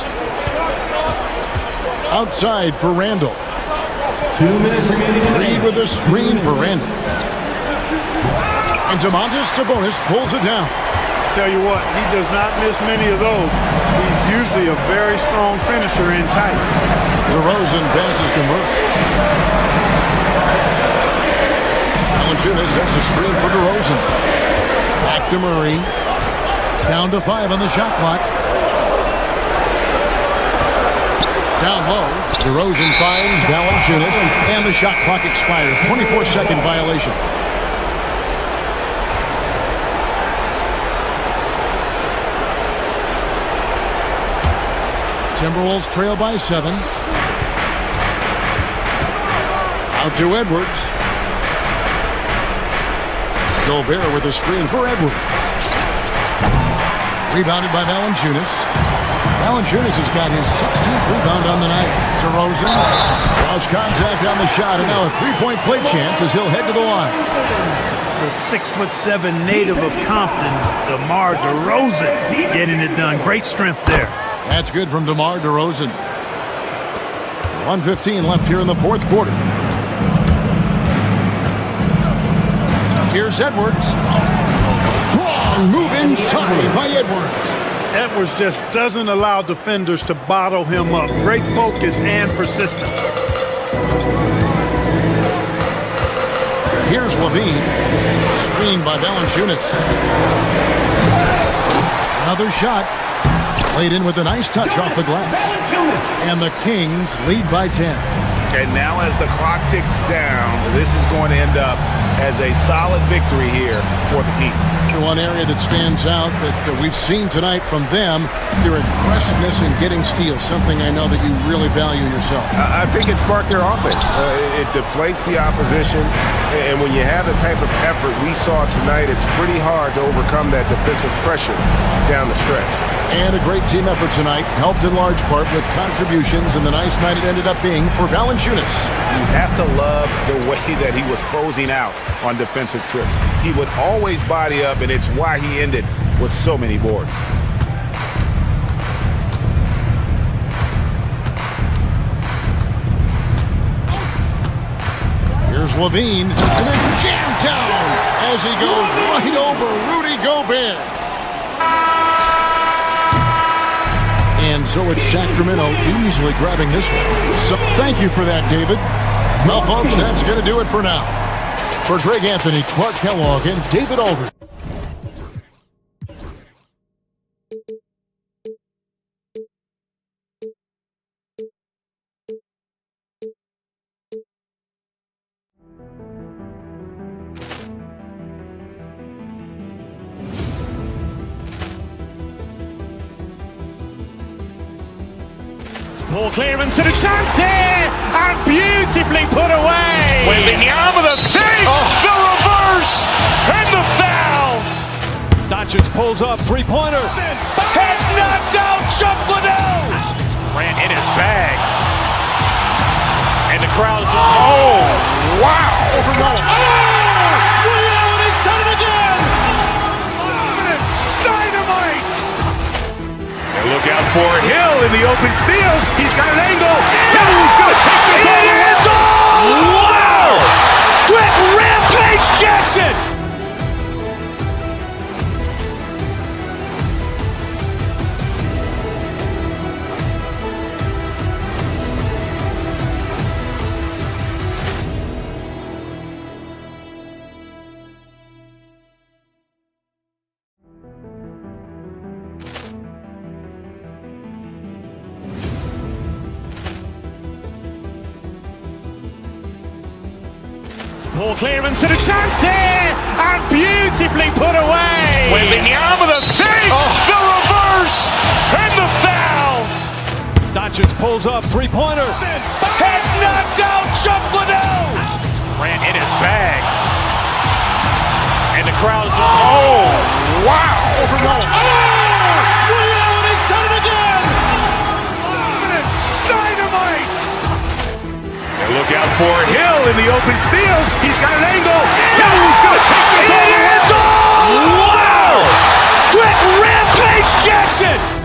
Outside for Randall. 2 minutes remaining. Reed with a screen for Randall. And Domantas Sabonis pulls it down. Tell you what, he does not miss many of those. He's usually a very strong finisher in tight. DeRozan passes to Murray. Valanciunas sets a screen for DeRozan. Back to Murray. Down to 5 on the shot clock. Down low. DeRozan finds Valanciunas, and the shot clock expires. 24-second violation. Timberwolves trail by 7. Out to Edwards. Gobert with a screen for Edwards. Rebounded by Valanciunas. Valanciunas has got his 16th rebound on the night. DeRozan draws contact on the shot, and now a three-point play chance as he'll head to the line. The 6'7" native of Compton, DeMar DeRozan, getting it done. Great strength there. That's good from DeMar DeRozan. 1:15 left here in the fourth quarter. Here's Edwards. Strong move inside by Edwards. Edwards just doesn't allow defenders to bottle him up. Great focus and persistence. Here's Levine. Screened by Valanciunas. Another shot. Played in with a nice touch off the glass. And the Kings lead by 10. And now as the clock ticks down, this is going to end up as a solid victory here for the Kings. One area that stands out that we've seen tonight from them, their aggressiveness in getting steals, something I know that you really value yourself. I think it sparked their offense. It deflates the opposition, and when you have the type of effort we saw tonight, it's pretty hard to overcome that defensive pressure down the stretch. And a great team effort tonight, helped in large part with contributions, and the nice night it ended up being for Valanciunas. You have to love the way that he was closing out on defensive trips. He would always body up, and it's why he ended with so many boards. Here's Levine, and then jammed down as he goes right over Rudy Gobert. And so it's Sacramento easily grabbing this one. So thank you for that, David. Well, folks, that's going to do it for now. For Greg Anthony, Clark Kellogg, and David Aldridge. Poor clearance and a chance here, and beautifully put away. Wembanyama the save, the reverse, and the foul. Doncic pulls up, three-pointer. Has knocked out Chuck Liddell. Ran in his bag. And the crowd is, oh, wow. He's done it again. Dynamite. And look out for Hill in the open field. He's got an angle. Hill's going to take this all the way. Wow! Quick Rampage Jackson. Poor clearance and a chance here, and beautifully put away. Wembanyama the save, the reverse, and the foul. Doncic pulls up, three-pointer. Has knocked out Chuck Liddell. Ran in his bag. And the crowd is, oh, wow. He's done it again. Dynamite. And look out for Hill in the open field. He's got an angle. Hill's going to take this all the way. Wow! Quick Rampage Rampage Jackson!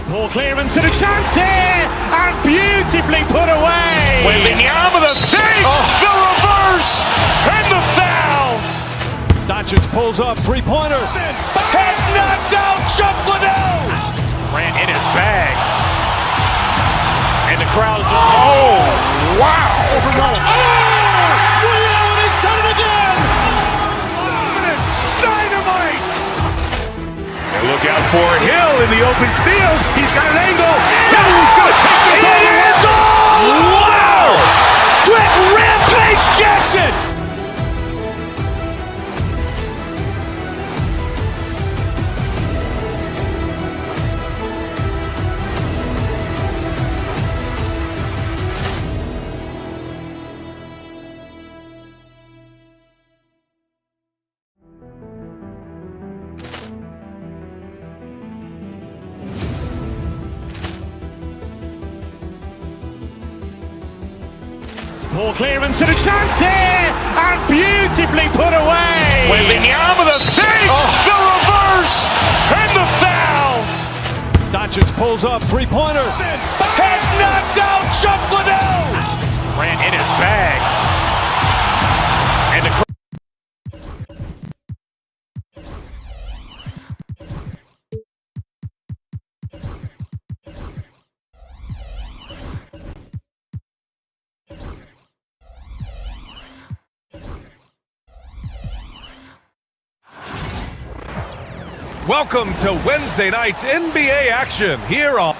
Poor clearance and a chance here, and beautifully put away. Wembanyama the save, the reverse, and the foul. Doncic pulls up, three-pointer. Has knocked out Chuck Liddell. Ran in his bag. And the crowd is, oh, wow. Leon has done it again. Dynamite. And look out for Hill in the open field. He's got an angle. Hill's going to take this all the way. Wow. Quit Rampage Jackson. Poor clearance and a chance here, and beautifully put away. Wembanyama the save, the reverse, and the foul. Doncic pulls up, three-pointer. Has knocked out Chuck Liddell. Ran in his bag. And the Welcome to Wednesday night's NBA action here on...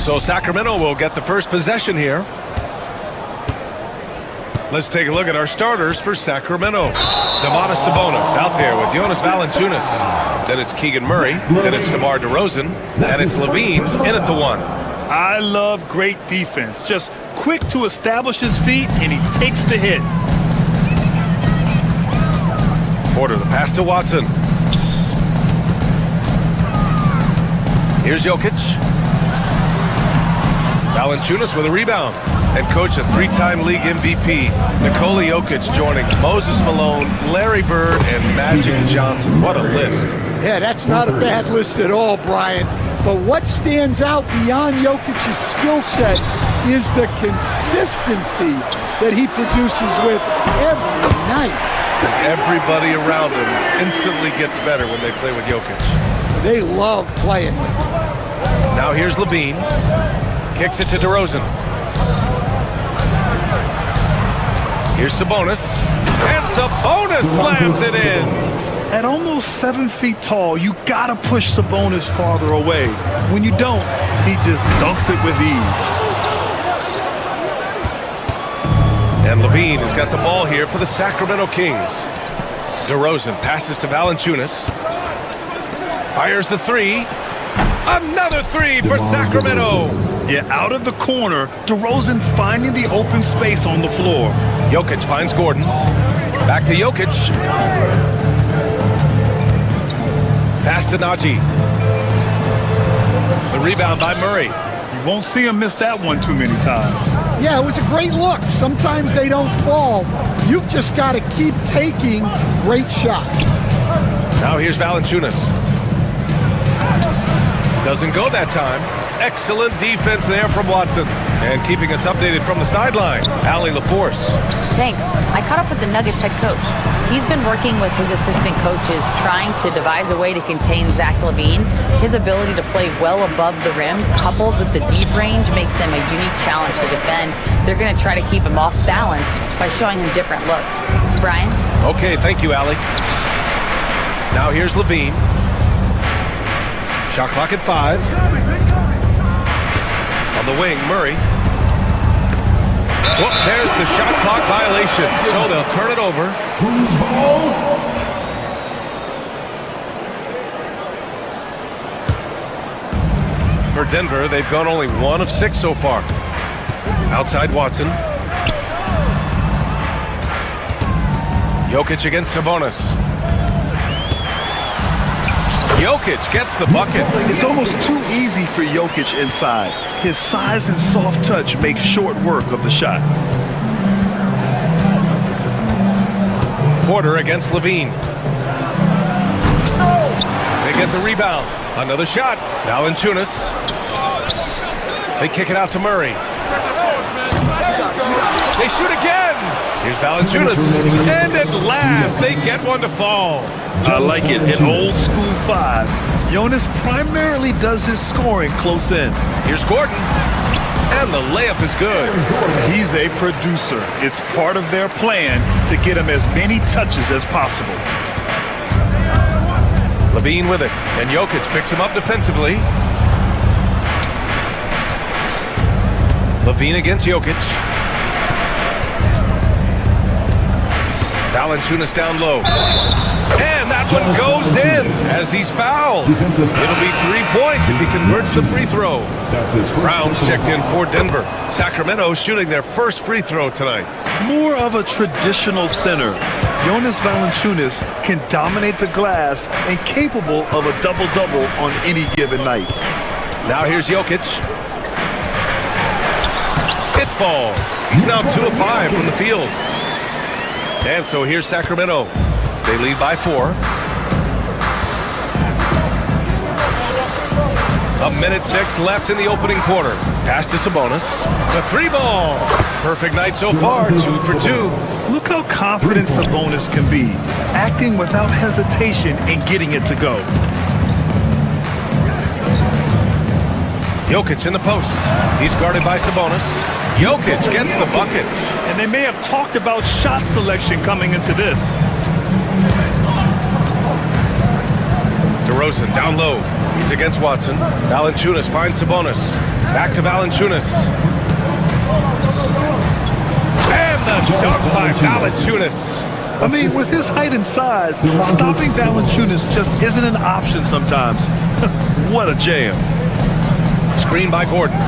So Sacramento will get the first possession here. Let's take a look at our starters for Sacramento. Domantas Sabonis out there with Jonas Valanciunas. Then it's Keegan Murray. Then it's DeMar DeRozan. And it's Levine in at the one. I love great defense. Just quick to establish his feet, and he takes the hit. Porter the pass to Watson. Here's Jokic. Valanciunas with a rebound. And coach, a three-time league MVP, Nikola Jokic joining Moses Malone, Larry Bird, and Magic Johnson. What a list. Yeah, that's not a bad list at all, Brian. But what stands out beyond Jokic's skill set is the consistency that he produces with every night. And everybody around him instantly gets better when they play with Jokic. They love playing with him. Now here's Levine. Kicks it to DeRozan. Here's Sabonis. And Sabonis slams it in. At almost 7 feet tall, you gotta push Sabonis farther away. When you don't, he just dunks it with ease. And Levine has got the ball here for the Sacramento Kings. DeRozan passes to Valanciunas. Fires the three. Another three for Sacramento. Yeah, out of the corner, DeRozan finding the open space on the floor. Jokic finds Gordon. Back to Jokic. Pass to Najee. The rebound by Murray. You won't see him miss that one too many times. Yeah, it was a great look. Sometimes they don't fall. You've just got to keep taking great shots. Now here's Valanciunas. Doesn't go that time. Excellent defense there from Watson. And keeping us updated from the sideline, Allie LaForce. Thanks. I caught up with the Nuggets head coach. He's been working with his assistant coaches, trying to devise a way to contain Zach LaVine. His ability to play well above the rim, coupled with the deep range, makes him a unique challenge to defend. They're going to try to keep him off balance by showing him different looks. Brian? Okay, thank you, Allie. Now here's LaVine. Shot clock at 5. On the wing, Murray. Whoop, there's the shot clock violation. So they'll turn it over. For Denver, they've gone only 1 of 6 so far. Outside Watson. Jokic against Sabonis. Jokic gets the bucket. It's almost too easy for Jokic inside. His size and soft touch make short work of the shot. Porter against LaVine. They get the rebound. Another shot. Valanciunas. They kick it out to Murray. They shoot again. Here's Valanciunas. And at last, they get one to fall. I like it. An old school 5. Jonas primarily does his scoring close in. Here's Gordon. And the layup is good. He's a producer. It's part of their plan to get him as many touches as possible. LaVine with it. And Jokic picks him up defensively. LaVine against Jokic. Valanciunas down low. And that one goes in as he's fouled. It'll be 3 points if he converts the free throw. Brown's checked in for Denver. Sacramento shooting their first free throw tonight. More of a traditional center. Jonas Valanciunas can dominate the glass and capable of a double-double on any given night. Now here's Jokic. It falls. He's now 2 of 5 from the field. And so here's Sacramento. They lead by 4. 1:06 left in the opening quarter. Pass to Sabonis. The 3 ball. Perfect night so far. 2 for 2. Look how confident Sabonis can be, acting without hesitation and getting it to go. Jokic in the post. He's guarded by Sabonis. Jokic gets the bucket. And they may have talked about shot selection coming into this. DeRozan down low. He's against Watson. Valanciunas finds Sabonis. Back to Valanciunas. And the dunk by Valanciunas. I mean, with his height and size, stopping Valanciunas just isn't an option sometimes. What a jam. Screen by Gordon.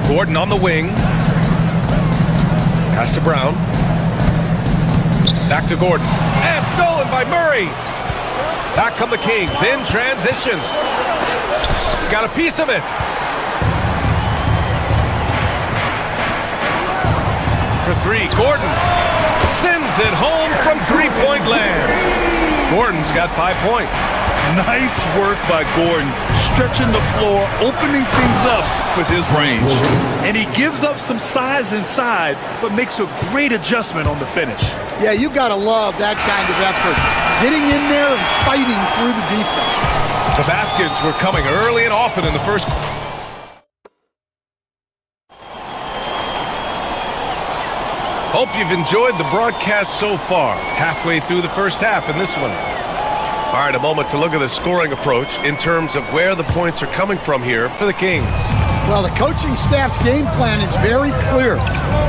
Gordon on the wing. Pass to Brown. Back to Gordon. And stolen by Murray. Back come the Kings in transition. Got a piece of it. For 3, Gordon sends it home from 3-point land. Gordon's got 5 points. Nice work by Gordon, stretching the floor, opening things up with his range. And he gives up some size inside, but makes a great adjustment on the finish. Yeah, you got to love that kind of effort. Getting in there and fighting through the defense. The baskets were coming early and often in the first. Hope you've enjoyed the broadcast so far. Halfway through the first half in this one. All right, a moment to look at the scoring approach in terms of where the points are coming from here for the Kings. Well, the coaching staff's game plan is very clear.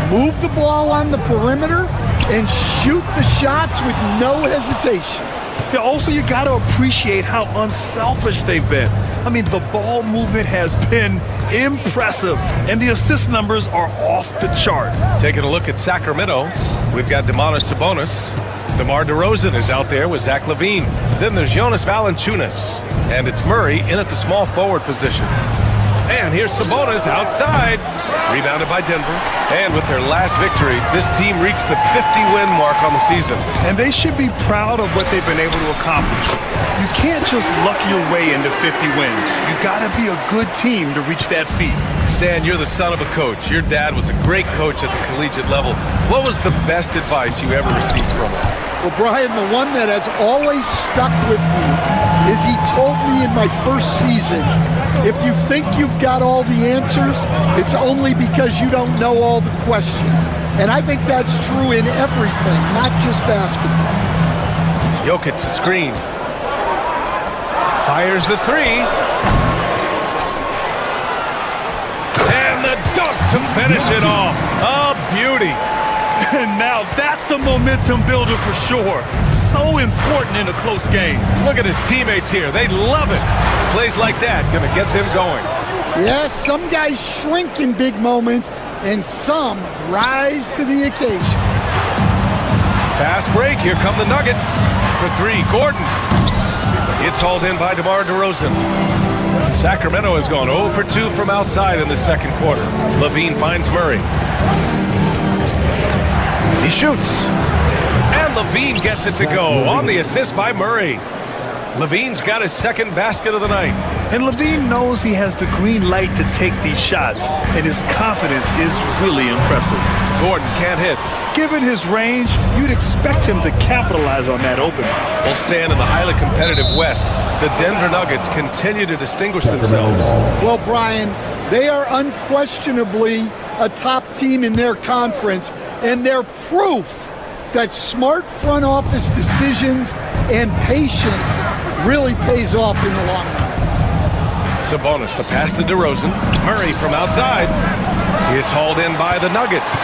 Move the ball on the perimeter and shoot the shots with no hesitation. Yeah, also, you got to appreciate how unselfish they've been. I mean, the ball movement has been impressive, and the assist numbers are off the chart. Taking a look at Sacramento, we've got Domantas Sabonis. DeMar DeRozan is out there with Zach LaVine. Then there's Jonas Valanciunas. And it's Murray in at the small forward position. And here's Sabonis outside. Rebounded by Denver. And with their last victory, this team reached the 50-win mark on the season. And they should be proud of what they've been able to accomplish. You can't just luck your way into 50 wins. You got to be a good team to reach that feat. Stan, you're the son of a coach. Your dad was a great coach at the collegiate level. What was the best advice you ever received from him? Well, Brian, the one that has always stuck with me is he told me in my first season, if you think you've got all the answers, it's only because you don't know all the questions. And I think that's true in everything, not just basketball. Jokic, the screen. Fires the three. And the dunk to finish it off. A beauty. And now that's a momentum builder for sure. So important in a close game. Look at his teammates here. They love it. Plays like that gonna get them going. Yes, some guys shrink in big moments, and some rise to the occasion. Fast break. Here come the Nuggets for three. Gordon. It's hauled in by DeMar DeRozan. Sacramento has gone 0 for 2 from outside in the second quarter. LaVine finds Murray. He shoots. And LaVine gets it to go on the assist by Murray. LaVine's got his second basket of the night. And LaVine knows he has the green light to take these shots, and his confidence is really impressive. Gordon can't hit. Given his range, you'd expect him to capitalize on that opening. Will stand in the highly competitive West. The Denver Nuggets continue to distinguish themselves. Well, Brian, they are unquestionably a top team in their conference, and they're proof that smart front office decisions and patience really pays off in the long run. Sabonis, the pass to DeRozan. Murray from outside. It's hauled in by the Nuggets.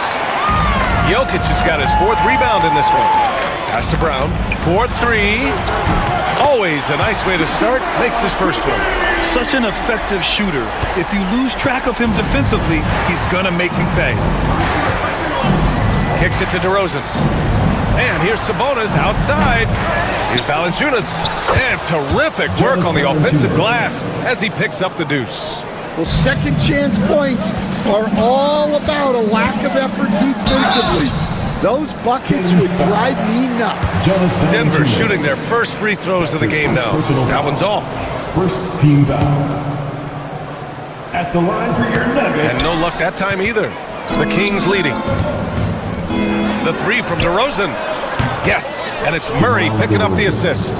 Jokic has got his fourth rebound in this one. Pass to Brown. 4-3. Always a nice way to start. Makes his first one. Such an effective shooter. If you lose track of him defensively, he's gonna make you pay. Kicks it to DeRozan. And here's Sabonis outside. Here's Valanciunas. And terrific work on the offensive glass as he picks up the deuce. Well, second chance points are all about a lack of effort defensively. Those buckets would drive me nuts. Denver shooting their first free throws of the game now. That one's off. First team foul. At the line for your Nuggets. And no luck that time either. The Kings leading. The three from DeRozan. Yes, and it's Murray picking up the assist.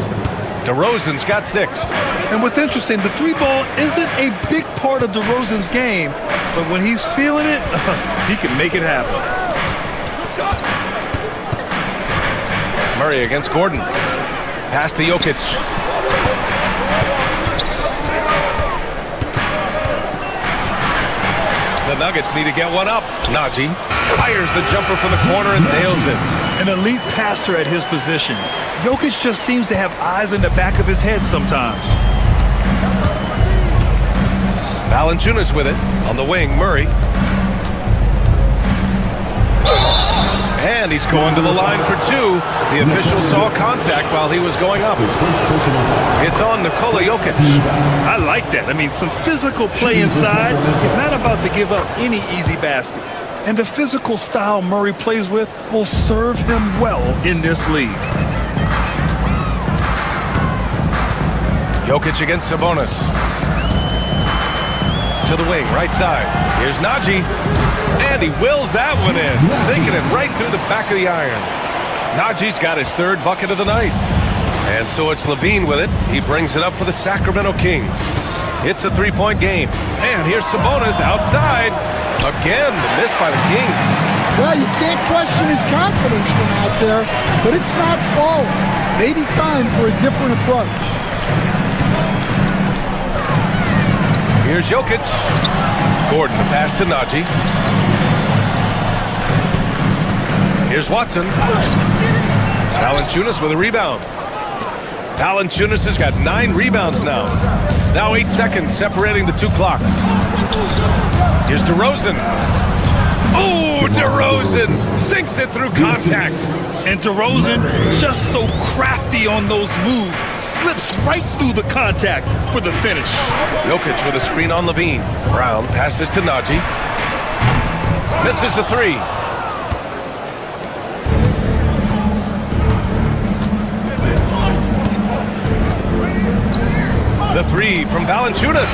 DeRozan's got 6. And what's interesting, the three ball isn't a big part of DeRozan's game, but when he's feeling it, he can make it happen. Murray against Gordon. Pass to Jokic. The Nuggets need to get one up. Najee fires the jumper from the corner and nails it. An elite passer at his position. Jokic just seems to have eyes in the back of his head sometimes. Valanciunas with it. On the wing, Murray. And he's going to the line for 2. The official saw contact while he was going up. It's on Nikola Jokic. I like that. I mean, some physical play inside. He's not about to give up any easy baskets. And the physical style Murray plays with will serve him well in this league. Jokic against Sabonis. To the wing, right side. Here's Najee. And he wills that one in, sinking it right through the back of the iron. Najee's got his 3rd bucket of the night. And so it's LaVine with it. He brings it up for the Sacramento Kings. It's a 3-point game. And here's Sabonis outside. Again, the miss by the Kings. Well, you can't question his confidence from out there, but it's not falling. Maybe time for a different approach. Here's Jokic. Gordon, the pass to Najee. Here's Watson. Valanciunas with a rebound. Valanciunas has got 9 rebounds now. Now 8 seconds separating the 2 clocks. Here's DeRozan. Oh, DeRozan sinks it through contact. And DeRozan, just so crafty on those moves, slips right through the contact for the finish. Jokic with a screen on LaVine. Brown passes to Najee. Misses the three. The three from Valanciunas.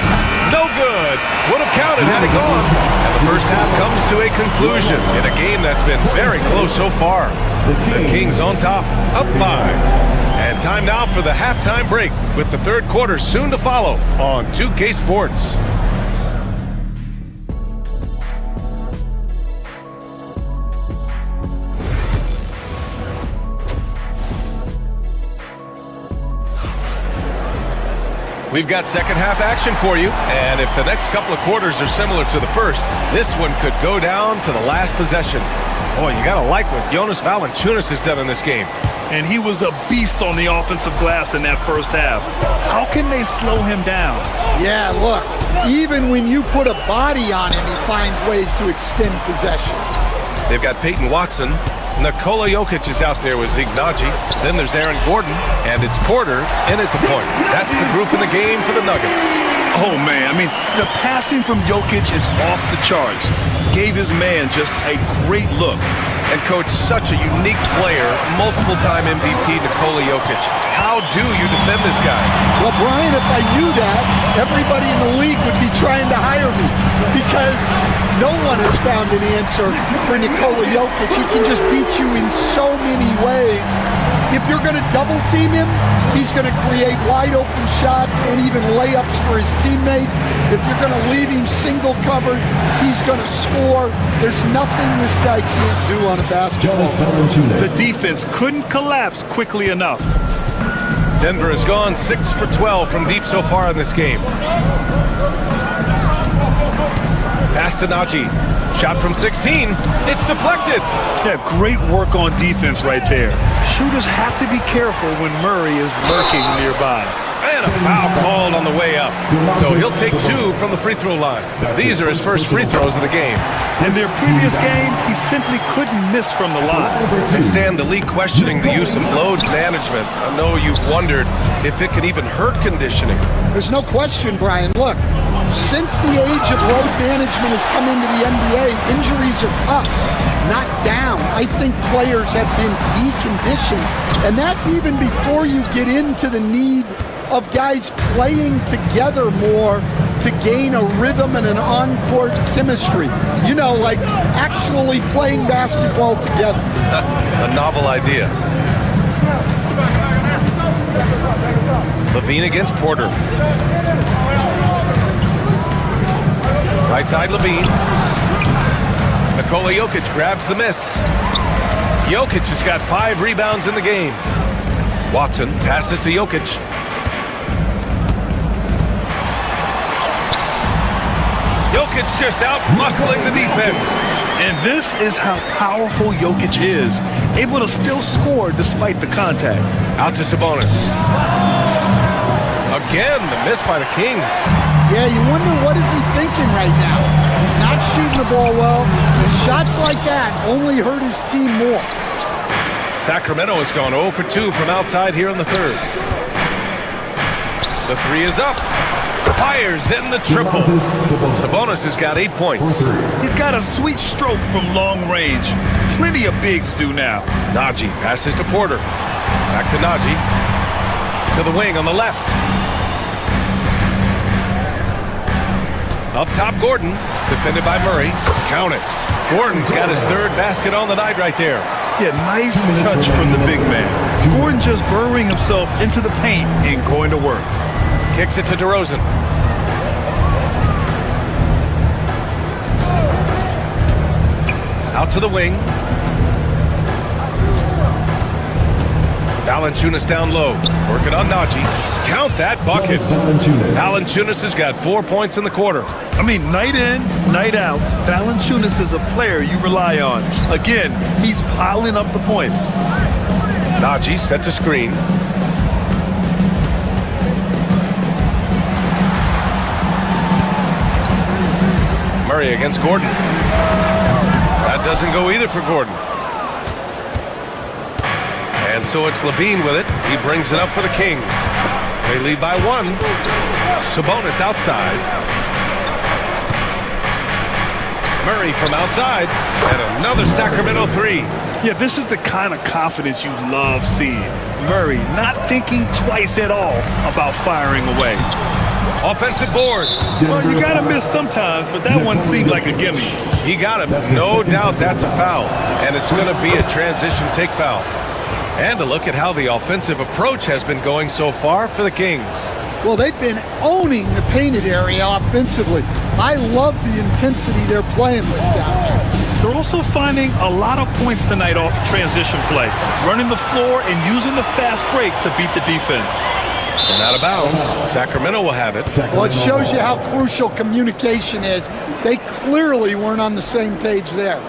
No good. Would have counted had it gone. And the first half comes to a conclusion in a game that's been very close so far. The Kings on top, up 5. And time now for the halftime break with the third quarter soon to follow on 2K Sports. We've got second half action for you, and if the next couple of quarters are similar to the first, this one could go down to the last possession. Boy, you gotta like what Jonas Valanciunas has done in this game. And he was a beast on the offensive glass in that first half. How can they slow him down? Yeah, look, even when you put a body on him, he finds ways to extend possessions. They've got Peyton Watson. Nikola Jokic is out there with Nagy. Then there's Aaron Gordon, and it's Porter in at the point. That's the group in the game for the Nuggets. Oh, man, I mean, the passing from Jokic is off the charts. Gave his man just a great look. And, Coach, such a unique player, multiple-time MVP Nikola Jokic. How do you defend this guy? Well, Brian, if I knew that, everybody in the league would be trying to hire me because no one has found an answer for Nikola Jokic. He can just beat you in so many ways. If you're going to double team him, he's going to create wide open shots and even layups for his teammates. If you're going to leave him single covered, he's going to score. There's nothing this guy can't do on a basketball court. The defense couldn't collapse quickly enough. Denver has gone 6 for 12 from deep so far in this game. Pass to Nagy. Shot from 16. It's deflected. Yeah, great work on defense right there. Shooters have to be careful when Murray is lurking nearby. And a foul called on the way up. So he'll take 2 from the free throw line. These are his first free throws of the game. In their previous game, he simply couldn't miss from the line. And Stan, the league questioning the use of load management. I know you've wondered if it can even hurt conditioning. There's no question, Brian. Look, since the age of load management has come into the NBA, injuries are up, not down. I think players have been deconditioned, and that's even before you get into the need of guys playing together more to gain a rhythm and an on-court chemistry. You know, like actually playing basketball together. A novel idea. Levine against Porter. Right side, Levine. Nikola Jokic grabs the miss. Jokic has got 5 rebounds in the game. Watson passes to Jokic. Jokic just out muscling the defense. And this is how powerful Jokic is. Able to still score despite the contact. Out to Sabonis. Again, the miss by the Kings. Yeah, you wonder what is he thinking right now. He's not shooting the ball well, and shots like that only hurt his team more. Sacramento has gone 0 for 2 from outside here in the third. The 3 is up. Fires in the triple. Sabonis has got 8 points. He's got a sweet stroke from long range. Plenty of bigs do now. Nagy passes to Porter. Back to Nagy. To the wing on the left. Up top, Gordon. Defended by Murray. Count it. Gordon's got his 3rd basket on the night right there. Yeah, nice touch from the big man. Gordon just burrowing himself into the paint and going to work. Kicks it to DeRozan. Out to the wing. Valanciunas down low. Working on Nagy. Count that bucket. Valanciunas has got 4 points in the quarter. I mean, night in, night out, Valanciunas is a player you rely on. Again, he's piling up the points. Nagy sets a screen. Murray against Gordon. That doesn't go either for Gordon. And so it's Levine with it. He brings it up for the Kings. They lead by 1. Sabonis outside. Murray from outside, and another Sacramento three. Yeah, this is the kind of confidence you love seeing. Murray not thinking twice at all about firing away. Offensive board. Well, you got to miss sometimes, but that one seemed like a gimme. He got him. No doubt that's a foul, and it's going to be a transition take foul. And a look at how the offensive approach has been going so far for the Kings. Well, they've been owning the painted area offensively. I love the intensity they're playing with down there. They're also finding a lot of points tonight off transition play, running the floor and using the fast break to beat the defense. And out of bounds, Sacramento will have it. Well, it shows you how crucial communication is. They clearly weren't on the same page there.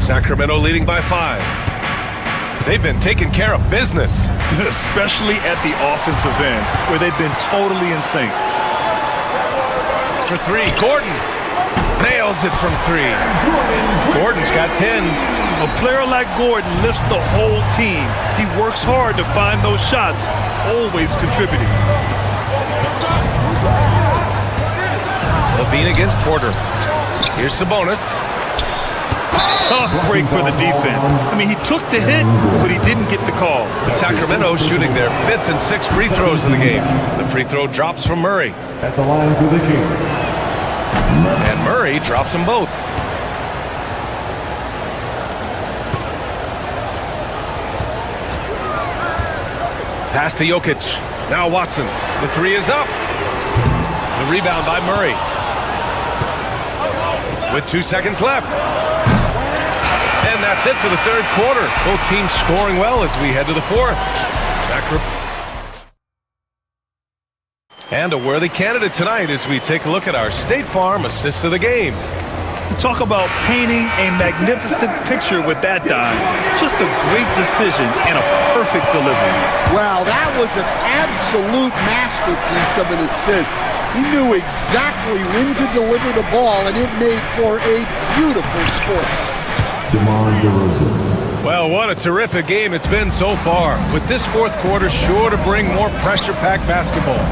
Sacramento leading by 5. They've been taking care of business. Especially at the offensive end, where they've been totally in sync. For 3, Gordon nails it from 3. Gordon's got 10. A player like Gordon lifts the whole team. He works hard to find those shots, always contributing. Levine against Porter. Here's Sabonis. Tough break for the defense. I mean, he took the hit, but he didn't get the call. Sacramento shooting their 5th and 6th free throws of the game. The free throw drops from Murray. At the line for the Kings. And Murray drops them both. Pass to Jokic. Now Watson. The 3 is up. The rebound by Murray. With 2 seconds left. And that's it for the 3rd quarter. Both teams scoring well as we head to the 4th. And a worthy candidate tonight as we take a look at our State Farm assist of the game. Talk about painting a magnificent picture with that dime. Just a great decision and a perfect delivery. Wow, that was an absolute masterpiece of an assist. He knew exactly when to deliver the ball, and it made for a beautiful score. Well, what a terrific game it's been so far, with this 4th quarter sure to bring more pressure-packed basketball.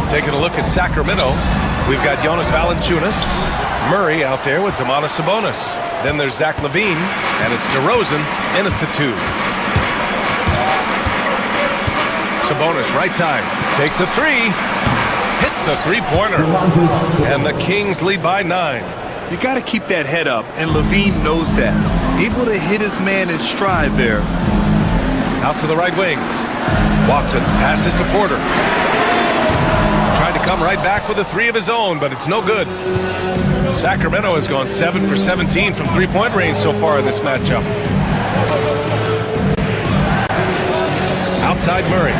Taking a look at Sacramento, we've got Jonas Valanciunas, Murray out there with Domantas Sabonis. Then there's Zach LaVine, and it's DeRozan in at the 2. Sabonis right side, takes a 3, hits the 3-pointer, and the Kings lead by 9. You got to keep that head up, and LaVine knows that. Able to hit his man in stride there. Out to the right wing. Watson passes to Porter. Tried to come right back with a 3 of his own, but it's no good. Sacramento has gone 7 for 17 from 3-point range so far in this matchup. Outside Murray.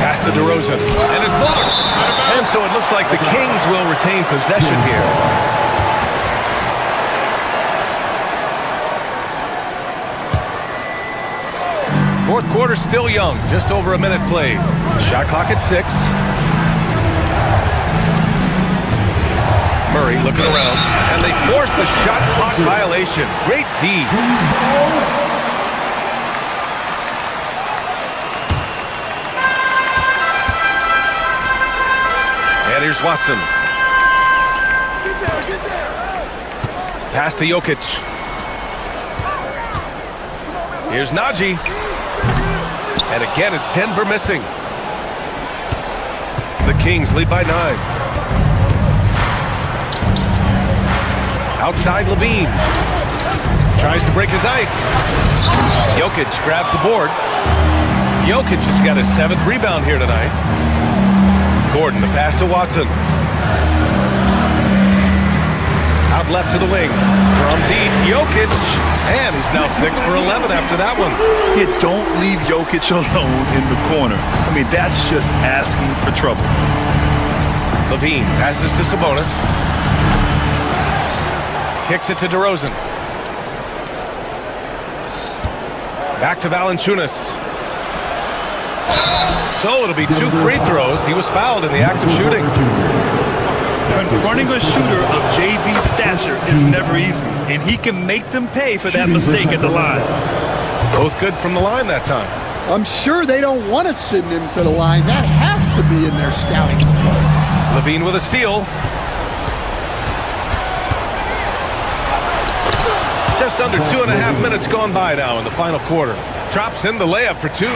Pass to DeRozan. And it's blocked. And so it looks like the Kings will retain possession here. Fourth quarter still young. Just over a minute played. Shot clock at 6. Murray looking around. And they force the shot clock violation. Great D. And here's Watson. Pass to Jokic. Here's Najee. And again, it's Denver missing. The Kings lead by 9. Outside LaVine. Tries to break his ice. Jokic grabs the board. Jokic has got his 7th rebound here tonight. Gordon, the pass to Watson. Out left to the wing. From deep, Jokic. And he's now 6 for 11 after that one. Yeah, don't leave Jokic alone in the corner. I mean, that's just asking for trouble. LaVine passes to Sabonis. Kicks it to DeRozan. Back to Valanciunas. So it'll be 2 free throws. He was fouled in the act of shooting. Confronting a shooter of JV stature is never easy, and he can make them pay for that mistake at the line. Both good from the line that time. I'm sure they don't want to send him to the line. That has to be in their scouting report. Levine with a steal. Just under 2.5 minutes gone by now in the final quarter. Drops in the layup for two.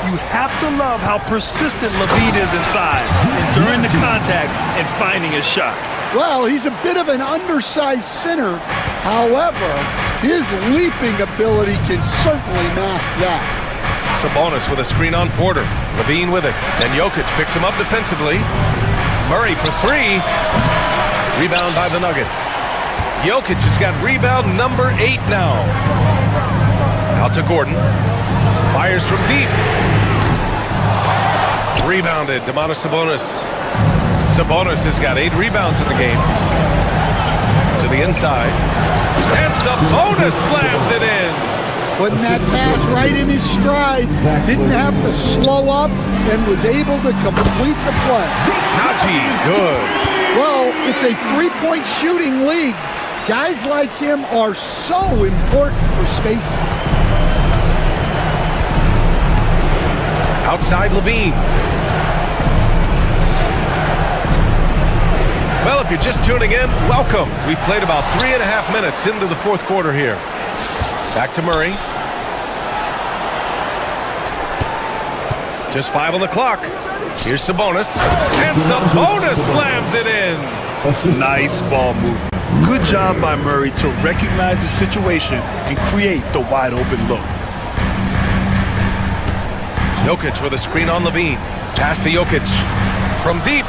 You have to love how persistent Levine is inside, enduring the contact and finding a shot. Well, he's a bit of an undersized center. However, his leaping ability can certainly mask that. Sabonis with a screen on Porter. Levine with it. Then Jokic picks him up defensively. Murray for three. Rebound by the Nuggets. Jokic has got rebound number 8 now. Out to Gordon. Fires from deep. Rebounded. Domantas Sabonis. Sabonis has got 8 rebounds in the game. To the inside. And Sabonis slams it in. Putting that pass right in his stride. Didn't have to slow up and was able to complete the play. Najee, good. Well, it's a three-point shooting league. Guys like him are so important for spacing. Outside Levine. Well, if you're just tuning in, welcome. We've played about 3.5 minutes into the fourth quarter here. Back to Murray. Just 5 on the clock. Here's Sabonis. And Sabonis slams it in. Nice ball movement. Good job by Murray to recognize the situation and create the wide open look. Jokic with a screen on Levine. Pass to Jokic. From deep.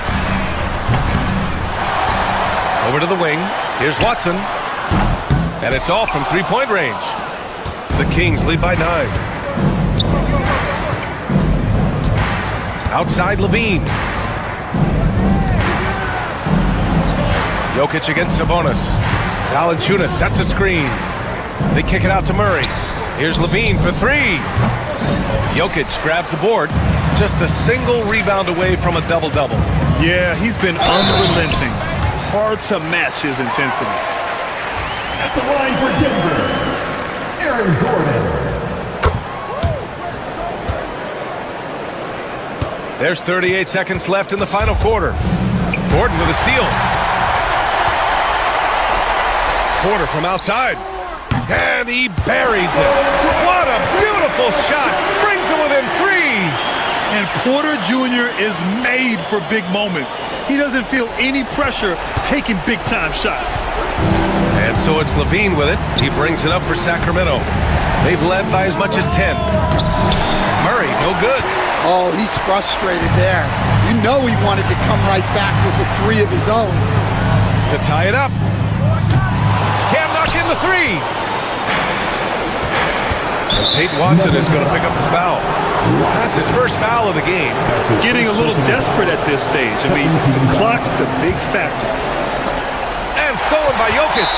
Over to the wing. Here's Watson. And it's off from three-point range. The Kings lead by 9. Outside Levine. Jokic against Sabonis. Valanciunas sets a screen. They kick it out to Murray. Here's Levine for three. Jokic grabs the board. Just a single rebound away from a double-double. Yeah, he's been unrelenting. Hard to match his intensity. At the line for Denver, Aaron Gordon. There's 38 seconds left in the final quarter. Gordon with a steal. Porter from outside. And he buries it. What a beautiful shot. Brings him within 3. And Porter Jr. is made for big moments. He doesn't feel any pressure taking big-time shots. And so it's Levine with it. He brings it up for Sacramento. They've led by as much as 10. Murray, no good. Oh, he's frustrated there. You know he wanted to come right back with a 3 of his own. To tie it up. Can't knock in the 3. And Peyton Watson is going to pick up the foul. That's his first foul of the game. Getting a little desperate at this stage. I mean, the clock's the big factor. And stolen by Jokic.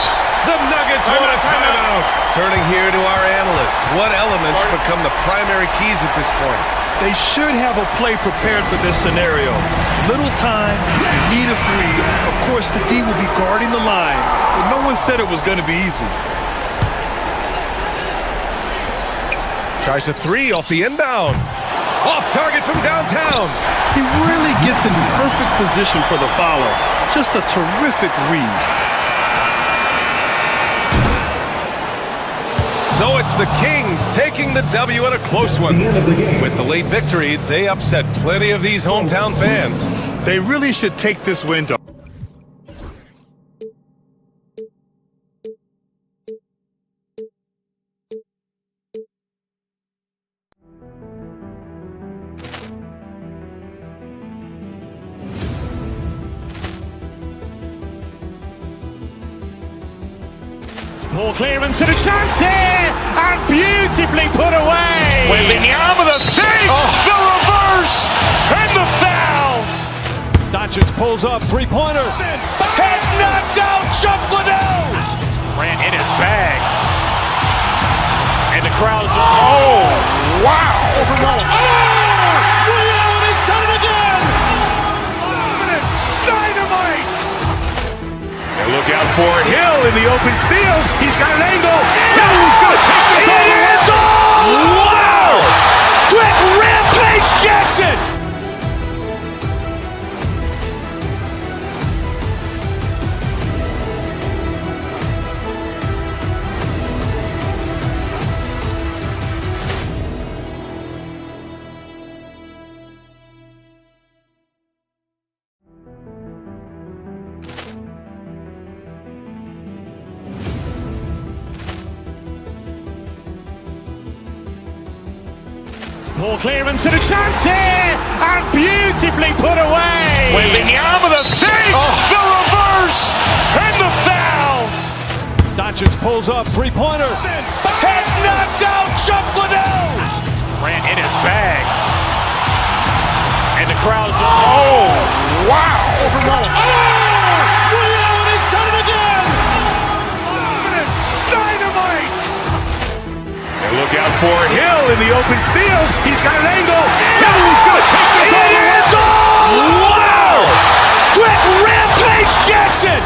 The Nuggets want a timeout. Turning here to our analyst. What elements become the primary keys at this point? They should have a play prepared for this scenario. Little time, need a 3. Of course, the D will be guarding the line, but no one said it was going to be easy. Tries a 3 off the inbound. Off target from downtown. He really gets in perfect position for the follow. Just a terrific read. So it's the Kings taking the W in a close one. With the late victory, they upset plenty of these hometown fans. They really should take this win to Poor clearance and a chance here, and beautifully put away. Wembanyama the fake, the reverse, and the foul. Doncic pulls up, three-pointer. Has knocked out Chuck Liddell. Ran in his bag. And the crowd is, oh, wow. Overrun. He's done it again. Dynamite. And look out for Hill in the open field. He's got an angle. He's going to take this all the way. It's all. Wow. Quick rampage Jackson. Ball clearance and a chance here, and beautifully put away. Wembanyama the save, the reverse, and the foul. Doncic pulls up, three-pointer. Has knocked out Chuck Liddell. Grant in his bag. And the crowd's oh, wow. He's done it again. Dynamite. And look out for Hill in the open field. He's got an angle. Hill's going to take this all the way. Wow. Quick Rampage Jackson.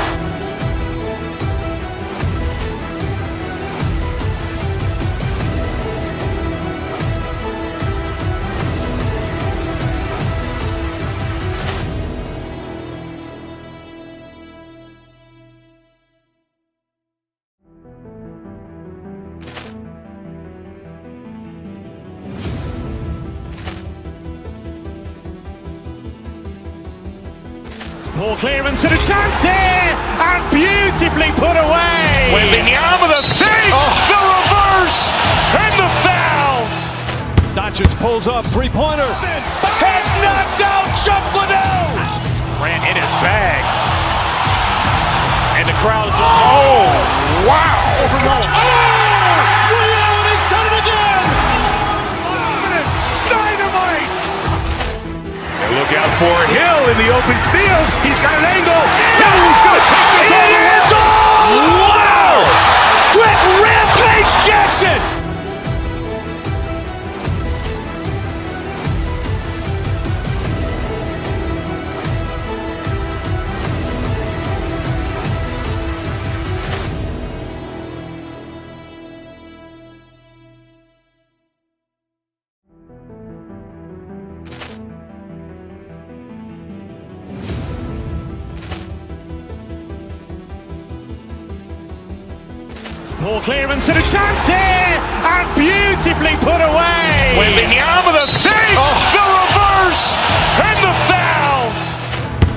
Ball clearance and a chance here, and beautifully put away. Wembanyama the save, the reverse, and the foul. Doncic pulls up, three-pointer. Has knocked out Chuck Liddell. Grant in his bag. And the crowd's oh, wow. He's done it again. Dynamite. And look out for Hill in the open field. He's got an angle. Hill's going to take this all the way. Wow. Quick Rampage Jackson. Ball clearance and a chance here, and beautifully put away. Wembanyama the save, the reverse, and the foul.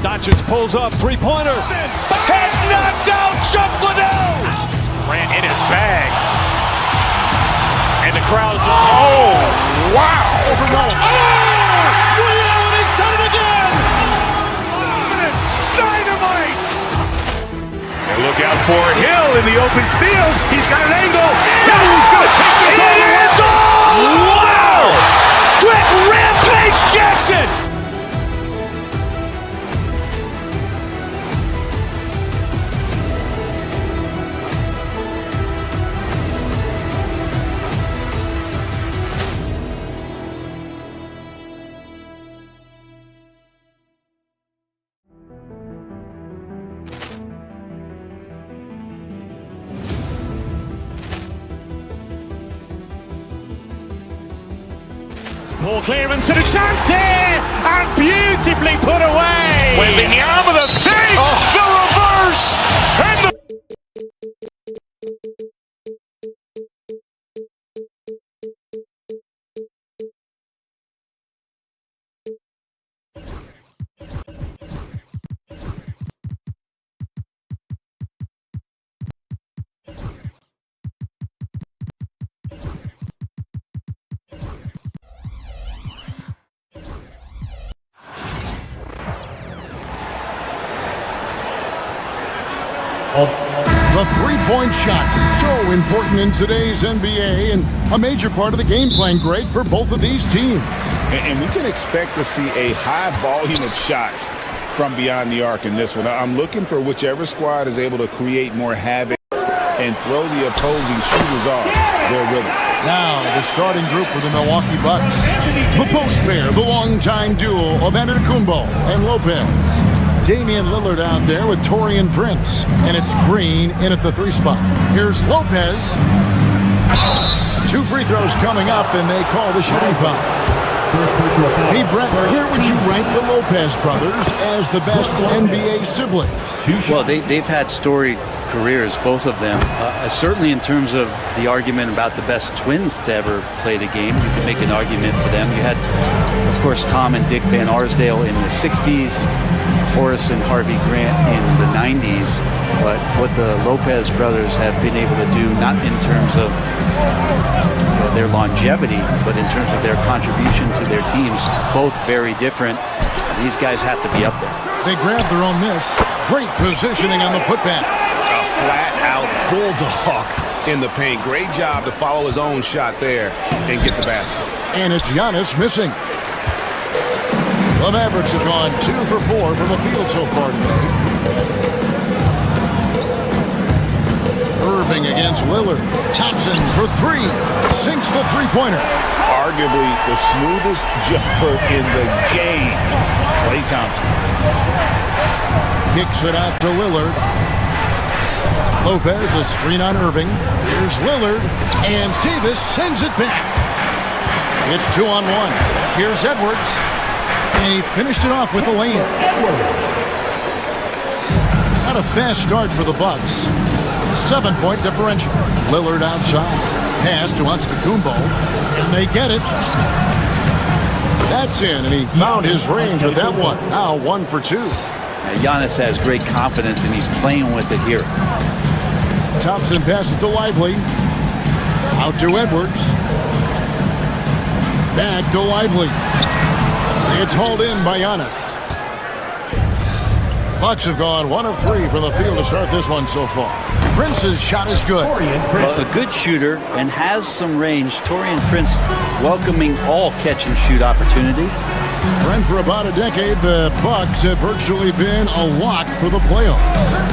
Doncic pulls up, three-pointer. Has knocked out Chuck Liddell. Grant in his bag. And the crowd's oh, wow. He's done it again. Dynamite. And look out for Hill in the open field. He's got an angle. Hill's going to take this all the way. Wow. Quick Rampage Jackson. Ball clearance and a chance here, and beautifully put away. Wembanyama the save, the reverse, and the The three-point shot, so important in today's NBA and a major part of the game plan, Greg, for both of these teams. And we can expect to see a high volume of shots from beyond the arc in this one. I'm looking for whichever squad is able to create more havoc and throw the opposing shooters off their rhythm. Now, the starting group for the Milwaukee Bucks. The post pair, the longtime duo of Antetokounmpo and Lopez. Damian Lillard out there with Taurean Prince. And it's Green in at the three spot. Here's Lopez. 2 free throws coming up, and they call the shooting foul. Hey, Brett, here would you rank the Lopez brothers as the best NBA siblings? Well, they've had storied careers, both of them. Certainly in terms of the argument about the best twins to ever play the game, you can make an argument for them. You had, of course, Tom and Dick Van Arsdale in the 60s, Horace and Harvey Grant in the 90s. But what the Lopez brothers have been able to do, not in terms of their longevity, but in terms of their contribution to their teams, both very different. These guys have to be up there. They grab their own miss. Great positioning on the putback. A flat-out bulldog in the paint. Great job to follow his own shot there and get the basket. And it's Giannis missing. The Mavericks have gone 2 for 4 from the field so far today. Irving against Lillard. Thompson for 3. Sinks the three-pointer. Arguably the smoothest jumper in the game. Klay Thompson. Kicks it out to Lillard. Lopez, a screen on Irving. Here's Lillard. And Davis sends it back. It's 2-on-1. Here's Edwards. And he finished it off with the lane. Not a fast start for the Bucks. 7-point differential. Lillard outside. Pass to Antetokounmpo. And they get it. That's in, and he found his range with that one. Now 1 for 2. Giannis has great confidence, and he's playing with it here. Thompson passes to Lively. Out to Edwards. Back to Lively. It's hauled in by Giannis. Bucks have gone 1 of 3 from the field to start this one so far. Prince's shot is good. Well, a good shooter and has some range. Taurean Prince welcoming all catch-and-shoot opportunities. And for about a decade, the Bucks have virtually been a lock for the playoffs.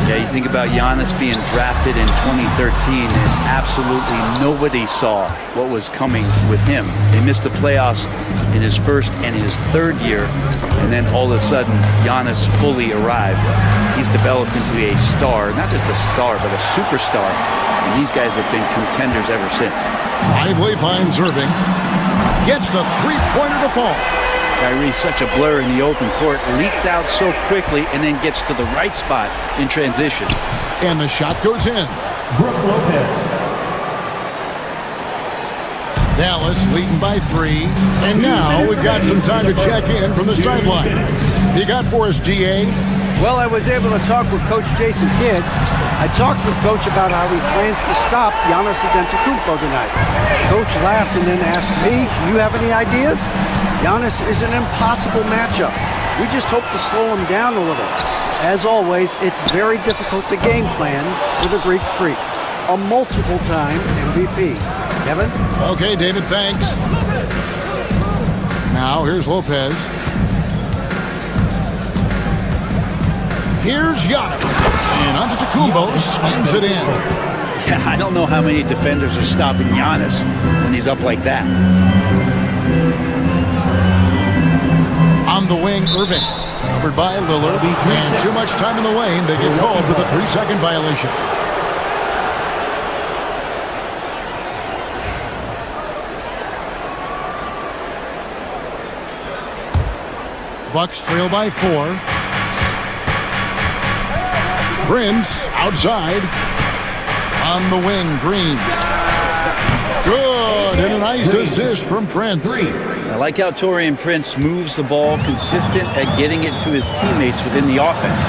Yeah, you think about Giannis being drafted in 2013, and absolutely nobody saw what was coming with him. They missed the playoffs in his first and his third year, and then all of a sudden, Giannis fully arrived. He's developed into a star, not just a star, but a superstar, and these guys have been contenders ever since. Lively finds Irving. Gets the three-pointer to fall. Kyrie's such a blur in the open court, leaks out so quickly, and then gets to the right spot in transition. And the shot goes in. Brook Lopez. Dallas leading by 3. And now we've got some time to check in from the sideline. You got for us, GA? Well, I was able to talk with Coach Jason Kidd. I talked with Coach about how he plans to stop Giannis Antetokounmpo tonight. Coach laughed and then asked me, "You have any ideas?" Giannis is an impossible matchup. We just hope to slow him down a little. As always, it's very difficult to game plan for the Greek Freak, a multiple-time MVP. Kevin? Okay, David, thanks. Now, here's Lopez. Here's Giannis. And Antetokounmpo slams it in. Yeah, I don't know how many defenders are stopping Giannis when he's up like that. On the wing, Irving. Covered by Lillard. And too much time in the lane. They get called for the 3-second violation. Bucks trail by 4. Prince outside. On the wing, Green. Good, and a nice assist from Prince. I like how Taurean Prince moves the ball, consistent at getting it to his teammates within the offense.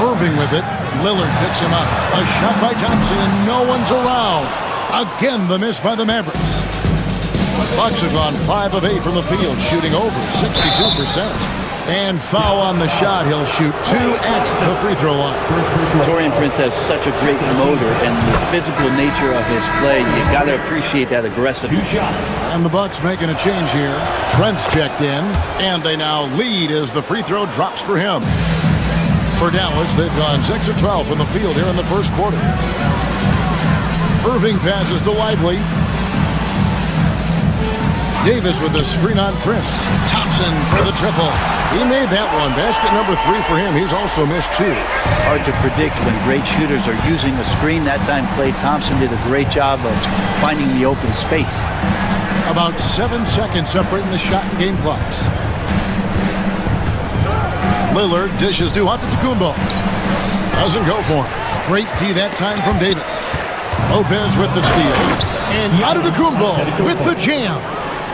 Irving with it. Lillard picks him up. A shot by Thompson, and no one's around. Again, the miss by the Mavericks. Bucks have gone 5 of 8 from the field, shooting over 62%. And foul on the shot. He'll shoot 2 at the free throw line. Taurean Prince has such a great motor, and the physical nature of his play, you got to appreciate that aggressiveness. And the Bucks making a change here. Trent's checked in, and they now lead as the free throw drops for him. For Dallas, they've gone 6 of 12 from the field here in the first quarter. Irving passes to Lively. Davis with the screen on Prince. Thompson for the triple. He made that one. Basket number 3 for him. He's also missed 2. Hard to predict when great shooters are using a screen. That time, Klay Thompson did a great job of finding the open space. About 7 seconds separating the shot and game clocks. Lillard dishes to Antetokounmpo. Doesn't go for him. Great D that time from Davis. Lopez with the steal. And Antetokounmpo with the jam.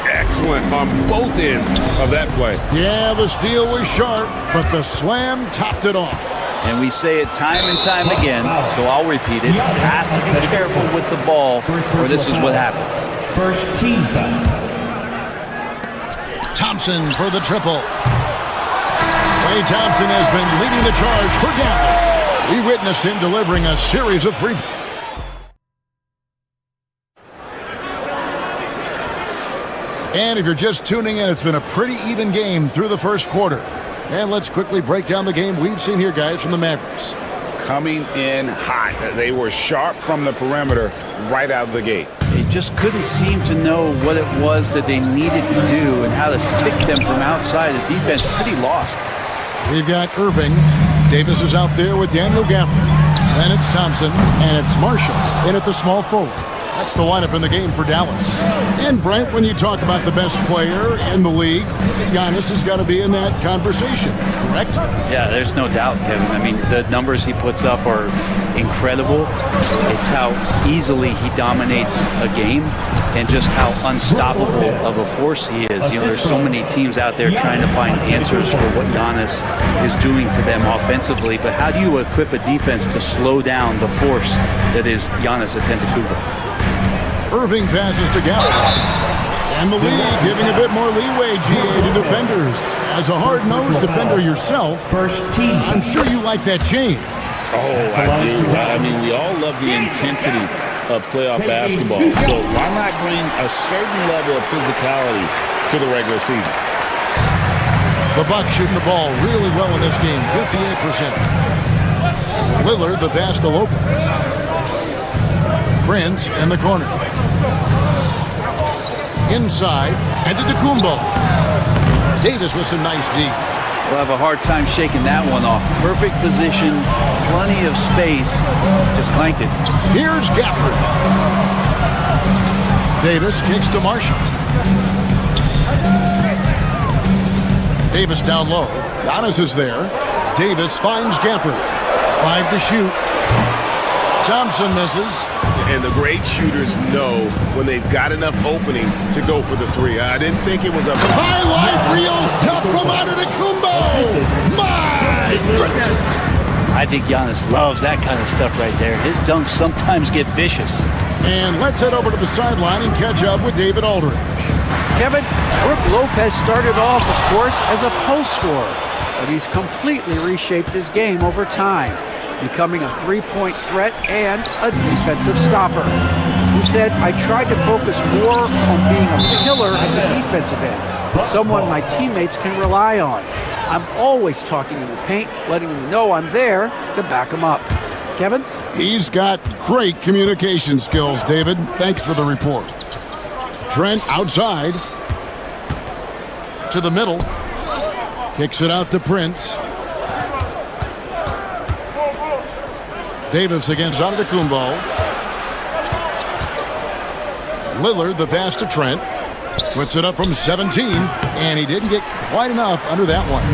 Excellent on both ends of that play. Yeah, the steal was sharp, but the slam topped it off. And we say it time and time again, so I'll repeat it. You have to be careful with the ball, or this is what happens. First team foul. Thompson for the triple. Klay Thompson has been leading the charge for Dallas. We witnessed him delivering a series of three. And if you're just tuning in, it's been a pretty even game through the first quarter. And let's quickly break down the game we've seen here, guys, from the Mavericks. Coming in hot. They were sharp from the perimeter right out of the gate. They just couldn't seem to know what it was that they needed to do and how to stick them from outside. The defense pretty lost. We've got Irving. Davis is out there with Daniel Gafford. Then it's Thompson, and it's Marshall in at the small forward. That's the lineup in the game for Dallas. And Brent, when you talk about the best player in the league, Giannis has got to be in that conversation, correct? Yeah, there's no doubt, Kevin. I mean, the numbers he puts up are incredible. It's how easily he dominates a game and just how unstoppable of a force he is. You know, there's so many teams out there trying to find answers for what Giannis is doing to them offensively, but how do you equip a defense to slow down the force that is Giannis Antetokounmpo? Irving passes to Gafford. And the league giving a bit more leeway, GA, to defenders. As a hard-nosed defender yourself, I'm sure you like that change. Oh, I do. I mean, we all love the intensity of playoff basketball. So why not bring a certain level of physicality to the regular season? The Bucks shooting the ball really well in this game, 58%. Lillard, the pass to Lopez. Prince in the corner. Inside, and to Antetokounmpo. Davis with some nice D. We'll have a hard time shaking that one off. Perfect position, plenty of space. Just clanked it. Here's Gafford. Davis kicks to Marshall. Davis down low. Giannis is there. Davis finds Gafford. 5 to shoot. Thompson misses. And the great shooters know when they've got enough opening to go for the three. I didn't think it was a highlight reel stuff from Antetokounmpo. My goodness. I think Giannis loves that kind of stuff right there. His dunks sometimes get vicious. And let's head over to the sideline and catch up with David Aldridge. Kevin, Brook Lopez started off, of course, as a post scorer, but he's completely reshaped his game over time, becoming a three-point threat and a defensive stopper. He said, I tried to focus more on being a pillar at the defensive end, someone my teammates can rely on. I'm always talking in the paint, letting them know I'm there to back them up. Kevin? He's got great communication skills, David. Thanks for the report. Trent outside. To the middle. Kicks it out to Prince. Davis against Antetokounmpo. Lillard, the pass to Trent. Puts it up from 17, and he didn't get quite enough under that one.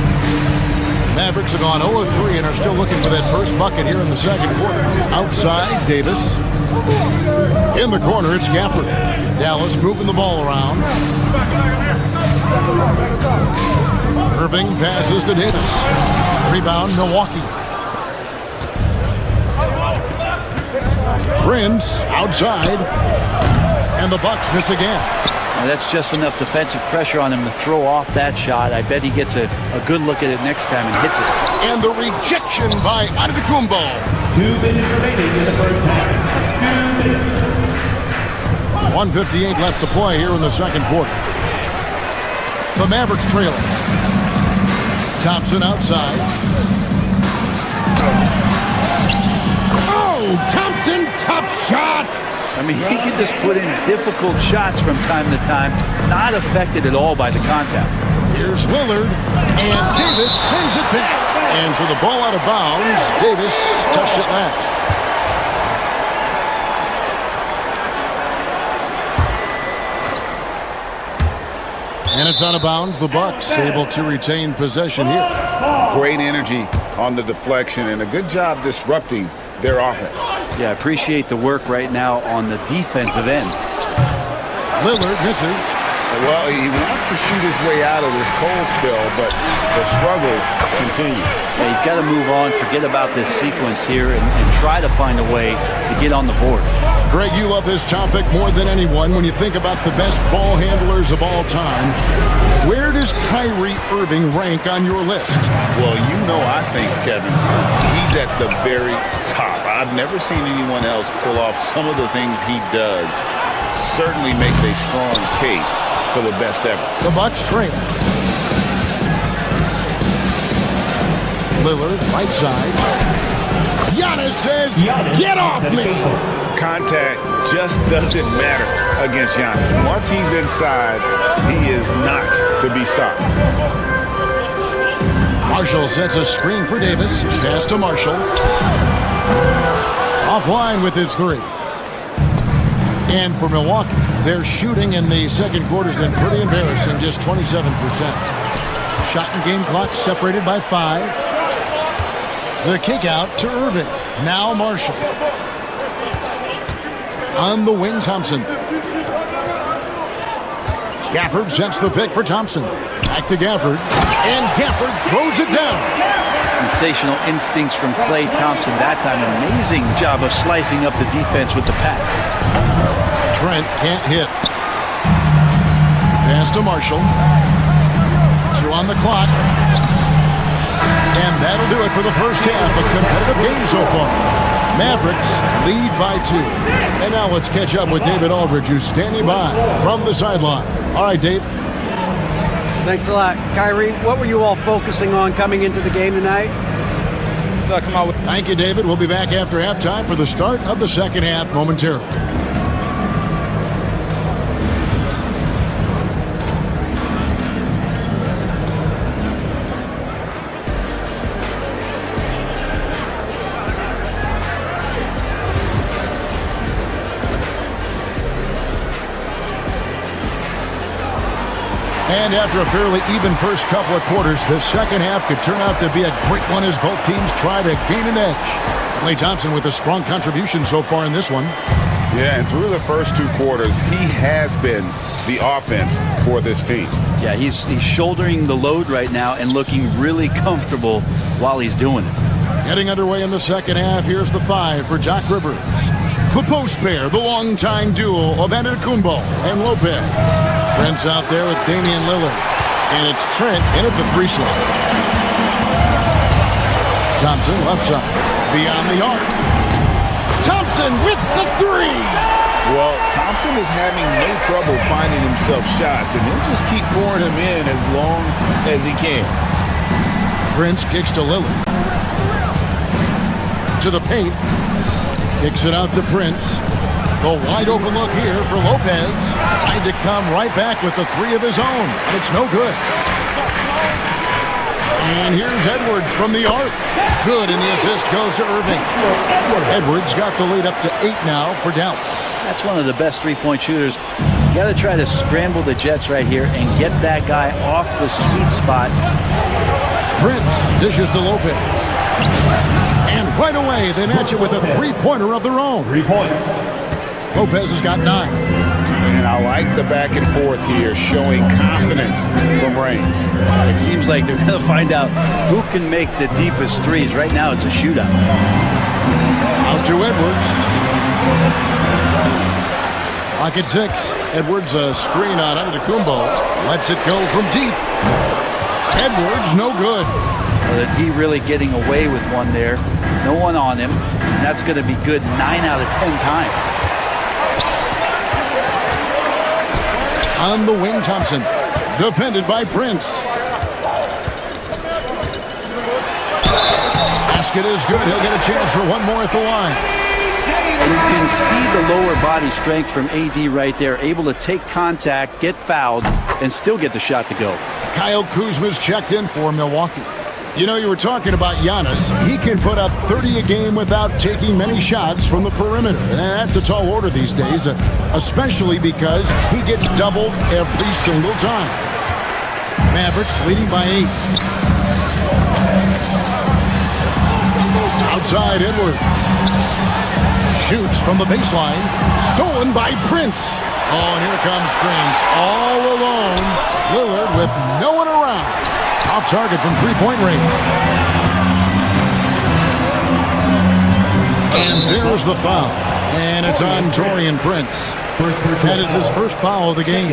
The Mavericks have gone 0-3 and are still looking for that first bucket here in the second quarter. Outside, Davis. In the corner, it's Gafford. Dallas moving the ball around. Irving passes to Davis. Rebound, Milwaukee. Prince outside, and the Bucks miss again. Now that's just enough defensive pressure on him to throw off that shot. I bet he gets a good look at it next time and hits it. And the rejection by Antetokounmpo. 2 minutes remaining in the first half. 2 minutes. 1:58 left to play here in the second quarter. The Mavericks trailing. Thompson outside. Thompson, tough shot. I mean, he can just put in difficult shots from time to time, not affected at all by the contact. Here's Lillard, and Davis sends it back. And for the ball out of bounds, Davis touched it last. And it's out of bounds. The Bucks able to retain possession here. Great energy on the deflection and a good job disrupting their offense. Yeah, I appreciate the work right now on the defensive end. Lillard misses. Well, he wants to shoot his way out of this cold spell, but the struggles continue. Yeah, he's got to move on, forget about this sequence here, and try to find a way to get on the board. Greg, you love this topic more than anyone. When you think about the best ball handlers of all time, where does Kyrie Irving rank on your list? Well, you know, I think, Kevin, he's at the very top. I've never seen anyone else pull off some of the things he does. Certainly makes a strong case for the best ever. The Bucks trail. Lillard, right side. Giannis says, get off me! Contact just doesn't matter against Giannis. Once he's inside, he is not to be stopped. Marshall sets a screen for Davis. Pass to Marshall. Offline with his three. And for Milwaukee, their shooting in the second quarter has been pretty embarrassing, just 27%. Shot and game clock separated by 5. The kick out to Irving. Now Marshall. On the wing, Thompson. Gafford sets the pick for Thompson. Back to Gafford. And Gafford throws it down. Sensational instincts from Klay Thompson that time. Amazing job of slicing up the defense with the pass. Trent can't hit. Pass to Marshall. 2 on the clock. And that'll do it for the first half. A competitive game so far. Mavericks lead by 2. And now let's catch up with David Aldridge, who's standing by from the sideline. All right, Dave. Thanks a lot. Kyrie, what were you all focusing on coming into the game tonight? Thank you, David. We'll be back after halftime for the start of the second half momentarily. And after a fairly even first couple of quarters, the second half could turn out to be a great one as both teams try to gain an edge. Klay Thompson with a strong contribution so far in this one. Yeah, and through the first 2 quarters, he has been the offense for this team. Yeah, he's shouldering the load right now and looking really comfortable while he's doing it. Getting underway in the second half, here's the 5 for Doc Rivers. The post pair, the longtime duo of Antetokounmpo and Lopez. Trent's out there with Damian Lillard. And it's Trent in at the 3 slot. Thompson left side. Beyond the arc. Thompson with the 3. Well, Thompson is having no trouble finding himself shots, and he'll just keep pouring them in as long as he can. Prince kicks to Lillard. To the paint. Kicks it out to Prince. The wide open look here for Lopez. Tried to come right back with the 3 of his own. And it's no good. And here's Edwards from the arc. Good, and the assist goes to Irving. Edwards got the lead up to 8 now for Dallas. That's one of the best three-point shooters. You got to try to scramble the Jets right here and get that guy off the sweet spot. Prince dishes to Lopez. And right away, they match it with a 3-pointer of their own. 3 points. Lopez has got 9. And I like the back and forth here, showing confidence from range. It seems like they're going to find out who can make the deepest threes. Right now, it's a shootout. Out to Edwards. Lock at 6. Edwards a screen on Antetokounmpo. Lets it go from deep. Edwards, no good. The D really getting away with one there. No one on him. And that's going to be good 9 out of 10 times. On the wing, Thompson. Defended by Prince. Basket is good. He'll get a chance for one more at the line. And you can see the lower body strength from AD right there. Able to take contact, get fouled, and still get the shot to go. Kyle Kuzma's checked in for Milwaukee. You know, you were talking about Giannis. He can put up 30 a game without taking many shots from the perimeter. And that's a tall order these days, especially because he gets doubled every single time. Mavericks leading by 8. Outside Edwards. Shoots from the baseline. Stolen by Prince. Oh, and here comes Prince all alone. Lillard with no one around. Off target from three-point range. And there's the foul. And it's on Taurean Prince. That is his first foul of the game.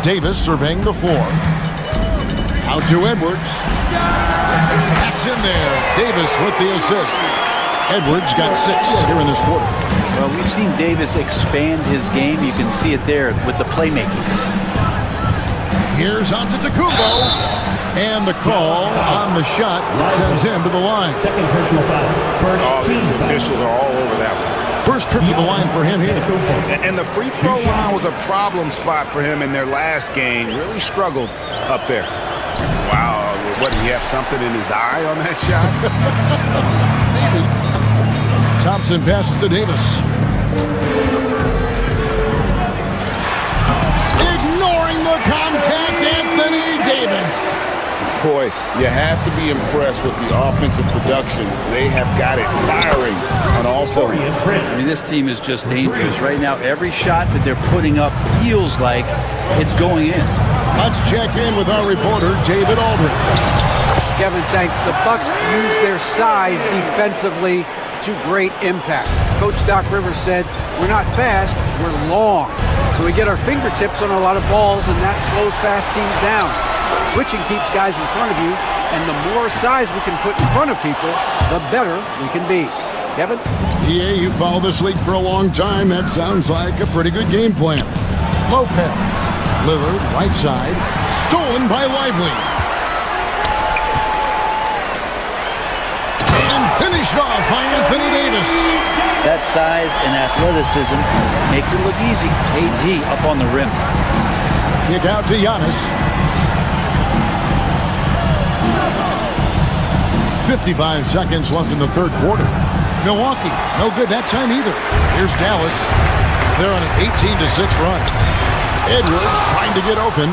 Davis surveying the floor. Out to Edwards. That's in there. Davis with the assist. Edwards got 6 here in this quarter. Well, we've seen Davis expand his game. You can see it there with the playmaking. Here's Antetokounmpo. And the call on the shot that sends him to the line. Second personal foul. First team the officials are all over that one. First trip to the line for him here. And the free throw line was a problem spot for him in their last game. Really struggled up there. Wow, what, did he have something in his eye on that shot? Maybe. Thompson passes to Davis. Ignoring the contact, Anthony Davis. Boy, you have to be impressed with the offensive production. They have got it firing on all cylinders. I mean, this team is just dangerous. Right now, every shot that they're putting up feels like it's going in. Let's check in with our reporter, David Aldridge. Kevin, thanks. The Bucks use their size defensively to great impact. Coach Doc Rivers said, we're not fast, we're long. So we get our fingertips on a lot of balls, and that slows fast teams down. Switching keeps guys in front of you, and the more size we can put in front of people, the better we can be. Kevin? Yeah, you follow this league for a long time. That sounds like a pretty good game plan. Lopez. Lillard, right side. Stolen by Lively. And finished off by Anthony Davis. That size and athleticism makes it look easy. AD up on the rim. Kick out to Giannis. 55 seconds left in the third quarter. Milwaukee, no good that time either. Here's Dallas. They're on an 18-6 run. Edwards trying to get open.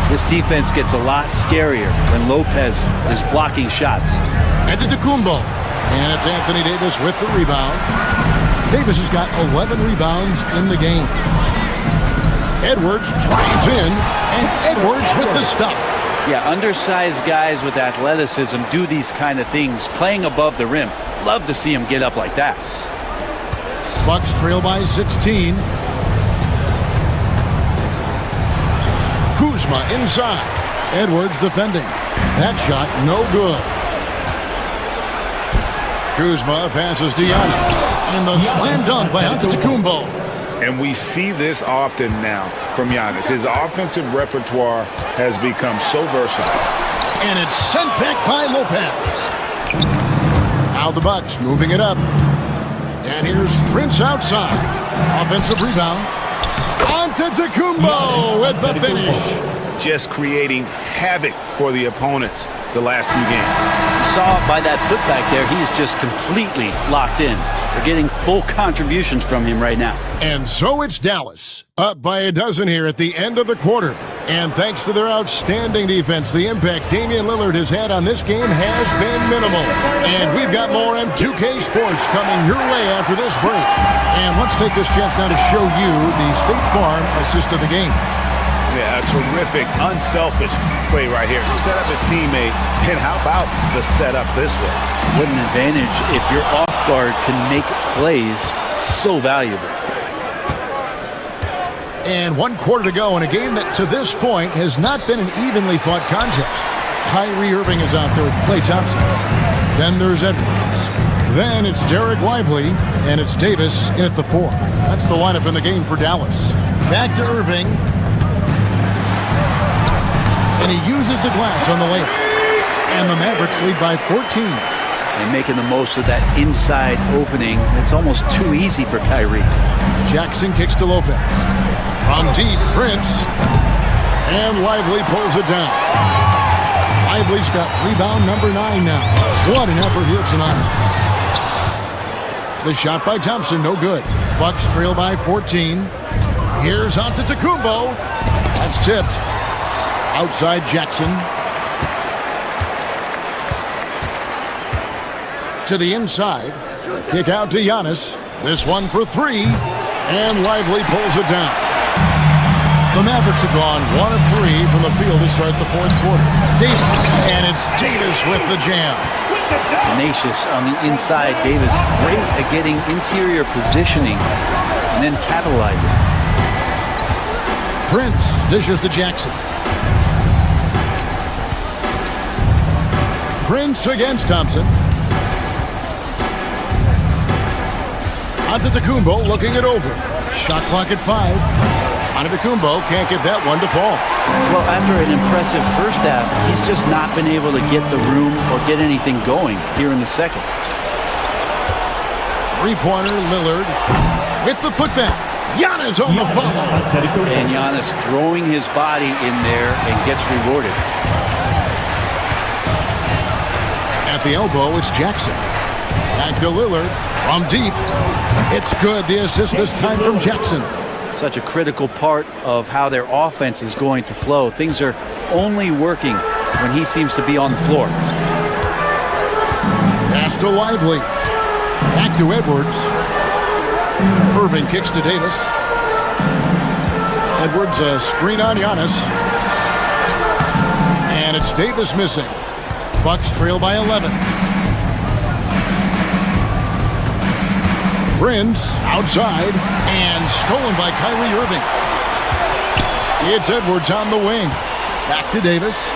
This defense gets a lot scarier when Lopez is blocking shots. Antetokounmpo. And it's Anthony Davis with the rebound. Davis has got 11 rebounds in the game. Edwards drives in, and Edwards with the stuff. Yeah, undersized guys with athleticism do these kind of things, playing above the rim. Love to see him get up like that. Bucks trail by 16. Kuzma inside. Edwards defending. That shot no good. Kuzma passes to Giannis. And the slam dunk by Antetokounmpo. And we see this often now from Giannis. His offensive repertoire has become so versatile. And it's sent back by Lopez. Now the Bucks moving it up. And here's Prince outside. Offensive rebound. Antetokounmpo with the finish. Just creating havoc for the opponents the last few games. You saw by that putback there, he's just completely locked in. They're getting full contributions from him right now. And so it's Dallas, up by a dozen here at the end of the quarter. And thanks to their outstanding defense, the impact Damian Lillard has had on this game has been minimal. And we've got more M2K Sports coming your way after this break. And let's take this chance now to show you the State Farm assist of the game. Yeah, a terrific, unselfish play right here. Set up his teammate, and how about the setup this way? What an advantage if your off guard can make plays so valuable. And 1 quarter to go in a game that to this point has not been an evenly fought contest. Kyrie Irving is out there with Klay Thompson. Then there's Edwards. Then it's Derek Lively, and it's Davis in at the 4. That's the lineup in the game for Dallas. Back to Irving. And he uses the glass on the layup. And the Mavericks lead by 14. And making the most of that inside opening. It's almost too easy for Kyrie. Jackson kicks to Lopez. From deep, Prince. And Lively pulls it down. Lively's got rebound number 9 now. What an effort here tonight. The shot by Thompson, no good. Bucks trail by 14. Here's Antetokounmpo. That's tipped. Outside Jackson. to the inside. Kick out to Giannis. This one for three. And Lively pulls it down. The Mavericks have gone 1 of 3 from the field to start the fourth quarter. Davis, and it's Davis with the jam. Tenacious on the inside. Davis great at getting interior positioning and then capitalizing. Prince dishes to Jackson. Prince against Thompson. Antetokounmpo looking it over. Shot clock at 5. Antetokounmpo can't get that one to fall. Well, after an impressive first half, he's just not been able to get the room or get anything going here in the second. Three-pointer, Lillard with the putback. Giannis on the follow. And Giannis throwing his body in there and gets rewarded. At the elbow, it's Jackson. Back to Lillard from deep. It's good. The assist this time from Jackson. Such a critical part of how their offense is going to flow. Things are only working when he seems to be on the floor. Pass to Lively. Back to Edwards. Irving kicks to Davis. Edwards a screen on Giannis. And it's Davis missing. Bucks trail by 11. Prince outside and stolen by Kyrie Irving. It's Edwards on the wing. Back to Davis.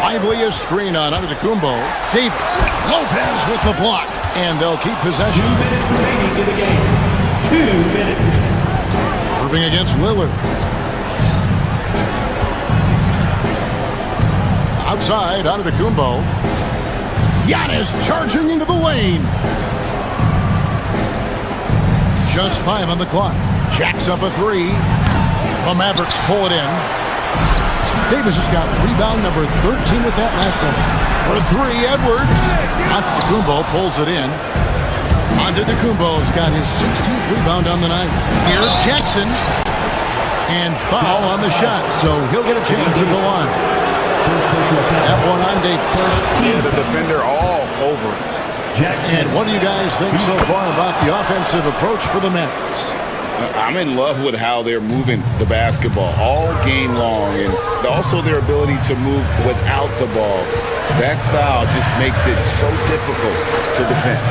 Lively a screen on Antetokounmpo. Davis. Lopez with the block. And they'll keep possession. 2 minutes remaining in the game. 2 minutes. Irving against Lillard. Outside, Antetokounmpo. Giannis charging into the lane. Just 5 on the clock. Jacks up a 3. The Mavericks pull it in. Davis has got rebound number 13 with that last one. For 3, Edwards. Antetokounmpo pulls it in. Antetokounmpo's got his 16th rebound on the night. Here's Jackson. And foul on the shot, so he'll get a chance at the line. That one on Davis. Yeah, the defender all over. And what do you guys think so far about the offensive approach for the Mavericks? I'm in love with how they're moving the basketball all game long, and also their ability to move without the ball. That style just makes it so difficult to defend.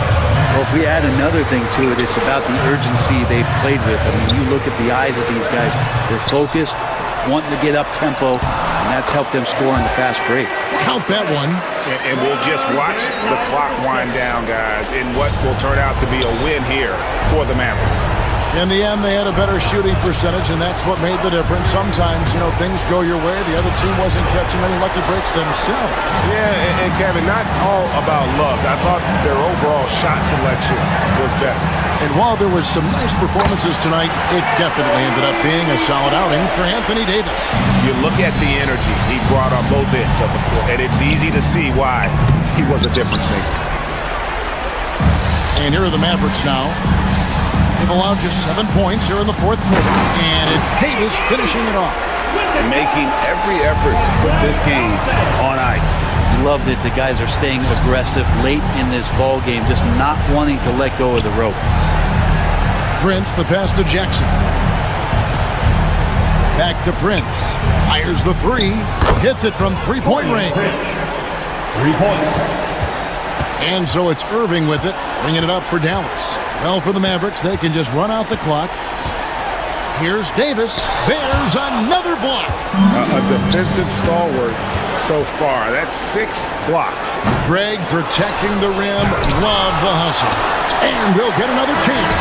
Well, if we add another thing to it, it's about the urgency they've played with. I mean, you look at the eyes of these guys. They're focused, wanting to get up tempo, and that's helped them score on the fast break. Count that one. And we'll just watch the clock wind down, guys, in what will turn out to be a win here for the Mavericks. In the end, they had a better shooting percentage, and that's what made the difference. Sometimes, things go your way. The other team wasn't catching many lucky breaks themselves. Yeah, and Kevin, not all about luck. I thought their overall shot selection was better. And while there was some nice performances tonight, it definitely ended up being a solid outing for Anthony Davis. You look at the energy he brought on both ends of the floor, and it's easy to see why he was a difference maker. And here are the Mavericks now. They've allowed just 7 points here in the fourth quarter. And it's Davis finishing it off. Making every effort to put this game on ice. Love that the guys are staying aggressive late in this ball game, just not wanting to let go of the rope. Prince, the pass to Jackson. Back to Prince. Fires the 3. Hits it from three-point range. 3 points. And so it's Irving with it, bringing it up for Dallas. Well, for the Mavericks, they can just run out the clock. Here's Davis. There's another block. A defensive stalwart so far. That's 6 blocks. Greg protecting the rim. Love the hustle. And they'll get another chance.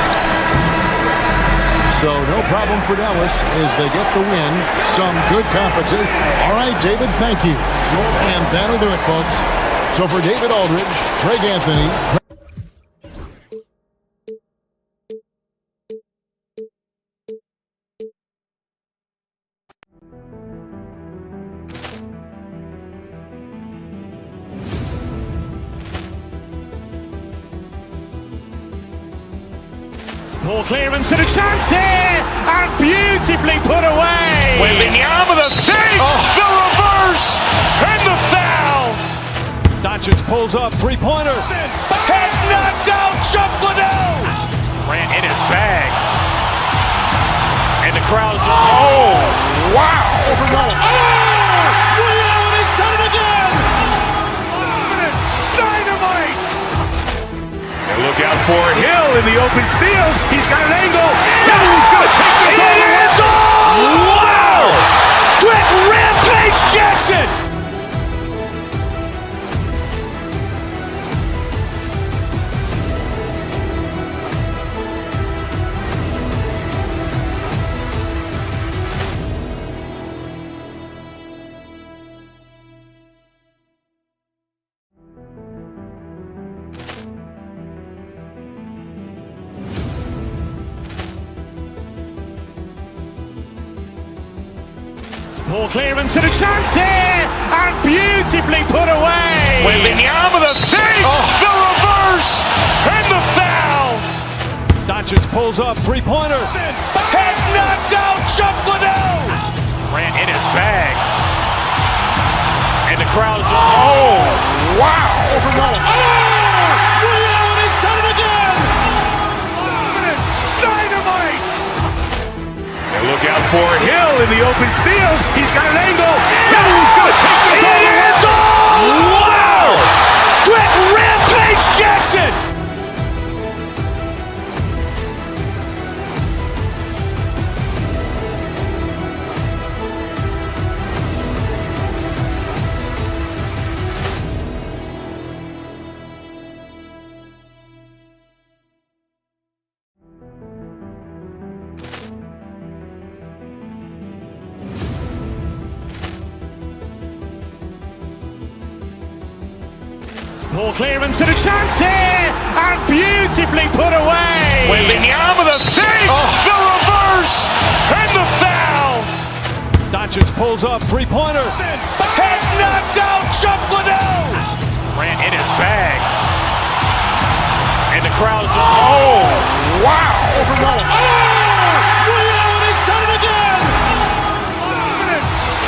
So no problem for Dallas as they get the win. Some good competition. All right, David, thank you. And that'll do it, folks. So for David Aldridge, Craig Anthony. Poor clearance and a chance here, and beautifully put away. Wembanyama the save, the reverse, and the foul. Doncic pulls up, three-pointer. Has knocked out Chuck Liddell. Grant in his bag. And the crowd's oh, wow. He's done it again. Dynamite. And look out for Hill in the open field. He's got an angle. Hill's going to take this all the way. Wow. Quick Rampage Jackson. Ball clearance and a chance here, and beautifully put away. Wembanyama the fake, the reverse, and the foul. Doncic pulls up, three-pointer. Has knocked out Chuck Liddell. Grant in his bag. And the crowd's oh, wow. He's done it again. Dynamite. And look out for Hill in the open field. He's got an angle. Hill's going to take this all the way. Wow. Quick Rampage Jackson. Ball clearance and a chance here, and beautifully put away. Wembanyama the fake, the reverse, and the foul. Doncic pulls up, three-pointer. Has knocked out Chuck Liddell. Grant in his bag. And the crowd's oh, wow. He's done it again.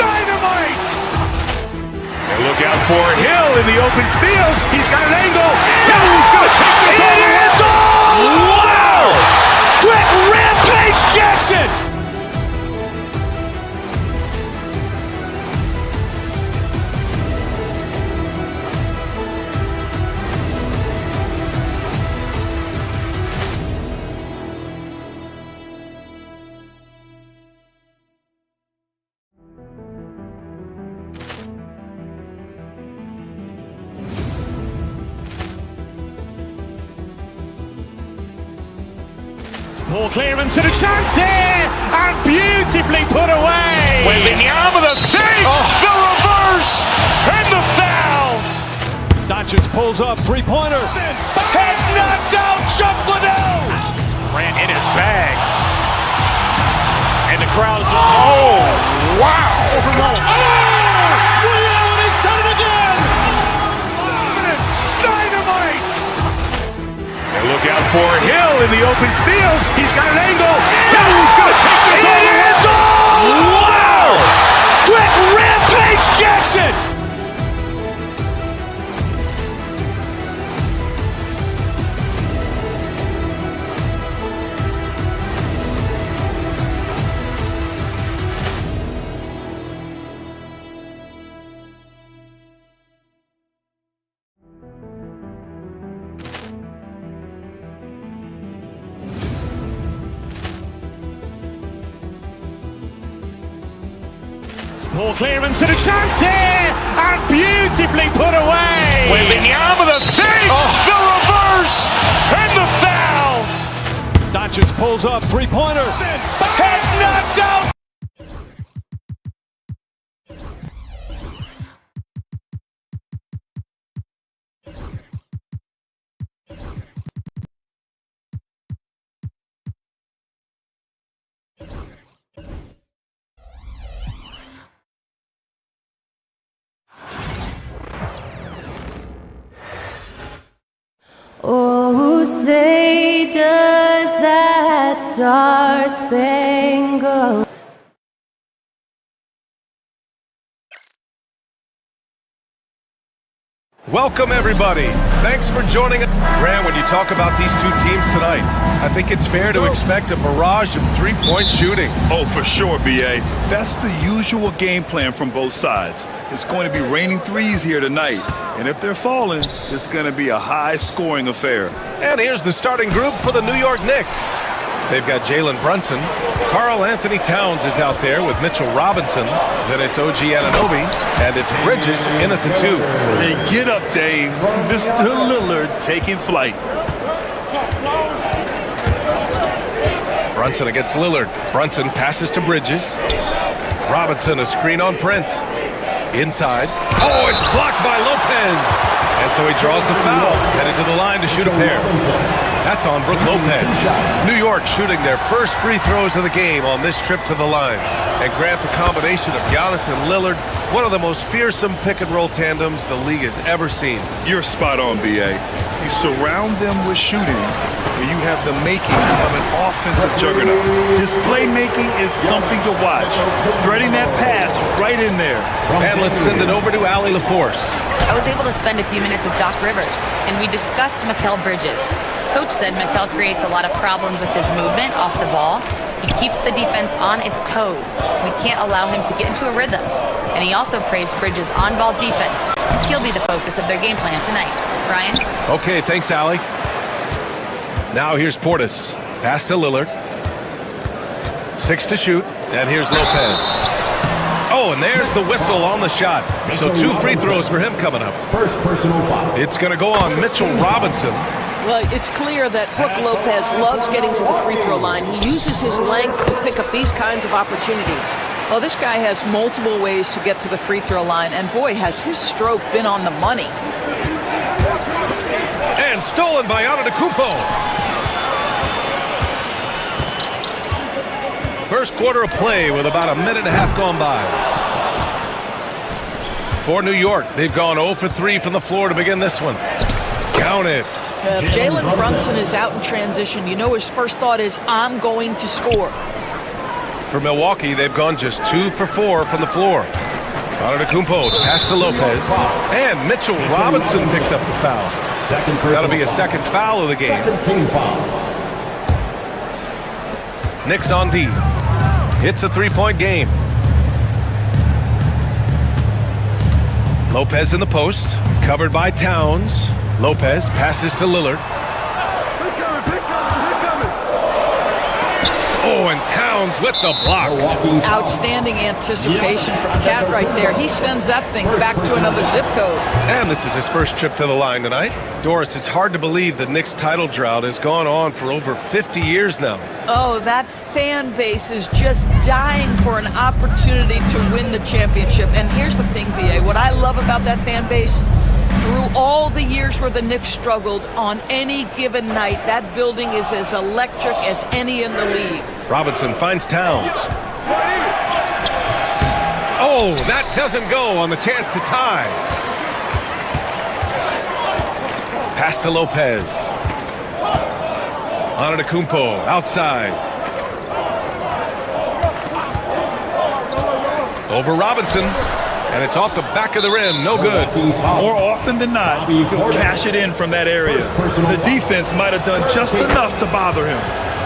Dynamite. And look out for Hill in the open field. He's got an angle. Hill's going to take this all the way. Wow. Quick Rampage Jackson. Ball clearance and a chance here, and beautifully put away. Wembanyama the fake, the reverse, and the foul. Doncic pulls up, three-pointer. Has knocked out Chuck Liddell. Grant in his bag. And the crowd's oh, wow. He's done it again. Dynamite. And look out for Hill in the open field. He's got an angle. Hill's going to take this all the way. Wow. Quick Rampage Jackson. Ball clearance and a chance here, and beautifully put away. Wembanyama the fake, the reverse, and the foul. Doncic pulls up, three-pointer. Has knocked out. Oh, say does that star-spangled Welcome, everybody. Thanks for joining us. Grant, when you talk about these two teams tonight, I think it's fair to expect a barrage of three-point shooting. Oh, for sure, B.A. That's the usual game plan from both sides. It's going to be raining threes here tonight. And if they're falling, it's going to be a high-scoring affair. And here's the starting group for the New York Knicks. They've got Jalen Brunson. Karl Anthony Towns is out there with Mitchell Robinson. Then it's OG Anunoby. And it's Bridges in at the 2. Hey, get up, Dave. Mr. Lillard taking flight. Brunson against Lillard. Brunson passes to Bridges. Robinson, a screen on Prince. Inside. Oh, it's blocked by Lopez. And so he draws the foul. Headed to the line to shoot a pair. That's on Brook Lopez. New York shooting their first free throws of the game on this trip to the line. And Grant, the combination of Giannis and Lillard, one of the most fearsome pick-and-roll tandems the league has ever seen. You're spot on, B.A. You surround them with shooting, and you have the makings of an offensive juggernaut. His playmaking is something to watch. Threading that pass right in there. And let's send it over to Allie LaForce. I was able to spend a few minutes with Doc Rivers, and we discussed Mikal Bridges. Coach said Mikal creates a lot of problems with his movement off the ball. He keeps the defense on its toes. We can't allow him to get into a rhythm. And he also praised Bridges' on-ball defense. He'll be the focus of their game plan tonight. Brian? Okay, thanks, Allie. Now here's Portis. Pass to Lillard. 6 to shoot. And here's Lopez. Oh, and there's the whistle on the shot. So 2 free throws for him coming up. First personal foul. It's going to go on Mitchell Robinson. Well, it's clear that Brook Lopez loves getting to the free throw line. He uses his length to pick up these kinds of opportunities. Well, this guy has multiple ways to get to the free throw line, and boy, has his stroke been on the money. And stolen by Antetokounmpo. First quarter of play with about a minute and a half gone by. For New York, they've gone 0 for 3 from the floor to begin this one. Count it. If Jalen Brunson is out in transition, you know his first thought is, I'm going to score. For Milwaukee, they've gone just 2 for 4 from the floor. Antetokounmpo, pass to Lopez. And Mitchell Robinson picks up the foul. That'll be a second foul of the game. Knicks on D. It's a 3-point game. Lopez in the post, covered by Towns. Lopez passes to Lillard. Oh, and Towns with the block. Outstanding anticipation from Cat right there. He sends that thing back to another zip code. And this is his first trip to the line tonight. Doris, it's hard to believe the Knicks title drought has gone on for over 50 years now. Oh, that fan base is just dying for an opportunity to win the championship. And here's the thing, B.A., what I love about that fan base, through all the years where the Knicks struggled, on any given night, that building is as electric as any in the league. Robinson finds Towns. Oh, that doesn't go on the chance to tie. Pass to Lopez. Antetokounmpo outside. Over Robinson. And it's off the back of the rim. No good. More often than not, he'll cash it in from that area. The defense might have done just enough to bother him.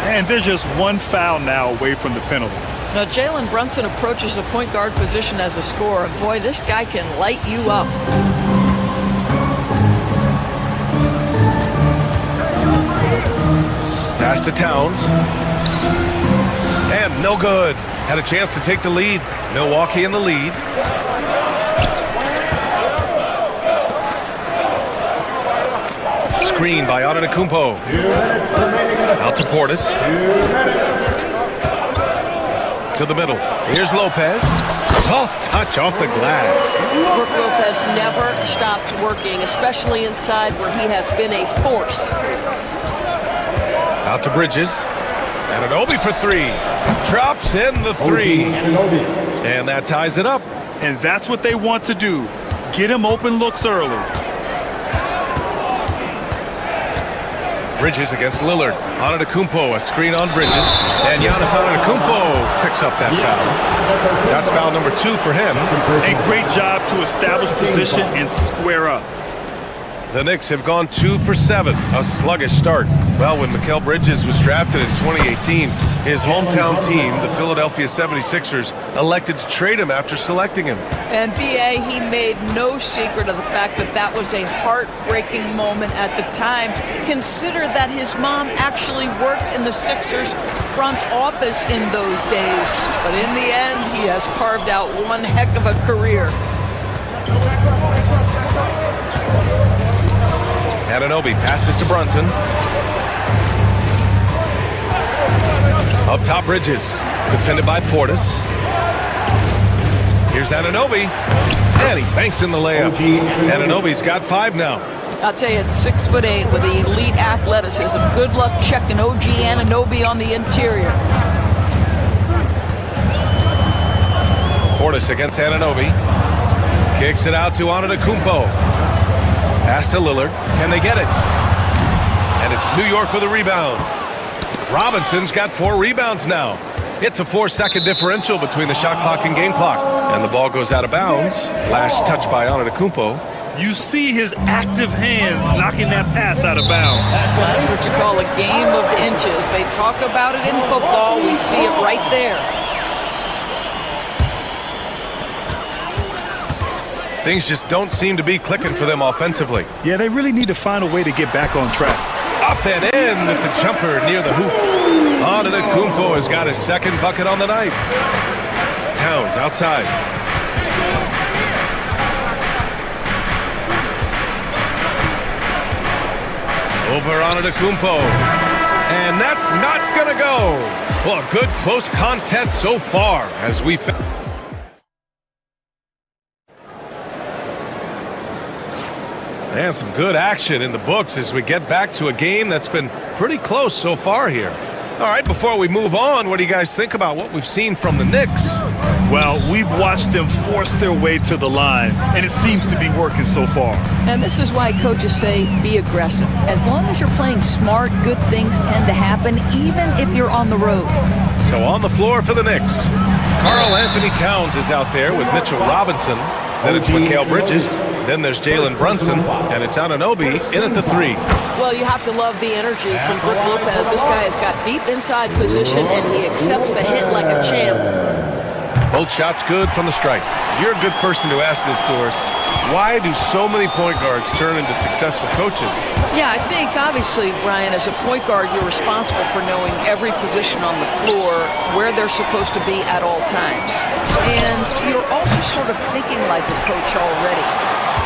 And they're just one foul now away from the penalty. Now, Jalen Brunson approaches the point guard position as a scorer. Boy, this guy can light you up. Pass to Towns. And no good. Had a chance to take the lead. Milwaukee in the lead. Screen by Antetokounmpo. Out to Portis. To the middle. Here's Lopez. Soft touch off the glass. Brook Lopez never stops working, especially inside where he has been a force. Out to Bridges. Anunoby for 3. Drops in the 3. And that ties it up. And that's what they want to do. Get him open looks early. Bridges against Lillard. Antetokounmpo, a screen on Bridges. And Giannis Antetokounmpo picks up that foul. That's foul number 2 for him. A great job to establish position and square up. The Knicks have gone 2 for 7, a sluggish start. Well, when Mikal Bridges was drafted in 2018, his hometown team, the Philadelphia 76ers, elected to trade him after selecting him. And B.A., he made no secret of the fact that that was a heartbreaking moment at the time. Consider that his mom actually worked in the Sixers front office in those days. But in the end, he has carved out one heck of a career. Anunoby passes to Brunson. Up top, Bridges. Defended by Portis. Here's Anunoby. And he banks in the layup. Anunoby's got 5 now. I'll tell you, at 6'8" with elite athleticism, good luck checking OG Anunoby on the interior. Portis against Anunoby. Kicks it out to Antetokounmpo. Pass to Lillard. Can they get it? And it's New York with a rebound. Robinson's got 4 rebounds now. It's a 4-second differential between the shot clock and game clock. And the ball goes out of bounds. Last touch by Antetokounmpo. You see his active hands knocking that pass out of bounds. That's what you call a game of inches. They talk about it in football. We see it right there. Things just don't seem to be clicking for them offensively. Yeah, they really need to find a way to get back on track. Up and in with the jumper near the hoop. Antetokounmpo has got his second bucket on the night. Towns outside. Over Antetokounmpo. And that's not going to go. Well, a good close contest so far as we... And some good action in the books as we get back to a game that's been pretty close so far here. All right, before we move on, what do you guys think about what we've seen from the Knicks? Well, we've watched them force their way to the line, and it seems to be working so far. And this is why coaches say be aggressive. As long as you're playing smart, good things tend to happen, even if you're on the road. So on the floor for the Knicks, Karl Anthony Towns is out there with Mitchell Robinson. Then it's Mikal Bridges. Then there's Jalen Brunson, and it's Anunoby in at the 3. Well, you have to love the energy from Brook Lopez. This guy has got deep inside position, and he accepts the hit like a champ. Both shots good from the strike. You're a good person to ask this, Doris. Why do so many point guards turn into successful coaches? Yeah, I think, obviously, Brian, as a point guard, you're responsible for knowing every position on the floor, where they're supposed to be at all times. And you're also sort of thinking like a coach already.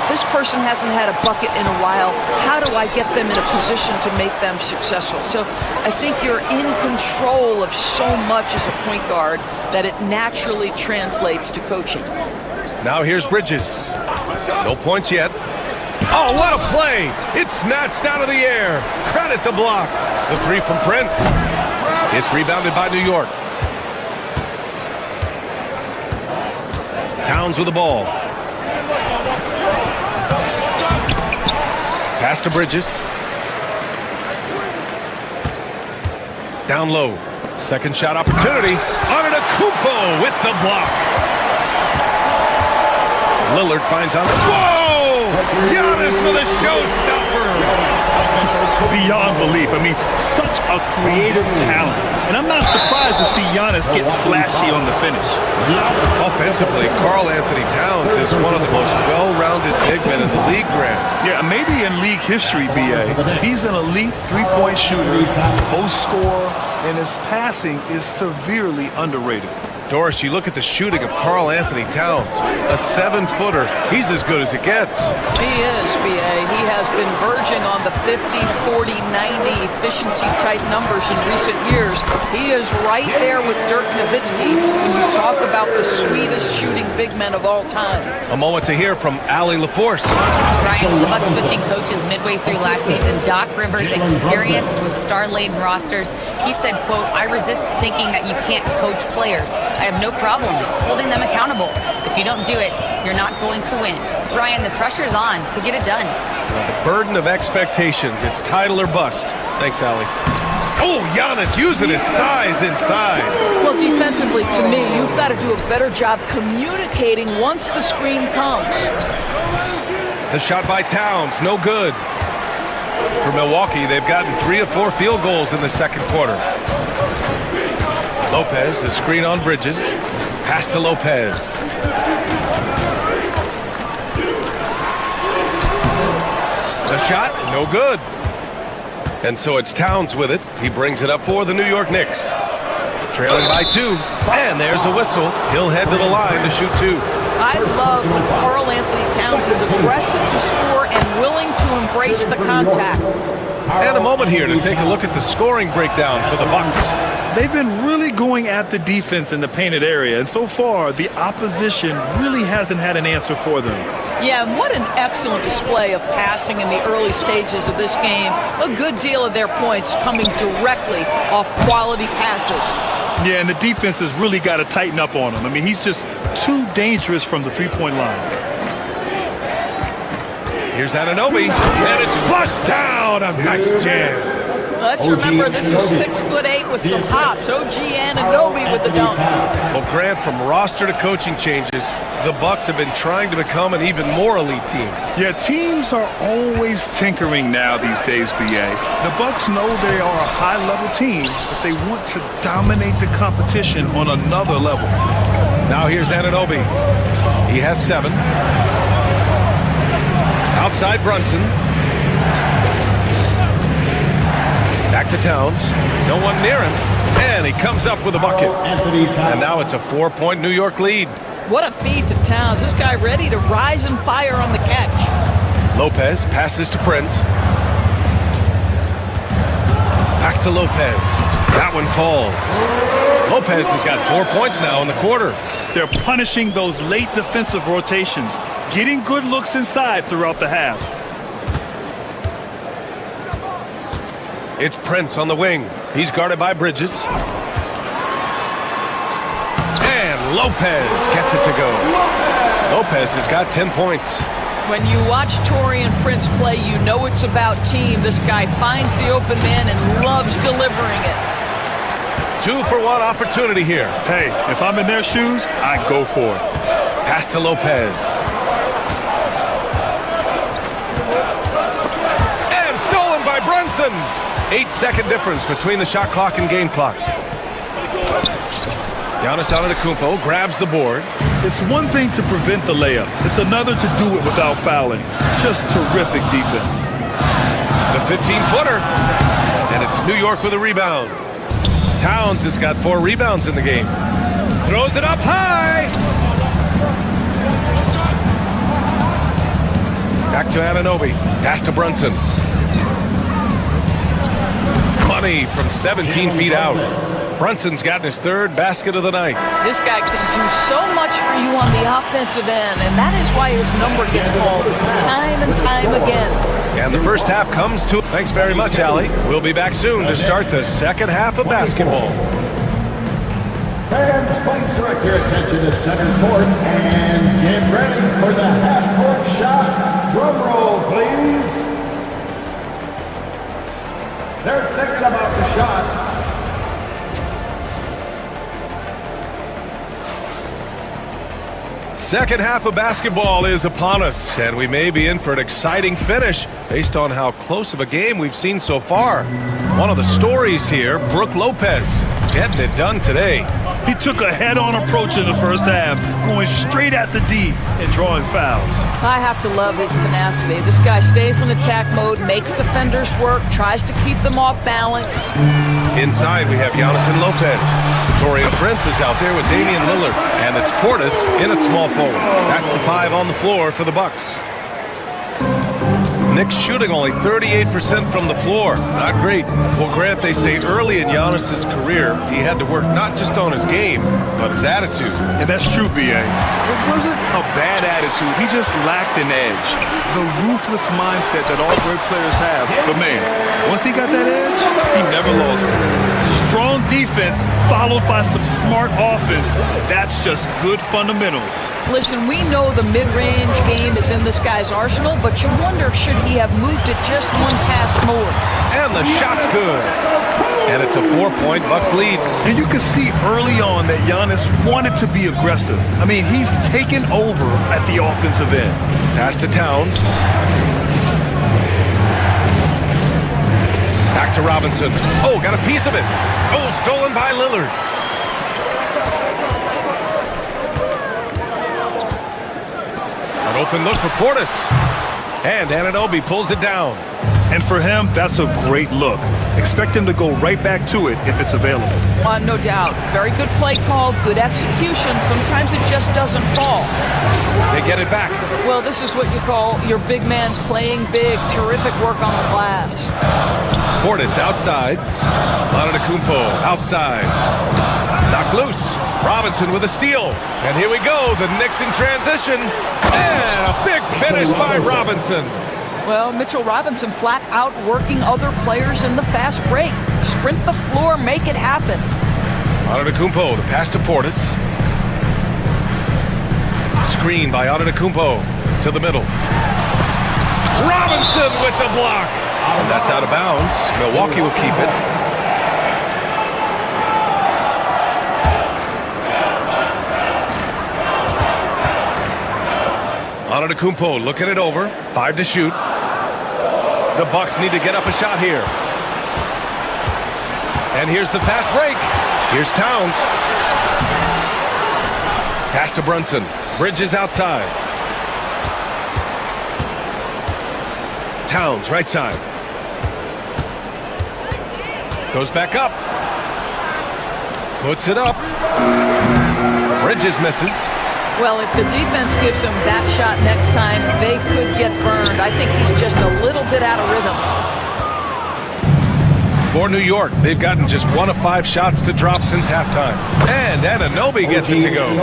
This person hasn't had a bucket in a while. How do I get them in a position to make them successful? So I think you're in control of so much as a point guard that it naturally translates to coaching. Now here's Bridges. No points yet. Oh, what a play! It's snatched out of the air. Credit the block. The 3 from Prince. It's rebounded by New York. Towns with the ball. Pass to Bridges. Down low. Second shot opportunity. Antetokounmpo with the block. Lillard finds out. Whoa! Giannis with a showstopper. Beyond belief. I mean, such a creative talent. And I'm not surprised to see Giannis get flashy on the finish. Offensively, Karl Anthony Towns is one of the most well-rounded big men in the league, Grant. Yeah, maybe in league history, B.A. He's an elite three-point shooter, post scorer, and his passing is severely underrated. Doris, you look at the shooting of Karl Anthony Towns, a 7-footer. He's as good as it gets. He is, B.A. He has been verging on the 50, 40, 90 efficiency type numbers in recent years. He is right there with Dirk Nowitzki when you talk about the sweetest shooting big men of all time. A moment to hear from Allie LaForce. Brian, with the Bucks switching coaches midway through last season, Doc Rivers, experienced with star-laden rosters, he said, quote, "I resist thinking that you can't coach players. I have no problem holding them accountable. If you don't do it, you're not going to win." Brian, the pressure's on to get it done. The burden of expectations. It's title or bust. Thanks, Allie. Oh, Giannis using his size inside. Well, defensively, to me, you've got to do a better job communicating once the screen comes. The shot by Towns, no good. For Milwaukee, they've gotten 3 of 4 field goals in the second quarter. Lopez, the screen on Bridges. Pass to Lopez. The shot, no good. And so it's Towns with it. He brings it up for the New York Knicks. Trailing by 2. And there's a whistle. He'll head to the line to shoot 2. I love when Karl Anthony Towns is aggressive to score and willing to embrace the contact. And a moment here to take a look at the scoring breakdown for the Bucks. They've been really going at the defense in the painted area, and so far, the opposition really hasn't had an answer for them. Yeah, and what an excellent display of passing in the early stages of this game. A good deal of their points coming directly off quality passes. Yeah, and the defense has really got to tighten up on him. I mean, he's just too dangerous from the three-point line. Here's Anunoby, and it's flushed down. A nice jam. Let's remember, this is 6'8" with some hops. OG Anunoby with the dunk. Well, Grant, from roster to coaching changes, the Bucks have been trying to become an even more elite team. Yeah, teams are always tinkering now these days, BA. The Bucks know they are a high-level team, but they want to dominate the competition on another level. Now here's Anunoby. He has 7. Outside Brunson. Back to Towns. No one near him. And he comes up with a bucket. And now it's a 4-point New York lead. What a feed to Towns. This guy ready to rise and fire on the catch. Lopez passes to Prince. Back to Lopez. That one falls. Lopez has got 4 points now in the quarter. They're punishing those late defensive rotations, getting good looks inside throughout the half. It's Prince on the wing. He's guarded by Bridges. And Lopez gets it to go. Lopez has got 10 points. When you watch Taurean Prince play, you know it's about team. This guy finds the open man and loves delivering it. 2-for-1 opportunity here. Hey, if I'm in their shoes, I go for it. Pass to Lopez. And stolen by Brunson. 8-second difference between the shot clock and game clock. Giannis Antetokounmpo grabs the board. It's one thing to prevent the layup. It's another to do it without fouling. Just terrific defense. The 15-footer. And it's New York with a rebound. Towns has got 4 rebounds in the game. Throws it up high. Back to Anunoby. Pass to Brunson. Money from 17 feet out. Brunson's gotten his 3rd basket of the night. This guy can do so much for you on the offensive end, and that is why his number gets called time and time again. And the first half comes to... Thanks very much, Allie. We'll be back soon to start the second half of basketball. Fans, please direct your attention to center court and get ready for the half-court shot. Drum roll, please. They're thinking about the shot. Second half of basketball is upon us, and we may be in for an exciting finish based on how close of a game we've seen so far. One of the stories here, Brook Lopez, getting it done today. He took a head-on approach in the first half, going straight at the D and drawing fouls. I have to love his tenacity. This guy stays in attack mode, makes defenders work, tries to keep them off balance. Inside, we have Giannis and Lopez. Taurean Prince is out there with Damian Lillard, and it's Portis in at small forward. That's the 5 on the floor for the Bucks. Knicks shooting only 38% from the floor. Not great. Well, Grant, they say early in Giannis's career, he had to work not just on his game, but his attitude. And that's true, B.A. It wasn't a bad attitude. He just lacked an edge. The ruthless mindset that all great players have. But, man, once he got that edge, he never lost it. Strong defense followed by some smart offense. That's just good fundamentals. Listen, we know the mid-range game is in this guy's arsenal, but you wonder, should he have moved it just one pass more? And the shot's good. And it's a 4-point Bucks lead. And you can see early on that Giannis wanted to be aggressive. I mean, he's taken over at the offensive end. Pass to Towns. Back to Robinson. Oh, got a piece of it. Oh, stolen by Lillard. An open look for Portis. And Anunoby pulls it down. And for him, that's a great look. Expect him to go right back to it if it's available. No doubt. Very good play call, good execution. Sometimes it just doesn't fall. They get it back. Well, this is what you call your big man playing big. Terrific work on the glass. Portis outside. Antetokounmpo outside. Knocked loose. Robinson with a steal. And here we go. The Knicks in transition. And a big finish by Robinson. Well, Mitchell Robinson flat out working other players in the fast break. Sprint the floor, make it happen. Antetokounmpo, the pass to Portis. Screen by Antetokounmpo to the middle. Robinson with the block. And that's out of bounds. Milwaukee will keep it. Antetokounmpo looking it over. 5 to shoot. The Bucks need to get up a shot here. And here's the fast break. Here's Towns. Pass to Brunson. Bridges outside. Towns, right side. Goes back up. Puts it up. Bridges misses. Well, if the defense gives him that shot next time, they could get burned. I think he's just a little bit out of rhythm. For New York, they've gotten just 1 of 5 shots to drop since halftime. And Anunoby gets it to go.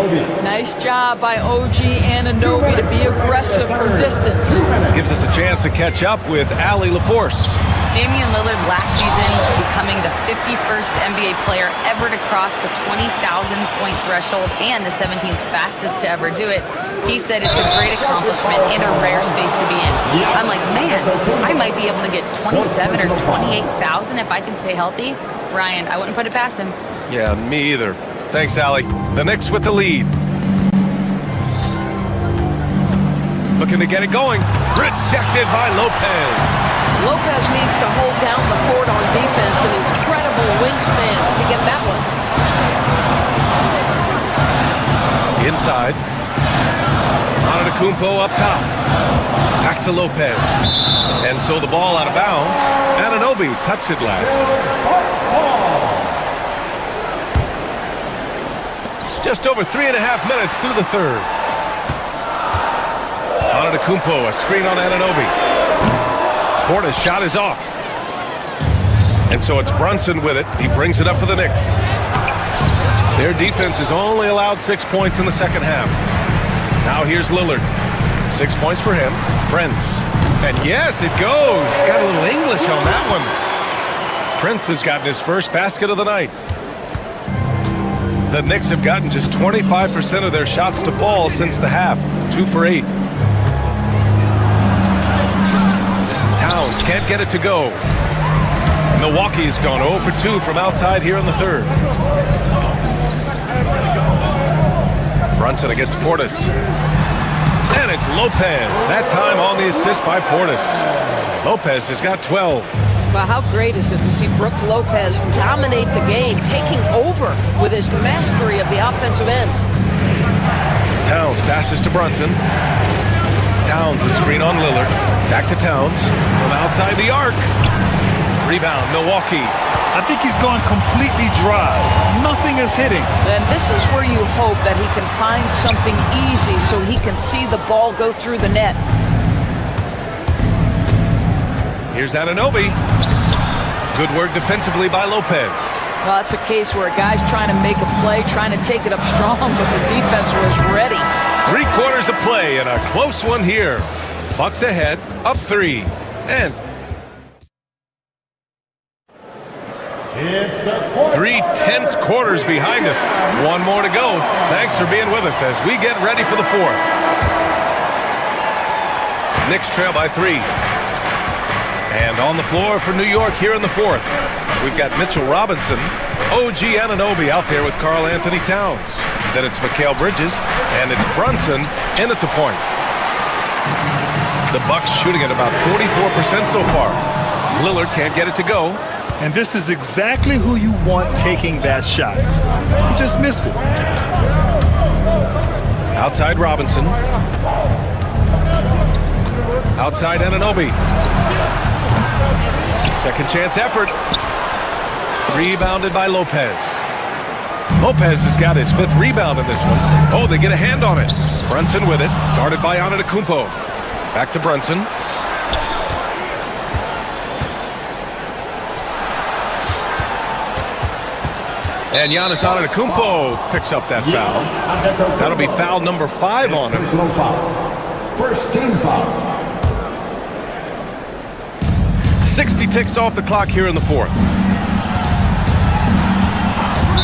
Nice job by OG Anunoby to be aggressive from distance. Gives us a chance to catch up with Allie LaForce. Damian Lillard last season becoming the 51st NBA player ever to cross the 20,000-point threshold and the 17th fastest to ever do it. He said it's a great accomplishment and a rare space to be in. I'm like, man, I might be able to get 27 or 28,000 if I can stay healthy. Brian, I wouldn't put it past him. Yeah, me either. Thanks, Allie. The Knicks with the lead. Looking to get it going. Rejected by Lopez. Lopez needs to hold down the fort on defense. An incredible wingspan to get that one. Inside. Antetokounmpo up top. Back to Lopez. And so the ball out of bounds. Anunoby touched it last. Just over 3.5 minutes through the third. Antetokounmpo, a screen on Anunoby. Portis' shot is off. And so it's Brunson with it. He brings it up for the Knicks. Their defense has only allowed 6 points in the second half. Now here's Lillard. 6 points for him. Prince. And yes, it goes. Got a little English on that one. Prince has gotten his first basket of the night. The Knicks have gotten just 25% of their shots to fall since the half. 2 for 8. Towns can't get it to go. Milwaukee's gone 0 for 2 from outside here in the third. Brunson against Portis. And it's Lopez. That time on the assist by Portis. Lopez has got 12. Well, how great is it to see Brook Lopez dominate the game, taking over with his mastery of the offensive end. Towns passes to Brunson. Towns, a screen on Lillard. Back to Towns. From outside the arc. Rebound, Milwaukee. I think he's gone completely dry. Nothing is hitting. And this is where you hope that he can find something easy so he can see the ball go through the net. Here's Anunoby. Good work defensively by Lopez. Well, that's a case where a guy's trying to make a play, trying to take it up strong, but the defense was ready. 3 quarters of play and a close one here. Bucks ahead, up 3. And 3 tense quarters behind us. 1 more to go. Thanks for being with us as we get ready for the 4th. Knicks trail by 3. And on the floor for New York here in the fourth, we've got Mitchell Robinson, OG Anunoby out there with Karl Anthony Towns. Then it's Mikal Bridges, and it's Brunson in at the point. The Bucks shooting at about 44% so far. Lillard can't get it to go. And this is exactly who you want taking that shot. He just missed it. Outside Robinson. Outside Anunoby. Second chance effort. Rebounded by Lopez. Lopez has got his 5th rebound in this one. Oh, they get a hand on it. Brunson with it. Guarded by Antetokounmpo. Back to Brunson. And Giannis Antetokounmpo picks up that foul. That'll be foul number 5 on him. First team foul. 60 ticks off the clock here in the fourth.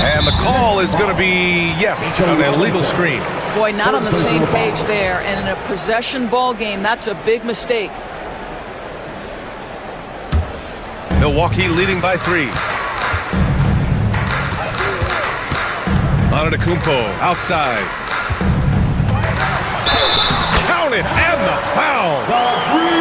And the call is going to be, yes, an illegal screen. Boy, not on the same page there. And in a possession ball game, that's a big mistake. Milwaukee leading by 3. Antetokounmpo outside. Count it, and the foul.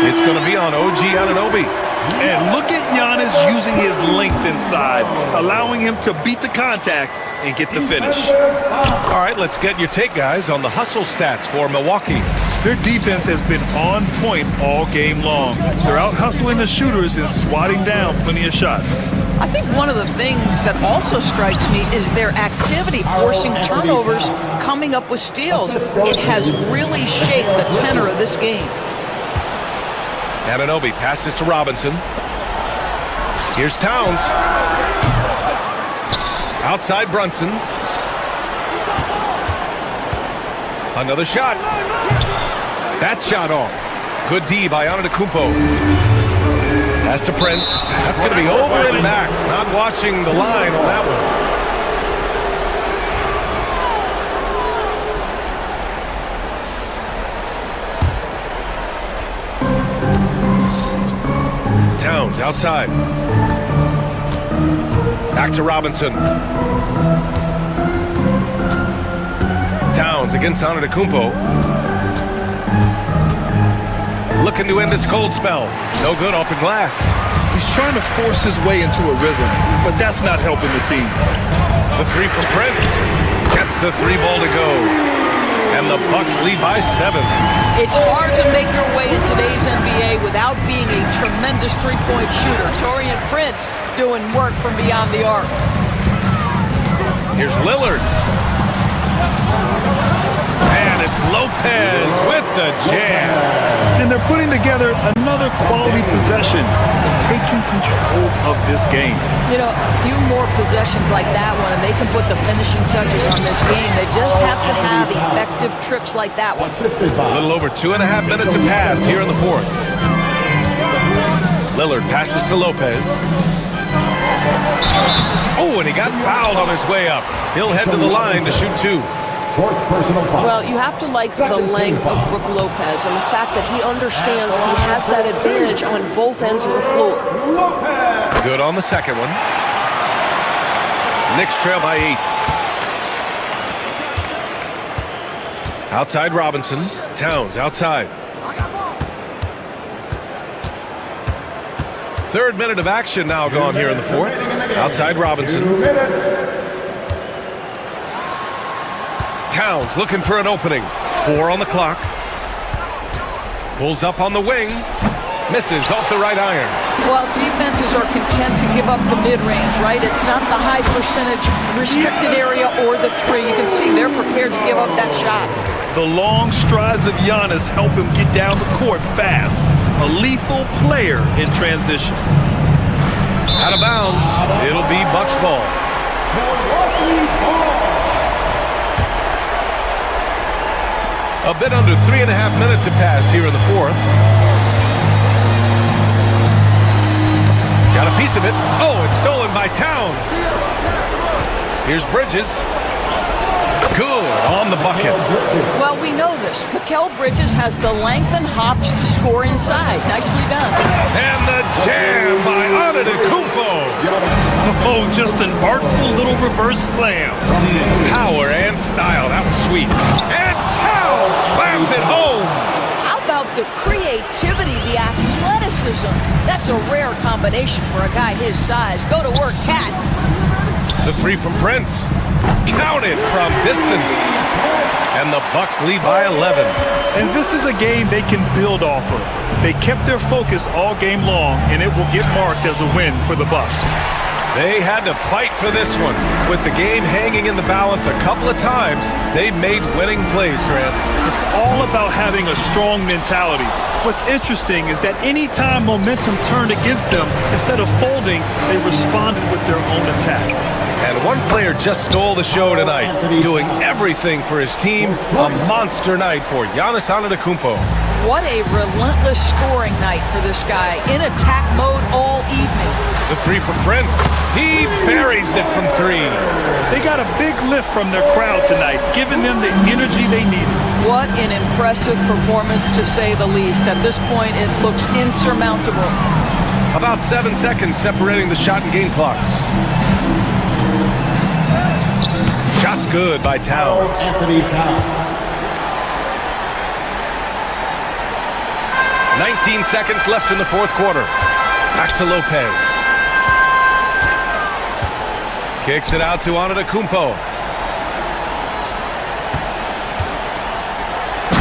It's going to be on OG Anunoby. And look at Giannis using his length inside, allowing him to beat the contact and get the finish. All right, let's get your take, guys, on the hustle stats for Milwaukee. Their defense has been on point all game long. They're out hustling the shooters and swatting down plenty of shots. I think one of the things that also strikes me is their activity, forcing turnovers, coming up with steals. It has really shaped the tenor of this game. Anunoby passes to Robinson. Here's Towns. Outside Brunson. Another shot. That shot off. Good D by Antetokounmpo. Pass to Prince. That's going to be over and back. Not watching the line on that one. Towns outside. Back to Robinson. Towns against Antetokounmpo. Looking to end this cold spell. No good off the glass. He's trying to force his way into a rhythm, but that's not helping the team. The 3 from Prince. Gets the 3 ball to go. And the Bucks lead by 7. It's hard to make your way in today's NBA without being a tremendous three-point shooter. Taurean Prince doing work from beyond the arc. Here's Lillard. And it's Lopez with the jam. And they're putting together another quality possession and taking control of this game. You know, a few more possessions like that one, and they can put the finishing touches on this game. They just have to have effective trips like that one. A little over 2.5 minutes have passed here in the fourth. Lillard passes to Lopez. Oh, and he got fouled on his way up. He'll head to the line to shoot 2. Well, you have to like the length of Brook Lopez and the fact that he understands he has that advantage on both ends of the floor. Good on the second one. Knicks trail by 8. Outside Robinson. Towns outside. 3rd minute of action now gone here in the fourth. Outside Robinson. Towns looking for an opening. 4 on the clock. Pulls up on the wing. Misses off the right iron. Well, defenses are content to give up the mid-range, right? It's not the high percentage restricted area or the 3. You can see they're prepared to give up that shot. The long strides of Giannis help him get down the court fast. A lethal player in transition. Out of bounds. It'll be Bucks ball. A bit under 3.5 minutes have passed here in the fourth. Got a piece of it. Oh, it's stolen by Towns. Here's Bridges. Good on the bucket. Well, we know this. Mikal Bridges has the length and hops to score inside. Nicely done. And the jam by Antetokounmpo. Oh, just an artful little reverse slam. Power and style. That was sweet. And Towns slams it home. How about the creativity, the athleticism? That's a rare combination for a guy his size. Go to work, Cat. The three from Prince. Counted from distance. And the Bucks lead by 11. And this is a game they can build off of. They kept their focus all game long, and it will get marked as a win for the Bucks. They had to fight for this one. With the game hanging in the balance a couple of times, they made winning plays, Grant. It's all about having a strong mentality. What's interesting is that anytime momentum turned against them, instead of folding, they responded with their own attack. And one player just stole the show tonight, doing everything for his team. A monster night for Giannis Antetokounmpo. What a relentless scoring night for this guy. In attack mode all evening. The three from Prince. He buries it from three. They got a big lift from their crowd tonight, giving them the energy they needed. What an impressive performance, to say the least. At this point, it looks insurmountable. About 7 seconds separating the shot and game clocks. Shot's good by Towns. Anthony Towns. 19 seconds left in the fourth quarter. Back to Lopez. Kicks it out to Antetokounmpo.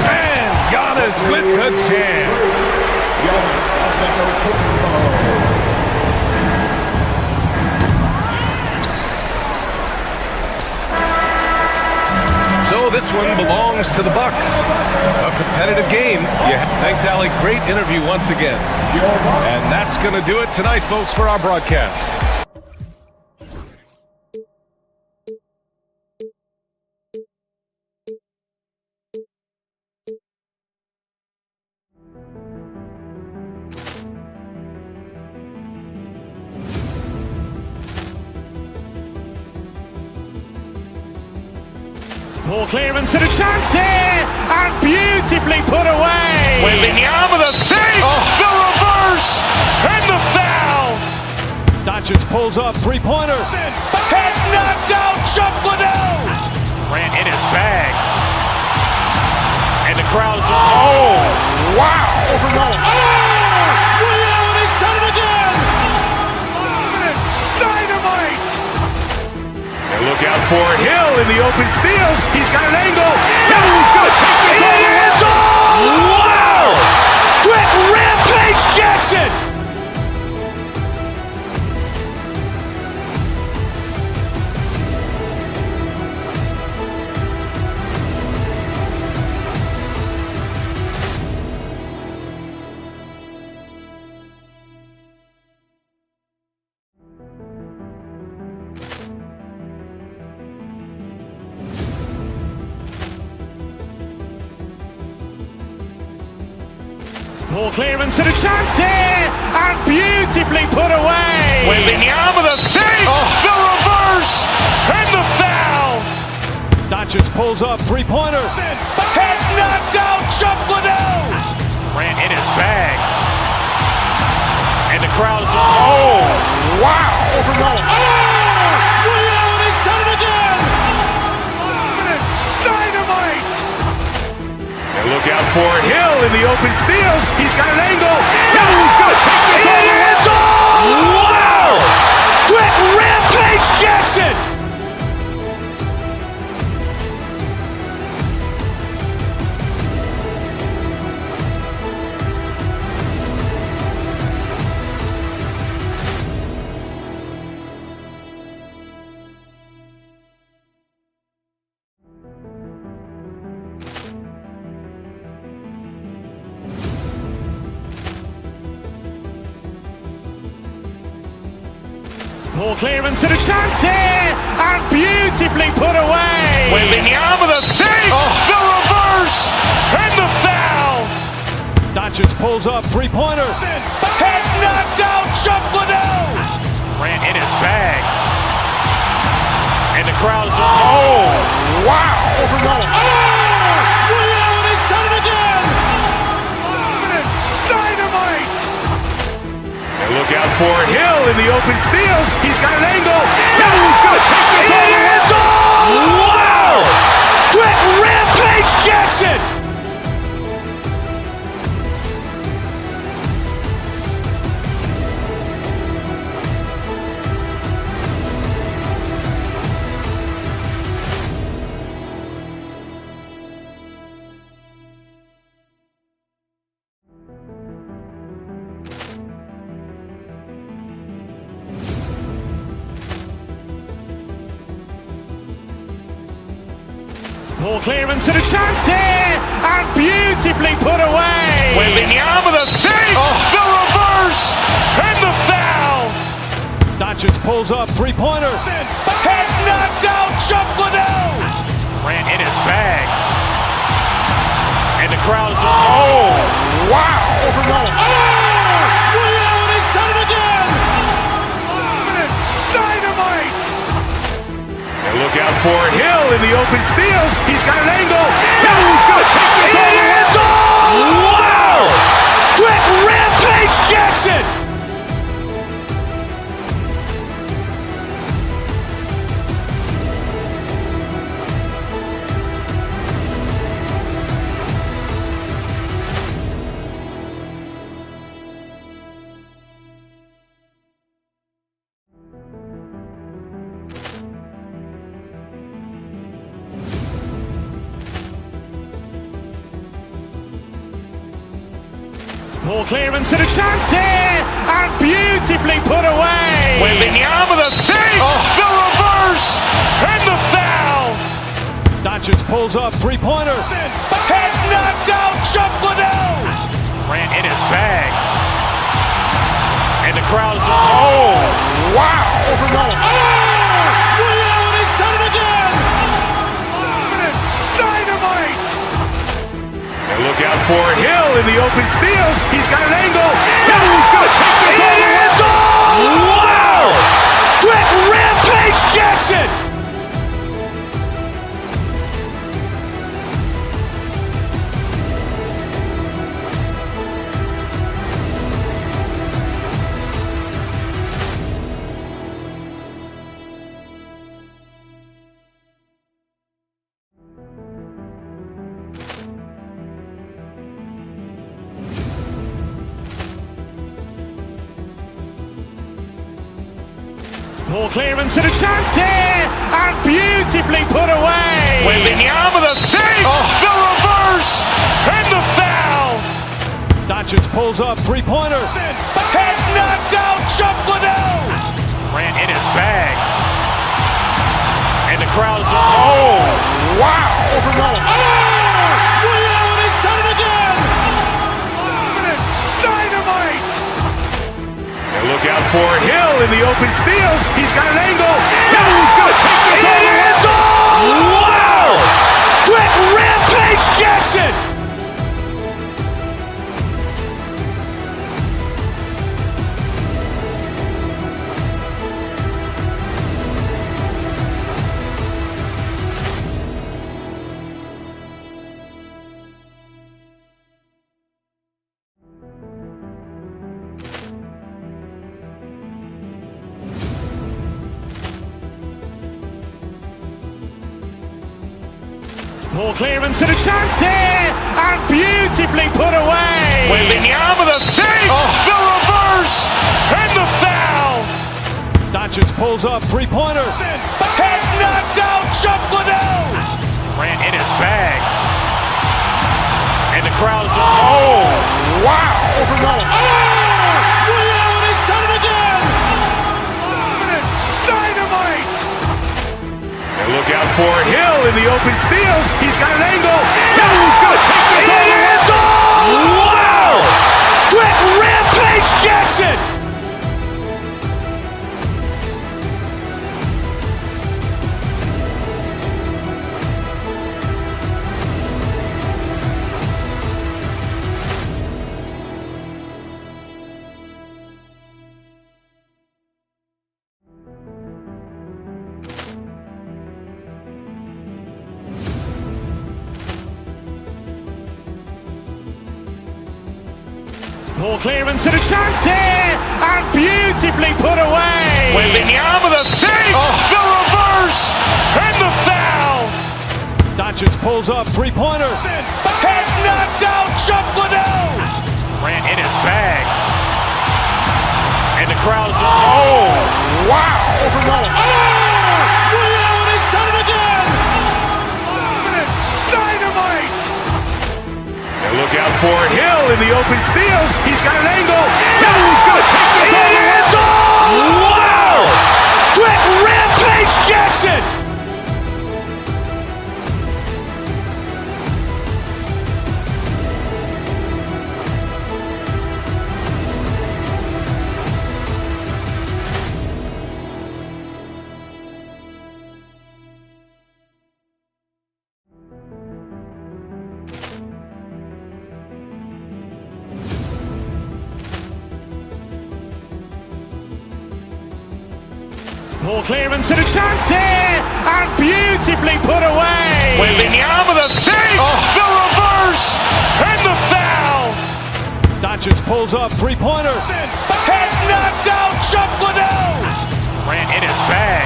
And Giannis with the jam. So this one belongs to the Bucks. A competitive game. Yeah. Thanks, Allie. Great interview once again. And that's going to do it tonight, folks, for our broadcast. Poor clearance and a chance here, and beautifully put away. Wembanyama the save, the reverse, and the foul. Doncic pulls up, three-pointer. Has knocked out Chuck Liddell. Ran in his bag. And the crowd is, oh, wow. He's done it again. Dynamite. And look out for Hill in the open field. He's got an angle. Hill's going to take this all the way. Wow! Quick Rampage Jackson. Poor clearance and a chance here, and beautifully put away. Wembanyama the save, the reverse, and the foul. Doncic pulls up, three-pointer. Has knocked out Chuck Liddell. Ran in his bag. And the crowd is, oh, wow. He's done it again. Dynamite. And look out for Hill in the open field. He's got an angle. Hill's going to take this all the way. Wow! Quick Rampage Jackson. Poor clearance and a chance here, and beautifully put away. Wembanyama the save, the reverse, and the foul. Doncic pulls up, three-pointer. Has knocked out Chuck Liddell. Ran in his bag. And the crowd is, oh, wow. over goal. Oh! He's done it again! Dynamite! And look out for Hill in the open field. He's got an angle. Hill's going to take this all the way. Wow! Quick Rampage Jackson! Ball clearance and a chance here, and beautifully put away. Wembanyama the save, the reverse, and the foul. Doncic pulls up, three-pointer. Has knocked out Chuck Liddell. Ran in his bag. And the crowd is, oh, wow. Over goal. Oh! He's done it again! Dynamite. And look out for Hill in the open field. He's got an angle. Hill's going to take this all the way. Wow! Quick Rampage Jackson! Ball clearance and a chance here, and beautifully put away. Wembanyama the save, the reverse, and the foul. Doncic pulls up, three-pointer. Has knocked out Chuck Liddell. Ran in his bag. And the crowd is, oh, wow. Over goal. Oh! He's done it again! Dynamite. And look out for Hill in the open field. He's got an angle. Hill's going to take this all the way. Wow! Quick Rampage Jackson! Ball clearance and a chance here, and beautifully put away. Wembanyama the save, the reverse, and the foul. Doncic pulls up, three-pointer. Has knocked out Chuck Liddell. Ran in his bag. And the crowd is, oh, wow. Over goal. Oh! He's done it again! Dynamite. And look out for Hill in the open field. He's got an angle. Hill's going to take this all the way. Wow! Quick Rampage Jackson! Ball clearance and a chance here, and beautifully put away. Wembanyama the save, the reverse, and the foul. Doncic pulls up, three-pointer. Has knocked out Chuck Liddell. Ran in his bag. And the crowd is, oh, wow. Over goal. Oh! He's done it again! Dynamite. And look out for Hill in the open field. He's got an angle. Hill's going to take this all the way. Wow! Quick Rampage Jackson! Poor clearance and a chance here, and beautifully put away. Wembanyama the fake, the reverse, and the foul. Doncic pulls up, three-pointer. Has knocked out Chuck Liddell. Grant in his bag. And the crowd's, wow. He's done it again. Dynamite. And look out for Hill in the open field. He's got an angle. Hill's going to take this all the way. Wow. Quick Rampage Jackson. Poor clearance and a chance here, and beautifully put away. Wembanyama the fake, the reverse, and the foul. Doncic pulls up, three-pointer. Has knocked out Chuck Liddell. Grant in his bag.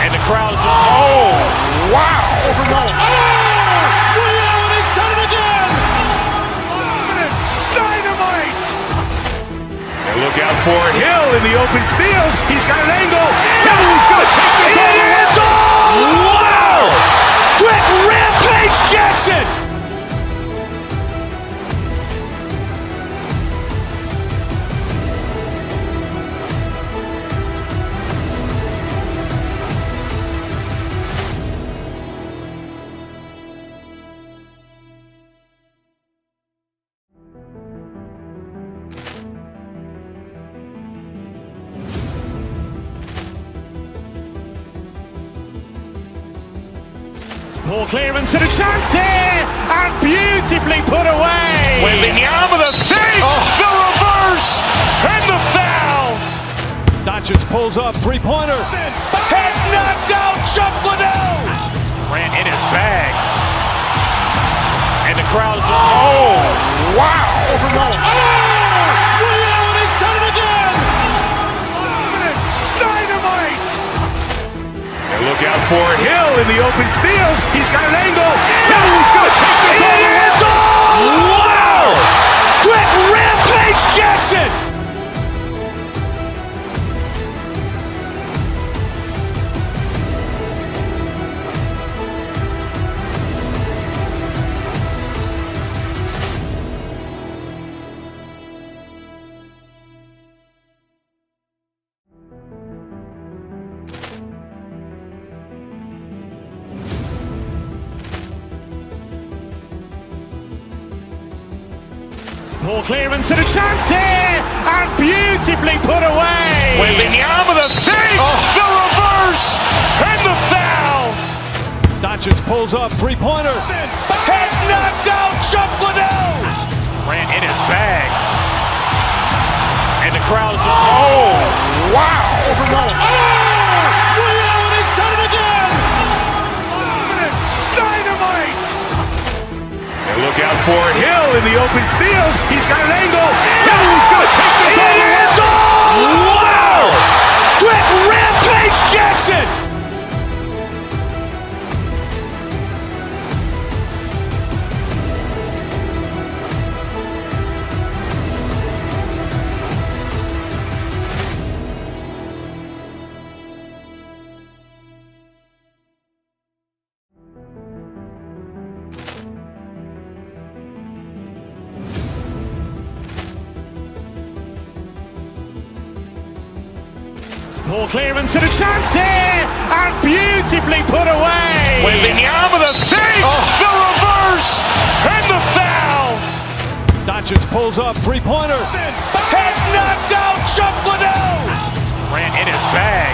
And the crowd's, wow. He's done it again. Dynamite. And look out for Hill in the open field. He's got an angle. Hill's going to take this all the way. Wow. Quick Rampage Jackson. Poor clearance and a chance here, and beautifully put away. Wembanyama the fake, the reverse, and the foul. Doncic pulls up, three-pointer. Has knocked out Chuck Liddell. Grant in his bag. And the crowd's, wow. He's done it again. Dynamite. And look out for Hill in the open field. He's got an angle. Hill's going to take this all the way. Wow. Quick Rampage Jackson. Poor clearance and a chance here, and beautifully put away. Wembanyama the fake, the reverse, and the foul. Doncic pulls up, three-pointer. Has knocked out Chuck Liddell. Grant in his bag. And the crowd's, wow. He's done it again. Dynamite. And look out for Hill in the open field. He's got an angle. Hill's going to take this all the way. Wow. Quick Rampage Jackson. Poor clearance and a chance here, and beautifully put away. Wembanyama the fake, the reverse, and the foul. Doncic pulls up, three-pointer. Has knocked out Chuck Liddell. Grant in his bag.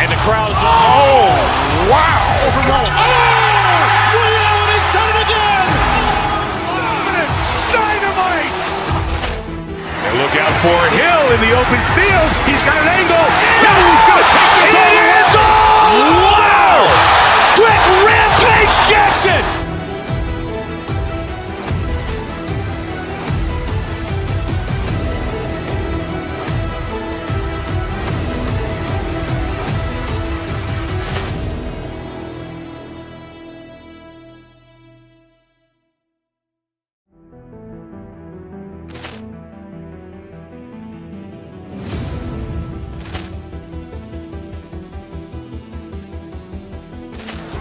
And the crowd's, wow. He's done it again. Dynamite. And look out for Hill in the open field. He's got an angle. Hill's going to take this all the way. Wow. Quick Rampage Jackson.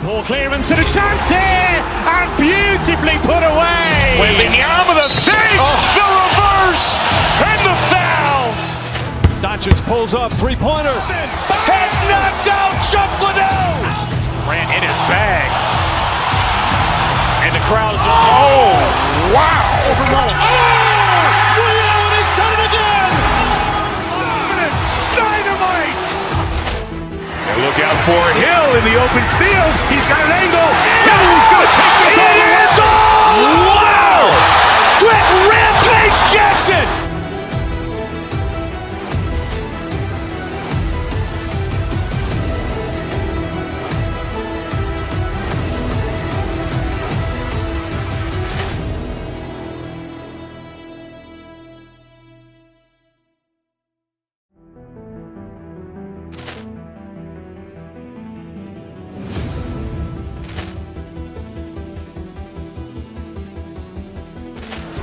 Poor clearance and a chance here, and beautifully put away. Wembanyama the save, the reverse, and the foul. Doncic pulls up, three-pointer. Has knocked out Chuck Liddell. Grant in his bag. And the crowd is, oh, wow. Ray Allen has done it again. Dynamite. And look out for Hill in the open field. He's got an angle. Hill's going to take this all the way. Wow! Quick Rampage Jackson.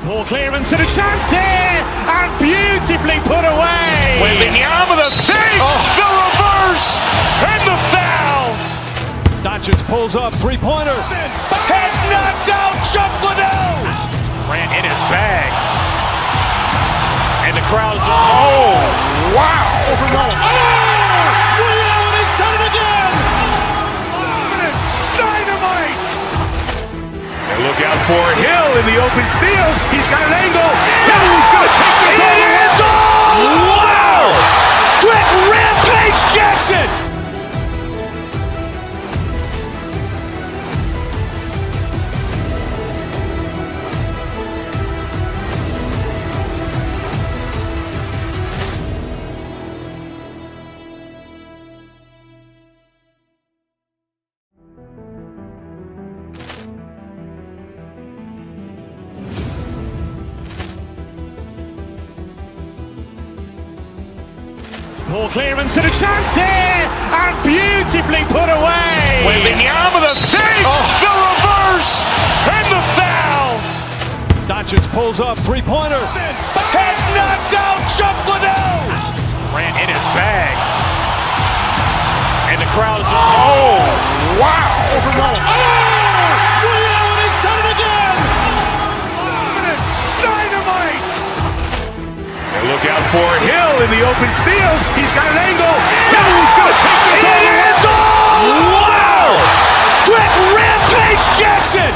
Poor clearance and a chance here, and beautifully put away. Wembanyama the save, the reverse, and the foul. Doncic pulls up, three-pointer. Has knocked out Chuck Liddell. Grant in his bag. And the crowd is, oh, wow. Ray Allen has done it again. Dynamite. And look out for Hill in the open field. He's got an angle. Hill's going to take this all the way. Wow! Quick Rampage Jackson. Poor clearance and a chance here, and beautifully put away. Wembanyama the save, the reverse, and the foul. Doncic pulls up, three-pointer. Has knocked out Chuck Liddell. Grant in his bag. And the crowd is, oh, wow. Ray Allen has done it again. Dynamite. And look out for Hill in the open field. He's got an angle. Hill's going to take this all the way. Wow! Quick Rampage Jackson.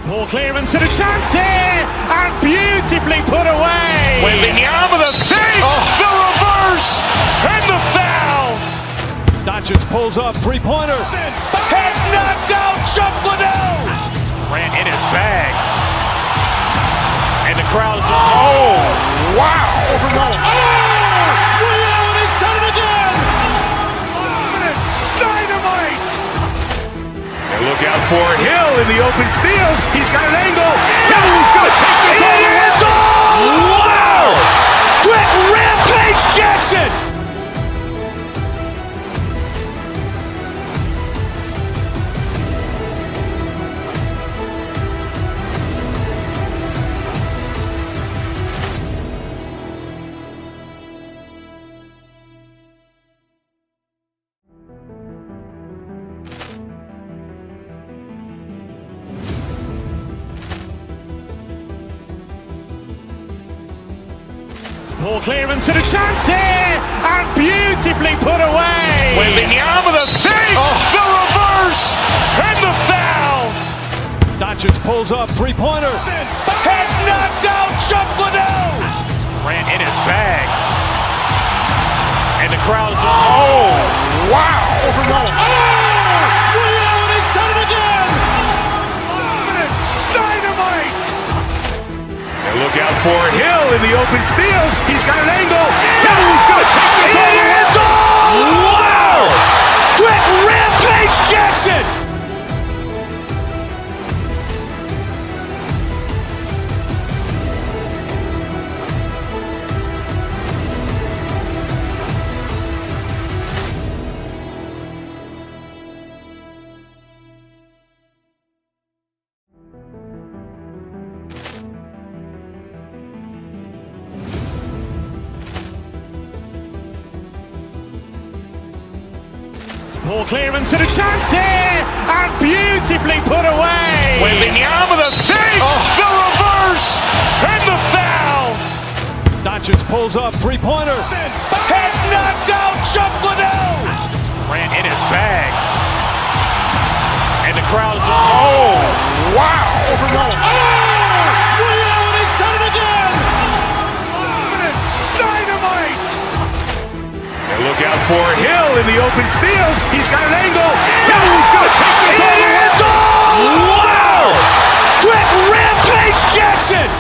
Poor clearance and a chance here, and beautifully put away. Wembanyama the save, the reverse, and the foul. Doncic pulls up, three-pointer. Has knocked out Chuck Liddell. Grant in his bag. And the crowd is, oh, wow. Ray Allen has done it again. Dynamite. And look out for Hill in the open field. He's got an angle. Hill's going to take this all the way. Wow! Quick Rampage Jackson. Poor clearance and a chance here, and beautifully put away. Wembanyama the save, the reverse, and the foul. Doncic pulls up, three-pointer. Has knocked out Chuck Liddell. Grant in his bag. And the crowd is, oh, wow. Ray Allen has done it again. Dynamite. And look out for Hill in the open field. He's got an angle. Hill's going to take this all the way. Wow! Quick Rampage Jackson. Poor clearance and a chance here, and beautifully put away. Wembanyama the save, the reverse, and the foul. Doncic pulls up, three-pointer. Has knocked out Chuck Liddell. Grant in his bag. And the crowd is, wow. He's done it again. Dynamite. And look out for Hill in the open field. He's got an angle. He's going to take this all the way. Wow! Quick Rampage Jackson.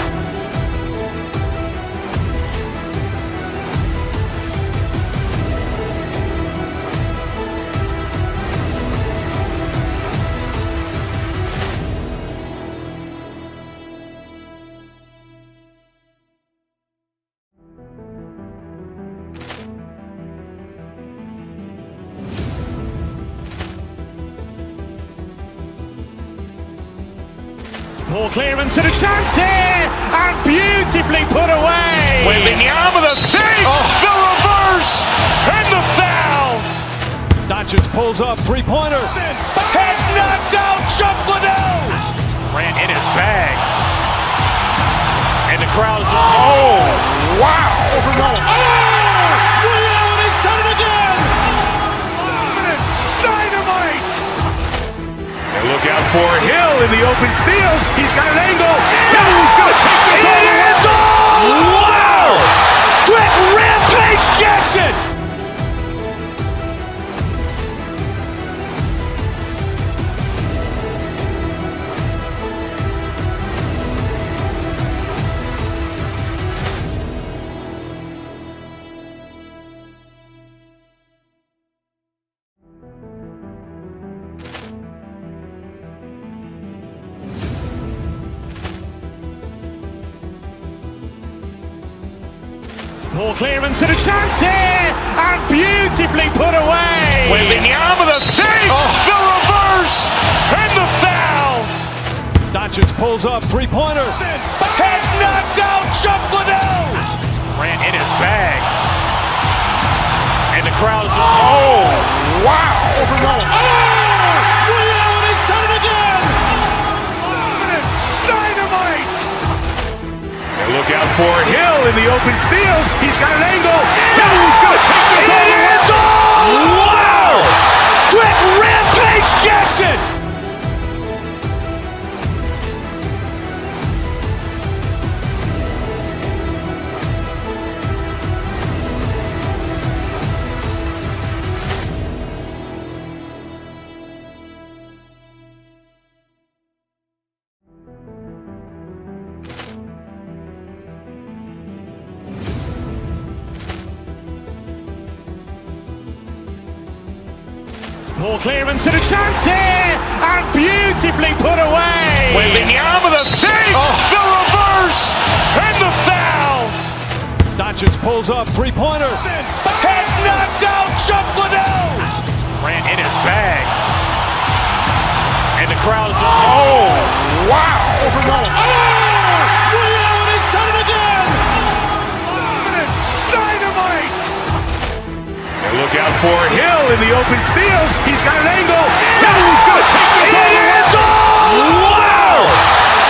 Poor clearance and a chance here, and beautifully put away. Wembanyama the save, the reverse, and the foul. Doncic pulls up, three-pointer. Has knocked out Chuck Liddell. Grant in his bag. And the crowd is, wow. He's done it again. Dynamite. And look out for Hill in the open field. He's got an angle. He's going to take this all the way. Wow! Quick Rampage Jackson. Poor clearance and a chance here, and beautifully put away. Wembanyama the save, the reverse, and the foul. Doncic pulls up, three-pointer. Has knocked out Chuck Liddell. Grant in his bag. And the crowd is, wow. He's done it again. Dynamite. And look out for Hill in the open field. He's got an angle. He's going to take this all the way. Wow! Quick Rampage Jackson. Poor clearance and a chance here, and beautifully put away. Wembanyama the save, the reverse, and the foul. Doncic pulls up, three-pointer. Has knocked out Chuck Liddell. Grant in his bag. And the crowd is, wow. He's done it again. Dynamite. And look out for Hill in the open field. He's got an angle. He's going to take this all the way. Wow!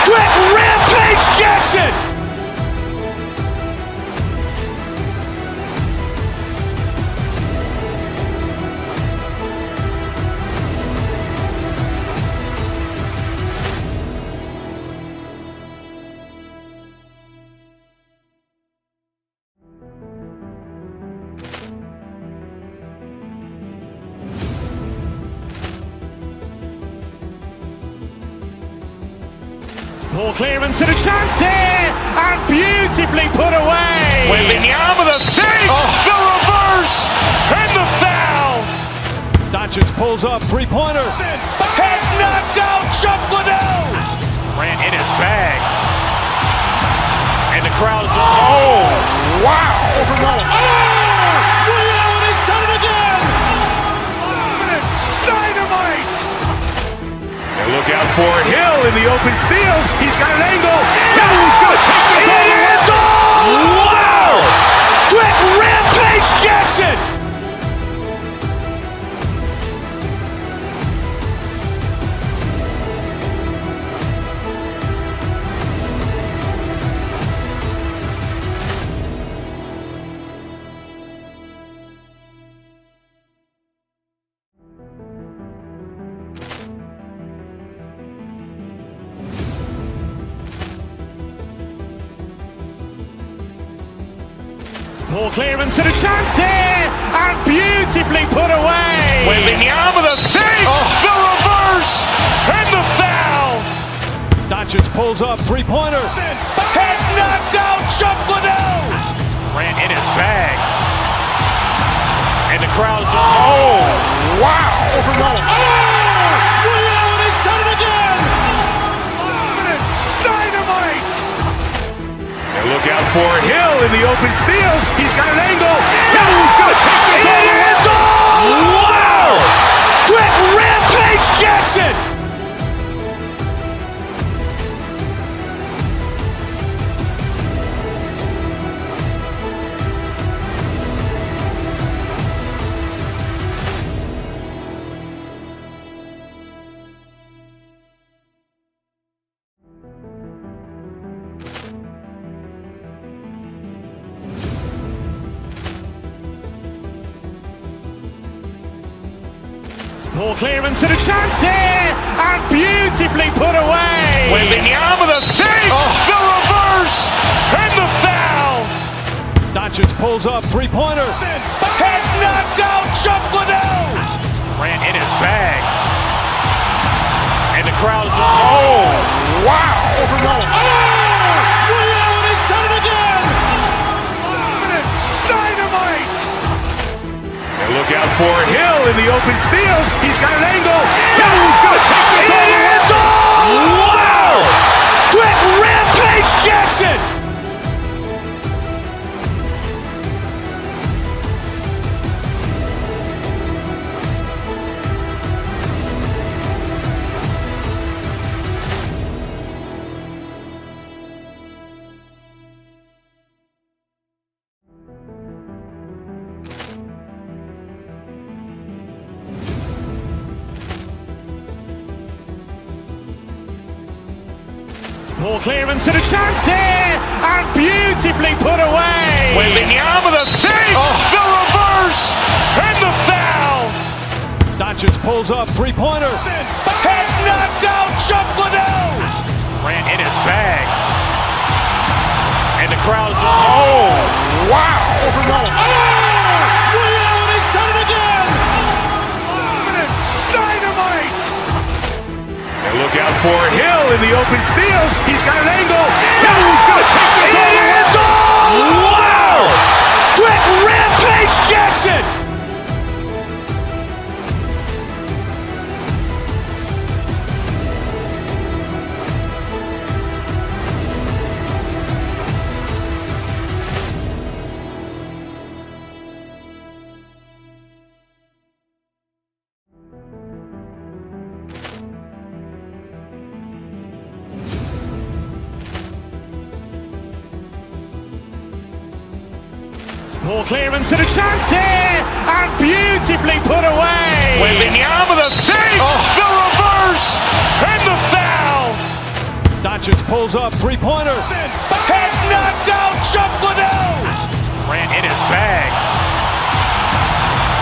Quick Rampage Jackson. Poor clearance and a chance here, and beautifully put away. Wembanyama the save, the reverse, and the foul. Doncic pulls up, three-pointer. Has knocked out Chuck Liddell. Grant in his bag. And the crowd is, wow. He's done it again. Dynamite. And look out for Hill in the open field. He's got an angle. He's going to take this all the way. Wow! Quick Rampage Jackson. Poor clearance and a chance here, and beautifully put away. Wembanyama the save, the reverse, and the foul. Doncic pulls up, three-pointer. Has knocked out Chuck Liddell. Grant in his bag. And the crowd's wow. Ray Allen has done it again. Dynamite. And look out for Hill in the open field. He's got an angle. Hill's going to take this all the way. Wow. Quick Rampage Jackson. Poor clearance and a chance here, and beautifully put away. Wembanyama the save, the reverse, and the foul. Doncic pulls up, three-pointer. Has knocked out Chuck Liddell. Grant in his bag. And the crowd's wow. Ray Allen has done it again. Dynamite. And look out for Hill in the open field. He's got an angle. Hill's going to take this all the way. Wow. Quick Rampage Jackson. Poor clearance and a chance here, and beautifully put away. Wembanyama the save, the reverse, and the foul. Doncic pulls up, three-pointer. Has knocked out Chuck Liddell. Grant in his bag. And the crowd's wow. Ray Allen has done it again. Dynamite. And look out for Hill in the open field. He's got an angle. Hill's going to take this all the way. Wow. Quick Rampage Jackson. Poor clearance and a chance here, and beautifully put away. Wembanyama the save, the reverse, and the foul. Doncic pulls up, three-pointer. Has knocked out Chuck Liddell. Grant in his bag.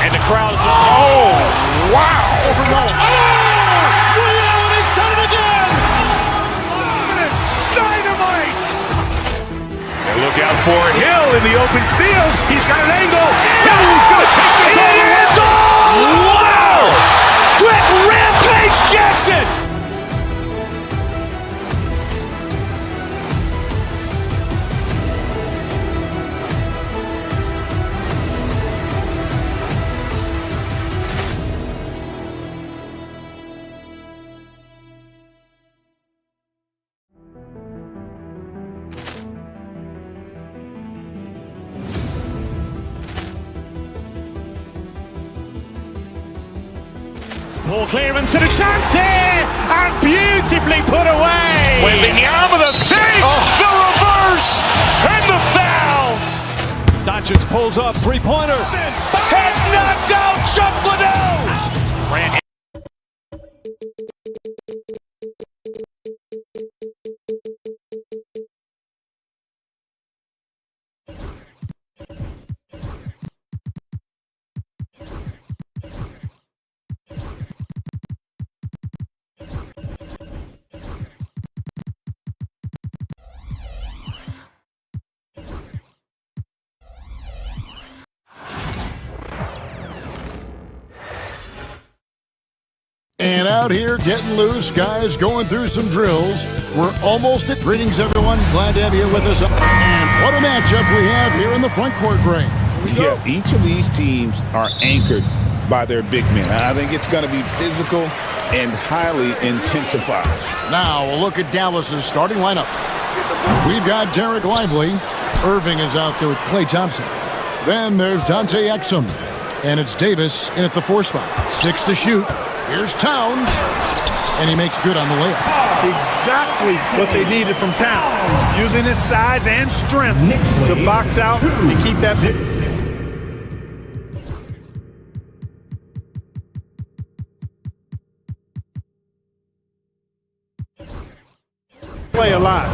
And the crowd's wow. Ray Allen has done it again. Dynamite. And look out for Hill in the open field. He's got an angle. Hill's going to take this all the way. Wow. Quick Rampage Jackson. Poor clearance and a chance here, and beautifully put away. Wembanyama the save, the reverse, and the foul. Doncic pulls up, three-pointer. Has knocked out Chuck Liddell. Grant. And out here getting loose, guys, going through some drills. We're almost at greetings, everyone. Glad to have you with us. And what a matchup we have here in the front court, Gray. Yeah, each of these teams are anchored by their big men. I think it's going to be physical and highly intensified. Now we'll look at Dallas's starting lineup. We've got Derek Lively. Irving is out there with Klay Thompson. Then there's Dante Exum. And it's Davis in at the 4 spot. 6 to shoot. Here's Towns. And he makes good on the layup. Exactly what they needed from Towns. Using his size and strength to box out and keep that play alive.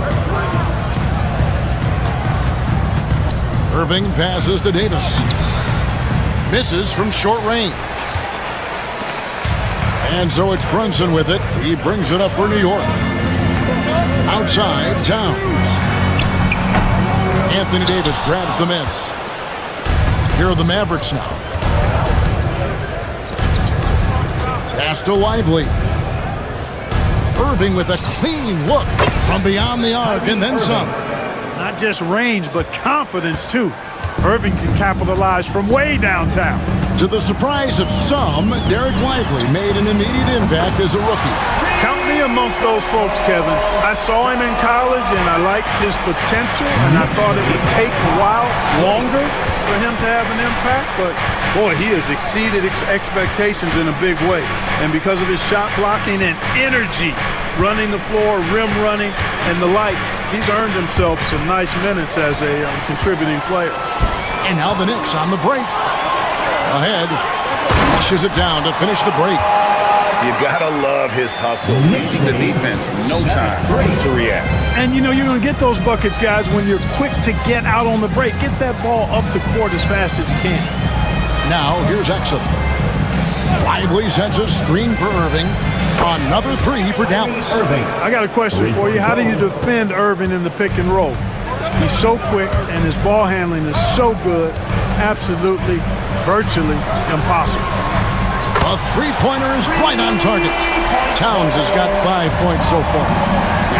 Irving passes to Davis. Misses from short range. And so it's Brunson with it. He brings it up for New York. Outside, Towns. Anthony Davis grabs the miss. Here are the Mavericks now. Pass to Lively. Irving with a clean look from beyond the arc and then some. Not just range, but confidence, too. Irving can capitalize from way downtown. To the surprise of some, Derek Lively made an immediate impact as a rookie. Count me amongst those folks, Kevin. I saw him in college, and I liked his potential, and I thought it would take a while longer for him to have an impact, but boy, he has exceeded expectations in a big way. And because of his shot blocking and energy, running the floor, rim running, and the like, he's earned himself some nice minutes as a contributing player. And now the Knicks on the break. Ahead, pushes it down to finish the break. You gotta love his hustle, leaving the defense no time to react. And you know you're gonna get those buckets, guys, when you're quick to get out on the break. Get that ball up the court as fast as you can. Now here's Exum. Lively sends a screen for Irving. Another 3 for Dallas. I got a question for you. How do you defend Irving in the pick and roll? He's so quick, and his ball handling is so good. Absolutely, virtually impossible. A 3-pointer is right on target. Towns has got 5 points so far.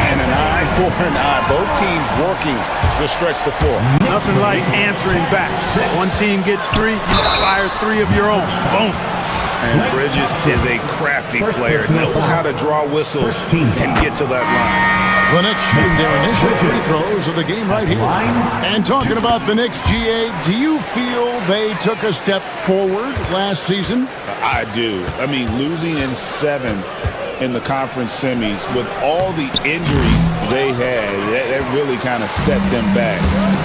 And an eye for an eye. Both teams working to stretch the floor. Nothing like answering back. One team gets 3, you fire 3 of your own. Boom. And Bridges is a crafty player. Knows how to draw whistles and get to that line. The Knicks shooting their initial free throws of the game right here. And talking about the Knicks, GA, do you feel they took a step forward last season? I do. I mean, losing in 7 in the conference semis with all the injuries they had, that really kind of set them back.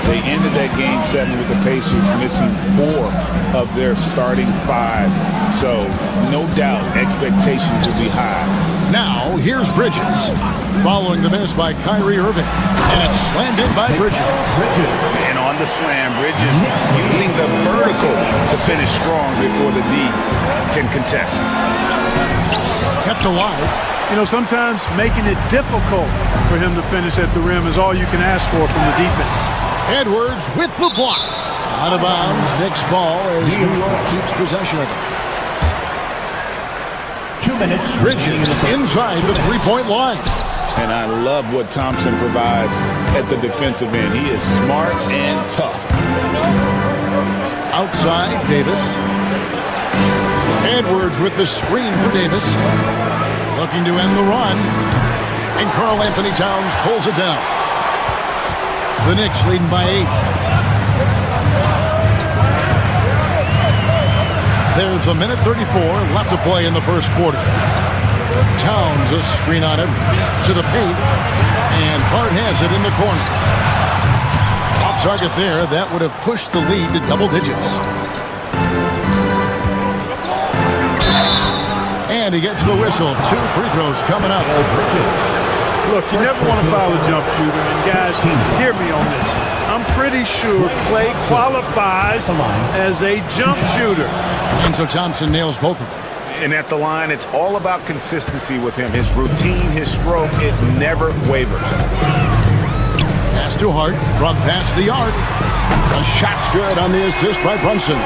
They ended that game 7 with the Pacers missing 4 of their starting 5. So, no doubt, expectations will be high. Now, here's Bridges. Following the miss by Kyrie Irving. And it's slammed in by Bridges. And on the slam, Bridges using the vertical to finish strong before the D can contest. Kept alive. You know, sometimes making it difficult for him to finish at the rim is all you can ask for from the defense. Edwards with the block. Out of bounds, Knicks ball as New York keeps possession of it. 2 minutes. Bridges inside the 3-point line. And I love what Thompson provides at the defensive end. He is smart and tough. Outside, Davis. Edwards with the screen for Davis. Looking to end the run. And Karl Anthony Towns pulls it down. The Knicks leading by 8. There's a minute 34 left to play in the first quarter. Towns a screen on Edwards to the paint. And Hart has it in the corner. Off target there. That would have pushed the lead to double digits. And he gets the whistle. 2 free throws coming up. Look, you never want to foul a jump shooter. And guys, hear me on this. I'm pretty sure Klay qualifies as a jump shooter. And so Thompson nails both of them. And at the line, it's all about consistency with him. His routine, his stroke, it never wavers. Pass to Hart from past the arc. The shot's good on the assist by Brunson.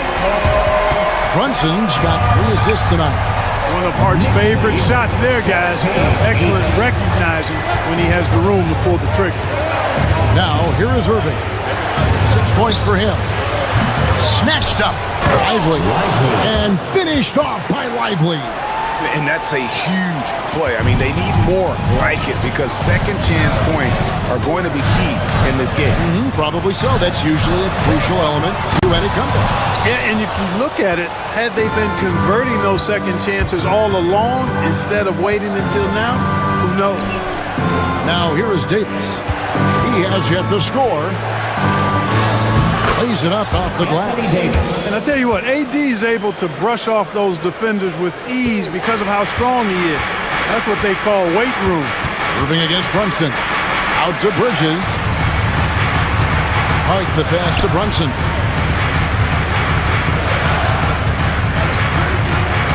Brunson's got 3 assists tonight. One of Hart's favorite shots there, guys. Excellent recognizing when he has the room to pull the trigger. Now, here is Irving. 6 points for him. Snatched up. Lively. And finished off by Lively. And that's a huge play. I mean, they need more like it because second chance points are going to be key in this game. Probably so. That's usually a crucial element to any comeback. Yeah, and if you look at it, had they been converting those second chances all along instead of waiting until now, who knows? Now here is Davis. He has yet to score. Lays it up off the glass. And I tell you what, AD is able to brush off those defenders with ease because of how strong he is. That's what they call weight room. Irving against Brunson. Out to Bridges. Hart the pass to Brunson.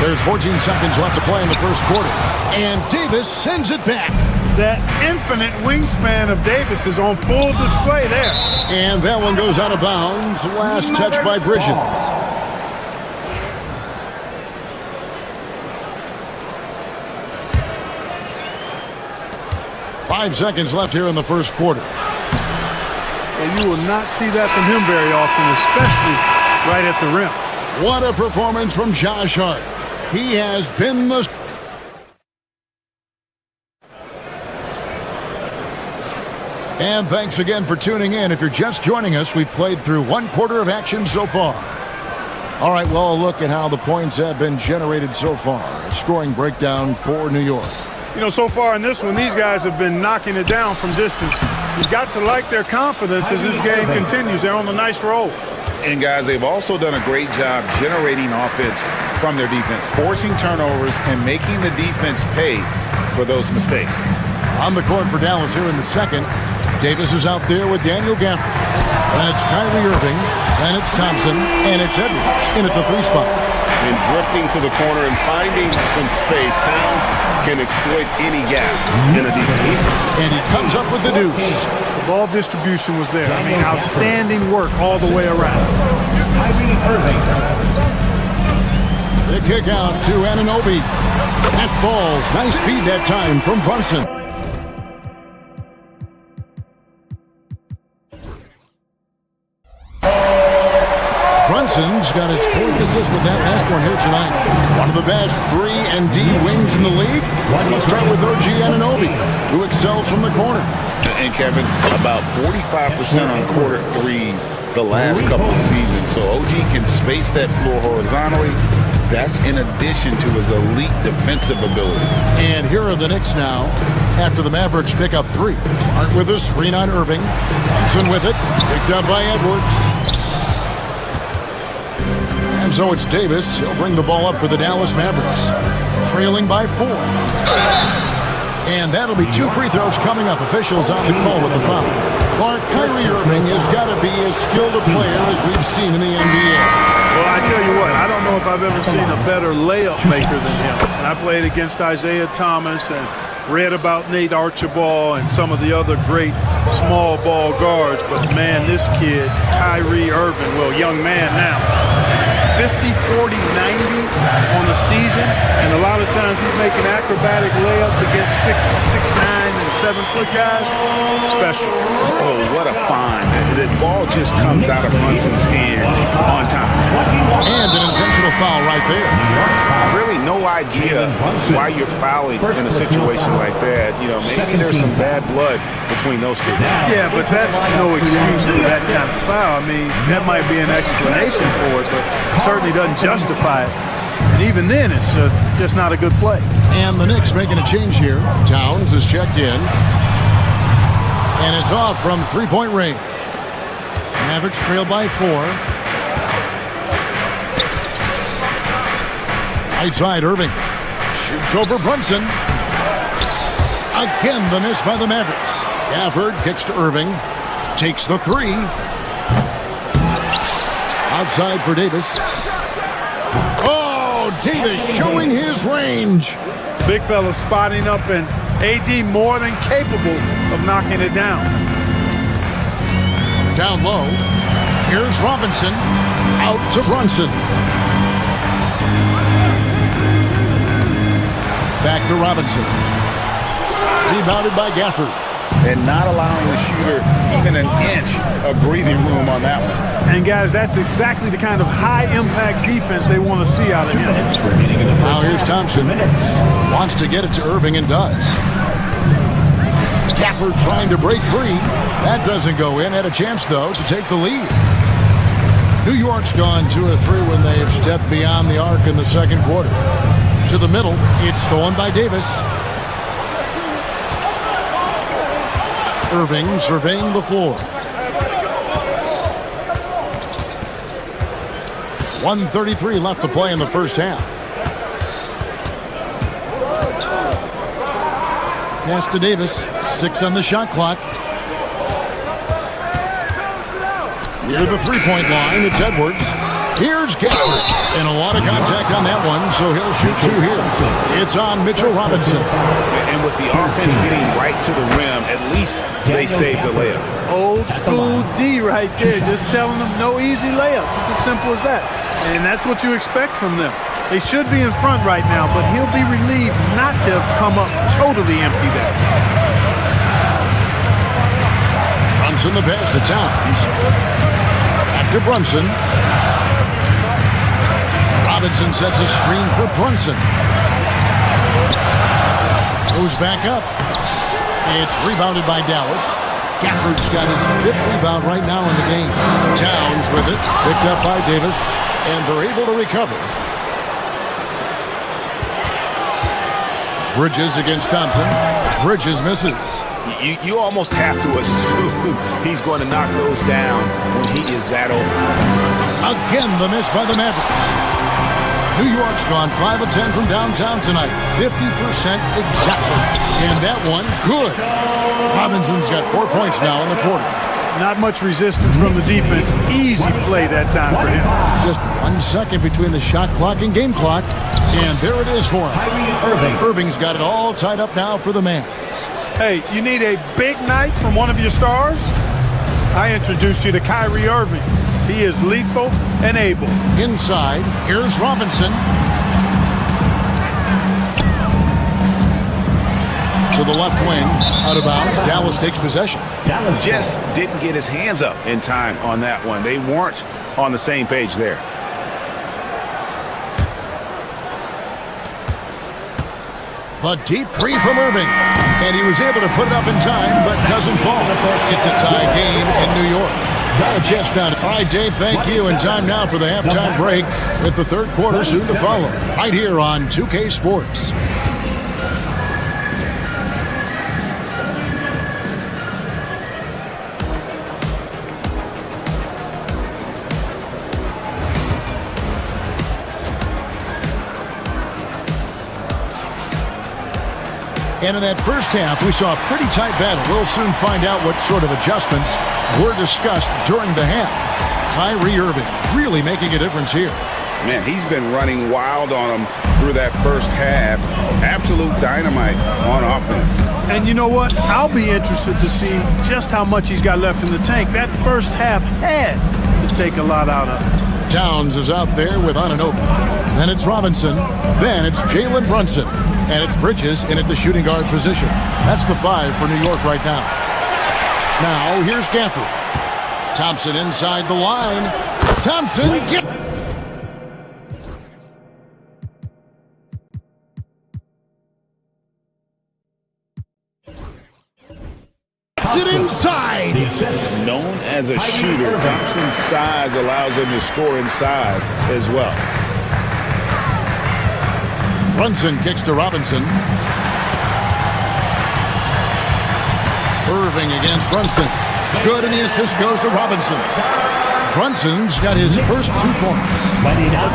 There's 14 seconds left to play in the first quarter. And Davis sends it back. That infinite wingspan of Davis is on full display there. And that one goes out of bounds. Last touch by Bridges. Five seconds left here in the first quarter. And you will not see that from him very often, especially right at the rim. What a performance from Josh Hart. He has been the... And thanks again for tuning in. If you're just joining us, we've played through one quarter of action so far. All right, well, a look at how the points have been generated so far. A scoring breakdown for New York. You know, so far in this one, these guys have been knocking it down from distance. You've got to like their confidence as this game continues. They're on a nice roll. And, guys, they've also done a great job generating offense from their defense, forcing turnovers and making the defense pay for those mistakes. On the court for Dallas here in the second. Davis is out there with Daniel Gafford. Then it's Kyrie Irving. Then it's Thompson. And it's Edwards in at the 3 spot. And drifting to the corner and finding some space, Towns can exploit any gap in a defense. And he comes up with the deuce. The ball distribution was there. I mean, outstanding work all the way around. Kyrie Irving. The kick out to Anunoby. That falls. Nice speed that time from Brunson. Brunson's got his 4th assist with that last one here tonight. One of the best 3 and D wings in the league. Let's start with OG Anunoby, who excels from the corner. And Kevin, about 45% on quarter threes the last couple of seasons. So OG can space that floor horizontally. That's in addition to his elite defensive ability. And here are the Knicks now after the Mavericks pick up 3. Hart with a screen on Irving. Thompson with it. Picked up by Edwards. And so it's Davis. He'll bring the ball up for the Dallas Mavericks. Trailing by 4. And that'll be 2 free throws coming up. Officials on the call with the foul. Kyrie Irving has got to be as skilled a player as we've seen in the NBA. Well, I tell you what, I don't know if I've ever seen a better layup maker than him. And I played against Isaiah Thomas and read about Nate Archibald and some of the other great small ball guards. But, man, this kid, Kyrie Irving, well, young man now, 50, 40, 90 on the season, and a lot of times he's making acrobatic layups against 6'9" and 7-foot guys. Special. Oh, what a find. The ball just comes out of Brunson's hands on time. And an intentional foul right there. Really no idea why you're fouling in a situation like that. You know, maybe there's some bad blood between those two. Yeah, but that's no excuse for that kind of foul. I mean, that might be an explanation for it, but certainly doesn't justify it. And even then, it's just not a good play. And the Knicks making a change here. Towns is checked in. And it's off from 3-point range. Mavericks trail by 4. Right side, Irving. Shoots over Brunson. Again, the miss by the Mavericks. Gafford kicks to Irving. Takes the 3. Outside for Davis. Oh, Davis showing his range. Big fella spotting up, and AD more than capable of knocking it down. Down low. Here's Robinson. Out to Brunson. Back to Robinson. Rebounded by Gafford. And not allowing the shooter even an inch of breathing room on that one. And guys, that's exactly the kind of high-impact defense they want to see out of him. Now here's Thompson. Wants to get it to Irving and does. Gafford trying to break free. That doesn't go in. Had a chance, though, to take the lead. New York's gone 2 of 3 when they've stepped beyond the arc in the second quarter. To the middle. It's stolen by Davis. Irving surveying the floor. 1:33 left to play in the first half. Pass to Davis. 6 on the shot clock. Near the three-point line, it's Edwards. Here's Gafford. And a lot of contact on that one, so he'll shoot 2 here. It's on Mitchell Robinson. And with the offense getting right to the rim, at least they saved the layup. Old school D right there, just telling them no easy layups. It's as simple as that. And that's what you expect from them. They should be in front right now, but he'll be relieved not to have come up totally empty there. Brunson the pass to Towns. Back to Brunson. Robinson sets a screen for Brunson. Goes back up. It's rebounded by Dallas. Gafford's got his 5th rebound right now in the game. Towns with it. Picked up by Davis. And they're able to recover. Bridges against Thompson. Bridges misses. You almost have to assume he's going to knock those down when he is that open. Again, the miss by the Mavericks. New York's gone 5 of 10 from downtown tonight. 50% exactly. And that one, good. Robinson's got 4 points now in the quarter. Not much resistance from the defense. Easy play that time for him. Just 1 second between the shot clock and game clock. And there it is for him. Irving's got it all tied up now for the Mavs. Hey, you need a big night from one of your stars? I introduced you to Kyrie Irving. He is lethal and able. Inside, here's Robinson. To the left wing, out of bounds. Dallas takes possession. Just didn't get his hands up in time on that one. They weren't on the same page there. The deep 3 from Irving. And he was able to put it up in time, but doesn't fall. It's a tie game in New York. Got a chance down. All right, Dave, thank you. And time now for the halftime break with the third quarter soon to follow. Right here on 2K Sports. And in that first half, we saw a pretty tight battle. We'll soon find out what sort of adjustments were discussed during the half. Kyrie Irving really making a difference here. Man, he's been running wild on them through that first half. Absolute dynamite on offense. And you know what? I'll be interested to see just how much he's got left in the tank. That first half had to take a lot out of him. Towns is out there with Anunoby. Then it's Robinson. Then it's Jalen Brunson. And it's Bridges in at the shooting guard position. That's the 5 for New York right now. Now, here's Gafford. Thompson inside the line. Thompson, get... it inside. Known as a shooter, Thompson's size allows him to score inside as well. Brunson kicks to Robinson. Irving against Brunson. Good, and the assist goes to Robinson. Brunson's got his first 2 points.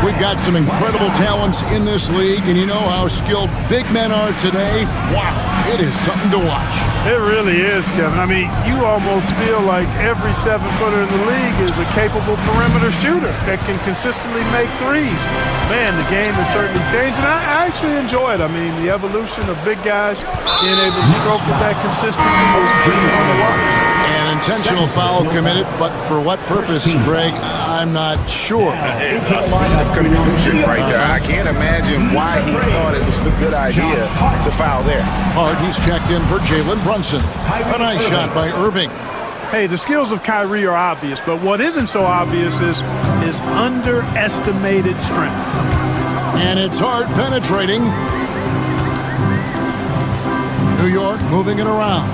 We've got some incredible talents in this league, and you know how skilled big men are today. Wow, it is something to watch. It really is, Kevin. I mean, you almost feel like every 7-footer in the league is a capable perimeter shooter that can consistently make threes. Man, the game has certainly changed, and I actually enjoy it. I mean, the evolution of big guys being able to stroke with that consistently is pretty fun to watch. An intentional foul committed, but for what purpose, Greg, I'm not sure. A sign of confusion right there. I can't imagine why he thought it was a good idea to foul there. Hard, he's checked in for Jalen Brunson. A nice shot by Irving. Hey, the skills of Kyrie are obvious, but what isn't so obvious is his underestimated strength. And it's Hard penetrating. New York moving it around.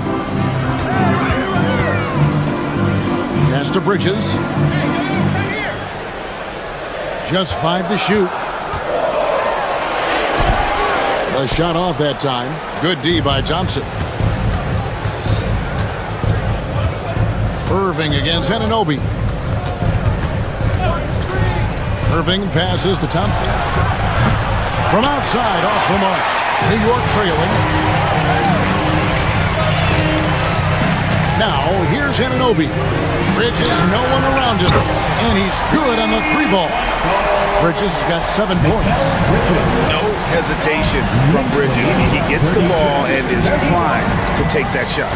Pass to Bridges. Just 5 to shoot. A shot off that time. Good D by Thompson. Irving against Anunoby. Irving passes to Thompson. From outside, off the mark. New York trailing. Now, here's Anunoby. Bridges, no one around him. And he's good on the 3-ball. Bridges got 7 points. No hesitation from Bridges. He gets the ball and is primed to take that shot.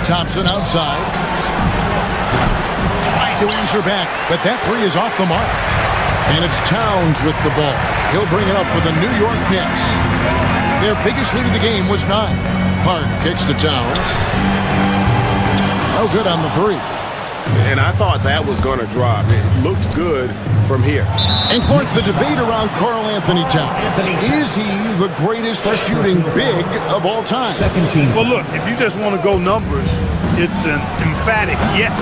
Thompson outside. Trying to answer back, but that 3 is off the mark. And it's Towns with the ball. He'll bring it up for the New York Knicks. Their biggest lead of the game was 9. Hart kicks to Towns. No good on the 3. And I thought that was going to drop. It looked good from here. And Clark, the debate around Karl Anthony Towns. Is he the greatest shooting big of all time? Well, look, if you just want to go numbers, it's an emphatic yes.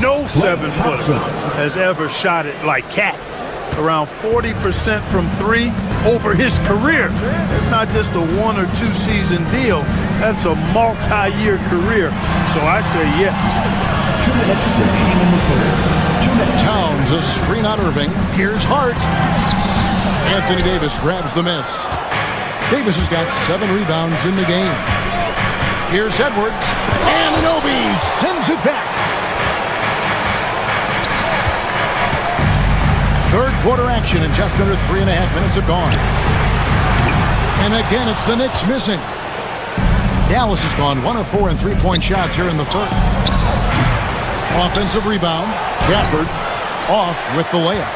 No 7-footer has ever shot it like Cat. Around 40% from 3 over his career. It's not just a 1 or 2 season deal. That's a multi-year career. So I say yes. 2 minutes remaining in the third. Towns, a screen on Irving. Here's Hart. Anthony Davis grabs the miss. Davis has got 7 rebounds in the game. Here's Edwards. And Anunoby sends it back. Third quarter action and just under 3.5 minutes have gone. And again, it's the Knicks missing. Dallas has gone 1 of 4 in 3-point shots here in the third. Offensive rebound. Gafford off with the layup.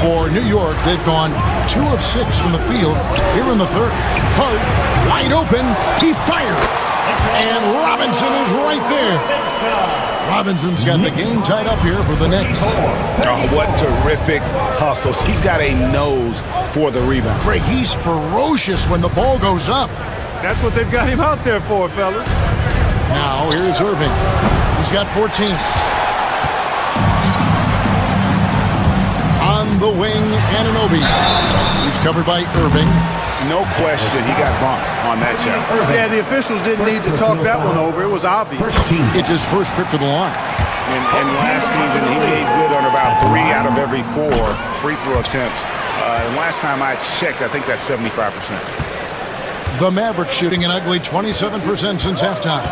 For New York, they've gone 2 of 6 from the field here in the third. Hart, wide open. He fires. And Robinson is right there. Robinson's got the game tied up here for the Knicks. Oh, what terrific hustle. He's got a nose for the rebound. Greg, he's ferocious when the ball goes up. That's what they've got him out there for, fellas. Now, here's Irving. He's got 14. On the wing, Anunoby. He's covered by Irving. No question he got bumped on that shot. Yeah, the officials didn't need to talk that one over. It was obvious. It's his first trip to the line. And last season, he made good on about 3 out of every 4 free throw attempts. And last time I checked, I think that's 75%. The Mavericks shooting an ugly 27% since halftime.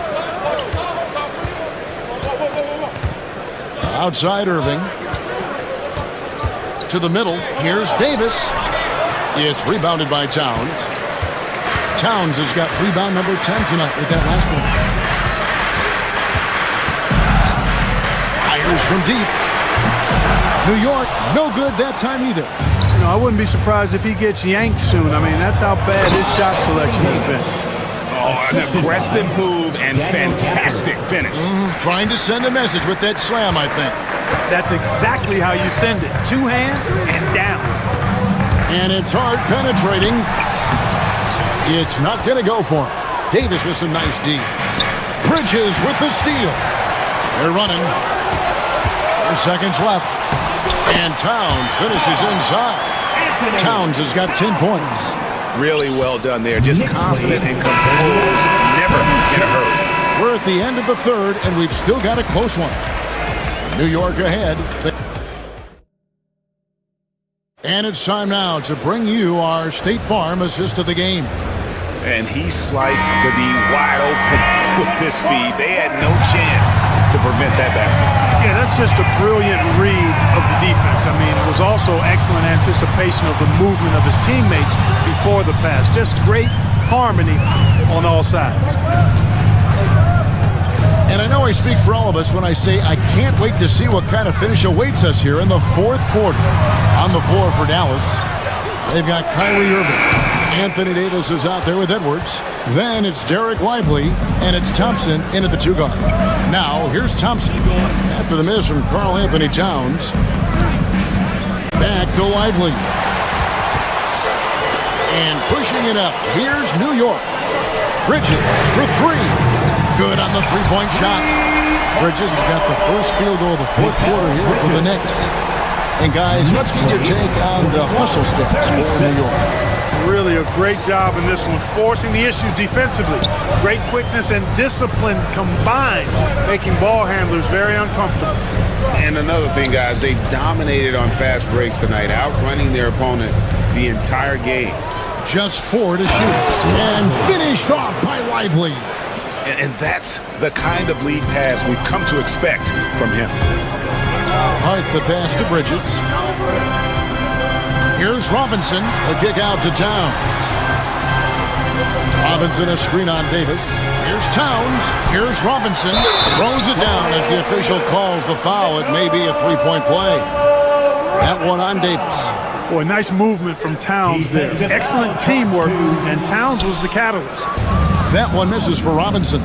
Outside Irving. To the middle. Here's Davis. It's rebounded by Towns. Towns has got rebound number 10 tonight with that last one. Fires from deep. New York, no good that time either. You know, I wouldn't be surprised if he gets yanked soon. I mean, that's how bad his shot selection has been. Oh, an aggressive move and fantastic finish. Trying to send a message with that slam, I think. That's exactly how you send it. 2 hands and down. And it's Hard penetrating. It's not going to go for him. Davis with some nice D. Bridges with the steal. They're running. 4 seconds left. And Towns finishes inside. Towns has got 10 points. Really well done there. Just confident and composed. Never in a hurry. We're at the end of the third, and we've still got a close one. New York ahead. And it's time now to bring you our State Farm assist of the game. And he sliced the D wide open with his feed. They had no chance to prevent that basket. Yeah, that's just a brilliant read of the defense. I mean, it was also excellent anticipation of the movement of his teammates before the pass. Just great harmony on all sides. And I know I speak for all of us when I say I can't wait to see what kind of finish awaits us here in the fourth quarter. On the floor for Dallas, they've got Kyrie Irving. Anthony Davis is out there with Edwards. Then it's Derek Lively, and it's Thompson in at the 2 guard. Now, here's Thompson. After the miss from Karl Anthony Towns. Back to Lively. And pushing it up, here's New York. Bridges for 3. Good on the three-point shot. Bridges has got the first field goal of the fourth quarter here for the Knicks. And guys, let's get your take on the hustle stats for New York. Really a great job in this one, forcing the issue defensively. Great quickness and discipline combined, making ball handlers very uncomfortable. And another thing, guys, they dominated on fast breaks tonight, outrunning their opponent the entire game. Just 4 to shoot. And finished off by Lively. And that's the kind of lead pass we've come to expect from him. Hart the pass to Bridges. Here's Robinson, a kick out to Towns. Robinson a screen on Davis. Here's Towns. Here's Robinson. Throws it down as the official calls the foul. It may be a three-point play. That one on Davis. Boy, nice movement from Towns there. Excellent teamwork, and Towns was the catalyst. That one misses for Robinson.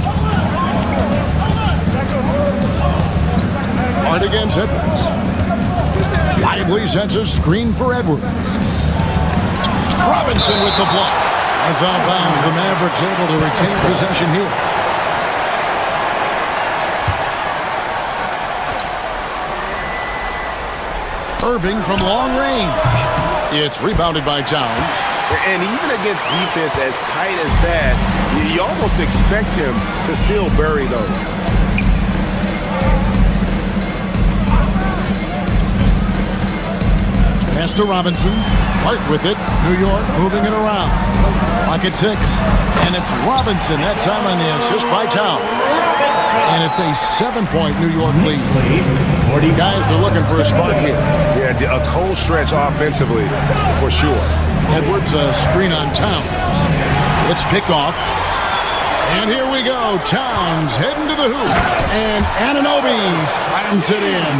Hart against Edwards. Lively sets a screen for Edwards. Robinson with the block. That's out of bounds. The Mavericks able to retain possession here. Irving from long range. It's rebounded by Towns. And even against defense as tight as that, you almost expect him to still bury those. Pass to Robinson. Hart with it. New York moving it around. Pocket 6. And it's Robinson that time on the assist by Towns. And it's a 7-point New York lead. Guys are looking for a spark here. Yeah, a cold stretch offensively for sure. Edwards a screen on Towns. It's picked off. And here we go. Towns heading to the hoop. And Anunoby slams it in.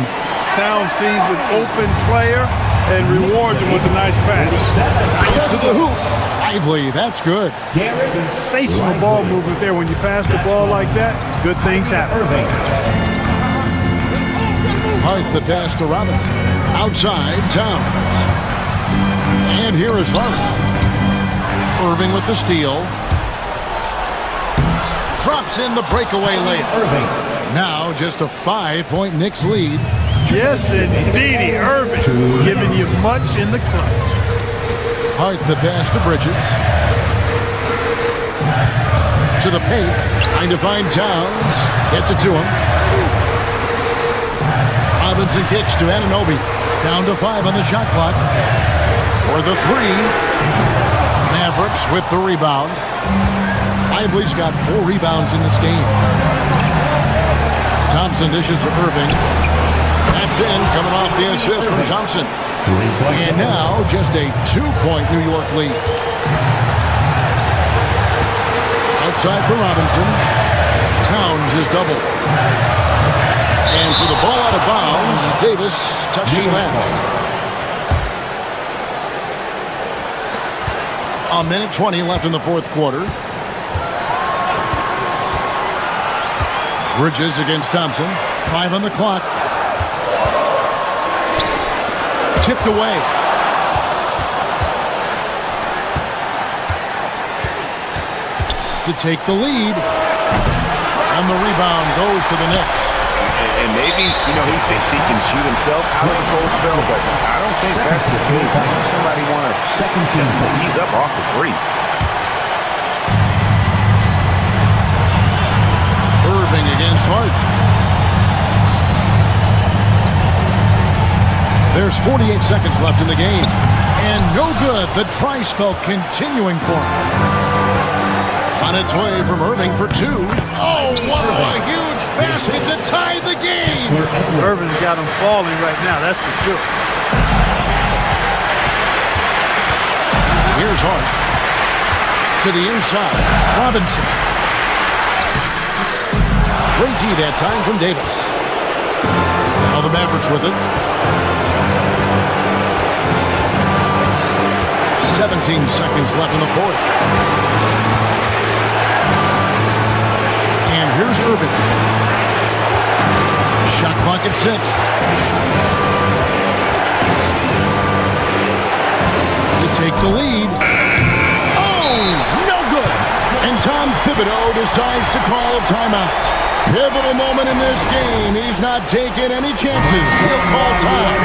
Towns sees an open player and rewards him with a nice pass. Goes to the hoop. Lively, that's good. Sensational ball movement there. When you pass the ball like that, good things happen. Hart the pass to Robinson. Outside, Towns. And here is Hart. Irving with the steal. Drops in the breakaway layup. Now just a 5-point Knicks lead. Yes, indeedy. Irving giving you much in the clutch. Hart the pass to Bridges. To the paint. Trying to find Towns. Gets it to him. Robinson kicks to Anunoby. Down to 5 on the shot clock. For the 3. Mavericks with the rebound. Lively's got 4 rebounds in this game. Thompson dishes to Irving. That's in, coming off the assist from Thompson. And now just a 2-point New York lead. Outside for Robinson. Towns is double. And for the ball out of bounds, Davis touching that. A minute 20 left in the fourth quarter. Bridges against Thompson. 5 on the clock. Tipped away. To take the lead. And the rebound goes to the Knicks. And maybe, he thinks he can shoot himself out of the cold spell, but I don't think that's the case. Maybe somebody want to ease up off the threes. Irving against Hart. There's 48 seconds left in the game. And no good. The try spell continuing for him. On its way from Irving for 2. Oh, wow, a huge basket to tie the game. Irving's got him falling right now, that's for sure. Here's Hart. To the inside. Robinson. Great D that time from Davis. Now the Mavericks with it. 17 seconds left in the fourth. And here's Irving. Shot clock at 6. To take the lead. Oh, no good. And Tom Thibodeau decides to call a timeout. Pivotal moment in this game. He's not taking any chances. He'll call time.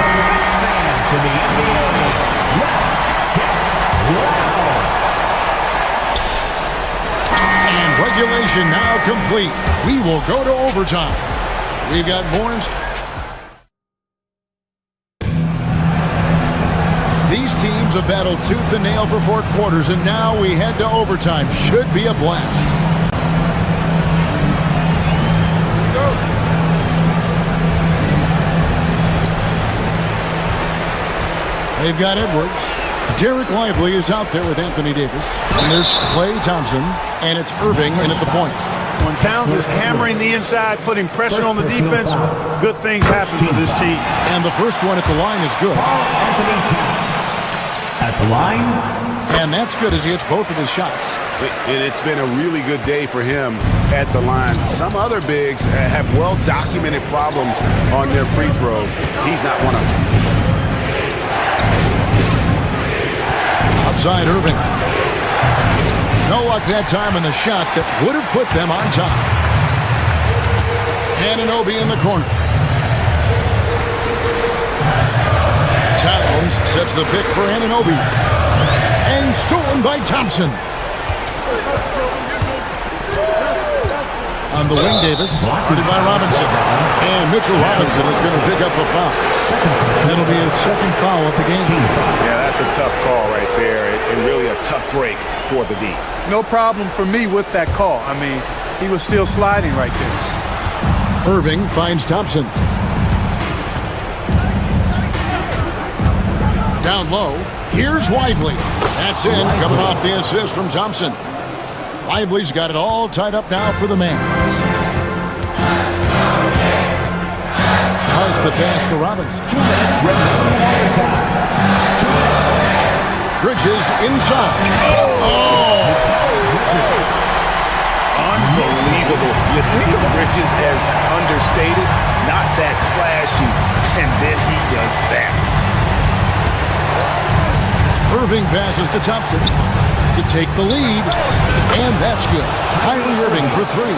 And regulation now complete. We will go to overtime. We've got more. These teams have battled tooth and nail for 4 quarters, and now we head to overtime. Should be a blast. They've got Edwards. Derek Lively is out there with Anthony Davis. And there's Klay Thompson, and it's Irving in at the point. When Towns is hammering the inside, putting pressure on the defense, good things happen for this team. And the first one at the line is good. Anthony Towns at the line. And that's good as he hits both of his shots. It's been a really good day for him at the line. Some other bigs have well-documented problems on their free throws. He's not one of them. Outside Irving. No luck that time in the shot that would have put them on top. Anunoby in the corner. Towns sets the pick for Anunoby. And stolen by Thompson. On the wing, Davis. Guarded by Robinson. And Mitchell Robinson is going to pick up the foul. That'll be his second foul of the game. Yeah, that's a tough call right there. And really a tough break for the D. No problem for me with that call. I mean, he was still sliding right there. Irving finds Thompson. Down low. Here's Lively. That's in, coming off the assist from Thompson. Lively's got it all tied up now for the Mavs. Hart the pass to Robinson. Bridges inside. Oh! Unbelievable. You think of Bridges as understated, not that flashy, and then he does that. Irving passes to Thompson to take the lead, and that's good. Kyrie Irving for 3.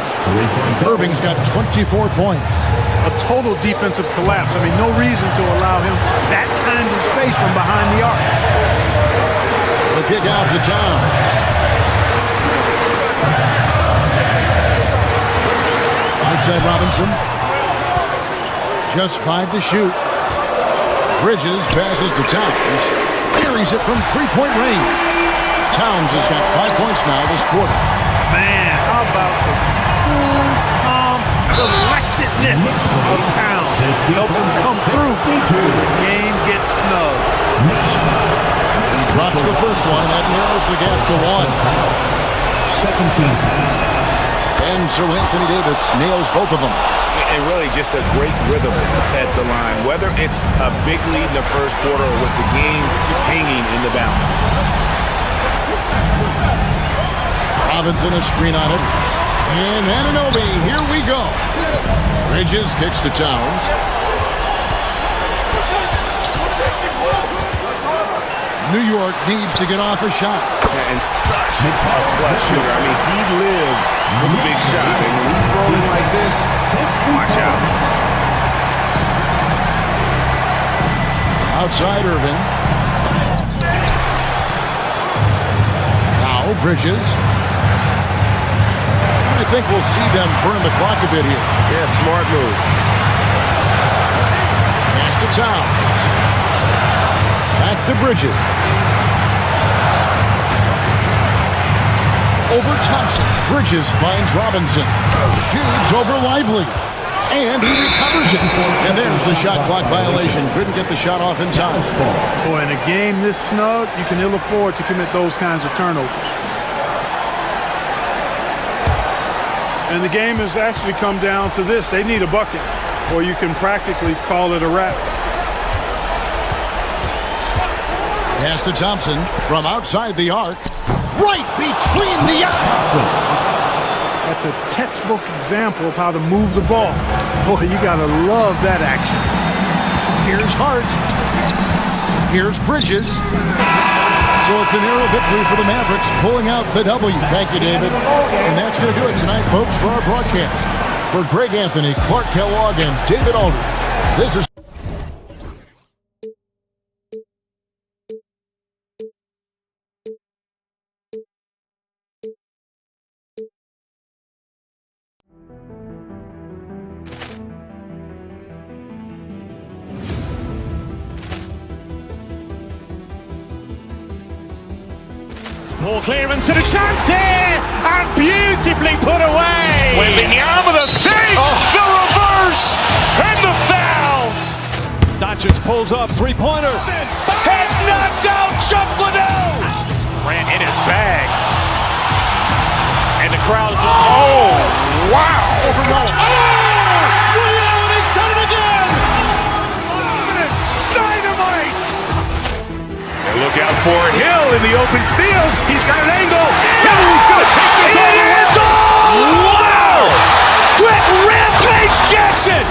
Irving's got 24 points. A total defensive collapse. I mean, no reason to allow him that kind of space from behind the arc. The kick out to Towns. Outside Robinson. Just 5 to shoot. Bridges passes to Towns. Carries it from 3-point range. Towns has got 5 points now this quarter. Man, how about the cool, calm collectedness of Towns. Helps him come through. The game gets snug. He drops the first one. That narrows the gap to 1. Second team. And so Anthony Davis nails both of them. And really just a great rhythm at the line, whether it's a big lead in the first quarter or with the game hanging in the balance. Robinson a screen on it. And Anunoby, here we go. Bridges kicks to Towns. New York needs to get off a shot. And such a clutch shooter. I mean, he lives with a big shot. And when he's rolling like this, watch out. Outside Irving. Now Bridges. I think we'll see them burn the clock a bit here. Yeah, smart move. Pass to Towns. Back to Bridges. Over Thompson. Bridges finds Robinson. Shoots over Lively. And he recovers it. And there's the shot clock violation. Couldn't get the shot off in time. Boy, in a game this snug, you can ill afford to commit those kinds of turnovers. And the game has actually come down to this. They need a bucket, or you can practically call it a wrap. Pass to Thompson from outside the arc. Right between the eyes. That's a textbook example of how to move the ball. Boy, you got to love that action. Here's Hart. Here's Bridges. So it's a narrow victory for the Mavericks, pulling out the W. Thank you, David. And that's going to do it tonight, folks, for our broadcast. For Greg Anthony, Clark Kellogg, and David Aldridge, this is... Poor clearance and a chance here, and beautifully put away. Wembanyama the save, the reverse, and the foul. Doncic pulls up, three-pointer. Has knocked out Chuck Liddell. Ran in his bag. And the crowd is... Oh, wow. He's done it again. Dynamite. And look out for Hill in the open field. He's got an angle. Hill's going to take this all the way. Wow! Quick Rampage Jackson.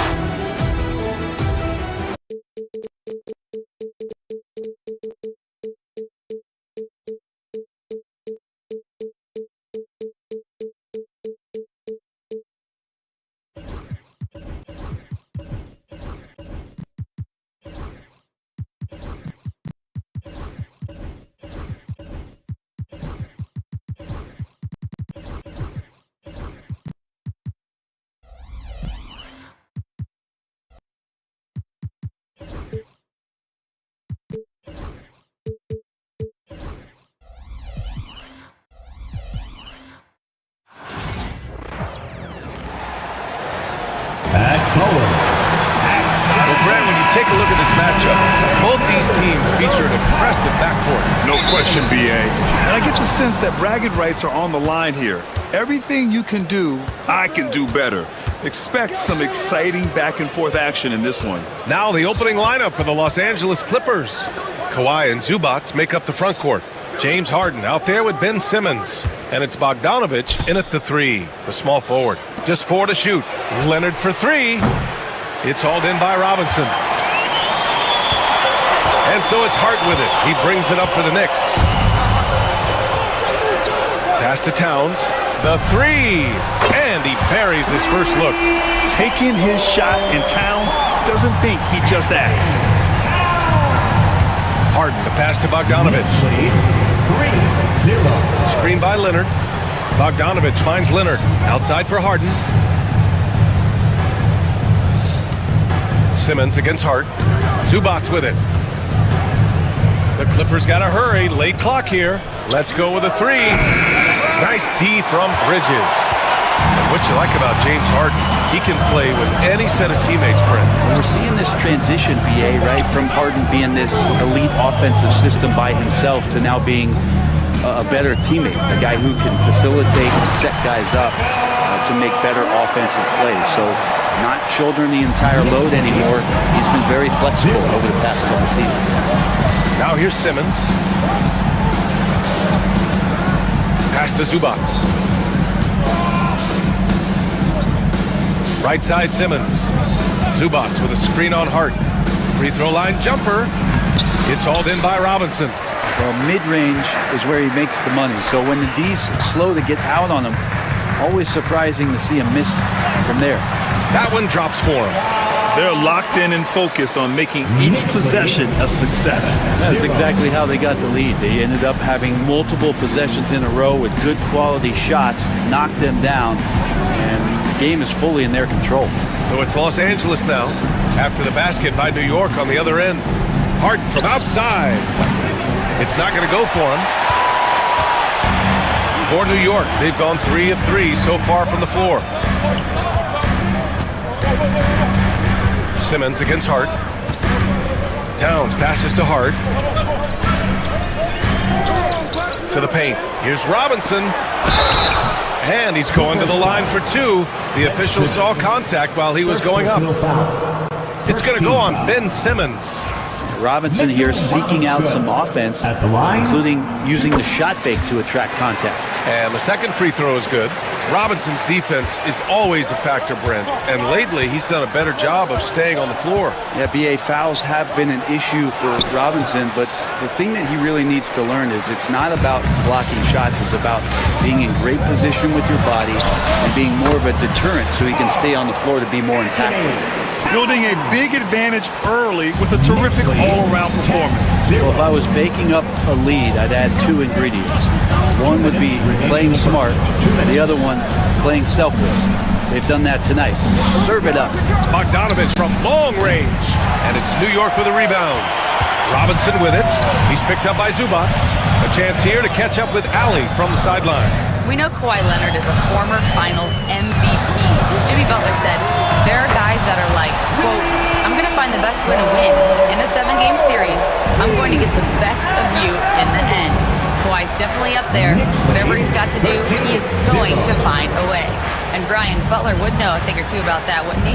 Well, Brad, when you take a look at this matchup, both these teams feature an impressive backcourt. No question, B.A. And I get the sense that bragging rights are on the line here. Everything you can do, I can do better. Expect some exciting back-and-forth action in this one. Now the opening lineup for the Los Angeles Clippers. Kawhi and Zubats make up the front court. James Harden out there with Ben Simmons. And it's Bogdanovich in at the three, the small forward. Just 4 to shoot. Leonard for 3. It's hauled in by Robinson. And so it's Hart with it. He brings it up for the Knicks. Pass to Towns. The 3. And he parries his first look. Taking his shot, and Towns doesn't think, he just acts. Harden, the pass to Bogdanovich. 3-0. Screen by Leonard. Bogdanovich finds Leonard. Outside for Harden. Simmons against Hart. Zubats with it. The Clippers got to hurry. Late clock here. Let's go with a 3. Nice D from Bridges. And what you like about James Harden, he can play with any set of teammates, Brent. We're seeing this transition, BA, right, from Harden being this elite offensive system by himself to now being a better teammate, a guy who can facilitate and set guys up to make better offensive plays. So not shouldering the entire load anymore. He's been very flexible over the past couple seasons. Now here's Simmons. Pass to Zubats. Right side Simmons. Zubats with a screen on Hart. Free throw line jumper. It's hauled in by Robinson. Well, mid-range is where he makes the money. So when the D's slow to get out on him, always surprising to see him miss from there. That one drops for him. They're locked in and focused on making each possession a success. That's exactly how they got the lead. They ended up having multiple possessions in a row with good quality shots, knocked them down, and the game is fully in their control. So it's Los Angeles now, after the basket by New York on the other end. Harden from outside. It's not going to go for him. For New York, they've gone 3 of 3 so far from the floor. Simmons against Hart. Towns passes to Hart. To the paint. Here's Robinson. And he's going to the line for two. The official saw contact while he was going up. It's going to go on Ben Simmons. Robinson here seeking out some offense, including using the shot fake to attract contact. And the second free throw is good. Robinson's defense is always a factor, Brent. And lately, he's done a better job of staying on the floor. Yeah, B.A., fouls have been an issue for Robinson, but the thing that he really needs to learn is it's not about blocking shots. It's about being in great position with your body and being more of a deterrent so he can stay on the floor to be more impactful. Building a big advantage early with a terrific all-around performance. Well, if I was baking up a lead, I'd add two ingredients. One would be playing smart, the other one playing selfless. They've done that tonight. Serve it up. Bogdanovich from long range. And it's New York with a rebound. Robinson with it. He's picked up by Zubac. A chance here to catch up with Ali from the sideline. We know Kawhi Leonard is a former Finals MVP. Jimmy Butler said, there are guys that are like, quote, I'm going to find the best way to win. In a 7-game series, I'm going to get the best of you in the end. Kawhi's definitely up there. Whatever he's got to do, he is going to find a way. And Brian, Butler would know a thing or two about that, wouldn't he?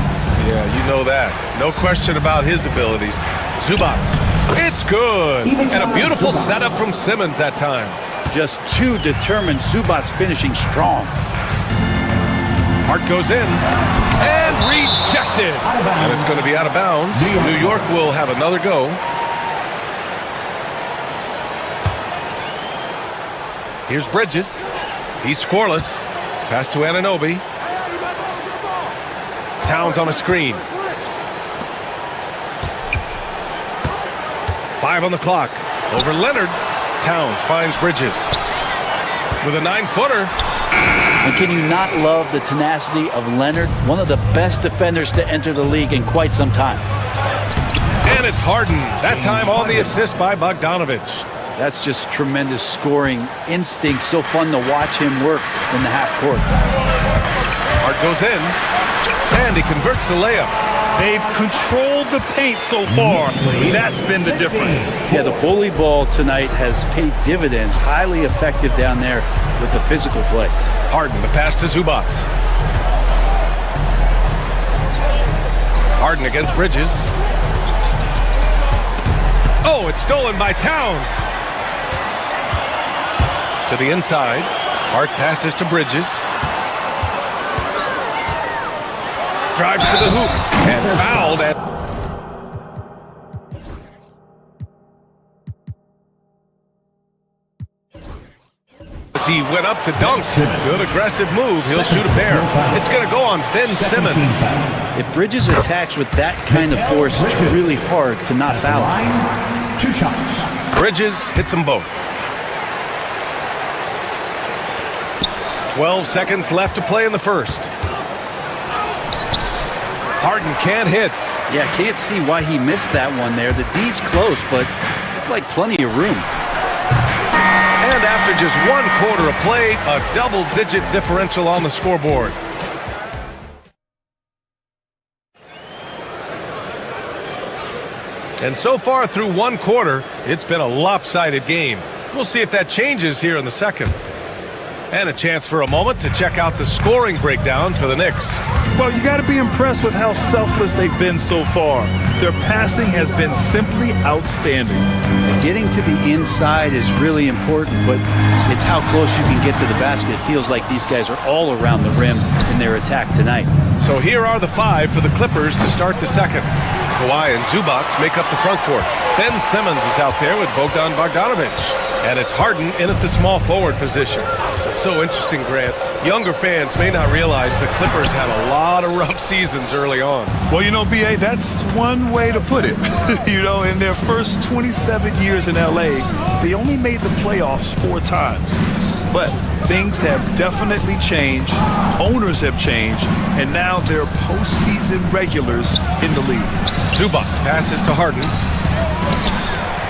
Yeah, you know that. No question about his abilities. Zubac. It's good. And a beautiful setup from Simmons that time. Just too determined. Zubac finishing strong. Hart goes in. And rejected. And it's going to be out of bounds. New York will have another go. Here's Bridges. He's scoreless. Pass to Anunoby. Towns on a screen. 5 on the clock. Over Leonard. Towns finds Bridges. With a 9-footer. And can you not love the tenacity of Leonard? One of the best defenders to enter the league in quite some time. And it's Harden. That time on the assist by Bogdanovich. That's just tremendous scoring instinct. So fun to watch him work in the half court. Hart goes in. And he converts the layup. They've controlled the paint so far. That's been the difference. Yeah, the bully ball tonight has paid dividends. Highly effective down there with the physical play. Harden, the pass to Zubac. Harden against Bridges. Oh, it's stolen by Towns. To the inside. Hart passes to Bridges. Drives to the hoop and fouled at. As he went up to dunk. Good aggressive move. He'll shoot a pair. It's going to go on Ben Simmons. If Bridges attacks with that kind of force, it's really hard to not foul him. 2 shots. Bridges hits them both. 12 seconds left to play in the first. Harden can't hit. Yeah, can't see why he missed that one there. The D's close, but looked like plenty of room. And after just 1 quarter of play, a double-digit differential on the scoreboard. And so far through 1 quarter, it's been a lopsided game. We'll see if that changes here in the second. And a chance for a moment to check out the scoring breakdown for the Knicks. Well, you got to be impressed with how selfless they've been so far. Their passing has been simply outstanding. Getting to the inside is really important, but it's how close you can get to the basket. It feels like these guys are all around the rim in their attack tonight. So here are the 5 for the Clippers to start the second. Kawhi and Zubac make up the front court. Ben Simmons is out there with Bogdan Bogdanovich. And it's Harden in at the small forward position. It's so interesting, Grant. Younger fans may not realize the Clippers had a lot of rough seasons early on. Well, you know, B.A., that's one way to put it. You know, in their first 27 years in L.A., they only made the playoffs 4 times. But things have definitely changed. Owners have changed. And now they're postseason regulars in the league. Zubac passes to Harden.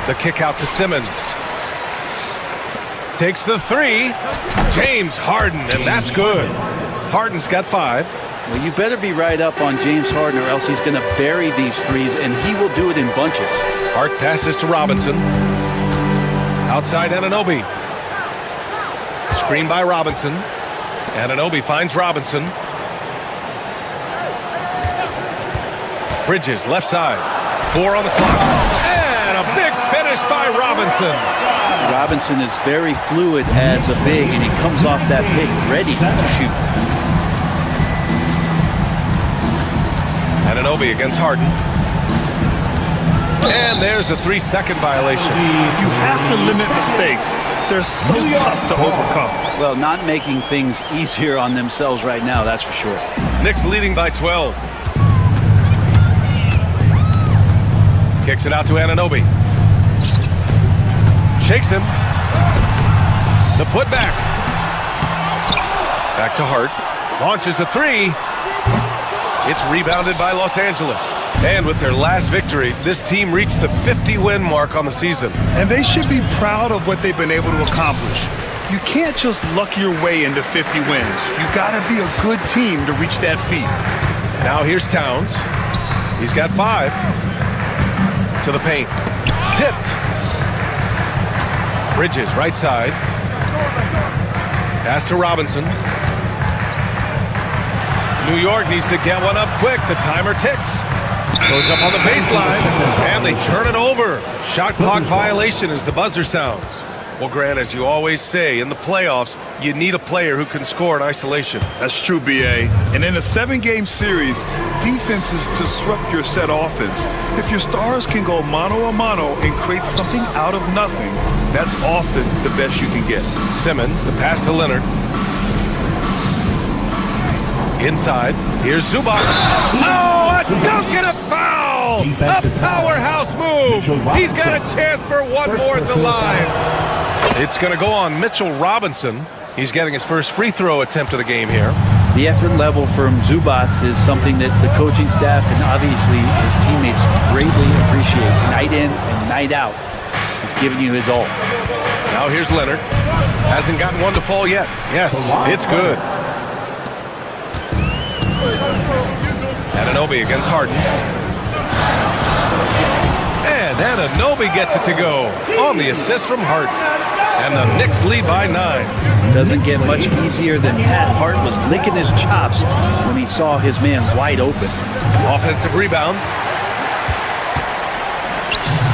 The kick out to Simmons. Takes the 3. James Harden, and that's good. Harden's got 5. Well, you better be right up on James Harden or else he's going to bury these threes, and he will do it in bunches. Hart passes to Robinson. Outside Anunoby. Screen by Robinson. Anunoby finds Robinson. Bridges, left side. 4 on the clock. And a big finish by Robinson. Robinson is very fluid as a big, and he comes off that pick ready to shoot. Anunoby against Harden. And there's a 3-second violation. You have to limit mistakes. They're so tough to overcome. Well, not making things easier on themselves right now, that's for sure. Knicks leading by 12. Kicks it out to Anunoby. Shakes him. The putback. Back to Hart. Launches a 3. It's rebounded by Los Angeles. And with their last victory, this team reached the 50-win mark on the season. And they should be proud of what they've been able to accomplish. You can't just luck your way into 50 wins. You gotta be a good team to reach that feat. Now here's Towns. He's got 5. To the paint. Tipped. Bridges, right side. Pass to Robinson. New York needs to get one up quick. The timer ticks. Goes up on the baseline, and they turn it over. Shot clock violation as the buzzer sounds. Well, Grant, as you always say, in the playoffs, you need a player who can score in isolation. That's true, B.A. And in a 7-game series, defense is to disrupt your set offense. If your stars can go mano-a-mano and create something out of nothing, that's often the best you can get. Simmons, the pass to Leonard. Inside, here's Zubac. Oh, a dunk and a foul! A powerhouse move! He's got a chance for one more at the line. It's going to go on Mitchell Robinson. He's getting his first free throw attempt of the game here. The effort level from Zubac is something that the coaching staff and obviously his teammates greatly appreciate. Night in and night out, he's giving you his all. Now here's Leonard. Hasn't gotten one to fall yet. Yes, it's good. Anunoby against Harden. And Anunoby gets it to go on the assist from Hart. And the Knicks lead by 9. Doesn't get much easier than that. Hart was licking his chops when he saw his man wide open. Offensive rebound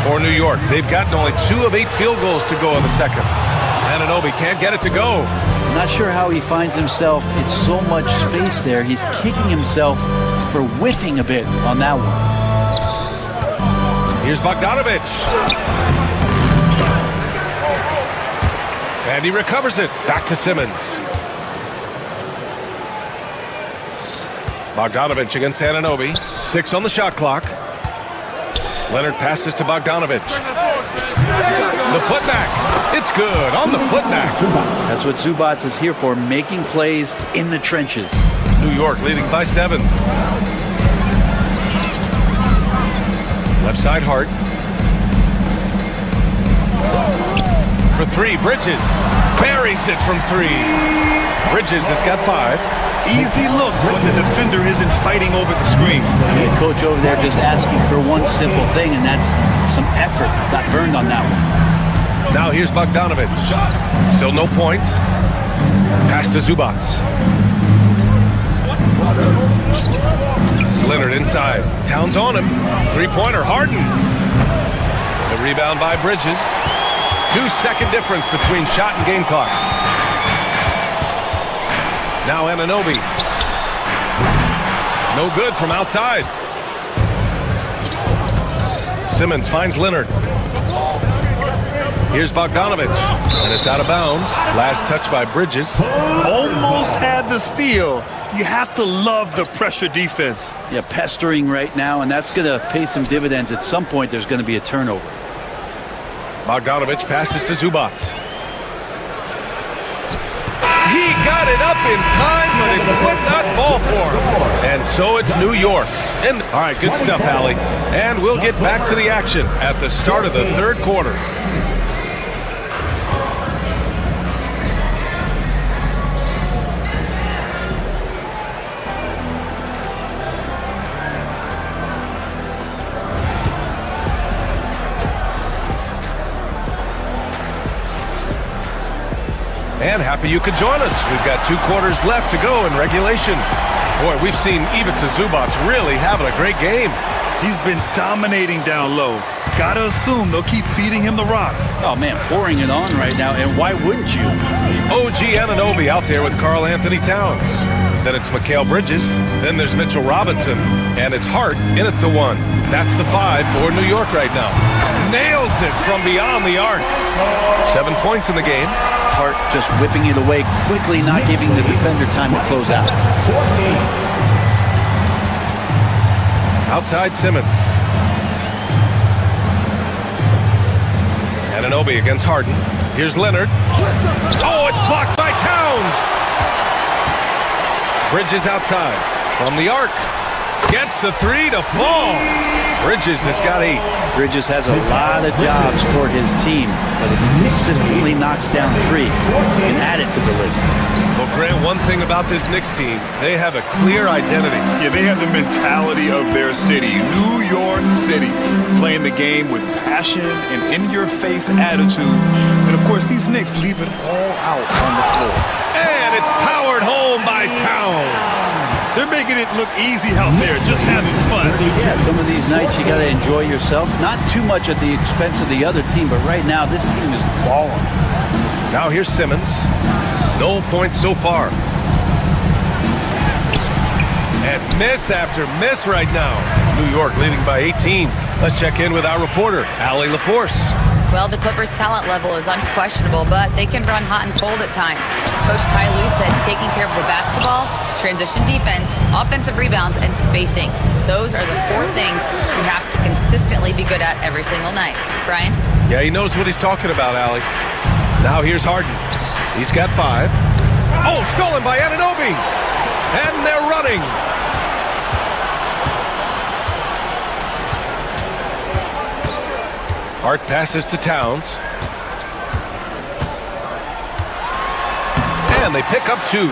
for New York. They've gotten only 2 of 8 field goals to go in the second. Anunoby can't get it to go. I'm not sure how he finds himself. It's so much space there. He's kicking himself for whiffing a bit on that one. Here's Bogdanovich. And he recovers it. Back to Simmons. Bogdanovich against Anunoby. 6 on the shot clock. Leonard passes to Bogdanovich. The putback. It's good on the putback. That's what Zubac is here for, making plays in the trenches. New York leading by 7. Left side Hart. For 3, Bridges. Buries it from 3. Bridges has got 5. Easy look when the defender isn't fighting over the screen. The coach over there just asking for one simple thing, and that's some effort. Got burned on that one. Now here's Bogdanovich. Still no points. Pass to Zubac. Leonard inside. Towns on him. 3-pointer. Harden. The rebound by Bridges. 2-second difference between shot and game clock. Now Anunoby. No good from outside. Simmons finds Leonard. Here's Bogdanovich. And it's out of bounds. Last touch by Bridges. Almost had the steal. You have to love the pressure defense. Yeah, pestering right now, and that's going to pay some dividends. At some point, there's going to be a turnover. Bogdanovich passes to Zubac. He got it up in time, but it could not fall for him. And so it's New York. And all right, good stuff, Allie. And we'll get back to the action at the start of the 3rd quarter. And happy you could join us. We've got 2 quarters left to go in regulation. Boy, we've seen Ivica Zubac really having a great game. He's been dominating down low. Gotta assume they'll keep feeding him the rock. Oh, man, pouring it on right now, and why wouldn't you? OG Anunoby out there with Karl Anthony Towns. Then it's Mikal Bridges. Then there's Mitchell Robinson. And it's Hart in at the 1. That's the 5 for New York right now. Nails it from beyond the arc. 7 points in the game. Hart just whipping it away quickly, not giving the defender time to close out. 14. Outside Simmons. Anunoby against Harden. Here's Leonard. Oh, it's blocked by Towns. Bridges outside from the arc. Gets the 3 to fall. Bridges has got 8. Bridges has a lot of jobs for his team, but if he consistently knocks down 3, he can add it to the list. Well, Grant, one thing about this Knicks team, they have a clear identity. Yeah, they have the mentality of their city, New York City, playing the game with passion and in-your-face attitude. And, of course, these Knicks leave it all out on the floor. And it's powered home by Towns. They're making it look easy out there, just having fun. Yeah, some of these nights you got to enjoy yourself. Not too much at the expense of the other team, but right now this team is balling. Now here's Simmons. No points so far. And miss after miss right now. New York leading by 18. Let's check in with our reporter, Allie LaForce. Well, the Clippers' talent level is unquestionable, but they can run hot and cold at times. Coach Ty Lue said taking care of the basketball, transition defense, offensive rebounds, and spacing. Those are the 4 things you have to consistently be good at every single night. Brian? Yeah, he knows what he's talking about, Allie. Now here's Harden. He's got 5. Oh, stolen by Anunoby. And they're running. Hart passes to Towns. And they pick up 2.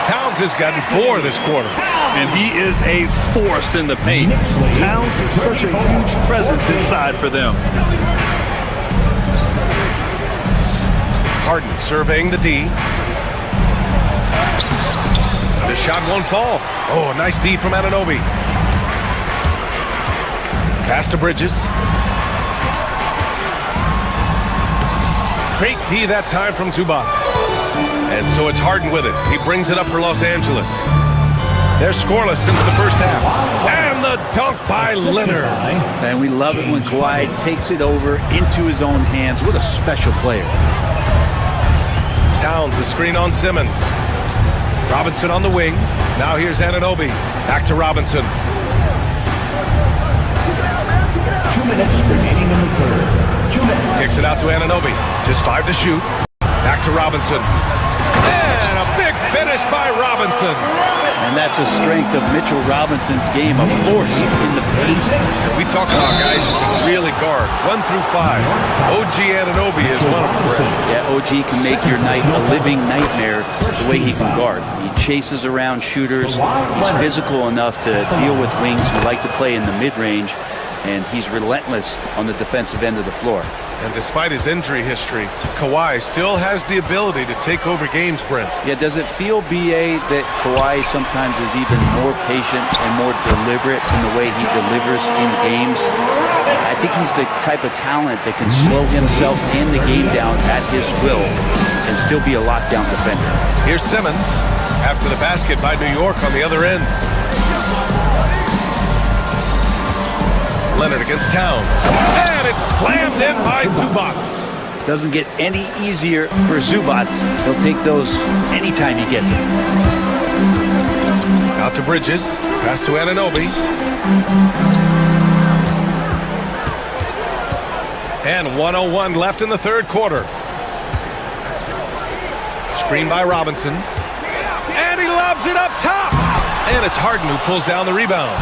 Towns has gotten 4 this quarter. And he is a force in the paint. Towns is such a huge presence inside for them. Harden surveying the D. The shot won't fall. Oh, nice D from Anunoby. Pass to Bridges. Great D that time from Zubac. And so it's Harden with it. He brings it up for Los Angeles. They're scoreless since the first half. And the dunk by Leonard. And we love it when Kawhi takes it over into his own hands. What a special player. Towns, a screen on Simmons. Robinson on the wing. Now here's Anunoby. Back to Robinson. 2 minutes remaining in the third. 2 minutes. Kicks it out to Anunoby. Just 5 to shoot. Back to Robinson. And a big finish by Robinson. And that's a strength of Mitchell Robinson's game, a force in the paint. We talk about guys who can really guard 1 through 5. OG Anunoby is one of them. Yeah, OG can make your night a living nightmare the way he can guard. He chases around shooters. He's physical enough to deal with wings who like to play in the mid-range. And he's relentless on the defensive end of the floor. And despite his injury history, Kawhi still has the ability to take over games, Brent. Yeah, does it feel, BA, that Kawhi sometimes is even more patient and more deliberate in the way he delivers in games? I think he's the type of talent that can slow himself and the game down at his will and still be a lockdown defender. Here's Simmons after the basket by New York on the other end. Leonard against Towns. And it slams in by Zubac. Doesn't get any easier for Zubac. He'll take those anytime he gets it. Out to Bridges. Pass to Anunoby. And 1:01 left in the third quarter. Screen by Robinson. And he lobs it up top. And it's Harden who pulls down the rebound.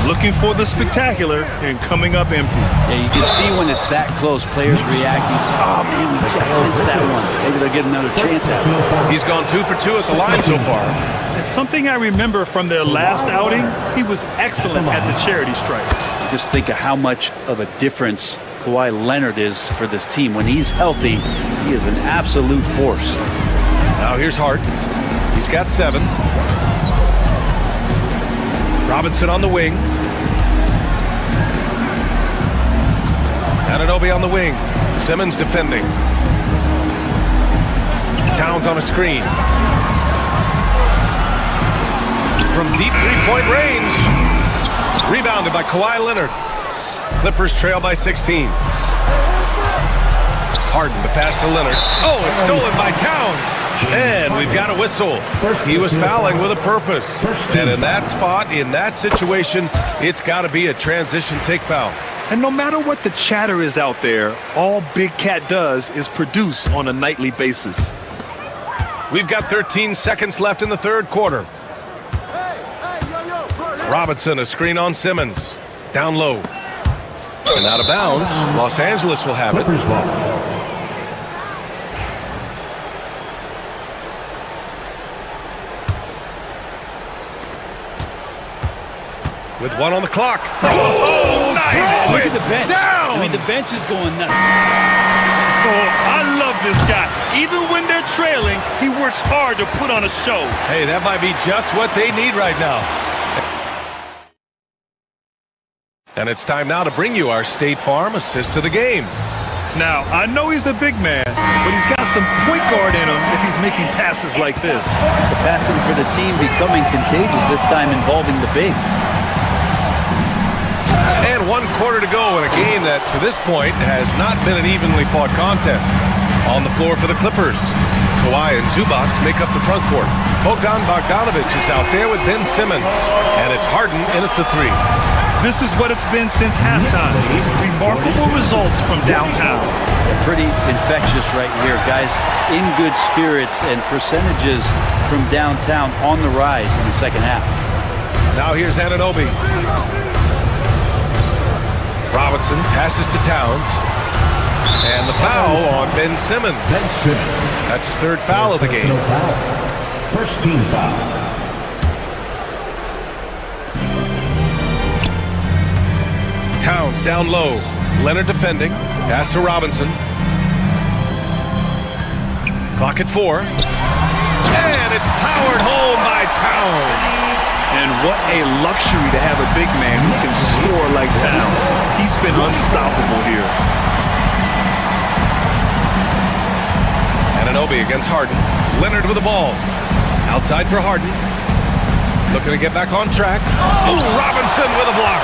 Looking for the spectacular and coming up empty. Yeah, you can see when it's that close, players reacting. Oh, man, we just missed that one. Maybe they'll get another chance at it. He's gone 2 for 2 at the line so far. Something I remember from their last outing, he was excellent at the charity stripe. Just think of how much of a difference Kawhi Leonard is for this team. When he's healthy, he is an absolute force. Now here's Hart. He's got 7. Robinson on the wing. Anunoby on the wing. Simmons defending. Towns on a screen. From deep three-point range. Rebounded by Kawhi Leonard. Clippers trail by 16. Harden, the pass to Leonard. Oh, it's stolen by Towns. And we've got a whistle. He was fouling with a purpose. And in that spot, in that situation, it's got to be a transition take foul. And no matter what the chatter is out there, all Big Cat does is produce on a nightly basis. We've got 13 seconds left in the third quarter. Robinson, a screen on Simmons. Down low. And out of bounds. Los Angeles will have it. With 1 on the clock. Oh, nice. Look at the bench. Down. I mean, the bench is going nuts. Oh, I love this guy. Even when they're trailing, he works hard to put on a show. Hey, that might be just what they need right now. And it's time now to bring you our State Farm assist to the game. Now, I know he's a big man, but he's got some point guard in him if he's making passes like this. The passing for the team becoming contagious, this time involving the big. And 1 quarter to go in a game that, to this point, has not been an evenly fought contest. On the floor for the Clippers, Kawhi and Zubac make up the front court. Bogdanovich is out there with Ben Simmons. And it's Harden in at the 3. This is what it's been since halftime. Remarkable results from downtown. Pretty infectious right here, guys. In good spirits and percentages from downtown on the rise in the second half. Now here's Anunoby. Robinson passes to Towns. And the foul on Ben Simmons. That's his 3rd foul of the game. First team foul. Towns down low. Leonard defending. Pass to Robinson. Clock at 4. And it's powered home by Towns. And what a luxury to have a big man who can score like Towns. He's been unstoppable here. Anunoby against Harden. Leonard with the ball. Outside for Harden. Looking to get back on track. Oh, Robinson with a block.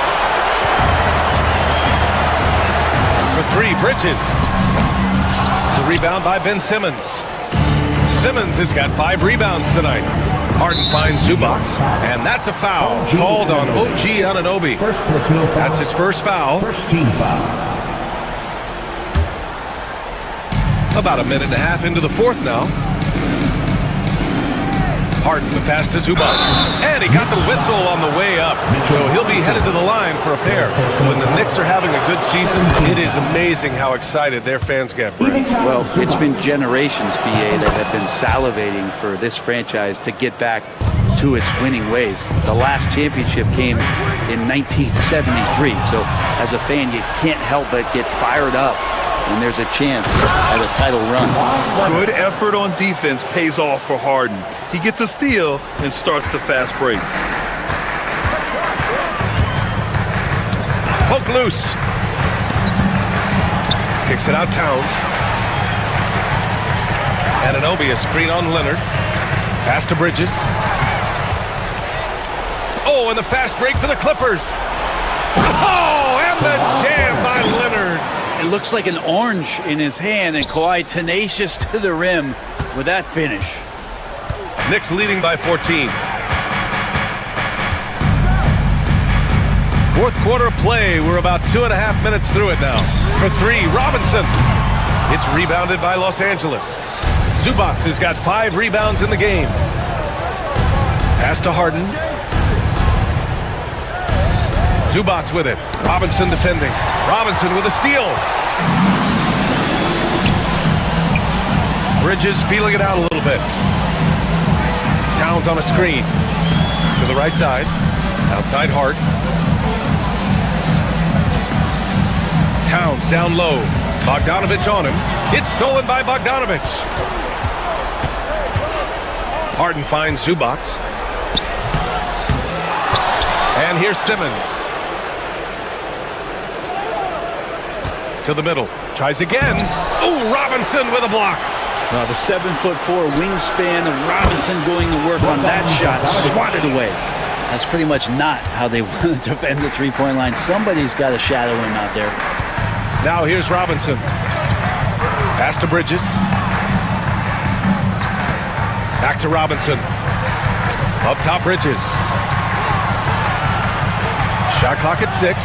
For 3, Bridges. The rebound by Ben Simmons. Simmons has got 5 rebounds tonight. Harden finds Zubac, and that's a foul called on OG Anunoby. That's his 1st foul. First team foul. About a minute and a half into the 4th now. Harden the pass to Zubac. And he got the whistle on the way up. So he'll be headed to the line for a pair. When the Knicks are having a good season, it is amazing how excited their fans get, Brett. Well, it's been generations, BA, that have been salivating for this franchise to get back to its winning ways. The last championship came in 1973. So as a fan, you can't help but get fired up when there's a chance at a title run. Good effort on defense pays off for Harden. He gets a steal and starts the fast break. Poke loose. Kicks it out Towns. Anunoby, a screen on Leonard. Pass to Bridges. Oh, and the fast break for the Clippers. Oh, and the jam by Leonard. It looks like an orange in his hand, and Kawhi tenacious to the rim with that finish. Knicks leading by 14. 4th quarter of play. We're about 2.5 minutes through it now. For 3, Robinson. It's rebounded by Los Angeles. Zubac has got 5 rebounds in the game. Pass to Harden. Zubac with it. Robinson defending. Robinson with a steal. Bridges feeling it out a little bit. Towns on a screen. To the right side. Outside Hart. Towns down low. Bogdanovich on him. It's stolen by Bogdanovich. Harden finds Zubats. And here's Simmons. To the middle. Tries again. Oh, Robinson with a block. Well, the 7'4" wingspan of Robinson going to work on that shot. Swatted away. That's pretty much not how they want to defend the three-point line. Somebody's got to shadow him out there. Now here's Robinson. Pass to Bridges. Back to Robinson. Up top, Bridges. Shot clock at 6.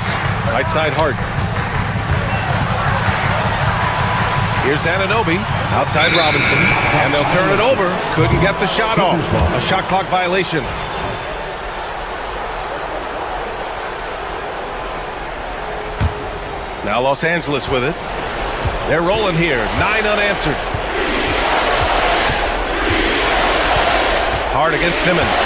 Right side, Harden. Here's Anunoby. Outside Robinson. And they'll turn it over. Couldn't get the shot off. A shot clock violation. Now Los Angeles with it. They're rolling here. 9 unanswered. Hard against Simmons.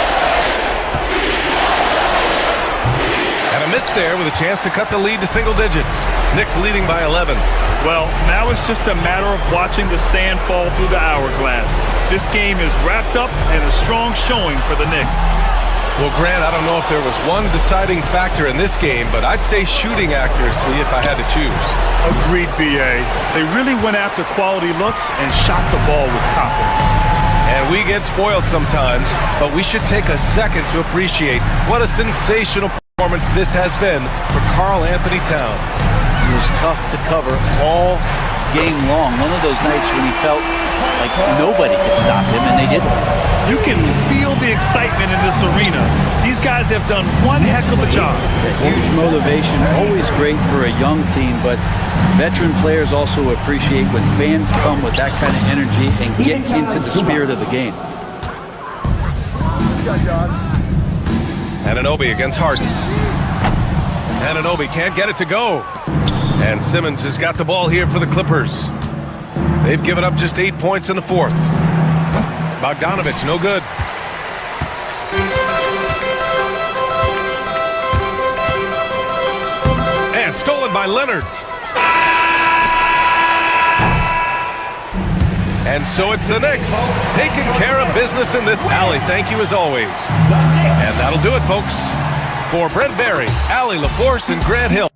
And a miss there with a chance to cut the lead to single digits. Knicks leading by 11. Well, now it's just a matter of watching the sand fall through the hourglass. This game is wrapped up and a strong showing for the Knicks. Well, Grant, I don't know if there was one deciding factor in this game, but I'd say shooting accuracy if I had to choose. Agreed, B.A. They really went after quality looks and shot the ball with confidence. And we get spoiled sometimes, but we should take a second to appreciate what a sensational performance this has been for Karl Anthony Towns. It was tough to cover all game long. One of those nights when he felt like nobody could stop him, and they didn't. You can feel the excitement in this arena. These guys have done one heck of a job. A huge motivation, always great for a young team, but veteran players also appreciate when fans come with that kind of energy and get into the spirit of the game. Anunoby against Harden. Anunoby can't get it to go. And Simmons has got the ball here for the Clippers. They've given up just 8 points in the fourth. Bogdanovich, no good. And stolen by Leonard. And so it's the Knicks taking care of business in this alley. Thank you as always. And that'll do it, folks. For Brent Barry, Allie LaForce, and Grant Hill.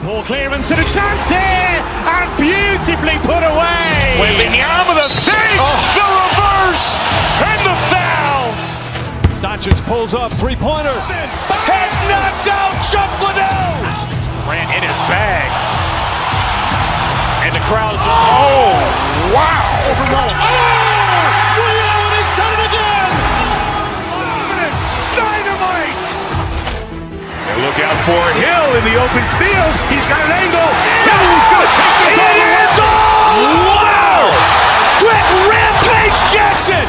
Poor clearance and a chance here, and beautifully put away. Wembanyama the save, the reverse, and the foul. Doncic pulls up, three-pointer. Has knocked out Chuck Liddell. Ran in his bag. And the crowd is, oh, wow. Ray Allen has done it again. Dynamite. And look out for Hill in the open field. He's got an angle. Hill's going to take this all the way. Wow. Quick Rampage Jackson.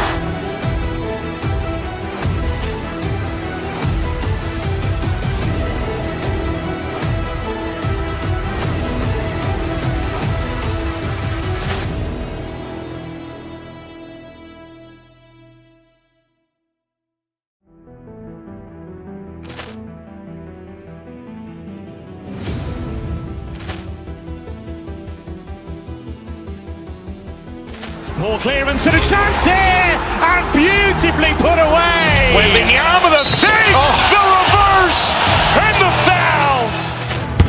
Poor clearance and a chance here, and beautifully put away. Wembanyama the save, the reverse, and the foul.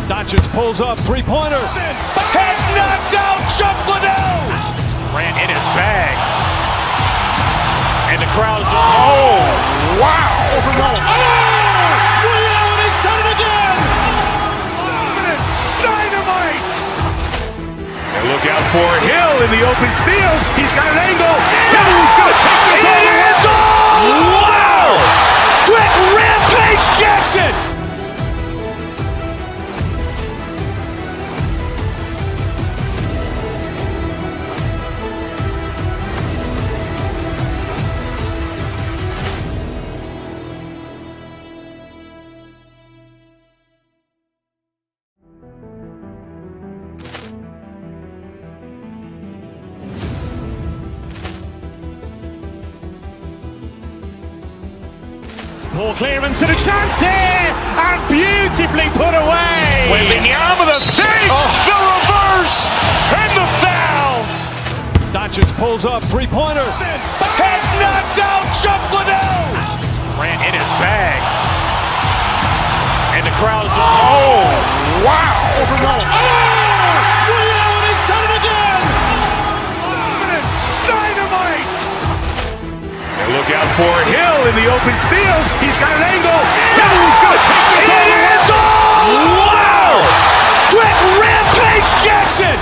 Doncic pulls up, three-pointer. Has knocked out Chuck Liddell. Ran in his bag. And the crowd is, oh, wow. Ray Allen has done it again. Dynamite. And look out for Hill in the open field. He's got an angle. Hill's going to take this all the way. Wow. Quick Rampage Jackson. Poor clearance and a chance here, and beautifully put away. Wembanyama the save, the reverse, and the foul. Doncic pulls up, three-pointer. Has knocked out Chuck Liddell. Grant in his bag. And the crowd is, oh, wow. Ray Allen has done it again. Dynamite. And look out for Hill in the open field. He's got an angle. He's going to take this all the way. Wow! Quick Rampage Jackson.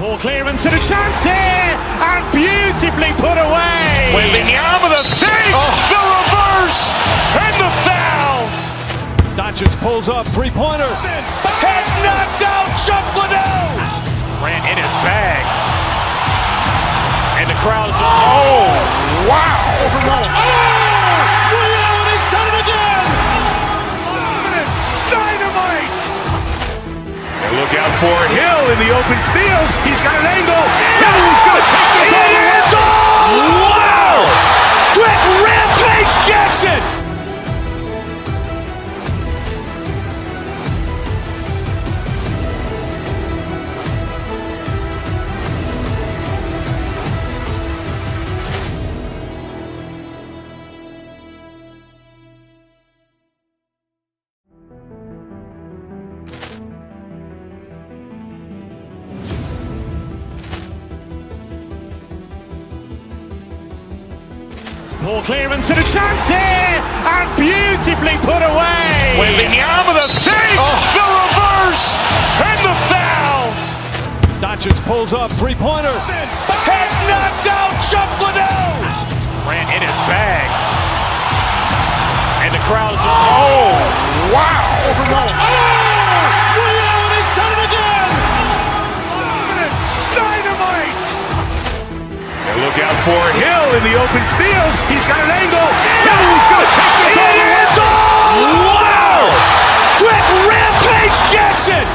Poor clearance and a chance here, and beautifully put away. Wembanyama the save, the reverse, and the foul. Doncic pulls up, three-pointer. Has knocked out Chuck Liddell. Grant in his bag. And the crowd is, oh, wow. Ray Allen has done it again. Dynamite. And look out for Hill in the open field. He's got an angle. He's going to take this all the way. Wow! Quick Rampage Jackson. Poor clearance and a chance here, and beautifully put away. Wembanyama the save, the reverse, and the foul. Doncic pulls up, three-pointer. Has knocked out Chuck Liddell. Grant in his bag. And the crowd is, oh, wow. Ray Allen has done it again. Dynamite. And look out for Hill in the open field. He's got an angle. He's going to take this all the way. Wow! Quick Rampage Jackson.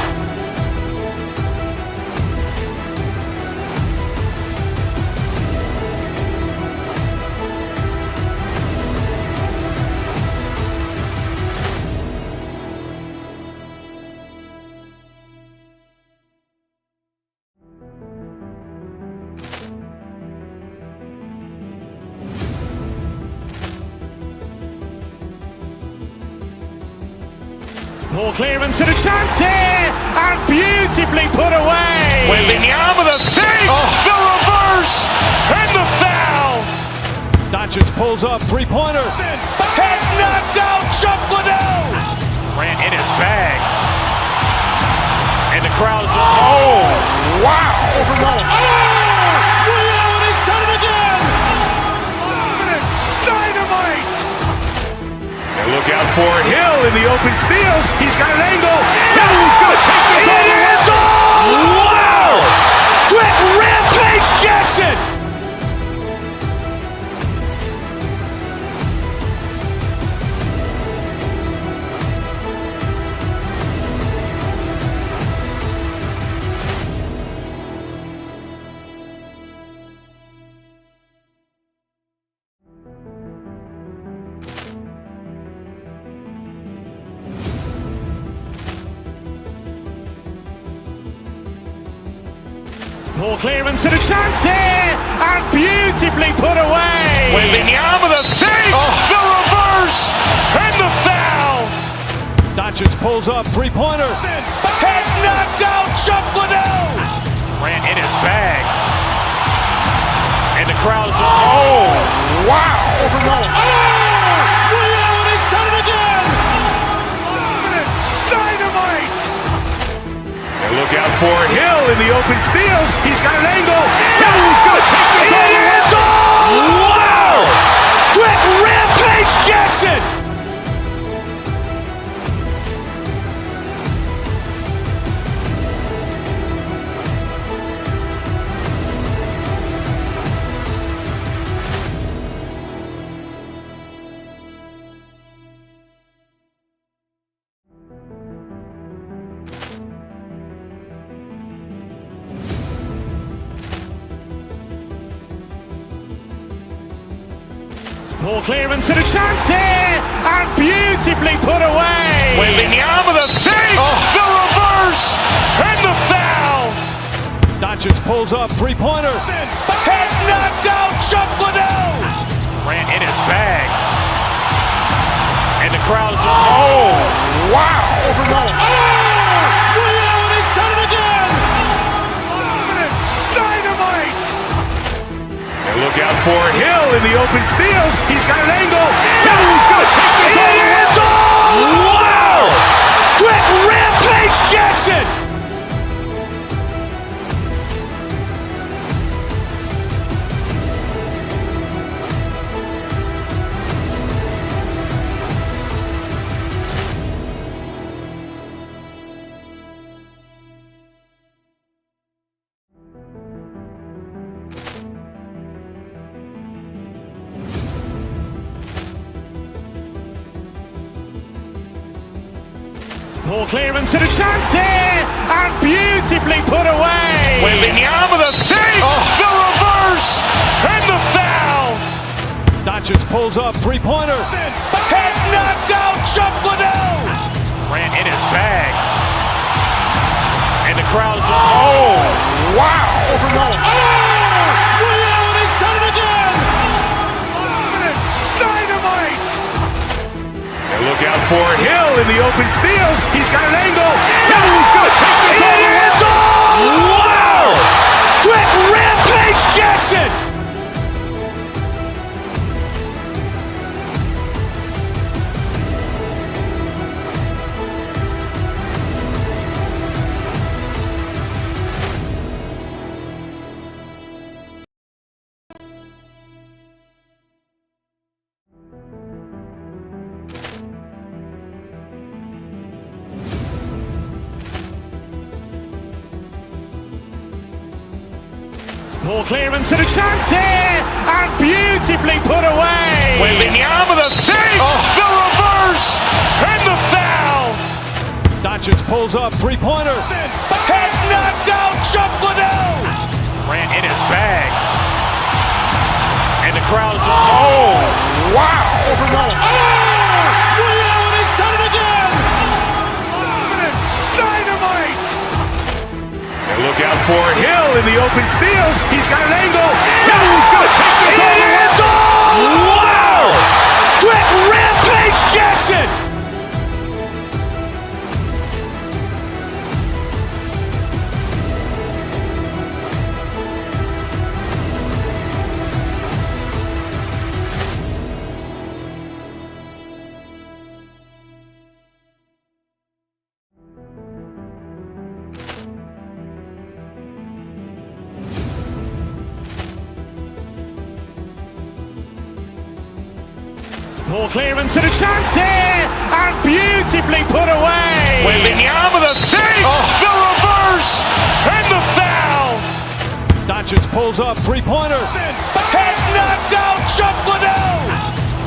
Poor clearance and a chance here, and beautifully put away. Wembanyama the save, the reverse, and the foul. Doncic pulls up, three-pointer. Has knocked out Chuck Liddell. Grant in his bag. And the crowd is, oh, wow. Ray Allen has done it again. Dynamite. And look out for Hill in the open field. He's got an angle. He's going to take this all the way. Wow! Quick Rampage Jackson. Poor clearance and a chance here, and beautifully put away. Wembanyama the save, the reverse, and the foul. Doncic pulls up, three-pointer. Has knocked out Chuck Liddell. Grant in his bag. And the crowd is, oh, wow. Ray Allen has done it again. Dynamite. And look out for Hill in the open field. He's got an angle. He's going to take this all the way. Wow! Quick Rampage Jackson. Ball clearance and a chance here, and beautifully put away. Wembanyama the save, the reverse, and the foul. Doncic pulls up, three-pointer. Has knocked out Chuck Liddell. Grant in his bag. And the crowd is, oh, wow. He's done it again. Dynamite. And look out for Hill in the open field. He's got an angle. He's going to take this all the way. Wow! Quick rampage Jackson. Ball clearance and a chance here, and beautifully put away. Wembanyama the save, the reverse, and the foul. Doncic pulls up, three-pointer. Has knocked out Chuck Liddell. Grant in his bag. And the crowd is, oh, wow. He's done it again. Dynamite. And look out for Hill in the open field. He's got an angle. He's going to take this all the way. Wow! Quick rampage Jackson. Ball clearance and a chance here, and beautifully put away. Wembanyama the save, the reverse, and the foul. Doncic pulls up, three-pointer. Has knocked out Chuck Liddell. Grant in his bag. And the crowd is, oh, wow. He's done it again. Dynamite. And look out for Hill in the open field. He's got an angle. He's going to take this all the way. Wow! Quick rampage Jackson. Ball clearance and a chance here, and beautifully put away. Wembanyama the save, the reverse, and the foul. Doncic pulls up, three-pointer. Has knocked out Chuck Liddell.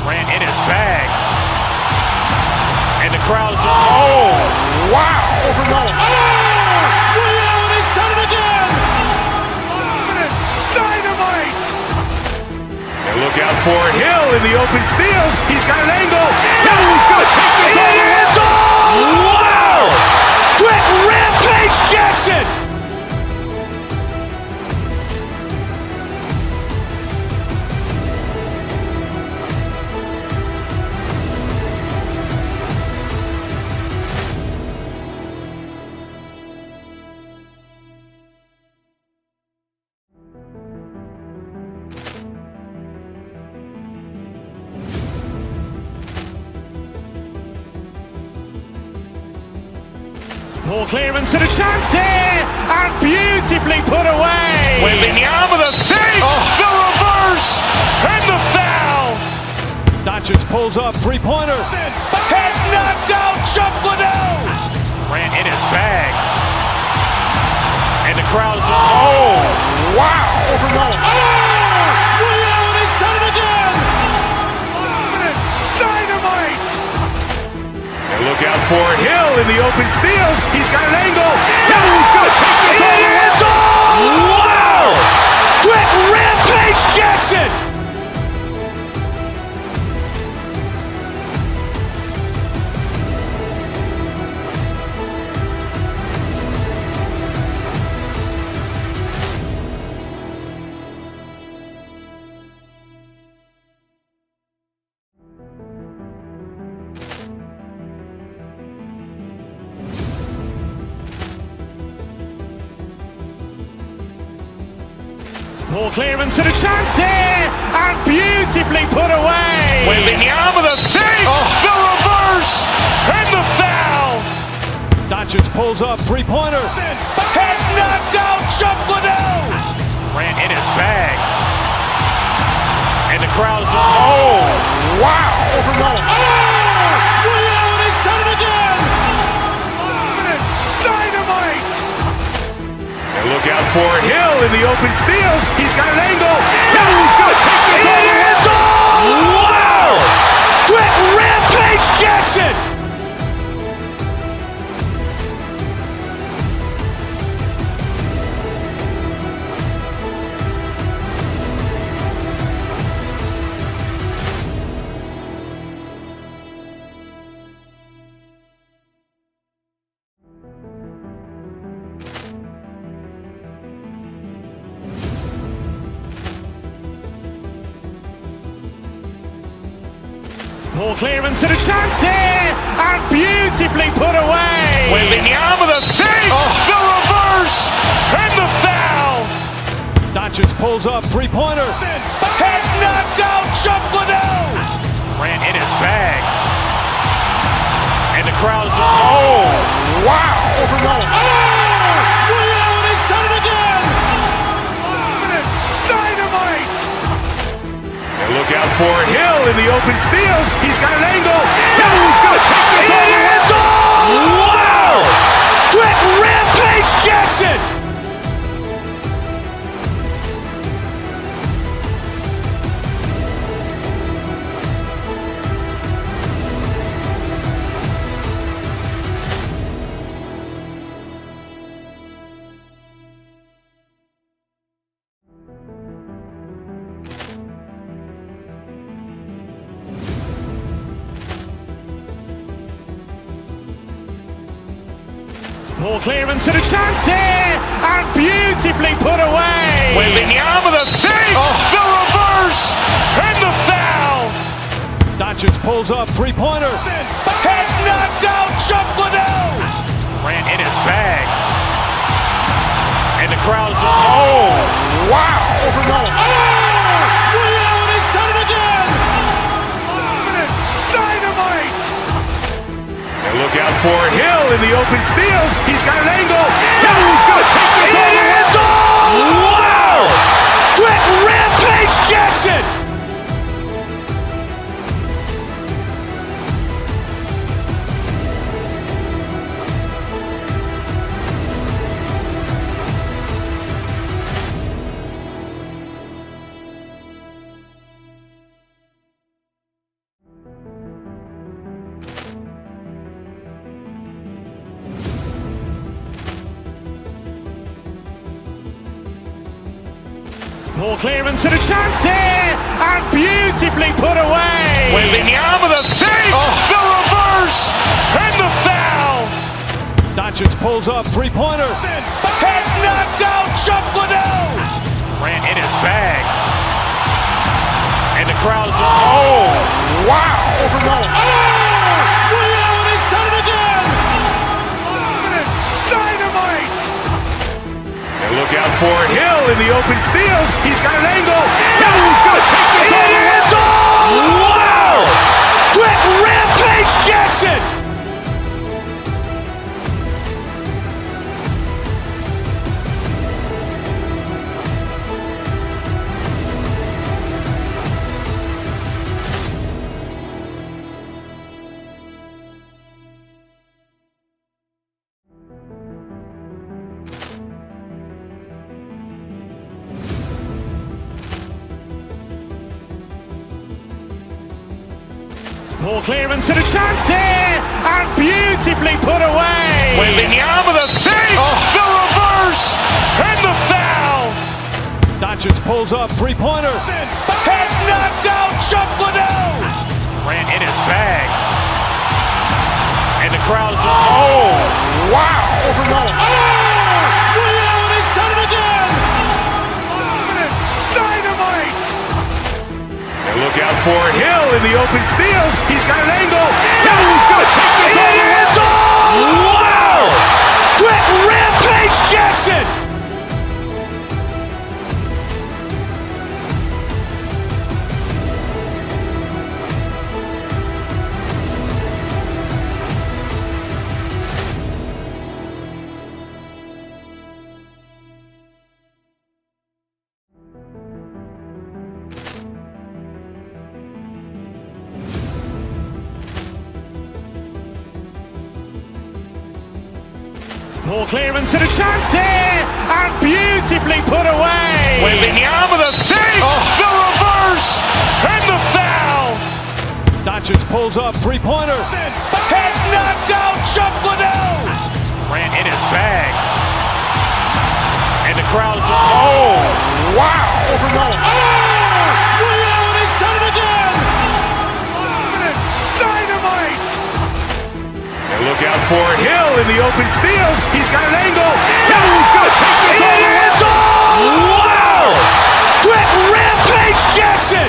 Grant in his bag. And the crowd is, oh, wow. He's done it again. Dynamite. And look out for Hill in the open field. He's got an angle. He's going to take this all the way. Wow! Quick rampage Jackson. Ball clearance and a chance here, and beautifully put away. Wembanyama the save, the reverse, and the foul. Doncic pulls up, three-pointer. Has knocked out Chuck Liddell. Grant in his bag. And the crowd is, oh, wow. He's done it again. Dynamite. And look out for Hill in the open field. He's got an angle. He's going to take this all the way. Wow! Quick rampage Jackson. Ball clearance and a chance here, and beautifully put away. Wembanyama the fake, the reverse, and the foul. Doncic pulls up, three-pointer. Has knocked out Chuck Liddell. Grant in his bag. And the crowd is, oh, wow. He's done it again. Dynamite. And look out for Hill in the open field. He's got an angle. He's going to take this all the way. Wow. Quick Rampage Jackson. Ball clearance and a chance here, and beautifully put away. Wembanyama the fake, the reverse, and the foul. Doncic pulls up, three-pointer. Has knocked out Chuck Liddell. Grant in his bag. And the crowd is, oh, wow. He's done it again. Dynamite. And look out for Hill in the open field. He's got an angle. He's going to take this all the way. Wow. Quick Rampage Jackson. Ball clearance and a chance here, and beautifully put away. Wembanyama the fake, the reverse, and the foul. Doncic pulls up, three-pointer. Has knocked out Chuck Liddell. Grant in his bag. And the crowd is, oh, wow. He's done it again. Dynamite. And look out for Hill in the open field. He's got an angle. He's going to take this all the way. Wow. Quick Rampage Jackson. Ball clearance and a chance here, and beautifully put away. Wembanyama the fake, the reverse, and the foul. Doncic pulls up, three-pointer. Has knocked out Chuck Liddell. Grant in his bag. And the crowd is, oh, wow. He's done it again. Dynamite. And look out for Hill in the open field. He's got an angle. He's going to take this all the way. Wow. Quick Rampage Jackson. Ball clearance and a chance here, and beautifully put away. Wembanyama the fake, the reverse, and the foul. Doncic pulls up, three-pointer. Has knocked out Chuck Liddell. Grant in his bag. And the crowd is, oh, wow. He's done it again. Dynamite. And look out for Hill in the open field. He's got an angle. He's going to take this all the way. Wow. Quick Rampage Jackson. Poor clearance and a chance here, and beautifully put away. Wembanyama the save, the reverse, and the foul. Doncic pulls up, three-pointer. Has knocked out Chuck Liddell. Grant in his bag. And the crowd is, wow. He's done it again. Dynamite. And look out for Hill in the open field. He's got an angle. Hill's going to take this all the way. Wow! Quick rampage Jackson.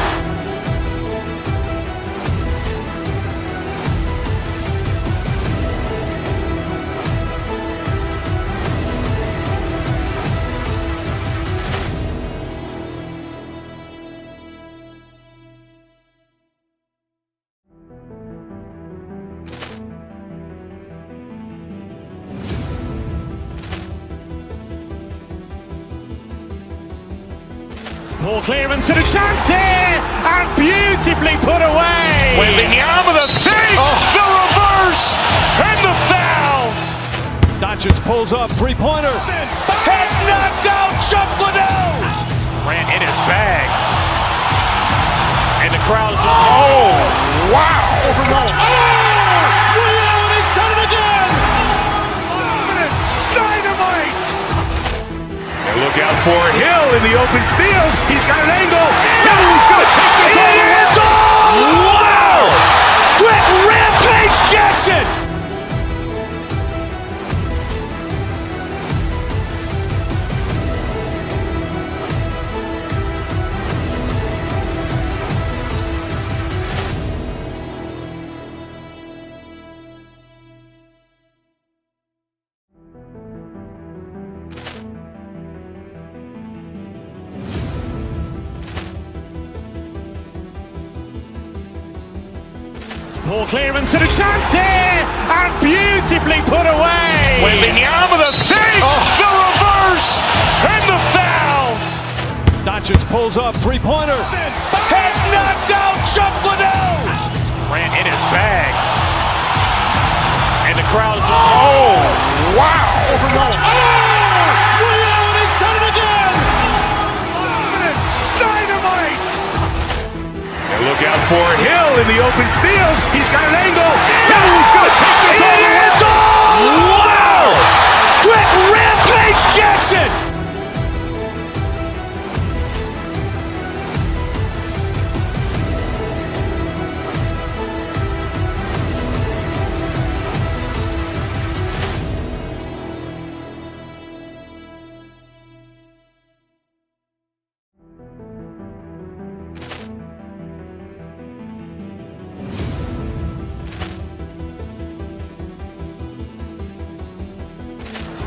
Poor clearance and a chance here, and beautifully put away. Wembanyama the save, the reverse, and the foul. Doncic pulls up, three-pointer. Has knocked out Chuck Liddell. Grant in his bag. And the crowd is, wow. He's done it again. Dynamite. And look out for Hill in the open field. He's got an angle. Hill's going to take this all the way. Wow! Quick rampage Jackson. Poor clearance and a chance here, and beautifully put away. Wembanyama the save, the reverse, and the foul. Doncic pulls up, three-pointer. Has knocked out Chuck Liddell. Grant in his bag. And the crowd is, wow. He's done it again. Dynamite. And look out for Hill in the open field. He's got an angle. Hill's going to take this all the way. Wow! Quick rampage Jackson.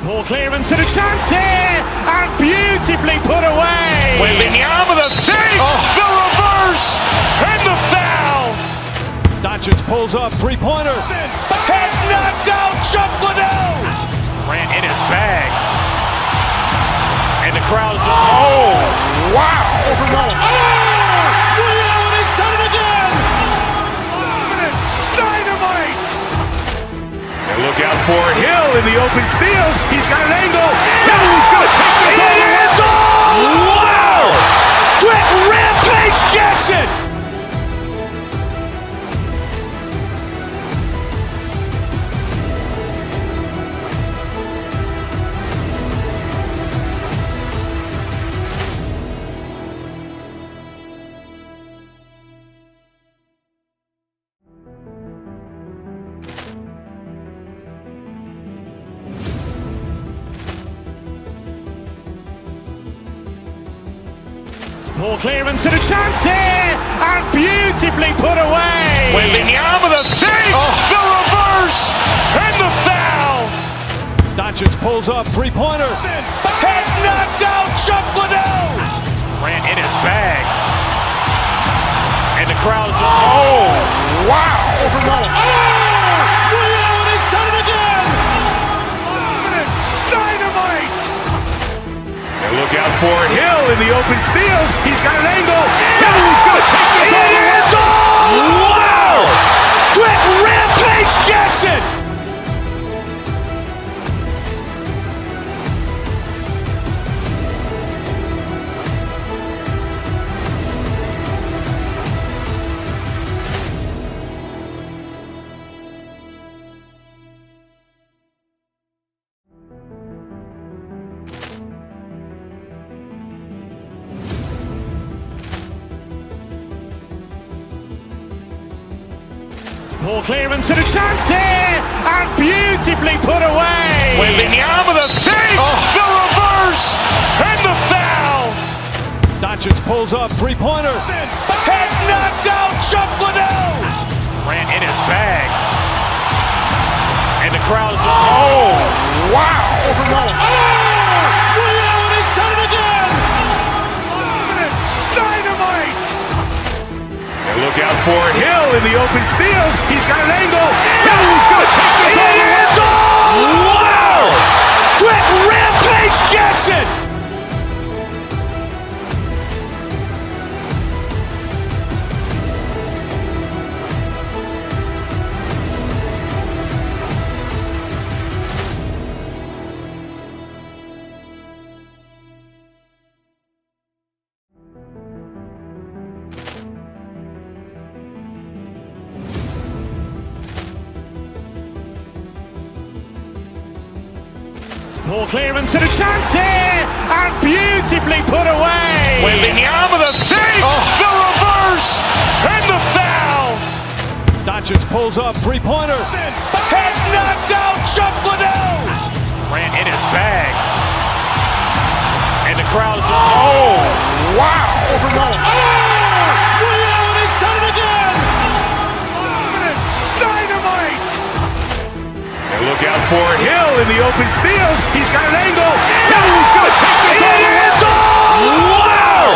Poor clearance and a chance here, and beautifully put away. Wembanyama the save, the reverse, and the foul. Doncic pulls up, three-pointer. Has knocked out Chuck Liddell. Grant in his bag. And the crowd is, wow. He's done it again. Dynamite. And look out for Hill in the open field. He's got an angle. Hill's going to take this all the way. Wow! Quick rampage Jackson. Poor clearance and a chance here, and beautifully put away. Wembanyama the save, the reverse, and the foul. Doncic pulls up, three-pointer. Has knocked out Chuck Liddell. Grant in his bag. And the crowd is, wow. He's done it again. Dynamite. And look out for Hill in the open field. He's got an angle. Hill's going to take this all the way. Wow! Quick rampage Jackson. Poor clearance and a chance here, and beautifully put away. Wembanyama the fake, the reverse, and the foul. Doncic pulls up, three-pointer. Has knocked out Chuck Liddell. Grant in his bag. And the crowd is, oh, wow. Ray Allen has done it again. Dynamite. And look out for Hill in the open field. He's got an angle. Hill's going to take this all the way. Wow! Quick Rampage Jackson. Poor clearance and a chance here, and beautifully put away. Wembanyama the fake, the reverse, and the foul. Doncic pulls up, three-pointer. Has knocked out Chuck Liddell. Grant in his bag. And the crowd is, oh, wow. Ray Allen has done it again. Dynamite. And look out for Hill in the open field. He's got an angle. Hill's going to take this all the way. Wow!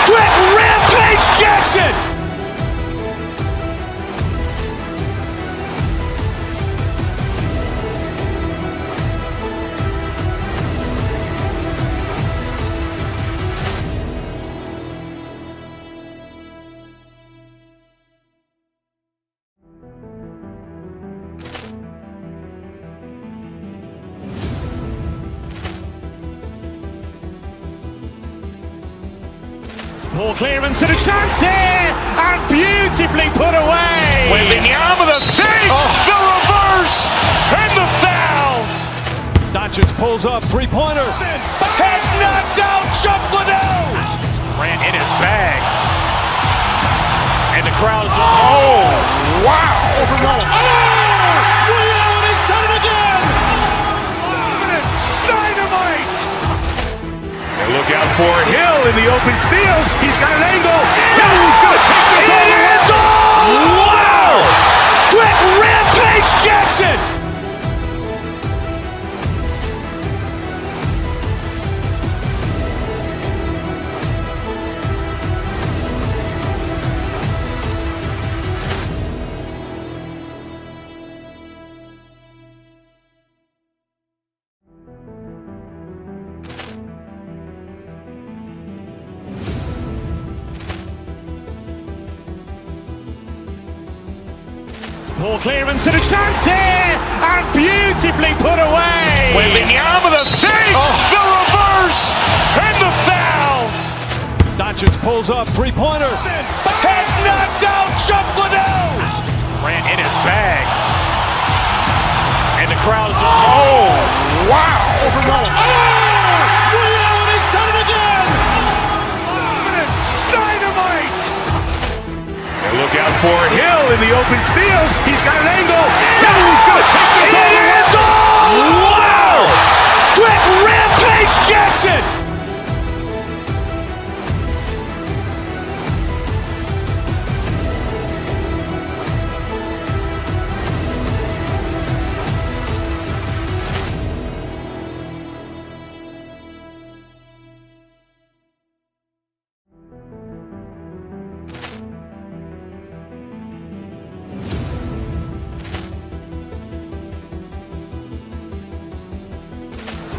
Quick Rampage Jackson. Poor clearance and a chance here, and beautifully put away. Wembanyama the fake, the reverse, and the foul. Doncic pulls up, three-pointer. Has knocked out Chuck Liddell. Grant in his bag. And the crowd is, oh, wow. Ray Allen has done it again. Dynamite. And look out for Hill in the open field. He's got an angle. Hill's going to take this all the way. Wow! Quick Rampage Jackson. Poor clearance and a chance here, and beautifully put away. Wembanyama the fake, the reverse, and the foul. Doncic pulls up, three-pointer. Has knocked out Chuck Liddell. Grant in his bag. And the crowd is, oh, wow. Ray Allen has done it again. Dynamite. And look out for Hill in the open field. He's got an angle. Hill's going to take this all the way. Wow! Quick Rampage Jackson.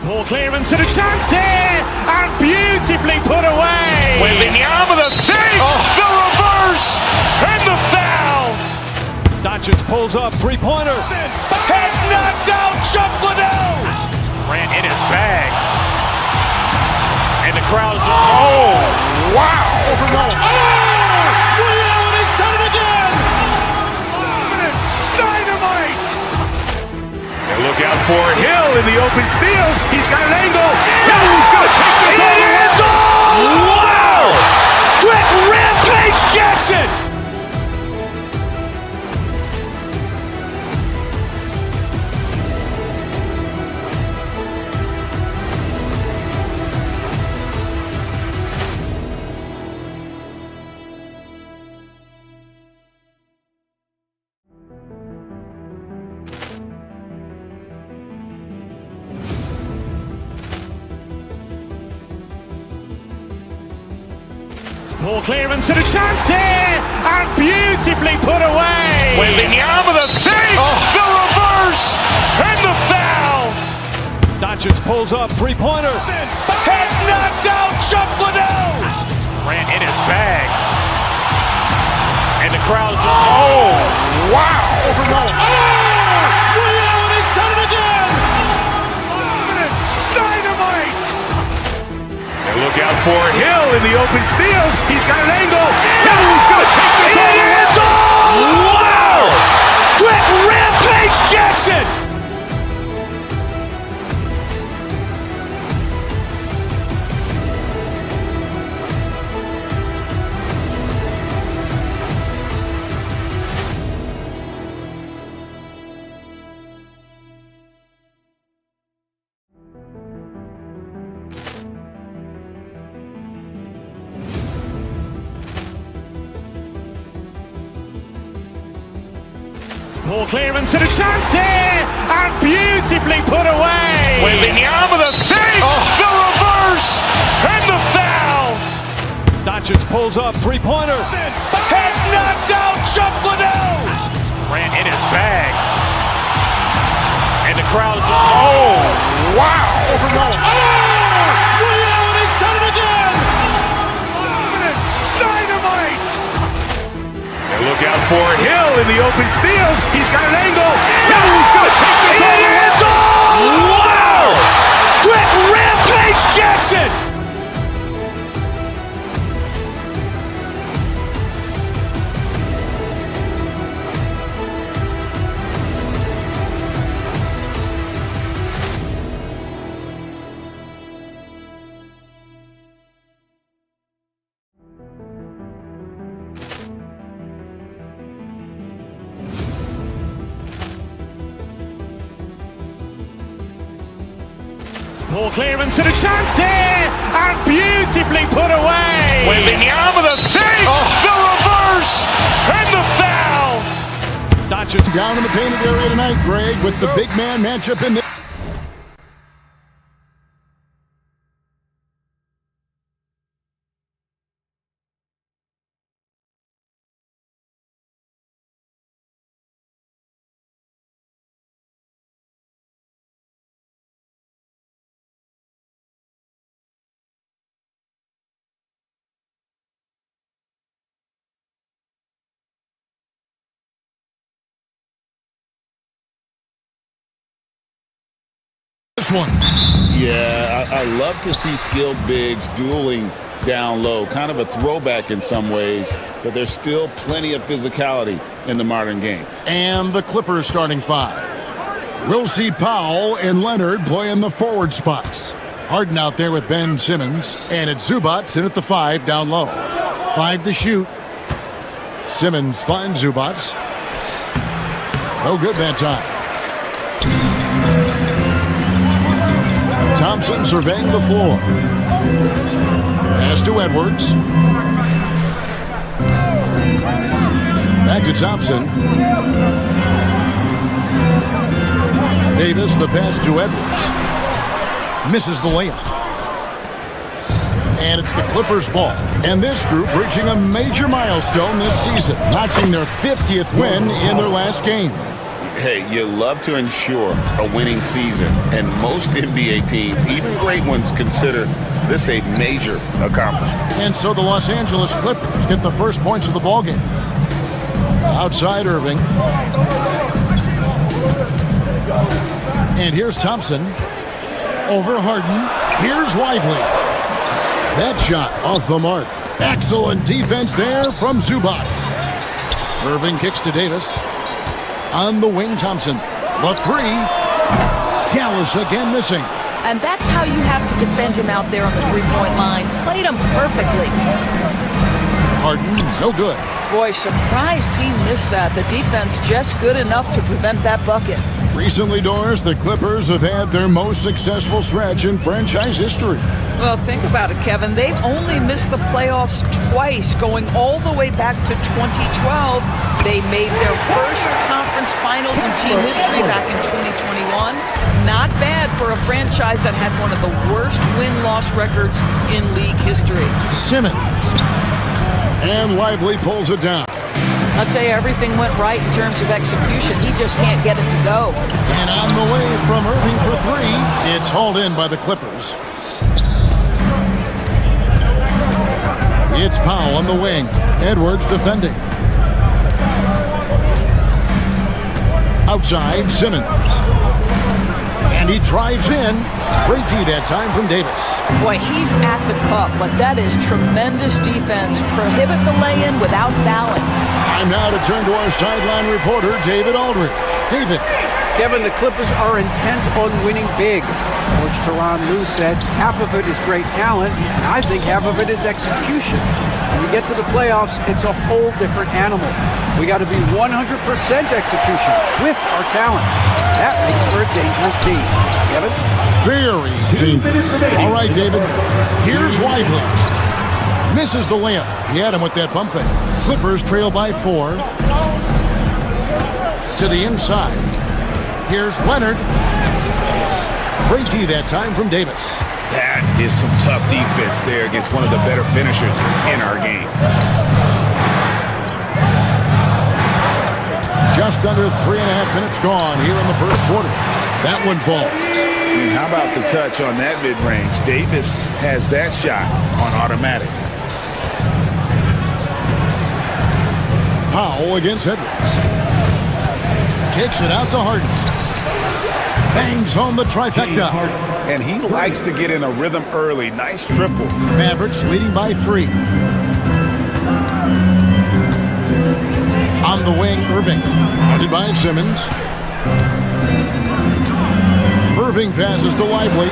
Poor clearance and a chance here, and beautifully put away. Wembanyama the fake, the reverse, and the foul. Doncic pulls up, three-pointer. Has knocked out Chuck Liddell. Grant in his bag. And the crowd is, oh, wow. Ray Allen has done it again. Dynamite. And look out for Hill in the open field. He's got an angle. Hill's going to take this all the way. Wow! Quick Rampage Jackson. Poor clearance and a chance here, and beautifully put away. Wembanyama the save, the reverse, and the foul. Doncic pulls up, three-pointer. Has knocked out Chuck Liddell. Grant in his bag. And the crowd is, oh, wow. He's done it again. Dynamite. And look out for Hill in the open field. He's got an angle. Hill's going to take this all the way. Wow. Quick rampage Jackson. Poor clearance and a chance here, and beautifully put away. Wembanyama the save, the reverse, and the foul. Doncic pulls up, three-pointer. Has knocked out Chuck Liddell. Grant in his bag. And the crowd is, oh, wow. He's done it again. Dynamite. And look out for Hill in the open field. He's got an angle. Hill's going to take this all the way. Wow. Quick rampage Jackson. Poor clearance and a chance here, and beautifully put away. Wembanyama the save, the reverse, and the foul. Doncic down in the painted area tonight, Greg, with the big man matchup in the... one. Yeah, I love to see skilled bigs dueling down low. Kind of a throwback in some ways, but there's still plenty of physicality in the modern game. And the Clippers starting five. We'll see Powell and Leonard play in the forward spots. Harden out there with Ben Simmons, and it's Zubac in at the 5 down low. 5 to shoot. Simmons finds Zubac. No good that time. Thompson surveying the floor. Pass to Edwards. Back to Thompson. Davis, the pass to Edwards. Misses the layup. And it's the Clippers' ball. And this group reaching a major milestone this season, notching their 50th win in their last game. Hey, you love to ensure a winning season, and most NBA teams, even great ones, consider this a major accomplishment. And so the Los Angeles Clippers get the first points of the ballgame. Outside Irving. And here's Thompson. Over Harden. Here's Lively. That shot off the mark. Excellent defense there from Zubac. Irving kicks to Davis. On the wing, Thompson. The 3. Dallas again missing. And that's how you have to defend him out there on the three-point line. Played him perfectly. Harden, no good. Boy, surprised he missed that. The defense just good enough to prevent that bucket. Recently, Doris, the Clippers have had their most successful stretch in franchise history. Well, think about it, Kevin. They've only missed the playoffs twice, going all the way back to 2012. They made their first conference finals in team history back in 2021. Not bad for a franchise that had one of the worst win-loss records in league history. Simmons And Lively pulls it down. I'll tell you, everything went right in terms of execution. He just can't get it to go. And on the way from Irving for three, it's hauled in by the Clippers. It's Powell on the wing. Edwards defending. Outside, Simmons. And he drives in. Great D that time from Davis. Boy, he's at the cup, but that is tremendous defense. Prohibit the lay-in without fouling. Time now to turn to our sideline reporter, David Aldridge. David. Kevin, the Clippers are intent on winning big. Coach Tyronn Lue said half of it is great talent, and I think half of it is execution. When we get to the playoffs, it's a whole different animal. We got to be 100% execution with our talent. That makes for a dangerous team. Kevin? Very dangerous. All right, David. Here's Lively. Misses the layup. He had him with that pump fake. Clippers trail by 4. To the inside. Here's Leonard. Great D that time from Davis. That is some tough defense there against one of the better finishers in our game. Just under 3.5 minutes gone here in the first quarter. That one falls. And how about the touch on that mid-range? Davis has that shot on automatic. Powell against Edwards. Kicks it out to Harden. Bangs home the trifecta. And he likes to get in a rhythm early. Nice triple. Mavericks leading by 3. On the wing, Irving. Guarded by Simmons. Irving passes to Lively.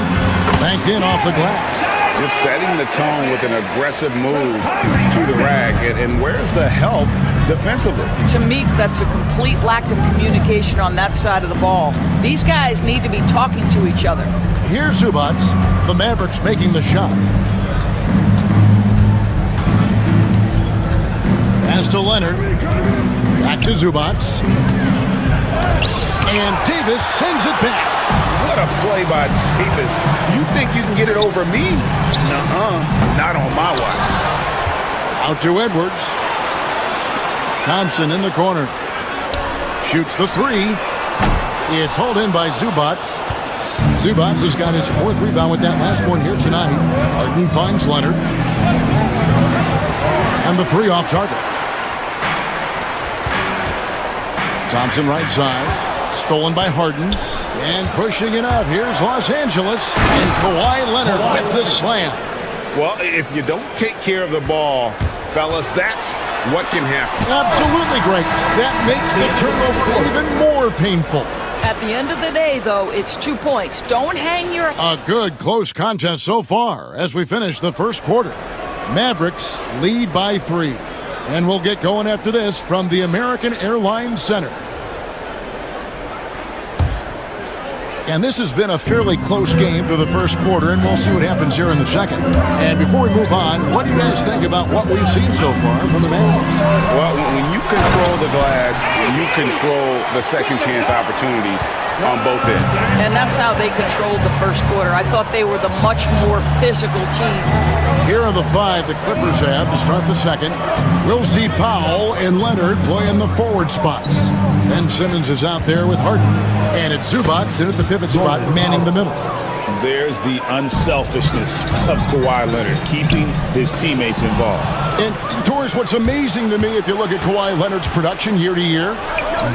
Banked in off the glass. Just setting the tone with an aggressive move to the rack. And where's the help defensively? To me, that's a complete lack of communication on that side of the ball. These guys need to be talking to each other. Here's Zubats. The Mavericks making the shot. Pass to Leonard. Back to Zubats. And Davis sends it back. What a play by Davis. You think you can get it over me? Nuh-uh. Not on my watch. Out to Edwards. Thompson in the corner. Shoots the 3. It's hauled in by Zubats. Zubats has got his 4th rebound with that last one here tonight. Harden finds Leonard. And the 3 off target. Thompson right side. Stolen by Harden. And pushing it up. Here's Los Angeles. And Kawhi Leonard with the slam. Well, if you don't take care of the ball, fellas, that's what can happen. Absolutely, Greg. That makes the turnover even more painful. At the end of the day, though, it's 2 points. Don't hang your... A good close contest so far as we finish the first quarter. Mavericks lead by 3. And we'll get going after this from the American Airlines Center. And this has been a fairly close game through the first quarter, and we'll see what happens here in the second. And before we move on, what do you guys think about what we've seen so far from the Mavericks? Well, when you control the glass, you control the second chance opportunities on both ends. And that's how they controlled the first quarter. I thought they were the much more physical team. Here are the 5 the Clippers have to start the second. We'll see Powell and Leonard play in the forward spots. Ben Simmons is out there with Harden. And it's Zubats in at the pivot spot, manning the middle. There's the unselfishness of Kawhi Leonard, keeping his teammates involved. And, Torres, what's amazing to me, if you look at Kawhi Leonard's production year to year,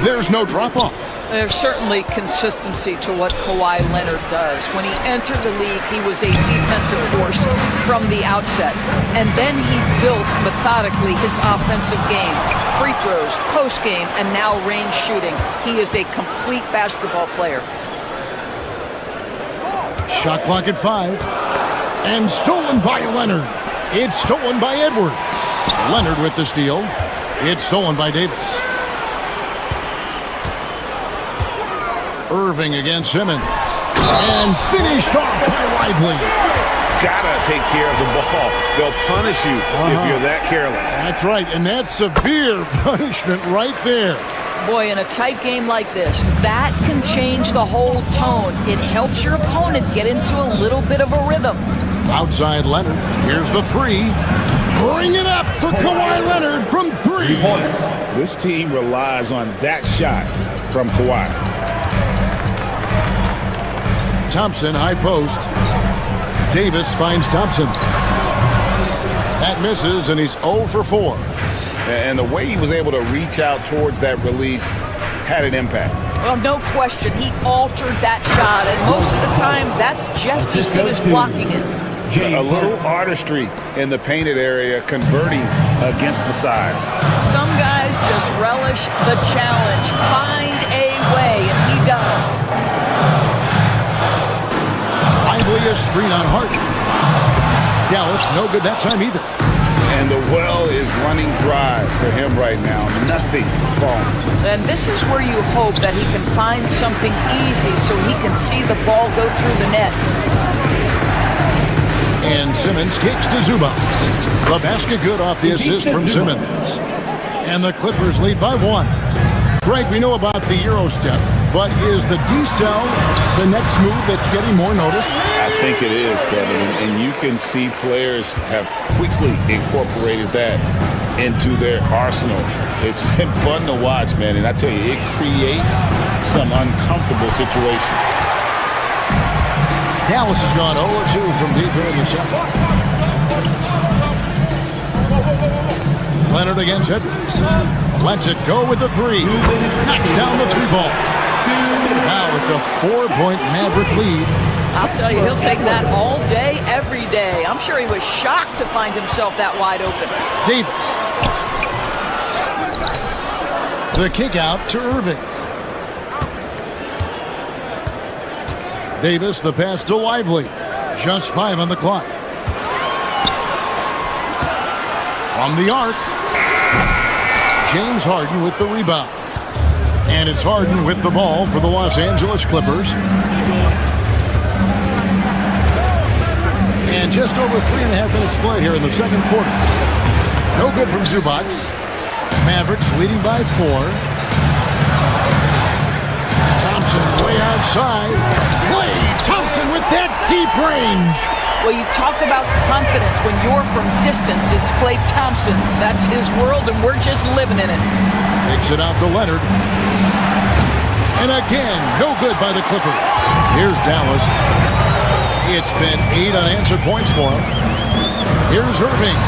there's no drop-off. There's certainly consistency to what Kawhi Leonard does. When he entered the league, he was a defensive force from the outset. And then he built methodically his offensive game. Free throws, post-game, and now range shooting. He is a complete basketball player. Shot clock at 5. And stolen by Leonard. It's stolen by Edwards. Leonard with the steal. It's stolen by Davis. Irving against Simmons. And finished off by Lively. Gotta take care of the ball. They'll punish you if you're that careless. That's right, and that's severe punishment right there. Boy, in a tight game like this, that can change the whole tone. It helps your opponent get into a little bit of a rhythm. Outside Leonard. Here's the three. Bring it up for Kawhi Leonard from 3. This team relies on that shot from Kawhi. Thompson, high post. Davis finds Thompson. That misses, and he's 0 for 4. And the way he was able to reach out towards that release had an impact. Well, no question. He altered that shot, and most of the time, that's just as good as blocking it. A little artistry in the painted area, converting against the sides. Some guys just relish the challenge. Find a way, and he does. Lively a screen on Harden. Dallas, no good that time either. And the well is running dry for him right now. Nothing falling. And this is where you hope that he can find something easy so he can see the ball go through the net. And Simmons kicks to Zubac. The basket good off the assist from Simmons. And the Clippers lead by 1. Greg, we know about the Euro step, but is the decel the next move that's getting more notice? I think it is, Kevin, and you can see players have quickly incorporated that into their arsenal. It's been fun to watch, man, and I tell you, it creates some uncomfortable situations. Dallas has gone 0-2 from deep here in the second. Leonard against Edwards. Lets it go with the 3. Knocks down the 3 ball. Now it's a 4-point Maverick lead. I'll tell you, he'll take that all day, every day. I'm sure he was shocked to find himself that wide open. Davis. The kick out to Irving. Davis, the pass to Lively. Just 5 on the clock. From the arc, James Harden with the rebound. And it's Harden with the ball for the Los Angeles Clippers. And just over 3.5 minutes played here in the second quarter. No good from Zubac. Mavericks leading by 4. Thompson way outside. Klay Thompson with that deep range. Well, you talk about confidence when you're from distance. It's Klay Thompson. That's his world, and we're just living in it. Takes it out to Leonard. And again, no good by the Clippers. Here's Dallas. It's been 8 unanswered points for him. Here's Irving.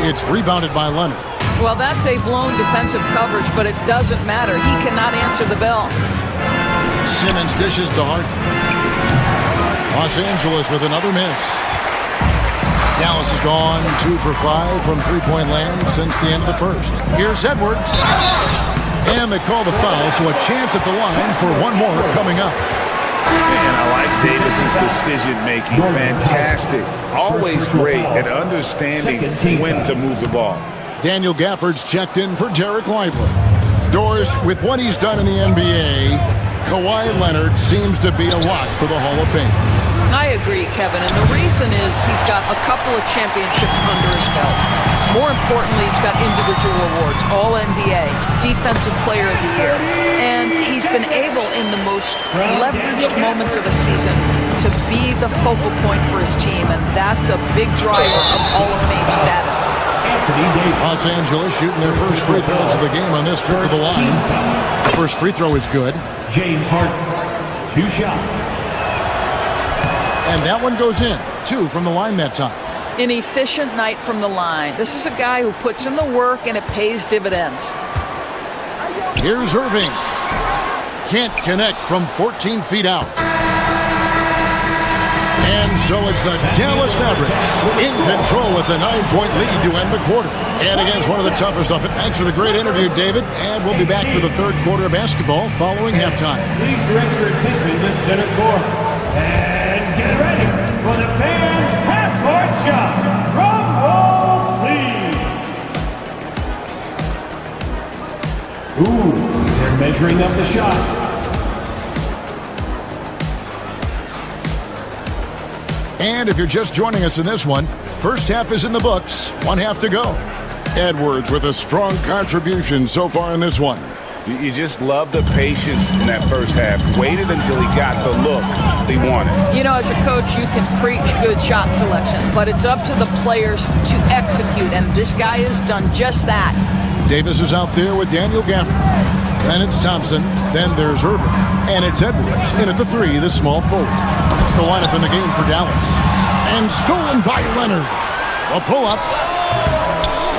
It's rebounded by Leonard. Well, that's a blown defensive coverage, but it doesn't matter. He cannot answer the bell. Simmons dishes to Harden. Los Angeles with another miss. Dallas has gone 2 for 5 from three-point land since the end of the first. Here's Edwards. And they call the foul, so a chance at the line for one more coming up. Man, I like Davis's decision-making. Fantastic. Always great at understanding when to move the ball. Daniel Gafford's checked in for Derek Lively. Doris, with what he's done in the NBA, Kawhi Leonard seems to be a lock for the Hall of Fame. I agree, Kevin, and the reason is he's got a couple of championships under his belt. More importantly, he's got individual awards, All-NBA, Defensive Player of the Year, and he's been able in the most leveraged moments of a season to be the focal point for his team, and that's a big driver of Hall of Fame status. Los Angeles shooting their first free throws of the game on this trip to the line. The first free throw is good. James Harden, 2 shots. And that one goes in. 2 from the line that time. An efficient night from the line. This is a guy who puts in the work and it pays dividends. Here's Irving. Can't connect from 14 feet out. And so it's the Dallas Mavericks in control with the 9-point lead to end the quarter. And against one of the toughest of it. Thanks for the great interview, David. And we'll be back for the third quarter of basketball following halftime. Please direct your attention to center court. And get ready for the fan half-court shot. Drum roll, please. Ooh, they're measuring up the shot. And if you're just joining us in this one, first half is in the books, 1 half to go. Edwards with a strong contribution so far in this one. You just love the patience in that first half. Waited until he got the look he wanted. You know, as a coach, you can preach good shot selection, but it's up to the players to execute, and this guy has done just that. Davis is out there with Daniel Gafford. Then it's Thompson. Then there's Irving. And it's Edwards in at the 3, the small forward. That's the lineup in the game for Dallas. And stolen by Leonard. A pull-up.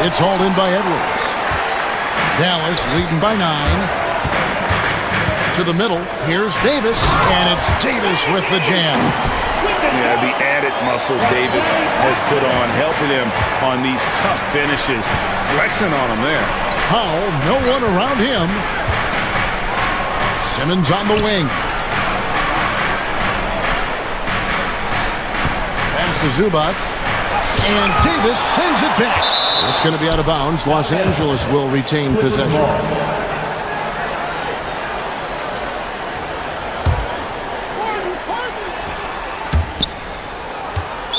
It's hauled in by Edwards. Dallas leading by 9. To the middle. Here's Davis. And it's Davis with the jam. Yeah, the added muscle Davis has put on, helping him on these tough finishes. Flexing on him there. Powell, no one around him. Simmons on the wing. Pass to Zubac. And Davis sends it back. It's going to be out of bounds. Los Angeles will retain possession.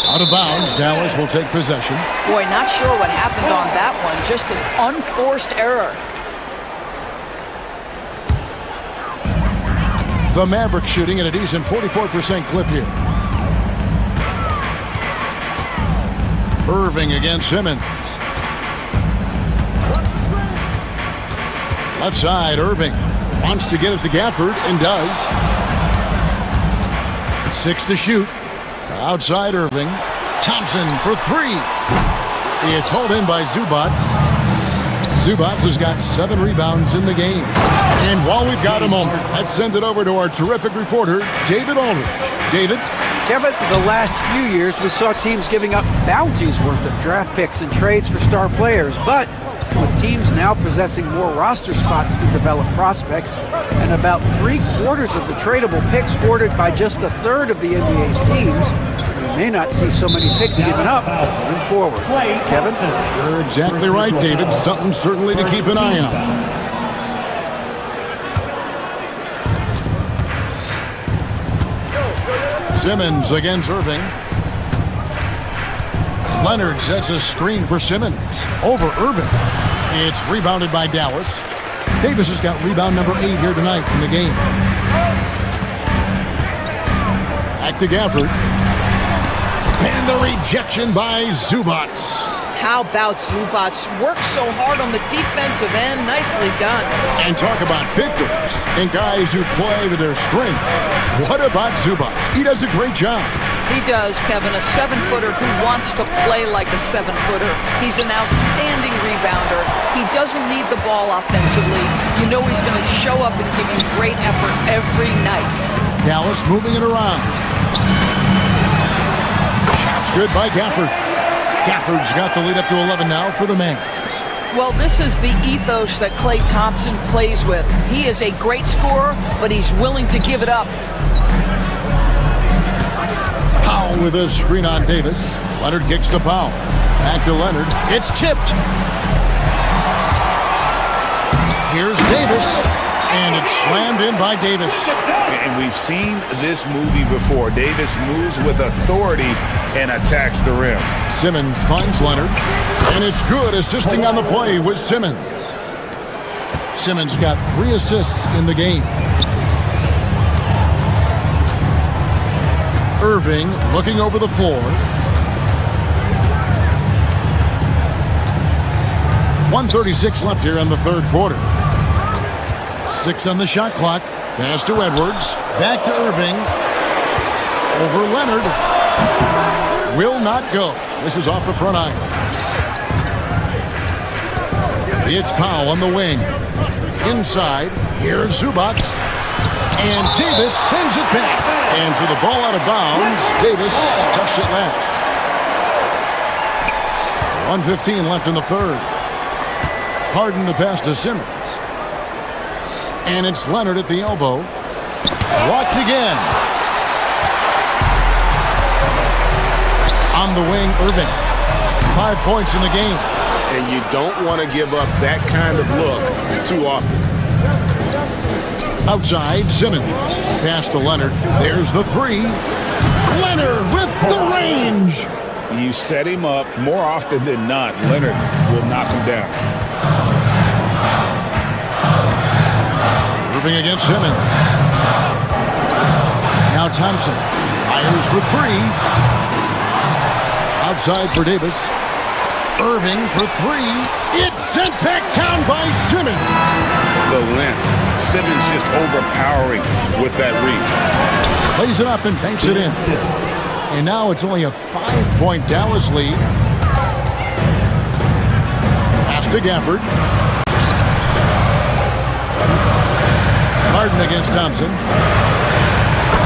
Out of bounds. Dallas will take possession. Boy, not sure what happened on that one. Just an unforced error. The Mavericks shooting at a decent 44% clip here. Irving against Simmons. Left side, Irving wants to get it to Gafford and does. 6 to shoot. Outside Irving. Thompson for 3. It's hauled in by Zubac. Zubac has got 7 rebounds in the game. And while we've got a moment, let's send it over to our terrific reporter, David Aldridge. David? Kevin, the last few years we saw teams giving up bounties worth of draft picks and trades for star players, but with teams now possessing more roster spots to develop prospects and about 3/4 of the tradable picks ordered by just a third of the NBA's teams, we may not see so many picks given up moving forward. Kevin? You're exactly right, David. Something certainly to keep an eye on. Simmons against Irving. Leonard sets a screen for Simmons. Over Irving. It's rebounded by Dallas. Davis has got rebound number 8 here tonight in the game. Back to Gafford. And the rejection by Zubac. How about Zubac? Worked so hard on the defensive end. Nicely done. And talk about victors and guys who play to their strengths. What about Zubac? He does a great job. He does, Kevin. A 7-footer who wants to play like a 7-footer. He's an outstanding rebounder. He doesn't need the ball offensively. You know he's going to show up and give you great effort every night. Dallas moving it around. Shots good by Gafford. Gafford's got the lead up to 11 now for the Mavs. Well, this is the ethos that Klay Thompson plays with. He is a great scorer, but he's willing to give it up. Powell with a screen on Davis. Leonard kicks to Powell. Back to Leonard. It's tipped. Here's Davis. And it's slammed in by Davis. And we've seen this movie before. Davis moves with authority and attacks the rim. Simmons finds Leonard. And it's good, assisting on the play with Simmons. Simmons got 3 assists in the game. Irving looking over the floor. 1:36 left here in the third quarter. 6 on the shot clock. Pass to Edwards. Back to Irving. Over Leonard. Will not go. This is off the front iron. It's Powell on the wing. Inside. Here's Zubac. And Davis sends it back. And for the ball out of bounds, Davis touched it last. 1:15 left in the third. Harden the pass to Simmons. And it's Leonard at the elbow. Blocked again. On the wing, Irving. 5 points in the game. And you don't want to give up that kind of look too often. Outside, Simmons. Pass to Leonard. There's the 3. Leonard with the range. You set him up more often than not. Leonard will knock him down. Irving against Simmons. Now Thompson fires for three. Outside for Davis. Irving for three. It's sent back down by Simmons. The length. Simmons just overpowering with that reach. Plays it up and banks it in. And now it's only a 5-point Dallas lead. Pass to Gafford. Harden against Thompson.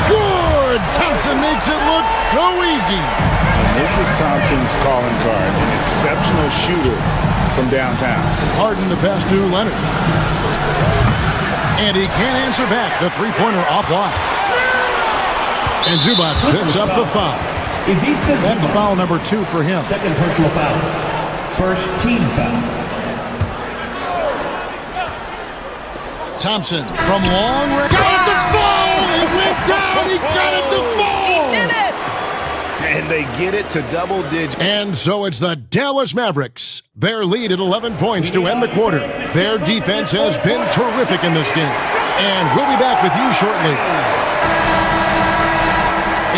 Good! Thompson makes it look so easy. And this is Thompson's calling card. An exceptional shooter from downtown. Harden the pass to Leonard. And he can't answer back. The three-pointer offline. And Zubac picks up the foul. That's foul number 2 for him. Second personal foul. First team foul. Thompson from long range. Got it to fall! It went down! He got it to fall! He did it! And they get it to double digits. And so it's the Dallas Mavericks. Their lead at 11 points to end the quarter. Their defense has been terrific in this game. And we'll be back with you shortly.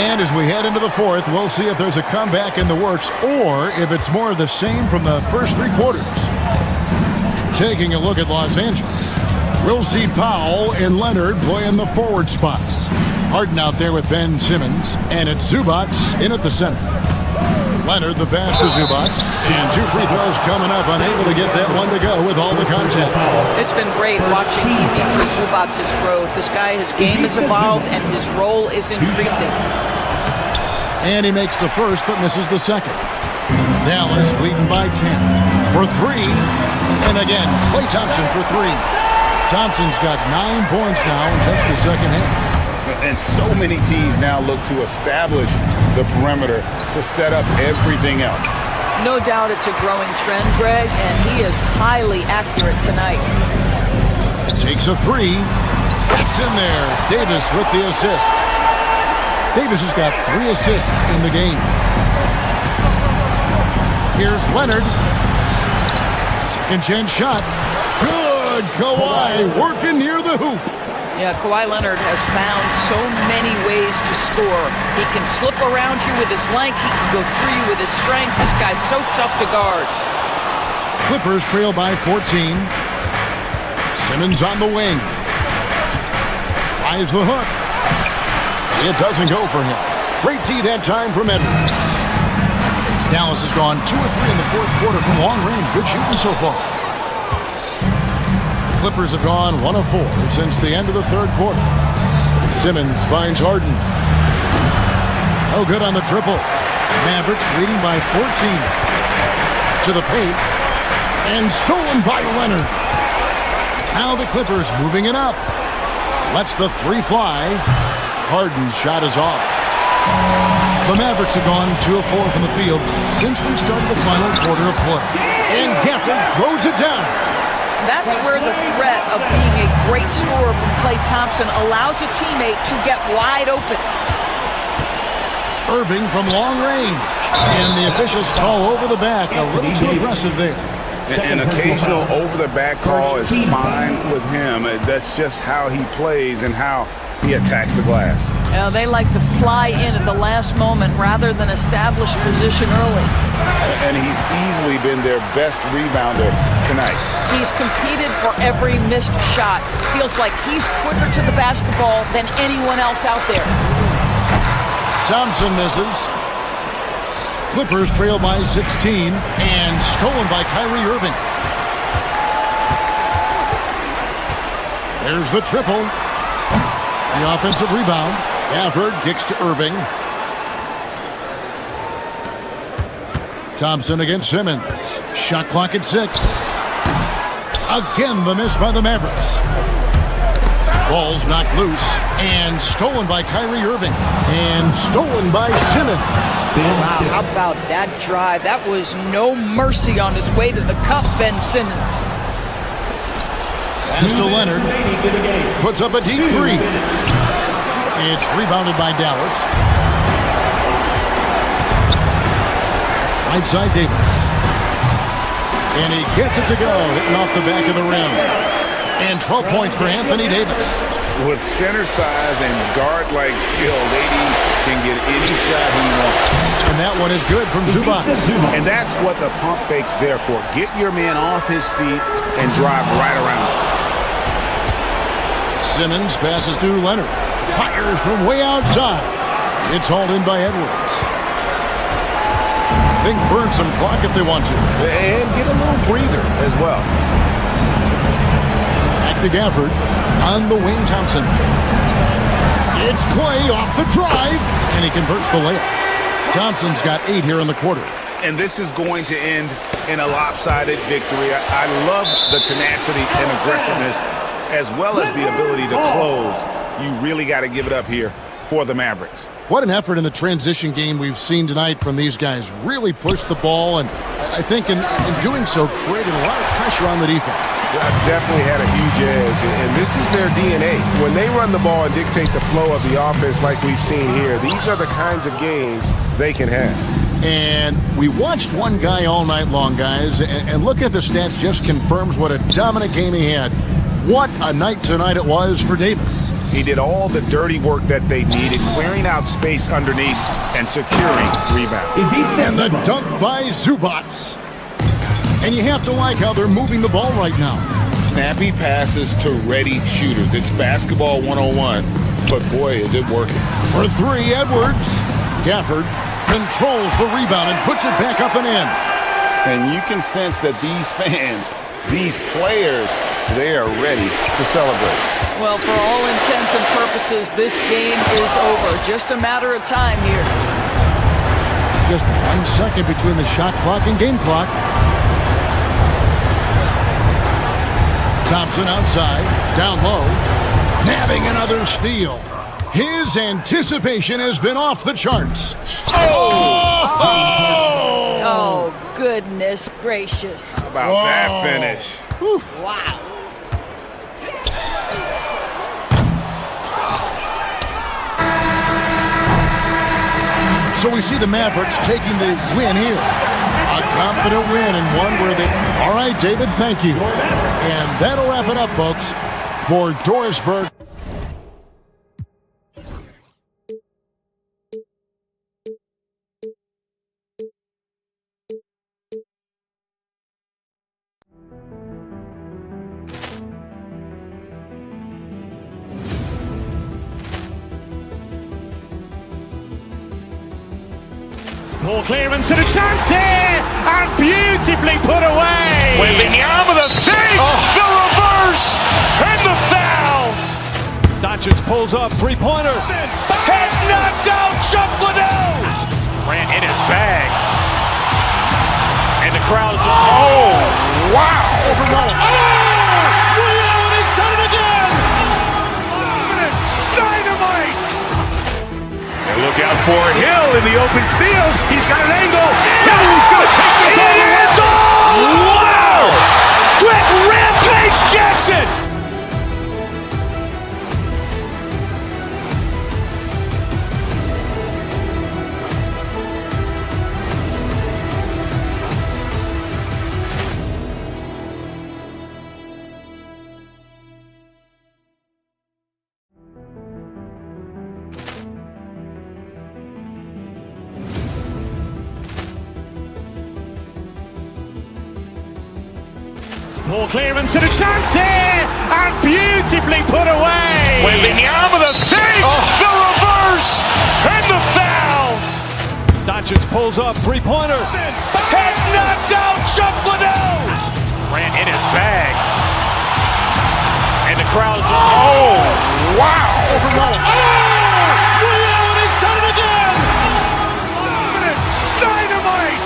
And as we head into the fourth, we'll see if there's a comeback in the works or if it's more of the same from the first 3 quarters. Taking a look at Los Angeles, we'll see Powell and Leonard playing the forward spots. Harden out there with Ben Simmons, and it's Zubac in at the center. Leonard the pass to Zubac, and 2 free throws coming up, unable to get that one to go with all the contact. It's been great watching Zubac's growth. This guy, his game has evolved, and his role is increasing. And he makes the first, but misses the second. Dallas leading by 10 for 3. And again, Klay Thompson for 3. Thompson's got 9 points now in just the second half. And so many teams now look to establish the perimeter to set up everything else. No doubt it's a growing trend, Greg, and he is highly accurate tonight. Takes a 3. That's in there. Davis with the assist. Davis has got 3 assists in the game. Here's Leonard. Second chance shot. Good. Kawhi working near the hoop. Yeah, Kawhi Leonard has found so many ways to score. He can slip around you with his length. He can go through you with his strength. This guy's so tough to guard. Clippers trail by 14. Simmons on the wing. Tries the hook. It doesn't go for him. Great D that time from Edwards. Dallas has gone 2 or 3 in the fourth quarter from long range. Good shooting so far. Clippers have gone 1 of 4 since the end of the third quarter. Simmons finds Harden. Oh, good on the triple. Mavericks leading by 14. To the paint. And stolen by Leonard. Now the Clippers moving it up. Lets the 3 fly. Harden's shot is off. The Mavericks have gone 2 of 4 from the field since we started the final quarter of play. And Gafford throws it down. That's where the threat of being a great scorer from Klay Thompson allows a teammate to get wide open. Irving from long range. And the officials call over the back. A little too aggressive there. An occasional over-the-back call is fine with him. That's just how he plays and how he attacks the glass. They like to fly in at the last moment rather than establish position early. And he's easily been their best rebounder tonight. He's competed for every missed shot. Feels like he's quicker to the basketball than anyone else out there. Thompson misses. Clippers trail by 16 and stolen by Kyrie Irving. There's the triple. The offensive rebound. Gafford kicks to Irving. Thompson against Simmons. Shot clock at 6. Again, the miss by the Mavericks. Ball's knocked loose and stolen by Kyrie Irving. And stolen by Simmons. Wow, how about that drive? That was no mercy on his way to the cup, Ben Simmons. Pass to Leonard. Puts up a deep 3. It's rebounded by Dallas. Right side Davis. And he gets it to go, hitting off the back of the rim. And 12 points for Anthony Davis. With center size and guard-like skill, Lady can get any shot he wants. And that one is good from Zubac. And that's what the pump fake's there for. Get your man off his feet and drive right around him. Simmons passes to Leonard. Fires from way outside. It's hauled in by Edwards. They can burn some clock if they want to. And get a little breather as well. Back to Gafford. On the wing, Thompson. It's Clay off the drive. And he converts the layup. Thompson's got 8 here in the quarter. And this is going to end in a lopsided victory. I love the tenacity and aggressiveness as well as the ability to close. You really got to give it up here for the Mavericks. What an effort in the transition game we've seen tonight from these guys. Really pushed the ball, and I think in doing so created a lot of pressure on the defense. Definitely had a huge edge, and this is their DNA. When they run the ball and dictate the flow of the offense like we've seen here, these are the kinds of games they can have. And we watched one guy all night long, guys, and look at the stats, just confirms what a dominant game he had. What a night tonight it was for Davis. He did all the dirty work that they needed, clearing out space underneath and securing rebounds. And the dunk by Zubac. And you have to like how they're moving the ball right now. Snappy passes to ready shooters. It's basketball 101, but boy, is it working. For 3, Edwards. Gafford controls the rebound and puts it back up and in. And you can sense that these fans, these players, they are ready to celebrate. Well, for all intents and purposes, this game is over. Just a matter of time here. Just 1 second between the shot clock and game clock. Thompson outside, down low, nabbing another steal. His anticipation has been off the charts. Oh, goodness gracious. How about that finish? Oof. Wow. So we see the Mavericks taking the win here. A confident win and one where they... All right, David, thank you. And that'll wrap it up, folks, for Dorisburg. Ball clearance and a chance here, and beautifully put away. Wembanyama the fake, the reverse, and the foul. Doncic pulls up, three-pointer. Has knocked out Chuck Liddell. Ran in his bag. And the crowd is, oh, wow. Ray Allen has done it again. Dynamite. And look out for Hill in the open field. He's got an angle. Hill's going to take this all the way. Wow. Quick rampage Jackson. Ball clearance and a chance here, and beautifully put away. Wembanyama the fake, the reverse, and the foul. Doncic pulls up, three-pointer. Has knocked out Chuck Liddell. Ran in his bag. And the crowd is, oh, wow. Ray Allen has done it again. Dynamite.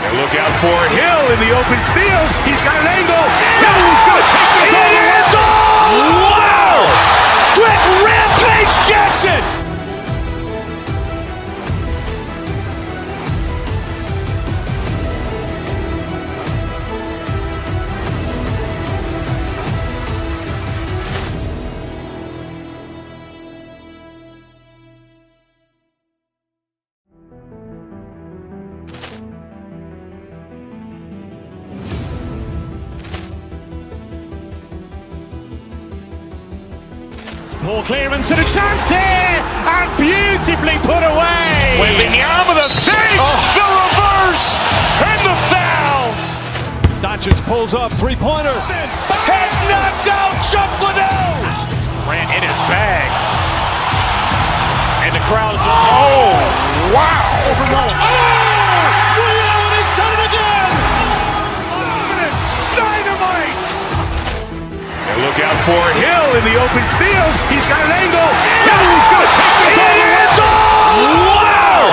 And look out for Hill in the open field. He's got an angle. Hill's going to take this all the way. Wow. Quick rampage Jackson. Ball clearance and a chance here, and beautifully put away. Wembanyama the save, the reverse, and the foul. Doncic pulls up, three-pointer. Has knocked out Chuck Liddell. Ran in his bag. And the crowd is, oh, wow. Allen has done it again. Dynamite. And look out for Hill in the open field. He's got an angle. He's going to take this all the way. Wow.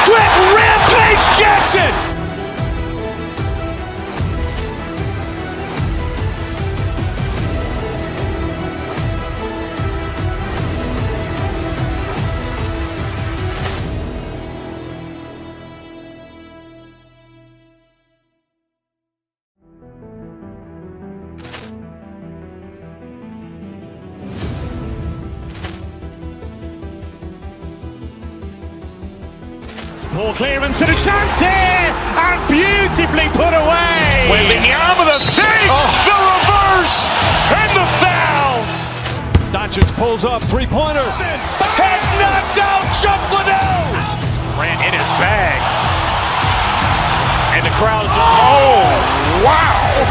Quick rampage Jackson. Ball clearance and a chance here, and beautifully put away. Wembanyama the save, the reverse, and the foul. Doncic pulls up, three-pointer. Has knocked out Chuck Liddell. Ran in his bag. And the crowd is, oh, wow.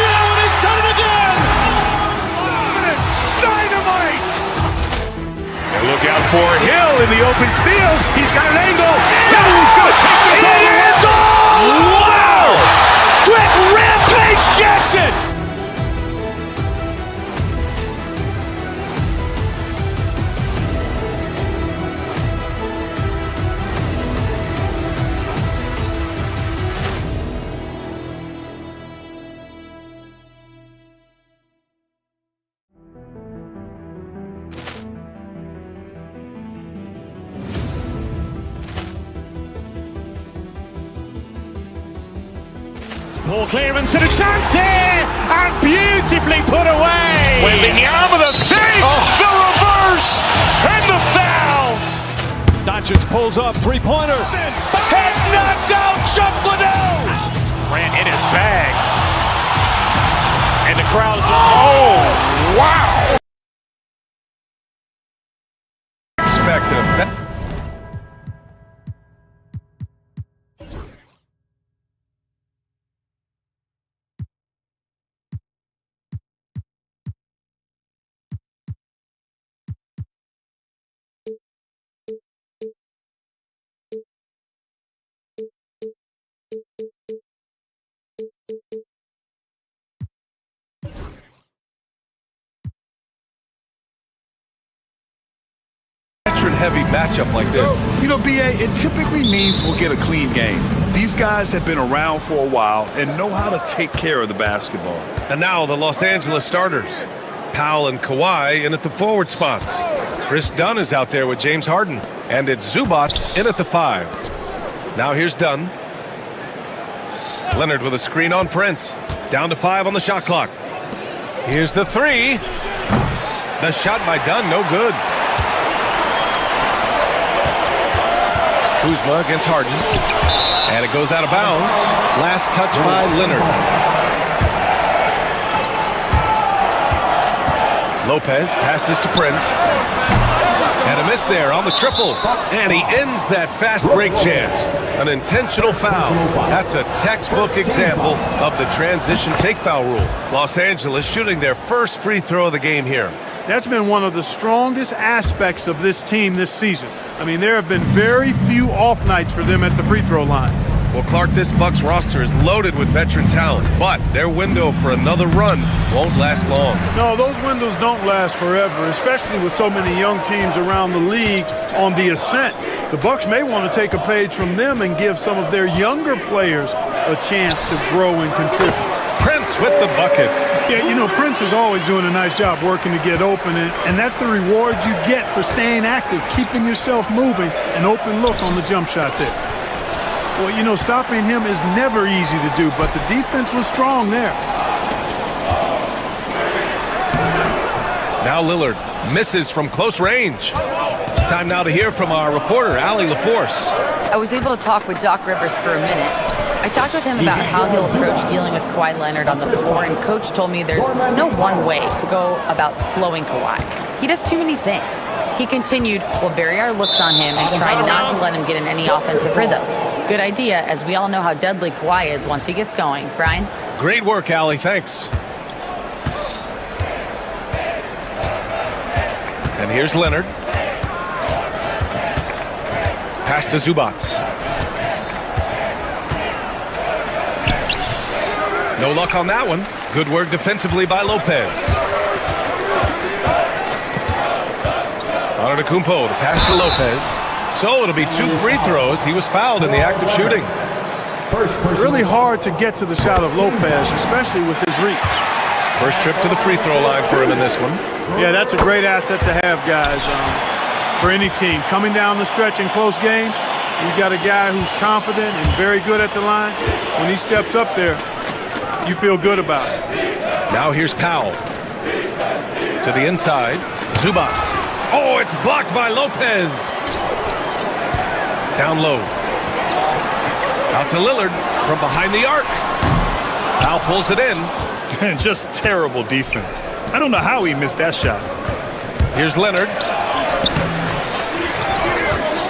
Allen has done it again. Dynamite. And look out for Hill in the open field. He's got an angle. He's going to take this all the way. Wow. Quick rampage Jackson. Ball clearance and a chance here, and beautifully put away. Wembanyama the save, the reverse, and the foul. Doncic pulls up, three-pointer. Has knocked out Chuck Liddell. Ran in his bag. And the crowd is, oh, wow. Expected. Heavy matchup like this. You know, BA, it typically means we'll get a clean game. These guys have been around for a while and know how to take care of the basketball. And now the Los Angeles starters. Powell and Kawhi in at the forward spots. Chris Dunn is out there with James Harden. And it's Zubats in at the 5. Now here's Dunn. Leonard with a screen on Prince. Down to 5 on the shot clock. Here's the 3. The shot by Dunn, no good. Kuzma against Harden. And it goes out of bounds. Last touch by Leonard. Lopez passes to Prince. And a miss there on the triple. And he ends that fast break chance. An intentional foul. That's a textbook example of the transition take foul rule. Los Angeles shooting their first free throw of the game here. That's been one of the strongest aspects of this team this season. I mean, there have been very few off nights for them at the free throw line. Well, Clark, this Bucks roster is loaded with veteran talent, but their window for another run won't last long. No, those windows don't last forever, especially with so many young teams around the league on the ascent. The Bucks may want to take a page from them and give some of their younger players a chance to grow and contribute. Prince with the bucket. Yeah, you know, Prince is always doing a nice job working to get open, and that's the reward you get for staying active, keeping yourself moving, an open look on the jump shot there. Well, you know, stopping him is never easy to do, but the defense was strong there. Now Lillard misses from close range. Time now to hear from our reporter, Allie LaForce. I was able to talk with Doc Rivers for a minute. I talked with him about how he'll approach dealing with Kawhi Leonard on the floor, and Coach told me there's no one way to go about slowing Kawhi. He does too many things. He continued, we'll vary our looks on him and try not to let him get in any offensive rhythm. Good idea, as we all know how deadly Kawhi is once he gets going. Brian? Great work, Allie. Thanks. And here's Leonard. Pass to Zubac. No luck on that one. Good work defensively by Lopez. Antetokounmpo to pass to Lopez. So it'll be 2 free throws. He was fouled in the act of shooting. Really hard to get to the shot of Lopez, especially with his reach. First trip to the free throw line for him in this one. Yeah, that's a great asset to have, guys, for any team. Coming down the stretch in close games, you've got a guy who's confident and very good at the line. When he steps up there, you feel good about it. Now here's Powell. To the inside. Zubac. Oh, it's blocked by Lopez. Down low. Out to Lillard from behind the arc. Powell pulls it in. Just terrible defense. I don't know how he missed that shot. Here's Leonard.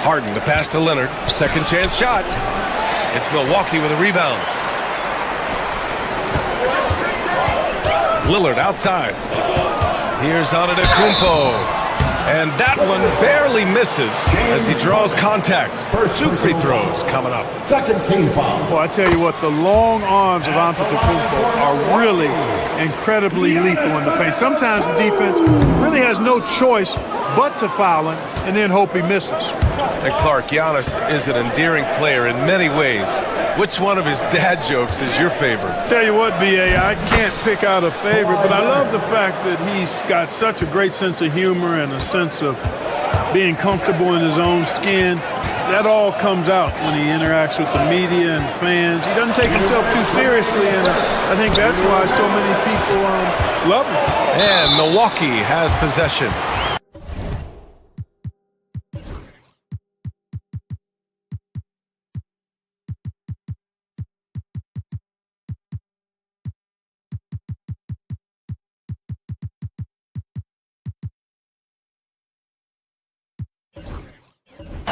Harden to pass to Leonard. Second chance shot. It's Milwaukee with a rebound. Lillard outside. Here's Antetokounmpo. And that one barely misses as he draws contact. 2 free throws coming up. Second team foul. Well, I tell you what, the long arms of Antetokounmpo are really incredibly lethal in the paint. Sometimes the defense really has no choice but to foul him and then hope he misses. And Clark, Giannis is an endearing player in many ways. Which one of his dad jokes is your favorite? Tell you what, B.A., I can't pick out a favorite, but I love the fact that he's got such a great sense of humor and a sense of being comfortable in his own skin. That all comes out when he interacts with the media and fans. He doesn't take himself too seriously, and I think that's why so many people love him. And Milwaukee has possession.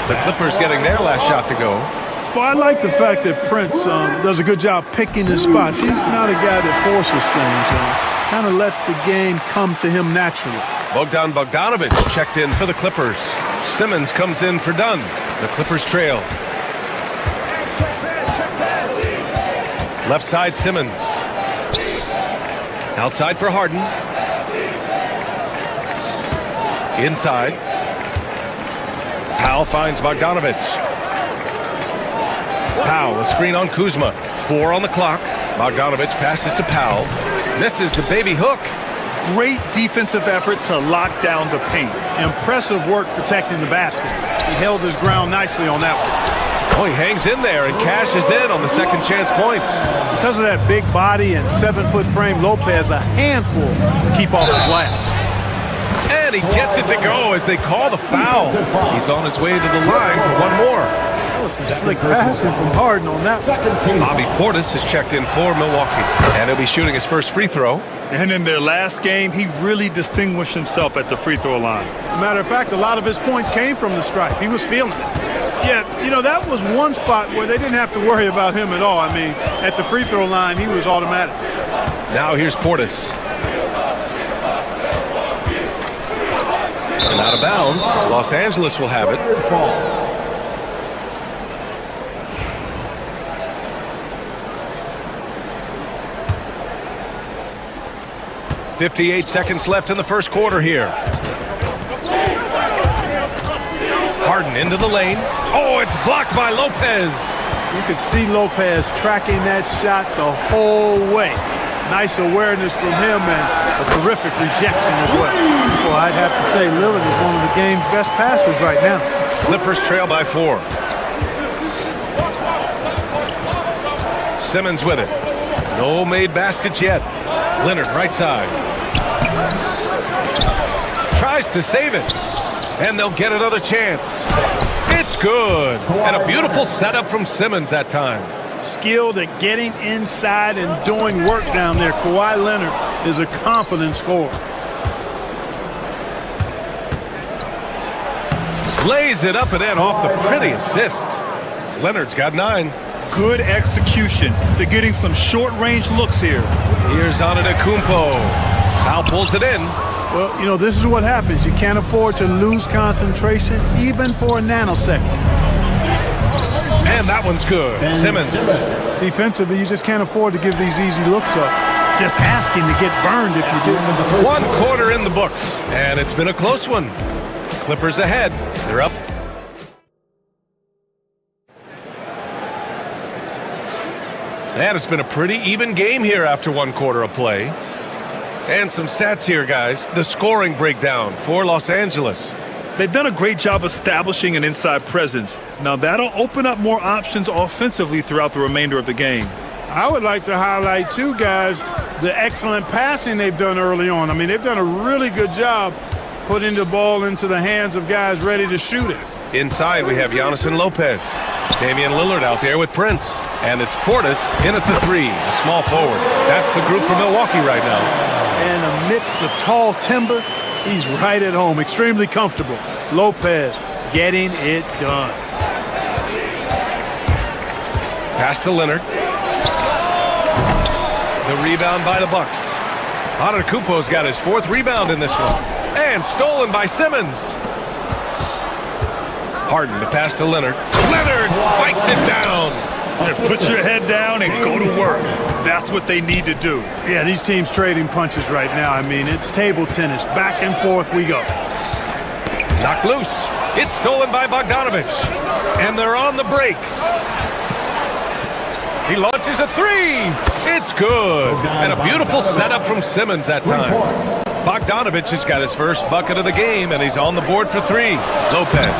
The Clippers getting their last shot to go. Well, I like the fact that Prince does a good job picking his spots. He's not a guy that forces things. Kind of lets the game come to him naturally. Bogdan Bogdanović checked in for the Clippers. Simmons comes in for Dunn. The Clippers trail. Left side, Simmons. Outside for Harden. Inside. Powell finds Bogdanović. Powell, a screen on Kuzma. 4 on the clock. Bogdanović passes to Powell. Misses the baby hook. Great defensive effort to lock down the paint. Impressive work protecting the basket. He held his ground nicely on that one. Oh, he hangs in there and cashes in on the second chance points. Because of that big body and 7-foot frame, Lopez a handful to keep off the glass. And he gets it to go as they call the foul. He's on his way to the line for one more. That was some slick passing from Harden on that. Bobby Portis has checked in for Milwaukee. And he'll be shooting his first free throw. And in their last game, he really distinguished himself at the free throw line. Matter of fact, a lot of his points came from the stripe. He was feeling it. Yeah, that was one spot where they didn't have to worry about him at all. I mean, at the free throw line, he was automatic. Now here's Portis. And out of bounds. Los Angeles will have it. .58 seconds left in the first quarter here. Harden into the lane. Oh, it's blocked by Lopez. You could see Lopez tracking that shot the whole way. Nice awareness from him and a terrific rejection as well. Well, I'd have to say Lillard is one of the game's best passers right now. Clippers trail by 4. Simmons with it. No made baskets yet. Leonard right side. Tries to save it. And they'll get another chance. It's good. And a beautiful setup from Simmons that time. skilled at getting inside and doing work down there. Kawhi Leonard is a confident scorer. Lays it up and in off the pretty assist. Leonard's got 9. Good execution. They're getting some short-range looks here. Here's Antetokounmpo. Now pulls it in. Well, you know, this is what happens. You can't afford to lose concentration even for a nanosecond. And that one's good. Simmons. Defensively, you just can't afford to give these easy looks up. Just asking to get burned if you do. 1 quarter in the books, and it's been a close one. Clippers ahead. They're up. And it's been a pretty even game here after 1 quarter of play. And some stats here, guys. The scoring breakdown for Los Angeles. They've done a great job establishing an inside presence. Now that'll open up more options offensively throughout the remainder of the game. I would like to highlight, too, guys, the excellent passing they've done early on. I mean, they've done a really good job putting the ball into the hands of guys ready to shoot it. Inside, we have Giannis and Lopez. Damian Lillard out there with Prince. And it's Portis in at the 3, a small forward. That's the group for Milwaukee right now. And amidst the tall timber, he's right at home, extremely comfortable. Lopez getting it done. Pass to Leonard. The rebound by the Bucks. Antetokounmpo's got his 4th rebound in this one. And stolen by Simmons. Harden, the pass to Leonard. Leonard spikes it down. Put your head down and go to work. That's what they need to do. Yeah, these teams trading punches right now. I mean, it's table tennis. Back and forth we go. Knocked loose. It's stolen by Bogdanovic. And they're on the break. He launches a 3. It's good. And a beautiful setup from Simmons that time. Bogdanovic has got his first bucket of the game, and he's on the board for 3. Lopez.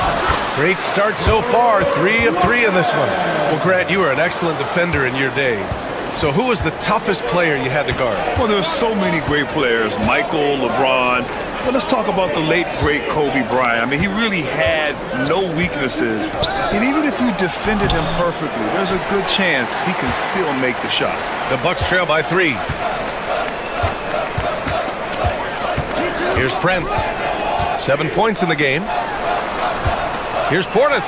Great start so far. 3 of 3 in this one. Well, Grant, you were an excellent defender in your day. So who was the toughest player you had to guard? Well, there's so many great players. Michael, LeBron. Well, let's talk about the late, great Kobe Bryant. I mean, he really had no weaknesses. And even if you defended him perfectly, there's a good chance he can still make the shot. The Bucks trail by 3. Here's Prince. 7 points in the game. Here's Portis.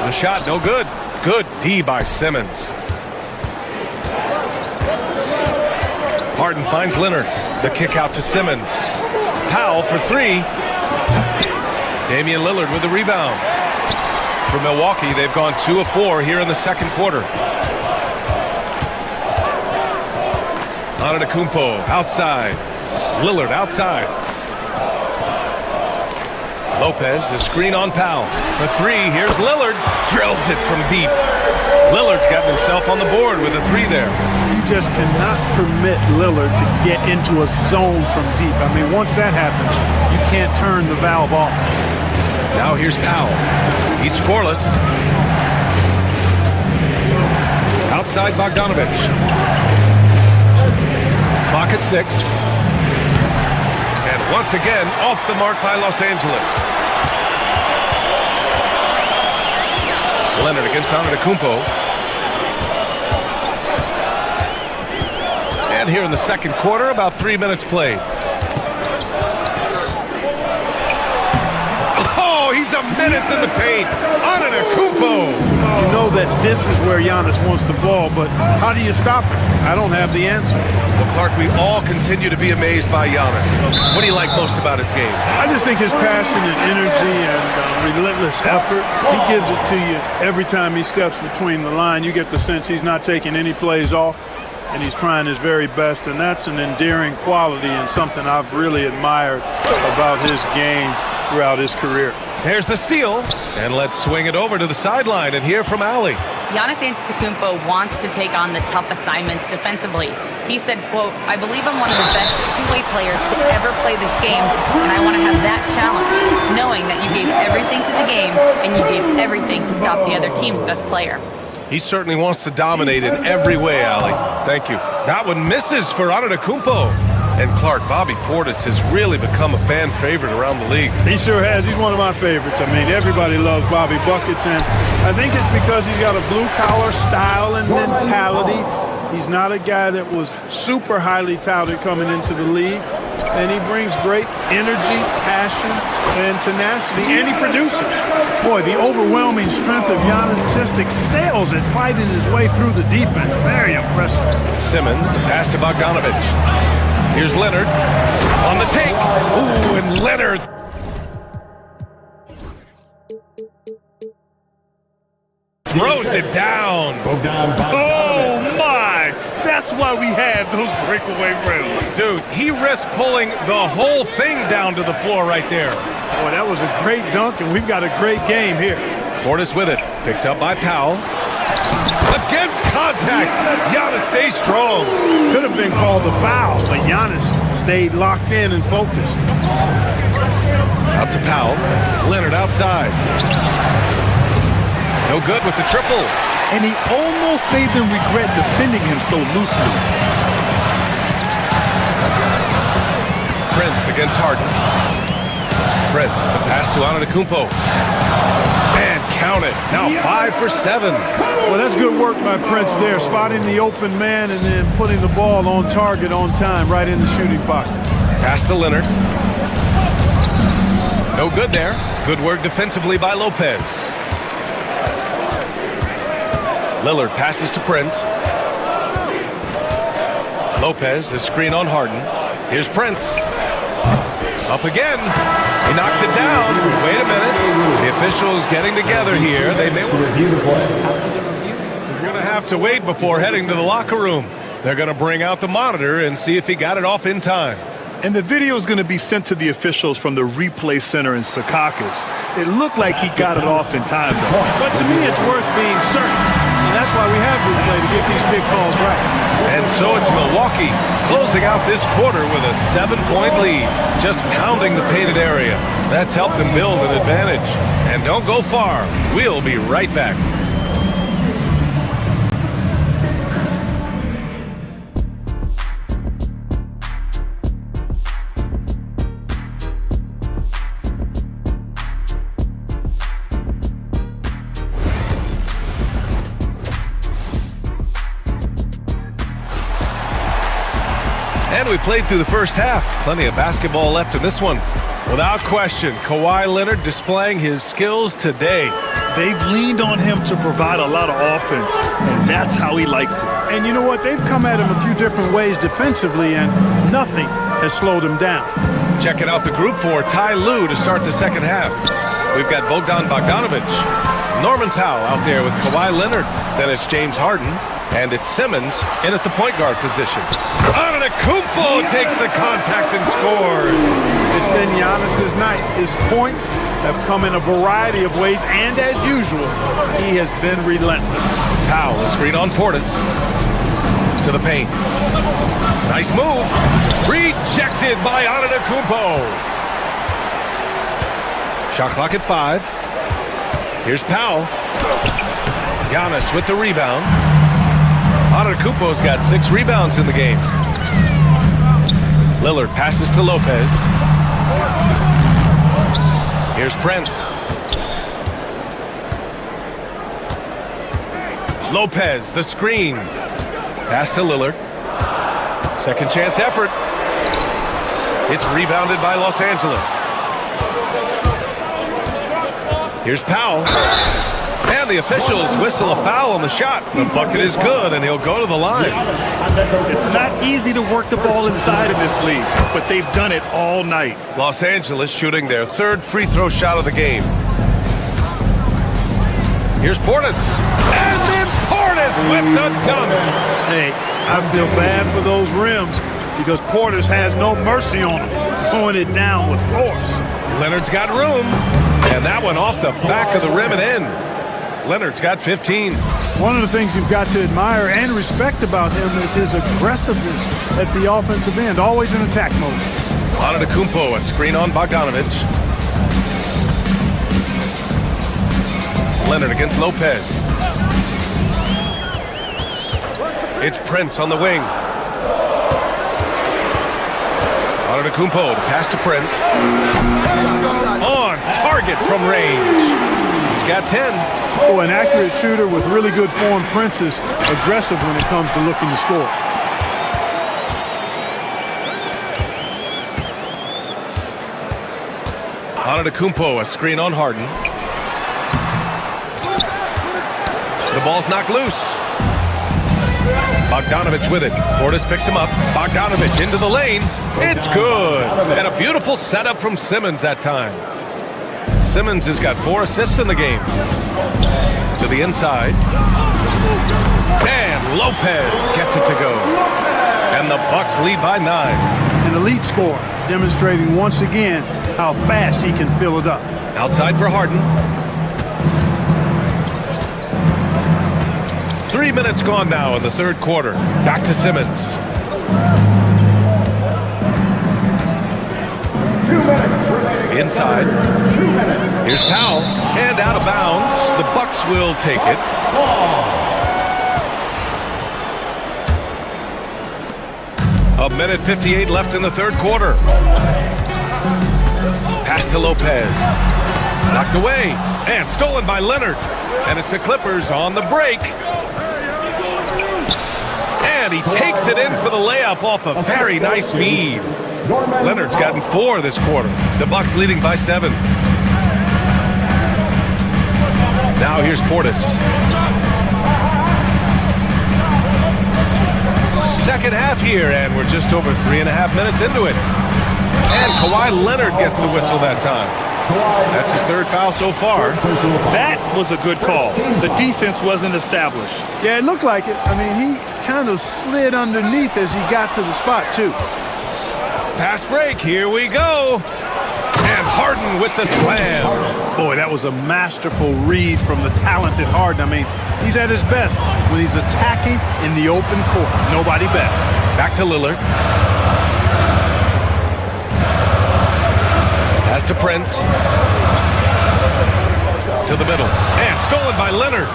The shot, no good. Good D by Simmons. Harden finds Leonard. The kick out to Simmons. Powell for 3. Damian Lillard with the rebound. For Milwaukee, they've gone 2 of 4 here in the second quarter. Antetokounmpo outside. Lillard outside. Lopez, the screen on Powell. The 3, here's Lillard. Drills it from deep. Lillard's got himself on the board with a 3 there. You just cannot permit Lillard to get into a zone from deep. I mean, once that happens, you can't turn the valve off. Now here's Powell. He's scoreless. Outside Bogdanovic. Clock at 6. And once again, off the mark by Los Angeles. Leonard against Antetokounmpo. And here in the second quarter, about 3 minutes played. Oh, he's a menace in the paint. Antetokounmpo. You know that this is where Giannis wants the ball, but how do you stop him? I don't have the answer. Well, Clark, we all continue to be amazed by Giannis. What do you like most about his game? I just think his passion and energy and relentless effort, he gives it to you every time he steps between the line. You get the sense he's not taking any plays off, and he's trying his very best, and that's an endearing quality and something I've really admired about his game throughout his career. Here's the steal, and let's swing it over to the sideline and hear from Allie. Giannis Antetokounmpo wants to take on the tough assignments defensively. He said, quote, "I believe I'm one of the best two-way players to ever play this game, and I want to have that challenge, knowing that you gave everything to the game and you gave everything to stop the other team's best player." He certainly wants to dominate in every way, Allie. Thank you. That one misses for Antetokounmpo. And Clark, Bobby Portis has really become a fan favorite around the league. He sure has. He's one of my favorites. I mean, everybody loves Bobby Buckets, and I think it's because he's got a blue-collar style and mentality. He's not a guy that was super highly touted coming into the league, and he brings great energy, passion, and tenacity, and he produces. Boy, the overwhelming strength of Giannis just excels at fighting his way through the defense. Very impressive. Simmons, the pass to Bogdanovich. Here's Leonard on the take. Ooh, and Leonard. Throws it down. Oh, my. That's why we have those breakaway rims. Dude, he risked pulling the whole thing down to the floor right there. Boy, that was a great dunk, and we've got a great game here. Portis with it. Picked up by Powell. Against contact. Giannis stays strong. Could have been called a foul, but Giannis stayed locked in and focused. Out to Powell. Leonard outside. No good with the triple. And he almost made them regret defending him so loosely. Prince against Harden. Prince, the pass to Antetokounmpo. And count it. Now 5 for 7. Well, that's good work by Prince there, spotting the open man and then putting the ball on target on time, right in the shooting pocket. Pass to Leonard. No good there. Good work defensively by Lopez. Lillard passes to Prince. Lopez, the screen on Harden. Here's Prince. Up again. He knocks it down. Wait a minute. The officials getting together here. They may review the play. We're going to have to wait before heading to the locker room. They're going to bring out the monitor and see if he got it off in time. And the video is going to be sent to the officials from the replay center in Secaucus. It looked like he got it off in time, though. But to me, it's worth being certain. And that's why we have replay to get these big calls right. And so it's Milwaukee closing out this quarter with a 7-point lead, just pounding the painted area. That's helped them build an advantage. And don't go far. We'll be right back. And we played through the first half. Plenty of basketball left in this one. Without question, Kawhi Leonard displaying his skills today. They've leaned on him to provide a lot of offense, and that's how he likes it. And you know what? They've come at him a few different ways defensively, and nothing has slowed him down. Checking out the group for Ty Lue to start the second half. We've got Bogdanovich, Norman Powell out there with Kawhi Leonard. Then it's James Harden. And it's Simmons in at the point guard position. Antetokounmpo takes the contact and scores. It's been Giannis's night. His points have come in a variety of ways, and as usual, he has been relentless. Powell, a screen on Portis. To the paint. Nice move. Rejected by Antetokounmpo. Shot clock at 5. Here's Powell. Giannis with the rebound. Antetokounmpo's got 6 rebounds in the game. Lillard passes to Lopez. Here's Prince. Lopez, the screen. Pass to Lillard. Second chance effort. It's rebounded by Los Angeles. Here's Powell. And the officials whistle a foul on the shot. The bucket is good, and he'll go to the line. It's not easy to work the ball inside in this league, but they've done it all night. Los Angeles shooting their 3rd free throw shot of the game. Here's Portis. And then Portis with the dunk. Hey, I feel bad for those rims because Portis has no mercy on them, throwing it down with force. Leonard's got room, and that one off the back of the rim and in. Leonard's got 15. One of the things you've got to admire and respect about him is his aggressiveness at the offensive end, always in attack mode. Antetokounmpo, a screen on Bogdanovich. Leonard against Lopez. It's Prince on the wing. Antetokounmpo to pass to Prince. On target from range. He's got 10. Oh, an accurate shooter with really good form. Prince is aggressive when it comes to looking to score. Antetokounmpo, a screen on Harden. The ball's knocked loose. Bogdanovich with it. Portis picks him up. Bogdanovich into the lane. It's good. And a beautiful setup from Simmons that time. Simmons has got 4 assists in the game. To the inside. And Lopez gets it to go. And the Bucks lead by 9. An elite scorer, demonstrating once again how fast he can fill it up. Outside for Harden. 3 minutes gone now in the third quarter. Back to Simmons. 2 minutes remaining. Inside. 2 minutes. Here's Powell. And out of bounds. The Bucks will take it. A minute 58 left in the third quarter. Pass to Lopez. Knocked away. And stolen by Leonard. And it's the Clippers on the break. And he takes it in for the layup off a very nice feed. Leonard's gotten 4 this quarter. The Bucks leading by 7. Now here's Portis. Second half here, and we're just over 3.5 minutes into it. And Kawhi Leonard gets the whistle that time. That's his 3rd foul so far. That was a good call. The defense wasn't established. Yeah, it looked like it. I mean, he kind of slid underneath as he got to the spot, too. Fast break. Here we go. And Harden with the slam. Boy, that was a masterful read from the talented Harden. I mean, he's at his best when he's attacking in the open court. Nobody better. Back to Lillard. Pass to Prince. To the middle. And stolen by Leonard.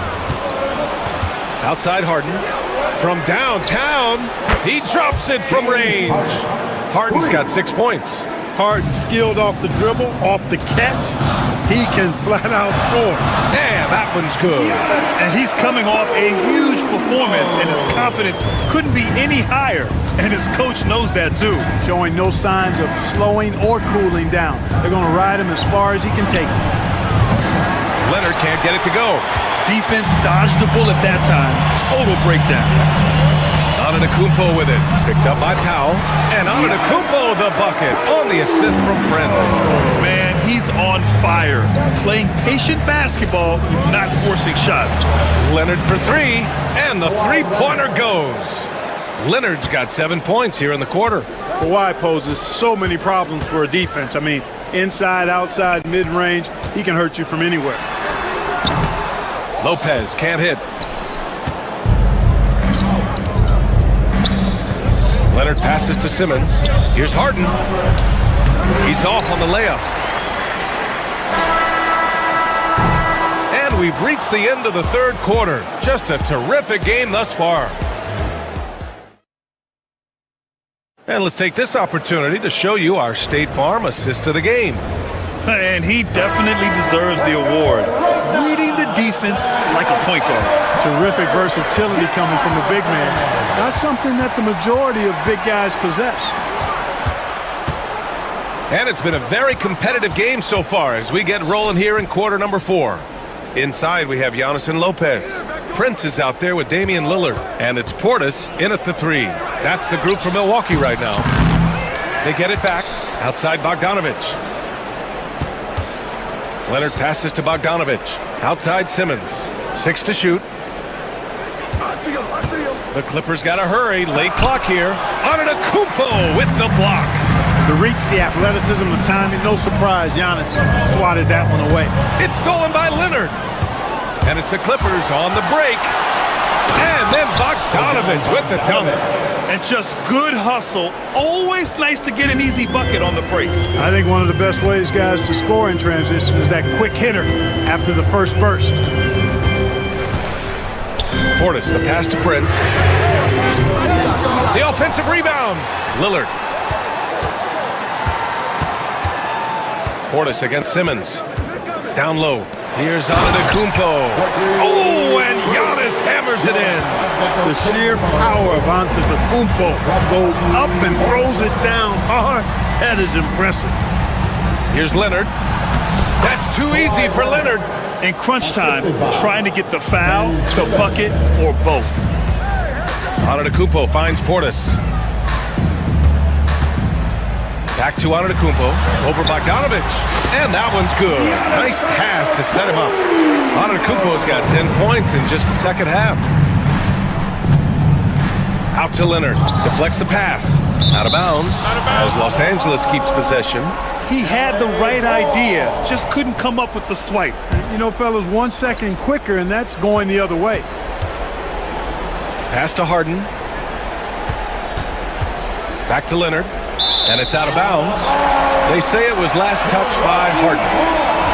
Outside Harden. From downtown. He drops it from range. Harden's got 6 points. Harden skilled off the dribble, off the catch. He can flat out score. And that one's good. And he's coming off a huge performance, and his confidence couldn't be any higher. And his coach knows that too. Showing no signs of slowing or cooling down. They're going to ride him as far as he can take him. Leonard can't get it to go. Defense dodged the bullet that time. Total breakdown. Antetokounmpo with it. Picked up by Powell. And Antetokounmpo the bucket on the assist from Prince. Man, he's on fire. Playing patient basketball, not forcing shots. Leonard for 3. And the three-pointer goes. Leonard's got 7 points here in the quarter. Kawhi poses so many problems for a defense. I mean, inside, outside, mid-range, he can hurt you from anywhere. Lopez can't hit. Leonard passes to Simmons. Here's Harden. He's off on the layup. And we've reached the end of the third quarter. Just a terrific game thus far. And let's take this opportunity to show you our State Farm assist of the game. And he definitely deserves the award. Reading the defense like a point guard. Terrific versatility coming from a big man. That's something that the majority of big guys possess. And it's been a very competitive game so far as we get rolling here in quarter number 4. Inside we have Giannis and Lopez. Prince is out there with Damian Lillard. And it's Portis in at the 3. That's the group from Milwaukee right now. They get it back. Outside Bogdanovich. Leonard passes to Bogdanovich. Outside Simmons. 6 to shoot. I see him. The Clippers got to hurry. Late clock here. Antetokounmpo with the block. The reach, the athleticism, the timing. No surprise, Giannis swatted that one away. It's stolen by Leonard. And it's the Clippers on the break. And then Bogdanovich with the dunk. And just good hustle. Always nice to get an easy bucket on the break. I think one of the best ways, guys, to score in transition is that quick hitter after the first burst. Portis, the pass to Prince. The offensive rebound. Lillard. Portis against Simmons. Down low. Here's Antetokounmpo. Oh, and Giannis hammers it in. The sheer power of Antetokounmpo goes up and throws it down hard. That is impressive. Here's Leonard. That's too easy for Leonard. In crunch time, trying to get the foul, the bucket, or both. Antetokounmpo finds Portis. Back to Antetokounmpo, over Bogdanovic, and that one's good. Nice pass to set him up. Antetokounmpo's got 10 points in just the second half. Out to Leonard, deflects the pass. Out of bounds, as Los Angeles keeps possession. He had the right idea, just couldn't come up with the swipe. You know, fellas, 1 second quicker, and that's going the other way. Pass to Harden. Back to Leonard. And it's out of bounds. They say it was last touched by Harden.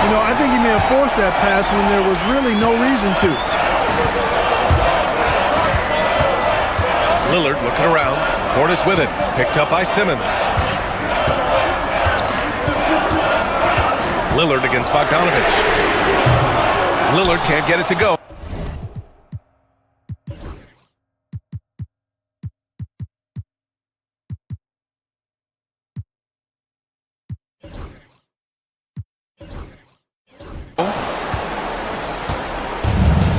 You know, I think he may have forced that pass when there was really no reason to. Lillard looking around. Portis with it. Picked up by Simmons. Lillard against Bogdanovic. Lillard can't get it to go.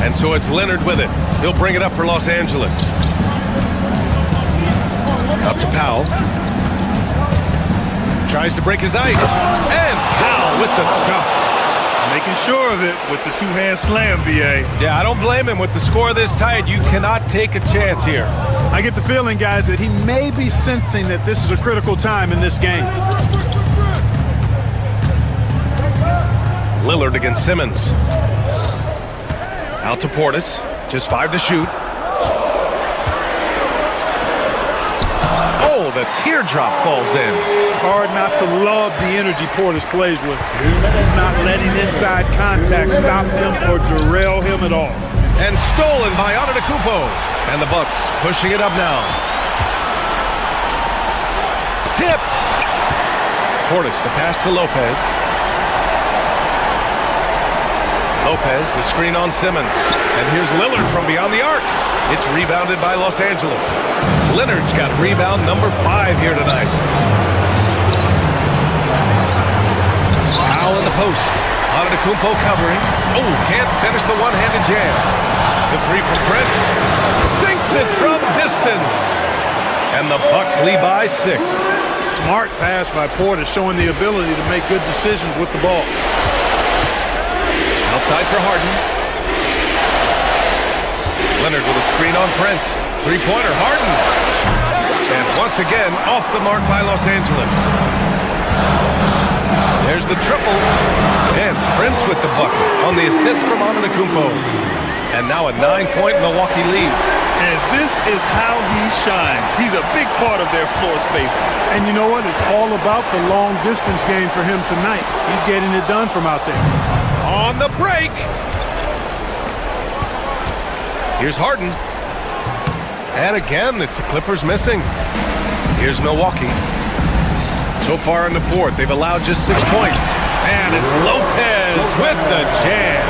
And so it's Leonard with it. He'll bring it up for Los Angeles. Up to Powell. Tries to break his ice. And Powell with the stuff. Making sure of it with the two-hand slam, B.A. Yeah, I don't blame him with the score this tight. You cannot take a chance here. I get the feeling, guys, that he may be sensing that this is a critical time in this game. Lillard against Simmons. Out to Portis. Just 5 to shoot. Oh, the teardrop falls in. Hard not to love the energy Portis plays with. He's not letting inside contact stop him or derail him at all. And stolen by Antetokounmpo. And the Bucks pushing it up now. Tipped. Portis, the pass to Lopez. Lopez, the screen on Simmons. And here's Lillard from beyond the arc. It's rebounded by Los Angeles. Leonard's got rebound number 5 here tonight. Foul in the post. Antetokounmpo covering. Oh, can't finish the one-handed jam. The three from Prince. Sinks it from distance. And the Bucks lead by 6. Smart pass by Portis, showing the ability to make good decisions with the ball. Outside for Harden. Leonard with a screen on Prince. Three-pointer, Harden. And once again, off the mark by Los Angeles. There's the triple. And Prince with the bucket on the assist from Antetokounmpo. And now a 9-point Milwaukee lead. And this is how he shines. He's a big part of their floor spacing. And you know what? It's all about the long distance game for him tonight. He's getting it done from out there. On the break. Here's Harden. And again, it's the Clippers missing. Here's Milwaukee. So far in the fourth, they've allowed just 6 points. And it's Lopez with the jam.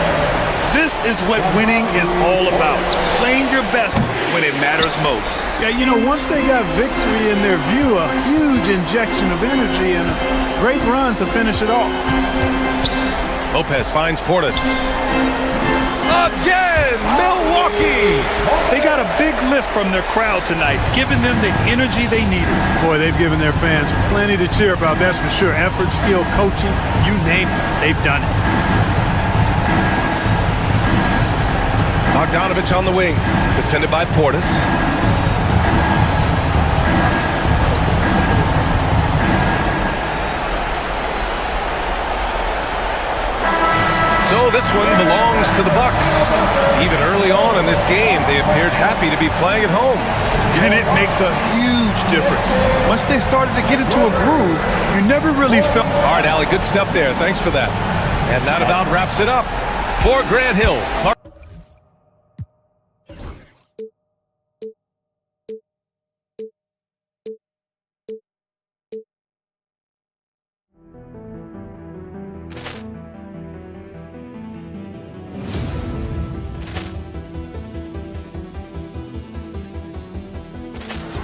This is what winning is all about. Playing your best when it matters most. Yeah, you know, once they got victory in their view, a huge injection of energy and a great run to finish it off. Lopez finds Portis. Again, Milwaukee! They got a big lift from their crowd tonight, giving them the energy they needed. Boy, they've given their fans plenty to cheer about, that's for sure. Effort, skill, coaching, you name it, they've done it. Bogdanovic on the wing, defended by Portis. So this one belongs to the Bucks. Even early on in this game, they appeared happy to be playing at home. And it makes a huge difference. Once they started to get into a groove, you never really felt... All right, Allie, good stuff there. Thanks for that. And that about wraps it up. For Grant Hill, Clark.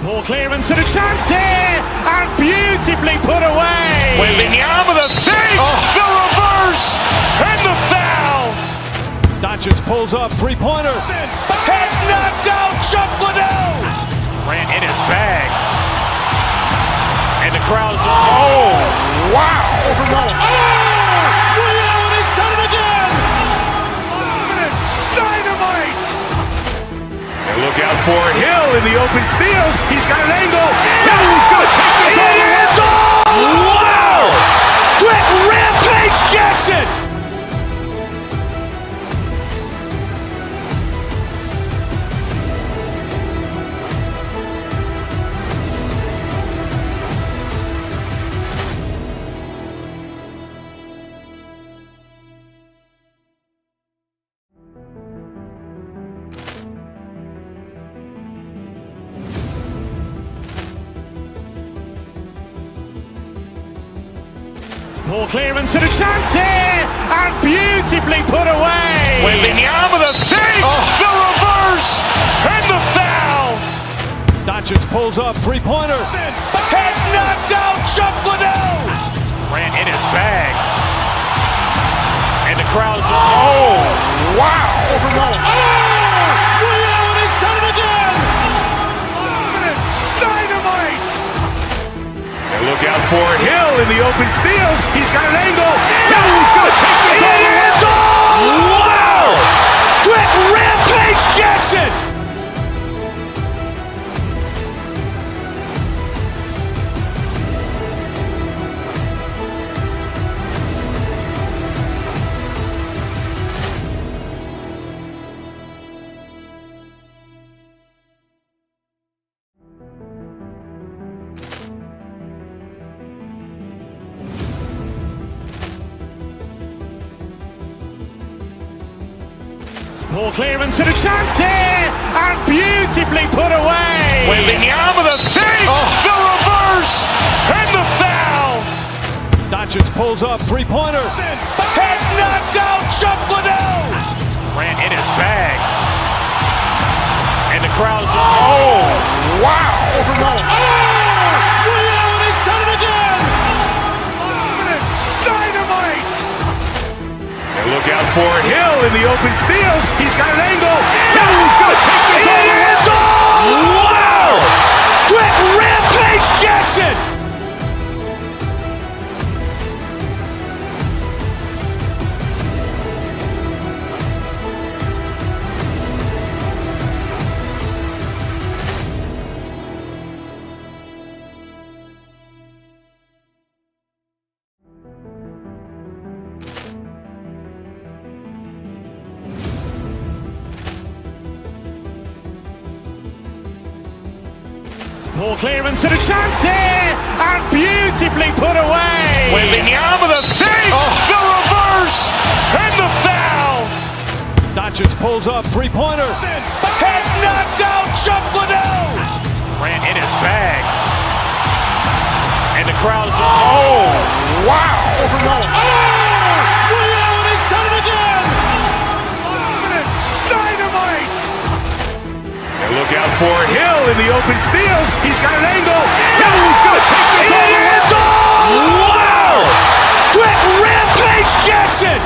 Poor clearance and a chance here, and beautifully put away. Wembanyama the fake, the reverse, and the foul. Doncic pulls up, three-pointer. Has knocked out Chuck Liddell. Grant in his bag. And the crowd's, wow. Ray Allen has done it again. Dynamite. And look out for Hill in the open field. He's got an angle. Hill's going to take this all the way. Wow. Quick Rampage Jackson. Poor clearance and a chance here, and beautifully put away. Wembanyama the fake, the reverse, and the foul. Doncic pulls up, three-pointer. Has knocked out Chuck Liddell. Grant in his bag. And the crowd's, wow. Ray Allen has done it again. Dynamite. And look out for Hill in the open field. He's got an angle. Hill's going to take this all the way. Wow. Quick Rampage Jackson. Poor clearance and a chance here, and beautifully put away. Wembanyama the fake, the reverse, and the foul. Doncic pulls up, three-pointer. Has knocked out Chuck Liddell. Grant in his bag. And the crowd's, wow. Ray Allen has done it again. Dynamite. And look out for Hill in the open field. He's got an angle. Hill's going to take this all the way. Wow. Quick Rampage Jackson. Poor clearance and a chance here, and beautifully put away. Wembanyama the fake, the reverse, and the foul. Doncic pulls up, three-pointer. Has knocked out Chuck Liddell. Grant in his bag. And the crowd's, wow. Ray Allen has done it again. Dynamite. And look out for Hill in the open field. He's got an angle. Hill's going to take this all the way. Wow. Quick Rampage Jackson.